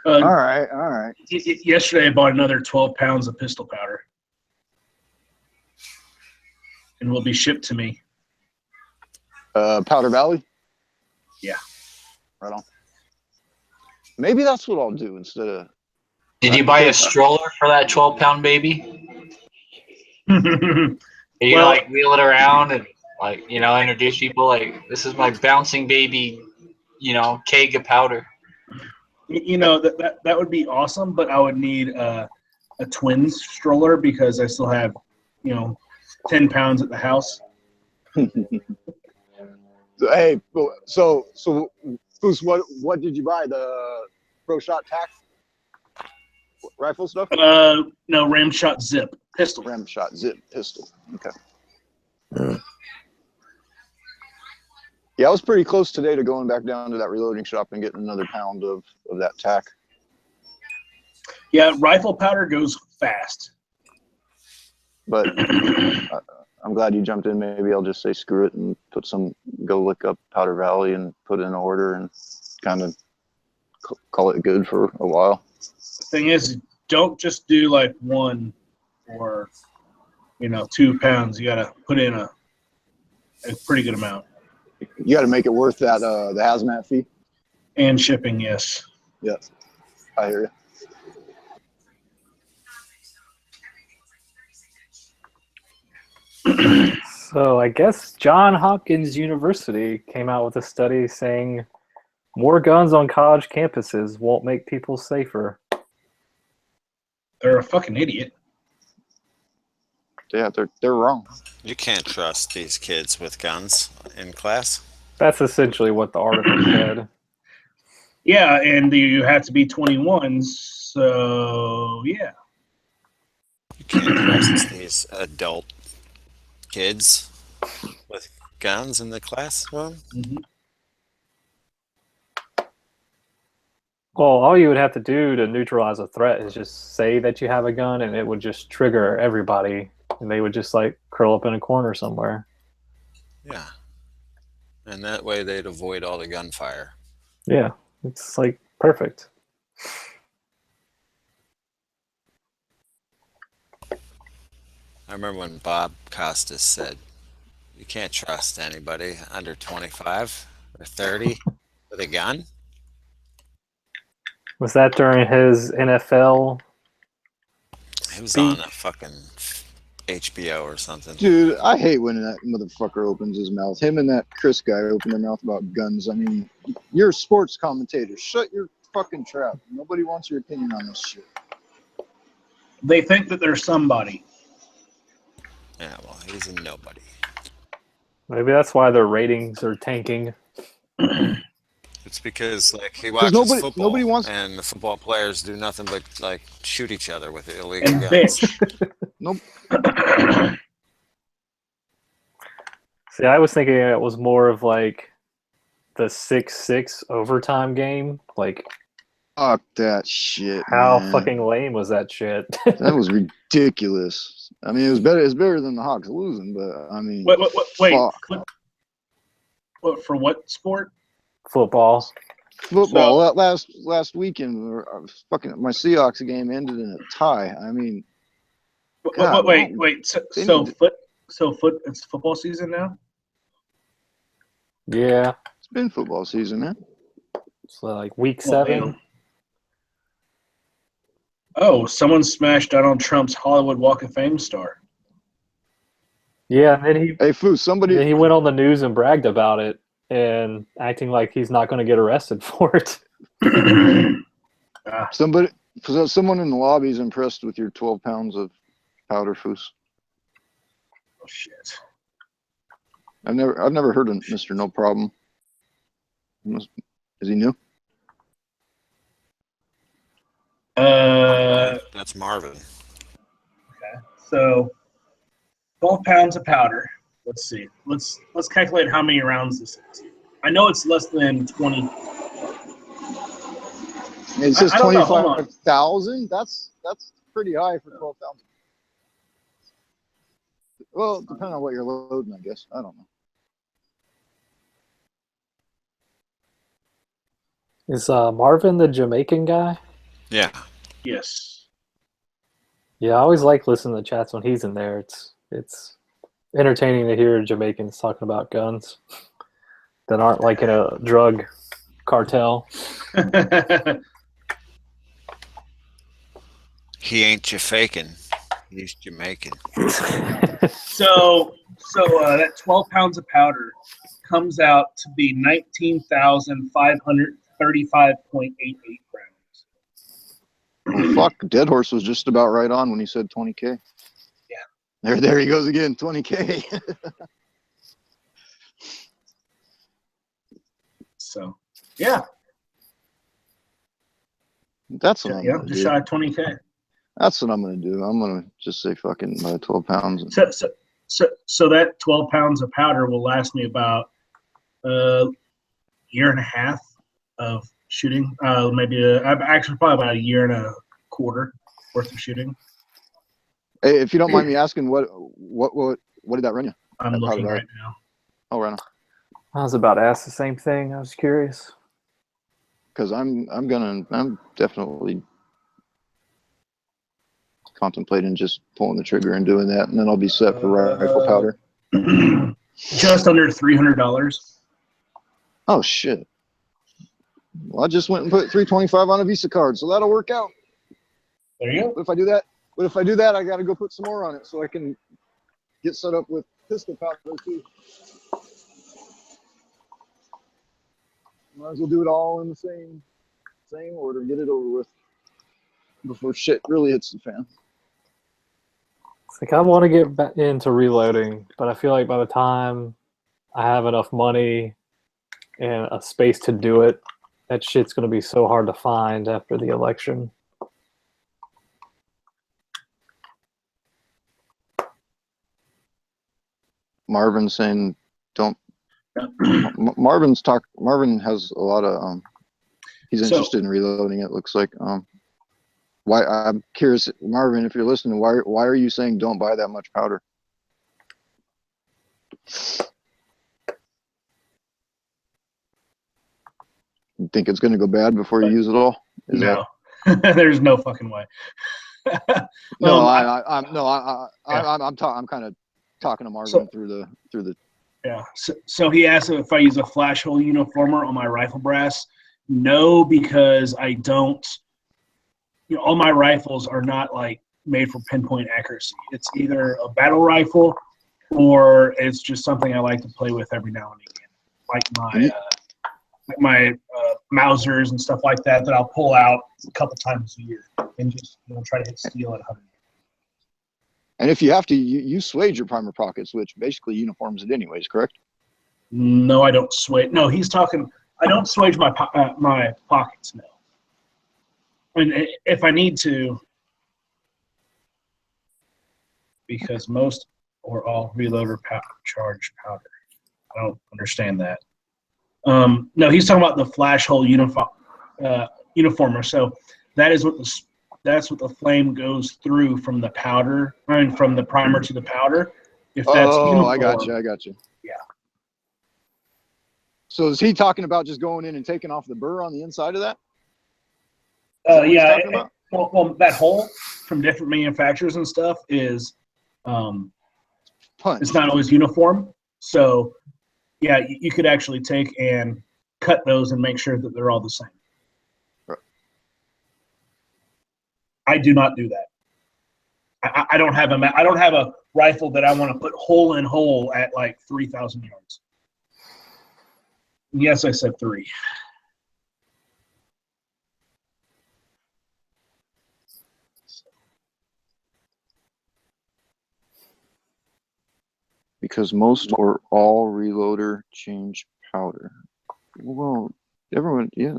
All right. Yesterday, I bought another 12 pounds of pistol powder, and will be shipped to me. Powder Valley. Yeah. Right on. Maybe that's what I'll do instead of. Did you buy a stroller for that 12-pound baby? Are you gonna like wheel it around and like introduce people like this is my bouncing baby, keg of powder? That would be awesome, but I would need a twins stroller because I still have 10 pounds at the house. Hey, so Foos, what did you buy? The Pro Shot Tac rifle stuff? No, Ram Shot Zip pistol. Ram Shot Zip pistol. Okay. Yeah, I was pretty close today to going back down to that reloading shop and getting another pound of that tack. Yeah, rifle powder goes fast. But I'm glad you jumped in. Maybe I'll just say screw it and go look up Powder Valley and put in an order and kind of call it good for a while. The thing is, don't just do like 1 or 2 pounds. You got to put in a pretty good amount. You got to make it worth that the hazmat fee and shipping. Yes. Yeah, I hear you. So I guess Johns Hopkins University came out with a study saying more guns on college campuses won't make people safer. They're a fucking idiot. Yeah, they're wrong. You can't trust these kids with guns in class. That's essentially what the article said. Yeah, and you have to be 21, so yeah. You can't trust these adult kids with guns in the classroom. Mm-hmm. Well, all you would have to do to neutralize a threat is just say that you have a gun, and it would just trigger everybody, and they would just like curl up in a corner somewhere. Yeah. And that way they'd avoid all the gunfire. Yeah, it's like perfect. I remember when Bob Costas said, you can't trust anybody under 25 or 30 with a gun. Was that during his NFL? He was on a fucking HBO or something. Dude, I hate when that motherfucker opens his mouth. Him and that Chris guy open their mouth about guns. I mean, you're a sports commentator. Shut your fucking trap. Nobody wants your opinion on this shit. They think that they're somebody. Yeah, well, he's a nobody. Maybe that's why their ratings are tanking. It's because like he watches nobody- football, nobody wants- and the football players do nothing but like shoot each other with illegal And guns. bitch. Nope. See, I was thinking it was more of like the 6-6 overtime game. Like, Fuck that shit. how man. fucking lame was that shit? That was ridiculous. I mean, it was better. It's better than the Hawks losing, but I mean, Wait. fuck. What for? What sport? Football. Football. Last weekend, fucking my Seahawks game ended in a tie. I mean, God, Wait. So it's football season now. Yeah. It's been football season, man. So like week Well, 7. damn. Oh, someone smashed Donald Trump's Hollywood Walk of Fame star. Yeah, and then he Hey, Foo, somebody. then he went on the news and bragged about it and acting like he's not going to get arrested for it. Someone in the lobby is impressed with your 12 pounds of powder, Foos. Oh shit. I've never heard of Mr. No Problem. Is he new? That's Marvin. Okay. So 12 pounds of powder. Let's see. Let's calculate how many rounds this is. I know it's less than 20. It says I don't know, hold on. 25,000. That's pretty high for 12 pounds. Well, depending on what you're loading, I guess. I don't know. Is Marvin the Jamaican guy? Yeah. Yes. Yeah, I always like listening to chats when he's in there. It's entertaining to hear Jamaicans talking about guns that aren't like in a drug cartel. He ain't you faking. He's Jamaican. So that 12 pounds of powder comes out to be 19,535.88 grams. Well, fuck, Dead Horse was just about right on when he said 20K. Yeah. There he goes again, 20K. So, yeah. That's what I'm Yeah, gonna just do. shy of 20K. That's what I'm gonna do. I'm gonna just say fucking 12 pounds. So that 12 pounds of powder will last me about a year and a half of shooting. Actually probably about a year and a quarter worth of shooting. Hey, if you don't mind me asking, what did that run you? I'm How looking did right now. Oh, right on. I was about to ask the same thing. I was curious. Because I'm definitely contemplating just pulling the trigger and doing that, and then I'll be set for rifle powder. Just under $300. Oh shit! Well, I just went and put 325 on a Visa card, so that'll work out. There you go. But if I do that, I got to go put some more on it so I can get set up with pistol powder too. Might as well do it all in the same order, get it over with before shit really hits the fan. It's like I want to get back into reloading, but I feel like by the time I have enough money and a space to do it, that shit's going to be so hard to find after the election. Marvin saying, "Don't." Marvin has a lot of. He's interested in reloading. It looks like. Why? I'm curious, Marvin, if you're listening, why are you saying don't buy that much powder? You think it's going to go bad before you use it all? No, there's no fucking way. No, I'm kind of talking to Marvin through the. Yeah. So he asked if I use a flash hole uniformer on my rifle brass. No, because I don't. All my rifles are not like made for pinpoint accuracy. It's either a battle rifle or it's just something I like to play with every now and again, like my Mausers and stuff like that I'll pull out a couple times a year and just try to hit steel at 100. And if you have to, you suede your primer pockets, which basically uniforms it anyways, correct? No, I don't suede. No, he's talking I don't swage my pockets, no. And if I need to, because most or all reloader charge powder. I don't understand that. No, he's talking about the flash hole uniformer. So that's what the flame goes through from the powder. I mean, from the primer to the powder. If that's uniform, I got you. Yeah. So is he talking about just going in and taking off the burr on the inside of that? Yeah. Well, that hole from different manufacturers and stuff is, it's not always uniform. So, yeah, you could actually take and cut those and make sure that they're all the same. Right. I do not do that. I don't have a rifle that I want to put hole in hole at like 3,000 yards. Yes, I said 3. Because most or all reloader change powder. Well, everyone, yeah,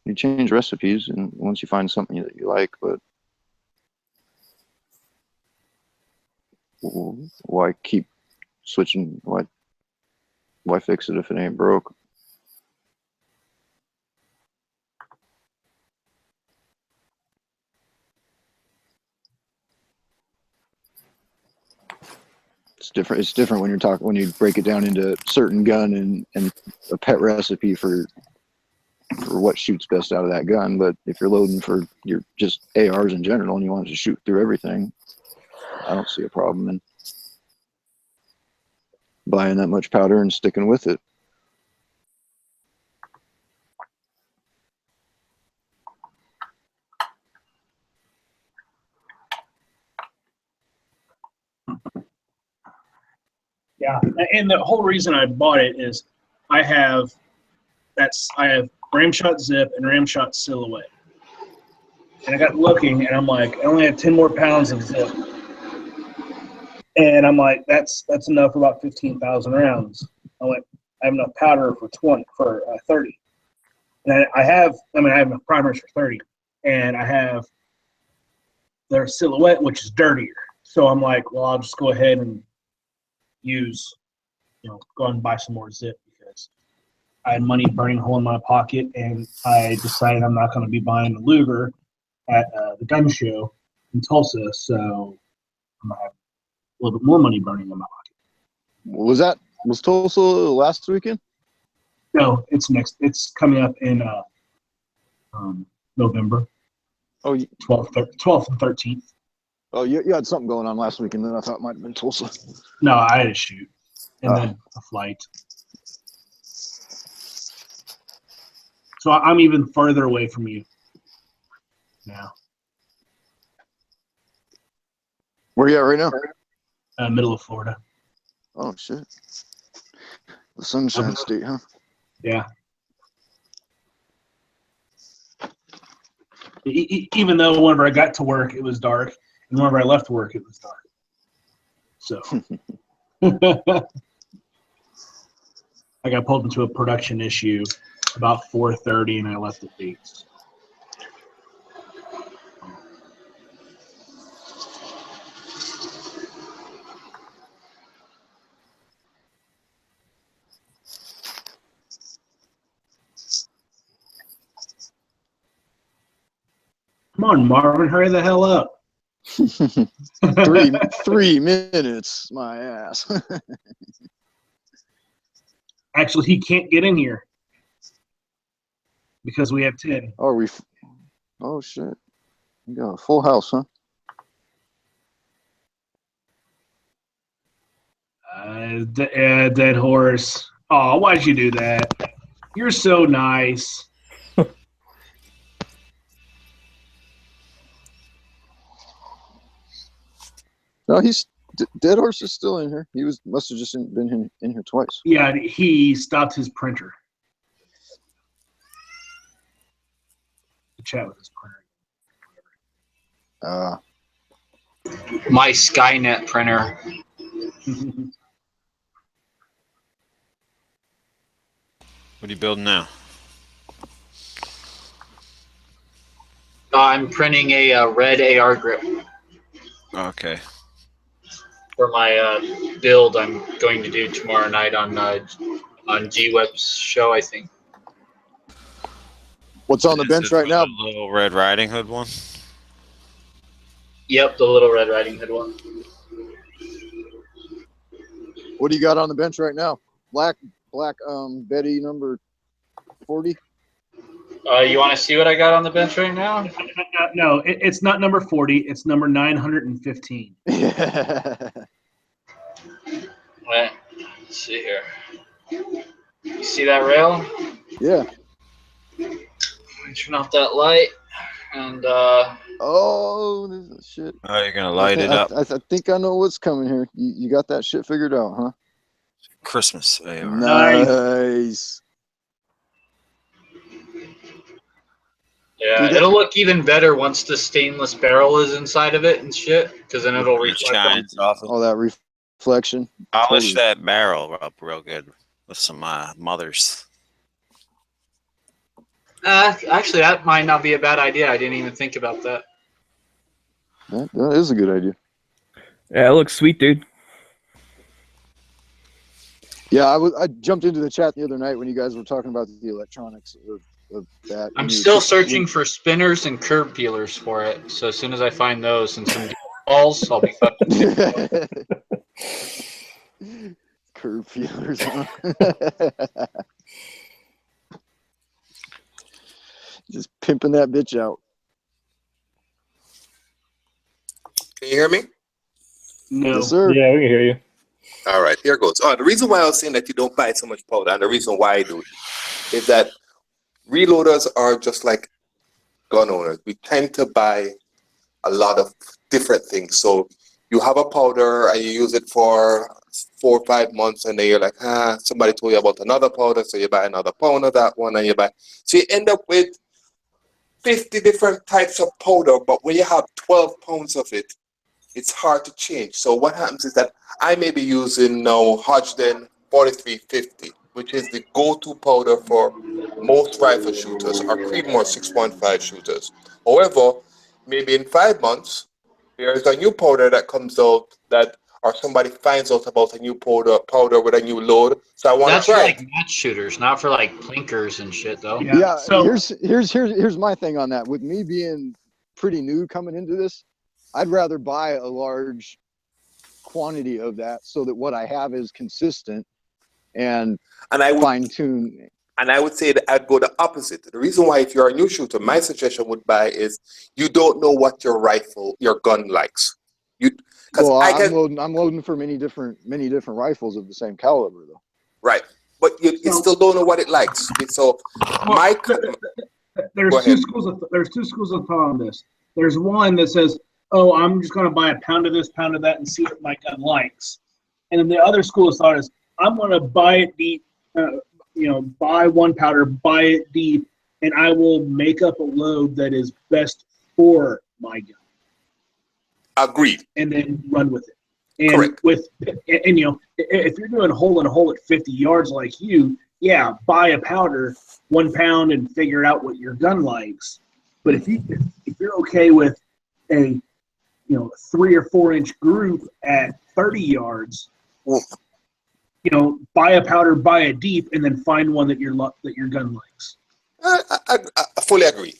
you change recipes, and once you find something that you like, but why keep switching? Why fix it if it ain't broke? It's different. It's different when you break it down into certain gun and a pet recipe for what shoots best out of that gun. But if you're loading for your just ARs in general and you want to shoot through everything, I don't see a problem in buying that much powder and sticking with it. Yeah, and the whole reason I bought it is I have Ramshot Zip and Ramshot Silhouette. And I got looking, and I'm like, I only have 10 more pounds of Zip. And I'm like, that's enough for about 15,000 rounds. I went, I have enough powder for 30. And I have enough primers for 30. And I have their Silhouette, which is dirtier. So I'm like, well, I'll just go ahead and go and buy some more Zip because I had money burning a hole in my pocket, and I decided I'm not going to be buying a Luger at the gun show in Tulsa, so I'm going to have a little bit more money burning in my pocket. Was Tulsa last weekend? No, it's coming up in November. Oh, 12th and 13th. Oh, you had something going on last weekend, then I thought it might have been Tulsa. No, I had a shoot and then a flight. So I'm even further away from you now. Where are you at right now? Middle of Florida. Oh, shit. The Sunshine State, huh? Yeah. Even though whenever I got to work, it was dark, and whenever I left work, it was dark. So I got pulled into a production issue about 4:30, and I left at 8. Come on, Marvin, hurry the hell up. 3 minutes, my ass. Actually, he can't get in here because we have 10. Oh, shit. You got a full house, huh? Dead horse. Oh, why'd you do that? You're so nice. No, Dead Horse is still in here. He must have just been in here twice. Yeah, he stopped his printer. To chat with his printer. My Skynet printer. What are you building now? I'm printing a red AR grip Okay. for my build I'm going to do tomorrow night on G-Web's show, I think. What's on the Is bench it right now? the Little Red Riding Hood one? Yep, the Little Red Riding Hood one. What do you got on the bench right now? Black Betty number 40. You want to see what I got on the bench right now? No, it's not number 40. It's number 915. Wait, let's see here. You see that rail? Yeah. Turn off that light and Oh, this is shit. Oh, you're gonna light it up. I think I know what's coming here. You got that shit figured out, huh? Christmas AR. Nice. yeah, Dude, it'll look even better once the stainless barrel is inside of it and shit, because then it'll It reflect on. shines off of. All that reflection. Polish Totally. that barrel up real good with some mothers. Actually, that might not be a bad idea. I didn't even think about that. That is a good idea. Yeah, it looks sweet, dude. Yeah, I jumped into the chat the other night when you guys were talking about the electronics of that. I'm still searching for spinners and curb peelers for it. So as soon as I find those and some balls, I'll be fucking. Curve feelers. Huh? Just pimping that bitch out. Can you hear me? No. Yes, sir. Yeah, we can hear you. All right, here goes. The reason why I was saying that you don't buy so much powder, and the reason why I do it, is that reloaders are just like gun owners. We tend to buy a lot of different things. So you have a powder and you use it for 4 or 5 months, and then you're like, somebody told you about another powder, so you buy another pound of that one, and you buy. So you end up with 50 different types of powder, but when you have 12 pounds of it, it's hard to change. So what happens is that I may be using now Hodgdon 4350, which is the go-to powder for most rifle shooters, or Creedmoor 6.5 shooters. However, maybe in 5 months, there's a new powder that comes out that, or somebody finds out about a new powder with a new load. So I want That's to for try like match shooters, not for like plinkers and shit, though. Yeah. So Here's my thing on that. With me being pretty new coming into this, I'd rather buy a large quantity of that so that what I have is consistent and I would fine tune. And I would say that I'd go the opposite. The reason why, if you're a new shooter, my suggestion would buy is you don't know what your gun likes. Well, I'm loading for many different rifles of the same caliber, though. Right, but you still don't know what it likes. So, there's two schools of thought on this. There's one that says, "Oh, I'm just going to buy a pound of this, pound of that, and see what my gun likes," and then the other school of thought is, "I'm going to buy it deep, buy one powder, buy it deep, and I will make up a load that is best for my gun." Agreed. And then run with it. And correct. If you're doing hole in a hole at 50 yards like you, yeah, buy a powder, 1 pound, and figure out what your gun likes. But if you're okay with a 3 or 4 inch group at 30 yards, buy a powder, buy a deep, and then find one that your gun likes. I fully agree.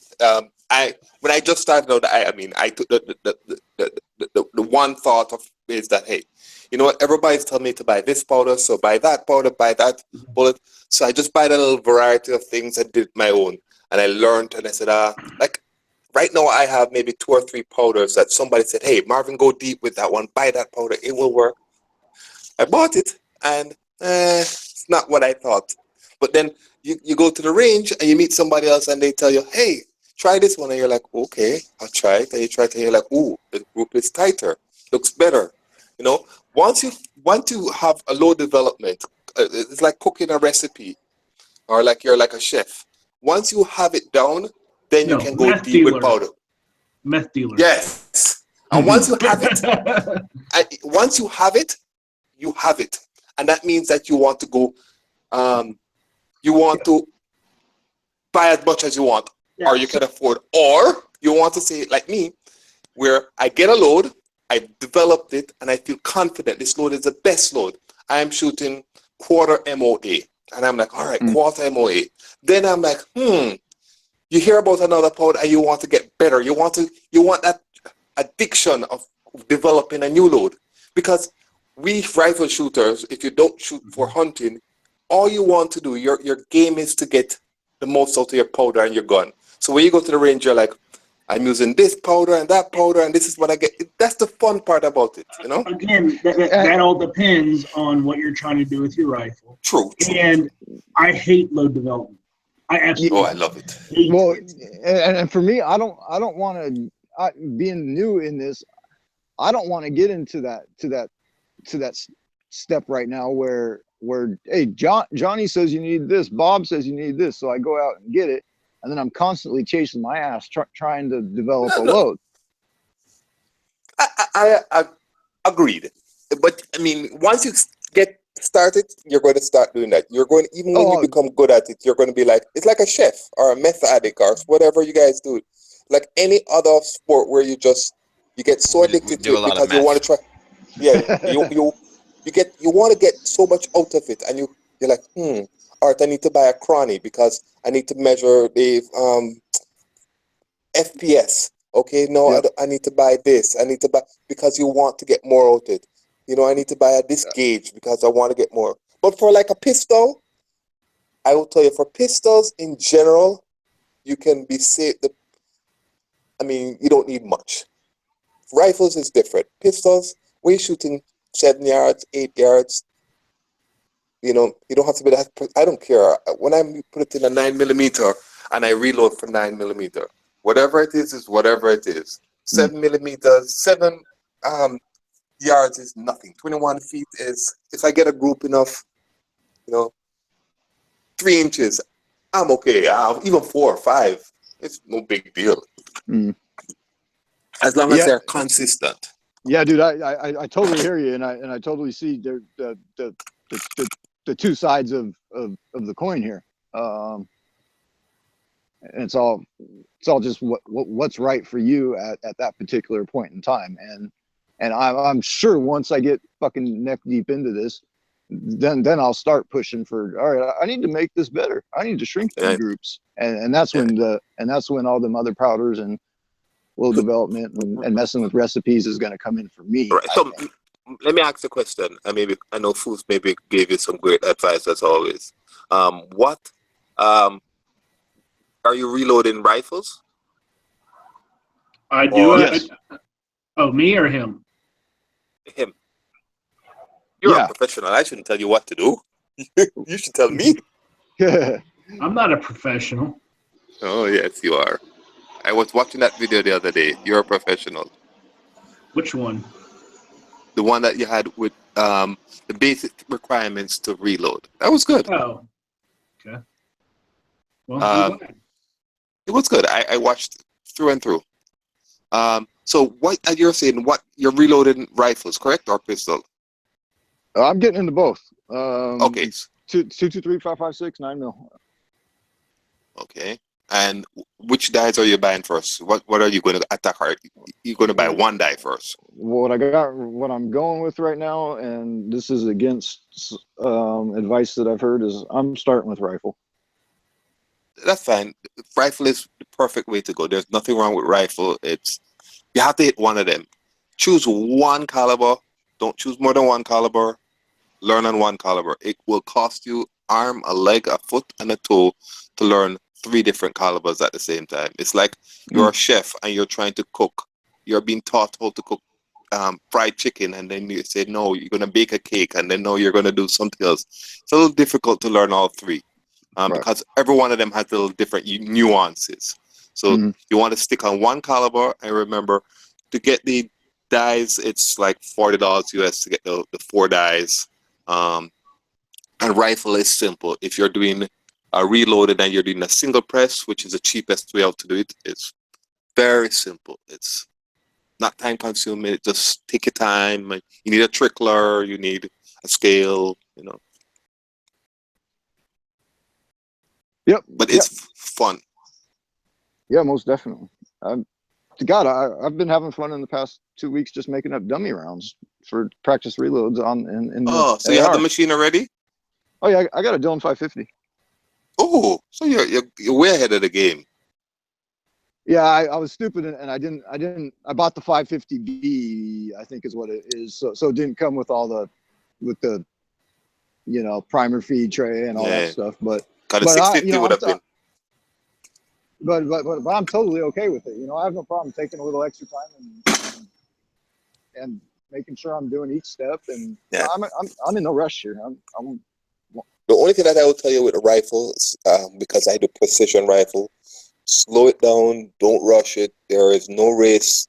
When I just started out, I took the one thought of is that, hey, you know what? Everybody's telling me to buy this powder, so buy that powder, buy that bullet. So I just buy a little variety of things and did my own. And I learned, and I said, like right now I have maybe 2 or 3 powders that somebody said, hey, Marvin, go deep with that one, buy that powder, it will work. I bought it, and it's not what I thought. But then you go to the range and you meet somebody else and they tell you, hey, try this one, and you're like, okay, I'll try it. And you try it and you're like, ooh, the group is tighter, looks better. Once you have a low development, it's like cooking a recipe, or like you're like a chef. Once you have it down, then you can go deep with powder. Meth dealer. Yes. And once you have it, you have it, and that means that you want to go you want to buy as much as you want, Yeah, or you can afford, or you want to say like me, where I get a load, I developed it, and I feel confident this load is the best load. I am shooting quarter MOA, and I'm like, all right, quarter MOA. Then I'm like, you hear about another powder and you want to get better. You want that addiction of developing a new load. Because we rifle shooters, if you don't shoot for hunting, all you want to do, your game is to get the most out of your powder and your gun. So when you go to the range, you're like, I'm using this powder and that powder, and this is what I get. That's the fun part about it, you know? Again, that all depends on what you're trying to do with your rifle. True. And I hate load development. I absolutely. Oh, I love it. Well, and for me, I don't want to. Being new in this, I don't want to get into that step right now where hey, Johnny says you need this, Bob says you need this, so I go out and get it, and then I'm constantly chasing my ass trying to develop a load. I agreed, but I mean, once you get started, you're going to start doing that. You're going, even when you become good at it, you're going to be like, it's like a chef or a meth addict or whatever you guys do. Like any other sport where you get so addicted to it because you want to try. Yeah, you want to get so much out of it, and you're like, all right, I need to buy a chrony because I need to measure the FPS. Okay, no, Yep. I need to buy this. I need to buy because you want to get more out of it. You know, I need to buy this gauge because I want to get more. But for like a pistol, I will tell you, for pistols in general, you can be safe. I mean, you don't need much. Rifles is different. Pistols, we're shooting 7 yards, 8 yards. You know, you don't have to be that. I don't care. When I put it in a 9mm and I reload for 9mm, whatever it is whatever it is. 7mm, 7 yards is nothing. 21 feet is, if I get a group enough, 3 inches, I'm okay. Even 4 or 5, it's no big deal. As long as they're consistent. Yeah, dude, I totally hear you, and I totally see the two sides of the coin here. And it's all just what's right for you at that particular point in time. And I'm sure once I get fucking neck deep into this, then I'll start pushing for, all right, I need to make this better. I need to shrink the groups. And that's when all them other powders and low development and messing with recipes is going to come in for me. Right. So let me ask a question. I know Foos maybe gave you some great advice as always. What are you reloading rifles? I do. Yes. Oh, me or him? Him. You're a professional. I shouldn't tell you what to do. You should tell me. I'm not a professional. Oh, yes, you are. I was watching that video the other day. You're a professional. Which one? The one that you had with the basic requirements to reload. That was good. Oh, okay. Well, it was good. I watched through and through. So what you're saying? What you're reloading rifles, correct, or pistol? I'm getting into both. Okay. 223, 5.56, 9mm. Okay. And which dies are you buying first? What are you going to attack? You're going to buy one die first. What I'm going with right now, and this is against advice that I've heard, is I'm starting with rifle. That's fine. Rifle is the perfect way to go. There's nothing wrong with rifle. You have to hit one of them. Choose one caliber. Don't choose more than one caliber. Learn on one caliber. It will cost you arm, a leg, a foot, and a toe to learn 3 different calibers at the same time. It's like you're a chef and you're trying to cook. You're being taught how to cook fried chicken, and then you say, no, you're going to bake a cake, and then no, you're going to do something else. It's a little difficult to learn all 3 because every one of them has little different nuances. So you want to stick on one caliber, and remember, to get the dies, it's like $40 US to get the 4 dies. And rifle is simple. If you're doing reloaded and you're doing a single press, which is the cheapest way out to do it, it's very simple. It's not time consuming. Just take your time. You need a trickler, you need a scale, Yep. But it's fun. Yeah, most definitely. God, I've been having fun in the past 2 weeks just making up dummy rounds for practice reloads in the So you have the AR. machine already? Oh yeah, I got a Dillon 550. Oh, so you're way ahead of the game. Yeah, I was stupid and I bought the 550B, I think is what it is. So it didn't come with the primer feed tray and all that stuff. But Got a 650 would have been. But I'm totally okay with it. I have no problem taking a little extra time and making sure I'm doing each step. And I'm in no rush here. The only thing that I will tell you with a rifle, because I do precision rifle, slow it down, don't rush it. There is no race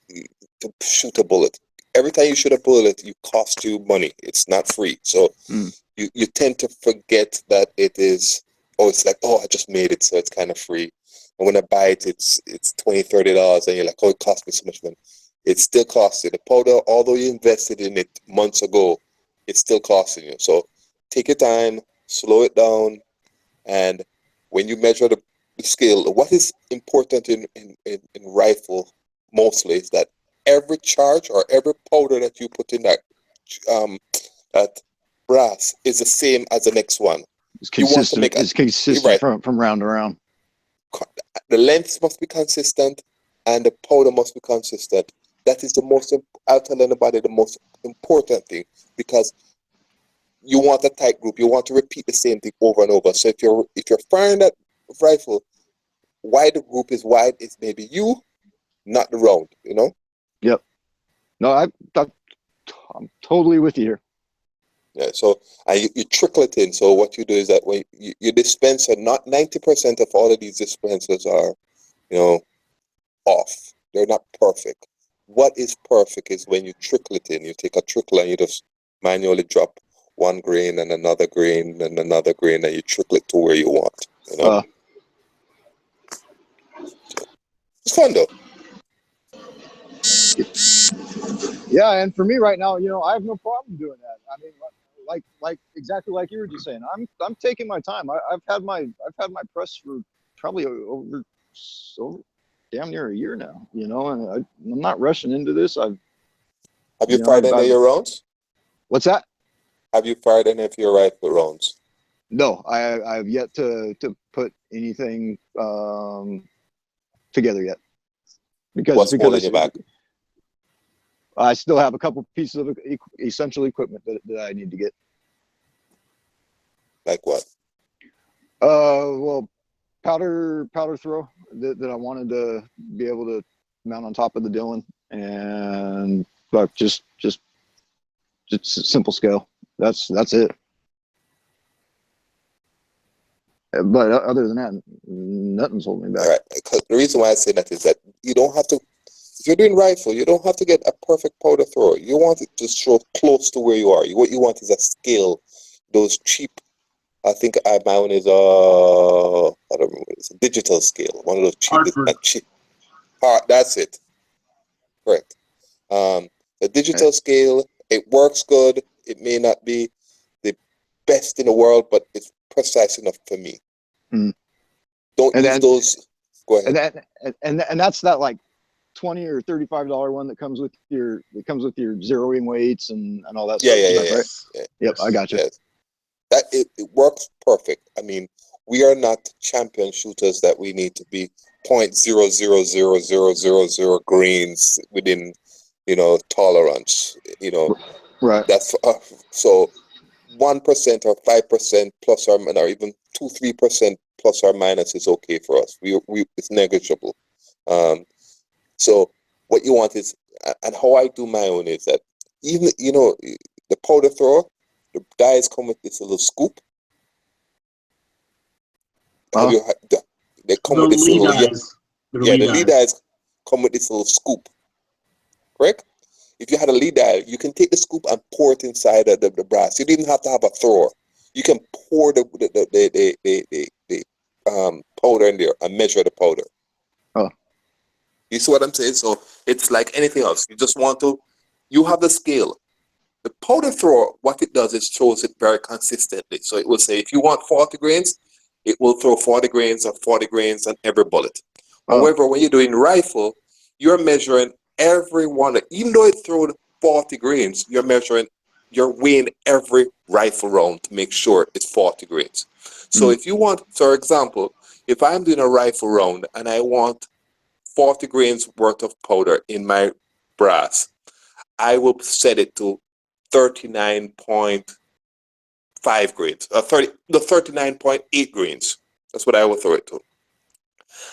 to shoot a bullet. Every time you shoot a bullet, it costs you money. It's not free. So you tend to forget that it is, it's like, I just made it, so it's kind of free. And when I buy it, it's $20, $30, and you're like, it cost me so much money. It still costs you. The powder, although you invested in it months ago, it's still costing you. So take your time, slow it down, and when you measure the scale, what is important in rifle mostly is that every charge or every powder that you put in that brass is the same as the next one. It's consistent. It's consistent from round to round. The length must be consistent, and the powder must be consistent. That is the most. I'll tell anybody the most important thing, because you want a tight group. You want to repeat the same thing over and over. So if you're firing that rifle, why the group is wide is maybe you, not the round. Yep. No, I'm totally with you here. Yeah. So you trickle it in. So what you do is that when your dispenser, not 90% of all of these dispensers are, off. They're not perfect. What is perfect is when you trickle it in. You take a trickle and you just manually drop one grain and another grain and another grain, and you trickle it to where you want. It's fun though. Yeah, and for me right now, I have no problem doing that. I mean, like exactly like you were just saying. I'm taking my time. I've had my press for probably over damn near a year now. And I'm not rushing into this. Have you fired any of your rounds? What's that? Have you fired any of your rifle rounds? No, I have yet to put anything together yet. What's holding you back? I still have a couple pieces of essential equipment that I need to get. Like what? Well, powder throw that I wanted to be able to mount on top of the Dillon, and just simple scale. That's it. But other than that, nothing's holding me back. All right. Because the reason why I say that is that you don't have to. If you're doing rifle, you don't have to get a perfect powder thrower. You want it to show close to where you are. What you want is a scale. Those cheap. I think my own is I don't remember. It's a digital scale. One of those cheap. That's it. Correct. The digital scale. It works good. It may not be the best in the world, but it's precise enough for me. Don't use those. Go ahead. And that's that like $20 or $35 one that comes with your zeroing weights and all that stuff. Right? Yeah. Yep, I got you. Yes. That it works perfect. I mean, we are not champion shooters that we need to be 0.000000 grains within, tolerance. Right. That's so 1% or 5% plus or even 2-3% plus or minus is okay for us. We it's negligible. So what you want is, and how I do my own is that even the powder thrower, the dies come with this little scoop. They come with this little the lead dies come with this little scoop. Correct? If you had a lead die, you can take the scoop and pour it inside the brass. You don't even have to have a thrower. You can pour the powder in there and measure the powder. You see what I'm saying? So it's like anything else. You have the scale. The powder thrower, what it does is throws it very consistently. So it will say, if you want 40 grains, it will throw 40 grains or 40 grains on every bullet. Oh. However, when you're doing rifle, you're measuring every one. Even though it throws 40 grains, you're weighing every rifle round to make sure it's 40 grains. So if you want, for example, if I'm doing a rifle round and I want 40 grains worth of powder in my brass, I will set it to 39.5 grains, 39.8 grains. That's what I will throw it to.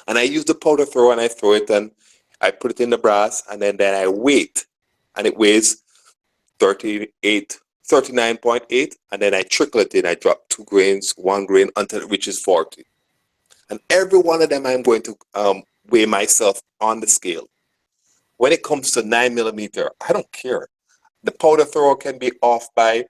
And I use the powder thrower and I throw it and I put it in the brass and then I wait, and it weighs 39.8, and then I trickle it in. I drop 2 grains, 1 grain until it reaches 40. And every one of them I'm going to weigh myself on the scale. When it comes to 9mm, I don't care. The powder thrower can be off by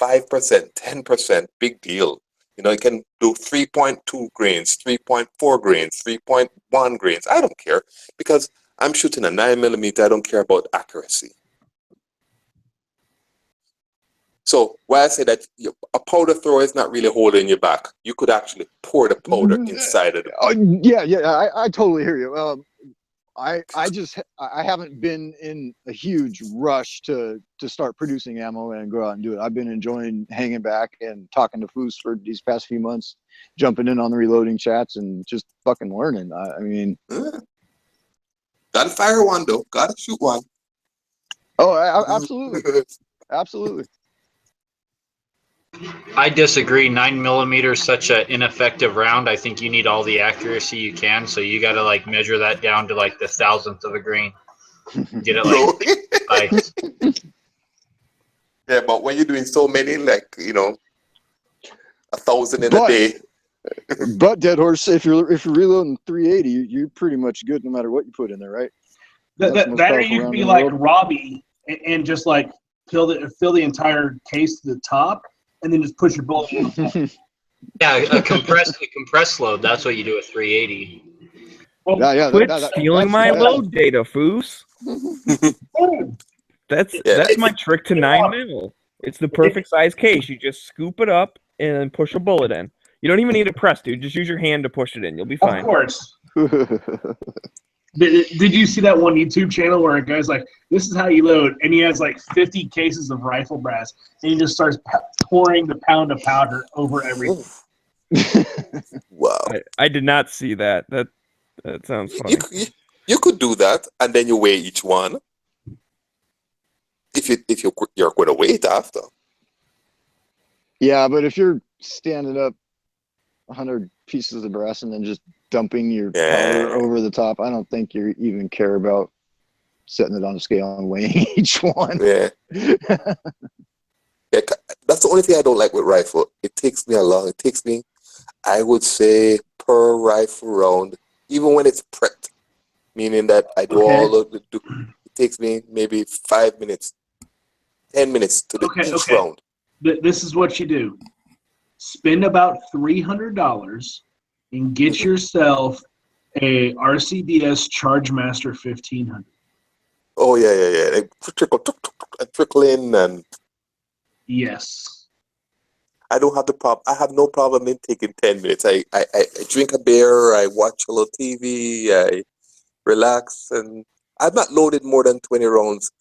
5%, 10%, big deal. You know, it can do 3.2 grains, 3.4 grains, 3.1 grains. I don't care, because I'm shooting a 9mm. I don't care about accuracy. So why I say that a powder thrower is not really holding you back. You could actually pour the powder inside of it. Oh, yeah, I totally hear you. I haven't been in a huge rush to start producing ammo and go out and do it. I've been enjoying hanging back and talking to Foos for these past few months, jumping in on the reloading chats and just fucking learning. I mean, gotta fire one though. Gotta shoot one. Oh, absolutely, absolutely. I disagree. 9mm is such an ineffective round. I think you need all the accuracy you can. So you got to like measure that down to like the thousandth of a grain. Get it like nice. Yeah, but when you're doing so many, like 1,000 in a day. But Dead Horse, if you're reloading 380, you're pretty much good no matter what you put in there, right? That or you could be like Robbie and just like fill the entire case to the top, and then just push your bullet in. Yeah, a compressed load. That's what you do at 380. Well, Quit stealing my load data, Foos. That's my trick to 9mm. It's the perfect size case. You just scoop it up and push a bullet in. You don't even need a press, dude. Just use your hand to push it in. You'll be fine. Of course. Did you see that one YouTube channel where a guy's like, this is how you load, and he has like 50 cases of rifle brass, and he just starts pouring the pound of powder over everything. Wow. I did not see that. That sounds funny. You could do that, and then you weigh each one. If you're going to weigh it after. Yeah, but if you're standing up 100 pieces of brass and then just dumping your powder over the top, I don't think you even care about setting it on a scale and weighing each one. Yeah. Yeah, that's the only thing I don't like with rifle. It takes me I would say, per rifle round, even when it's prepped, meaning that I do all of it takes me maybe 5 minutes, 10 minutes to do each round. This is what you do. Spend about $300 and get yourself a RCBS Chargemaster 1500. Oh yeah. They trickle in, and yes. I don't have the problem. I have no problem in taking 10 minutes. I drink a beer, I watch a little TV, I relax, and I've not loaded more than 20 rounds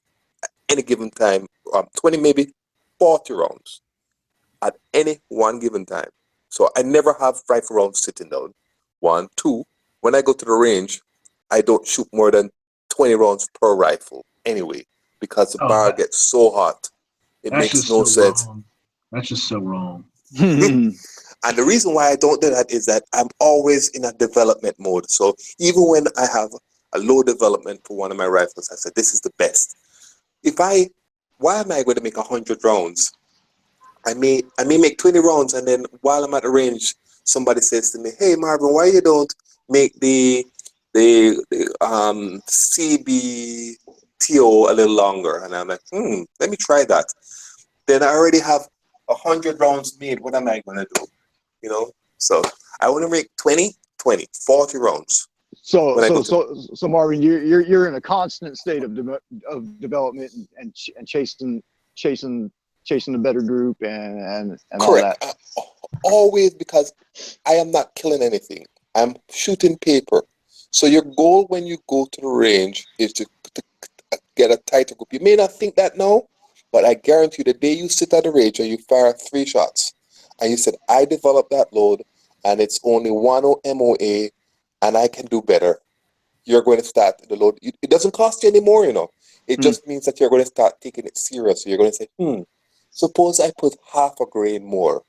at any given time. 20, maybe 40 rounds at any one given time. So I never have rifle rounds sitting down. 1, 2. When I go to the range, I don't shoot more than 20 rounds per rifle anyway, because the bar gets so hot. It makes no sense. That's just so wrong. And the reason why I don't do that is that I'm always in a development mode. So even when I have a low development for one of my rifles, I said, this is the best. Why am I going to make 100 rounds? I may make 20 rounds, and then while I'm at the range, somebody says to me, hey Marvin, why you don't make the CBTO a little longer? And I'm like, let me try that. Then I already have 100 rounds made. What am I going to do? So I want to make 40 rounds. So Marvin, you're in a constant state of development and chasing a better group and all that. always because I am not killing anything. I'm shooting paper. So your goal when you go to the range is to get a tighter group. You may not think that now, but I guarantee you the day you sit at the range and you fire 3 shots, and you said, I developed that load, and it's only 1 MOA, and I can do better. You're going to start the load. It doesn't cost you anymore, you know. It just means that you're going to start taking it serious. So you're going to say, suppose I put half a grain more.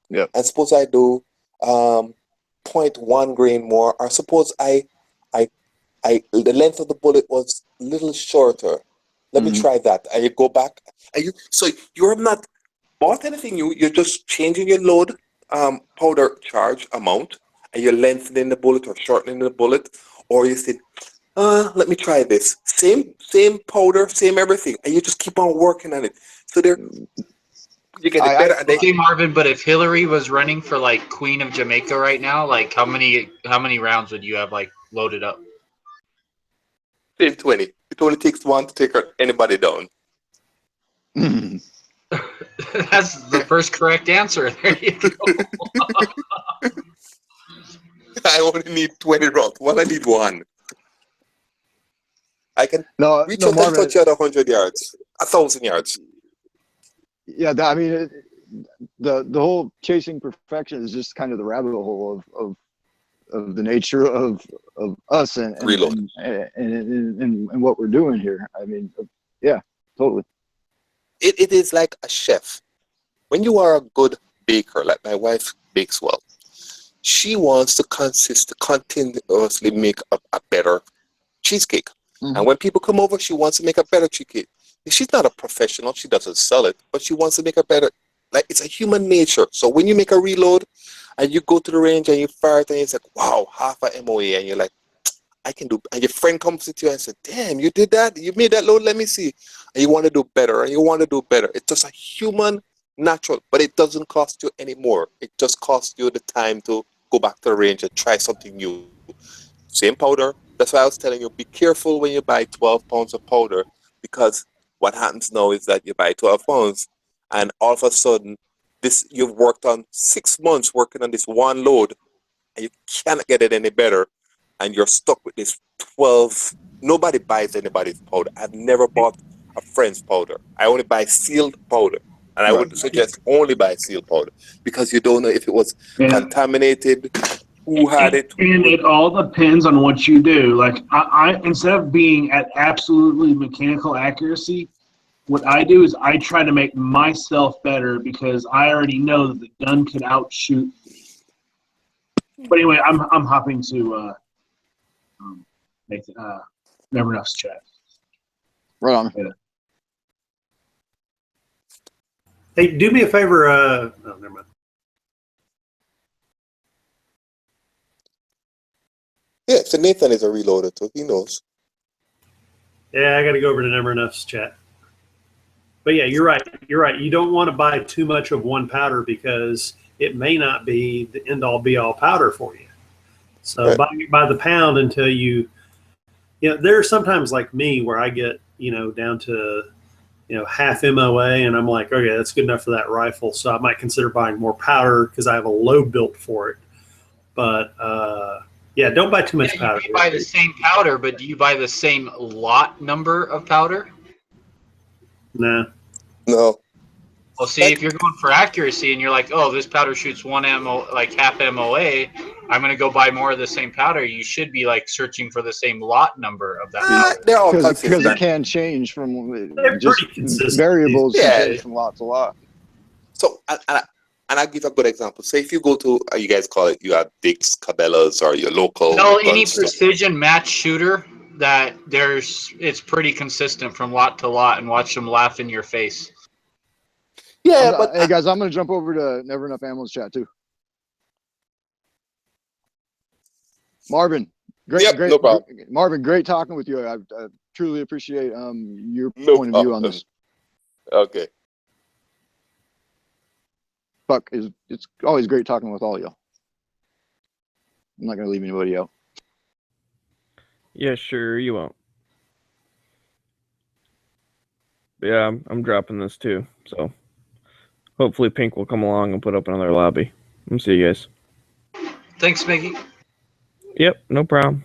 Yeah. And suppose I do 0.1 grain more, or suppose the length of the bullet was a little shorter. Let me try that. And you go back. So you're not bought anything new. You're just changing your load powder charge amount, and you're lengthening the bullet or shortening the bullet, or you said, let me try this. Same powder, same everything, and you just keep on working on it. So you get it better. Okay, Marvin, but if Hillary was running for like Queen of Jamaica right now, like how many rounds would you have like loaded up? Same 20. It only takes 1 to take anybody down. That's the first correct answer. There you go. I only need 20 rounds. I need 1. I can reach out and touch you at 100 yards, 1,000 yards. Yeah, I mean, the whole chasing perfection is just kind of the rabbit hole of the nature of us and what we're doing here. I mean, yeah, totally. It is like a chef. When you are a good baker, like my wife bakes well, she wants to continuously make a better cheesecake. And when people come over, she wants to make a better cheesecake. She's not a professional. She doesn't sell it, but she wants to make a better. Like, it's a human nature. So when you make a reload and you go to the range and you fire it and it's like, wow, half a MOA, and you're like, I can do. And your friend comes to you and says, damn, you did that? You made that load? Let me see. And you want to do better, and you want to do better. It's just a human natural, but it doesn't cost you anymore. It just costs you the time to go back to the range and try something new. Same powder. That's why I was telling you, be careful when you buy 12 pounds of powder, because what happens now is that you buy 12 pounds and all of a sudden you've worked on 6 months working on this one load and you cannot get it any better, and you're stuck with this 12. Nobody buys anybody's powder. I've never bought a friend's powder. I only buy sealed powder, and I would suggest only buy sealed powder because you don't know if it was contaminated, who had it. And it all depends on what you do. Like I instead of being at absolutely mechanical accuracy, what I do is I try to make myself better because I already know that the gun could outshoot. But anyway, I'm hopping to Nathan, Never Enough's chat. Right on. Yeah. Hey, do me a favor. Oh, never mind. Yeah, so Nathan is a reloader too. He knows. Yeah, I got to go over to Never Enough's chat. But yeah, you're right. You're right. You don't want to buy too much of one powder because it may not be the end-all be-all powder for you. So buy the pound until you know, there are sometimes like me where I get, down to, half MOA, and I'm like, okay, that's good enough for that rifle. So I might consider buying more powder because I have a load built for it. But yeah, don't buy too much powder. You buy the same powder, but do you buy the same lot number of powder? No. No. Well, see, if you're going for accuracy and you're like, oh, this powder shoots 1 MO, like half MOA, I'm going to go buy more of the same powder. You should be like searching for the same lot number of that powder. They're all Because it can change from just consistent. variables Yeah. change from lot to lot. So, and I'll give a good example. Say if you go to, you guys call it, you have Dick's, Cabela's, or your local. No, gun any store. precision match shooter that it's pretty consistent from lot to lot, and watch them laugh in your face. Yeah, but hey guys, I'm gonna jump over to Never Enough Ammo's chat too. Marvin, great, no problem. Marvin, great talking with you. I truly appreciate your point of view on this. Okay. Fuck, it's always great talking with all of y'all. I'm not gonna leave anybody out. Yeah, sure, you won't. But yeah, I'm dropping this too, so hopefully Pink will come along and put up another lobby. I'll see you guys. Thanks, Mickey. Yep, no problem.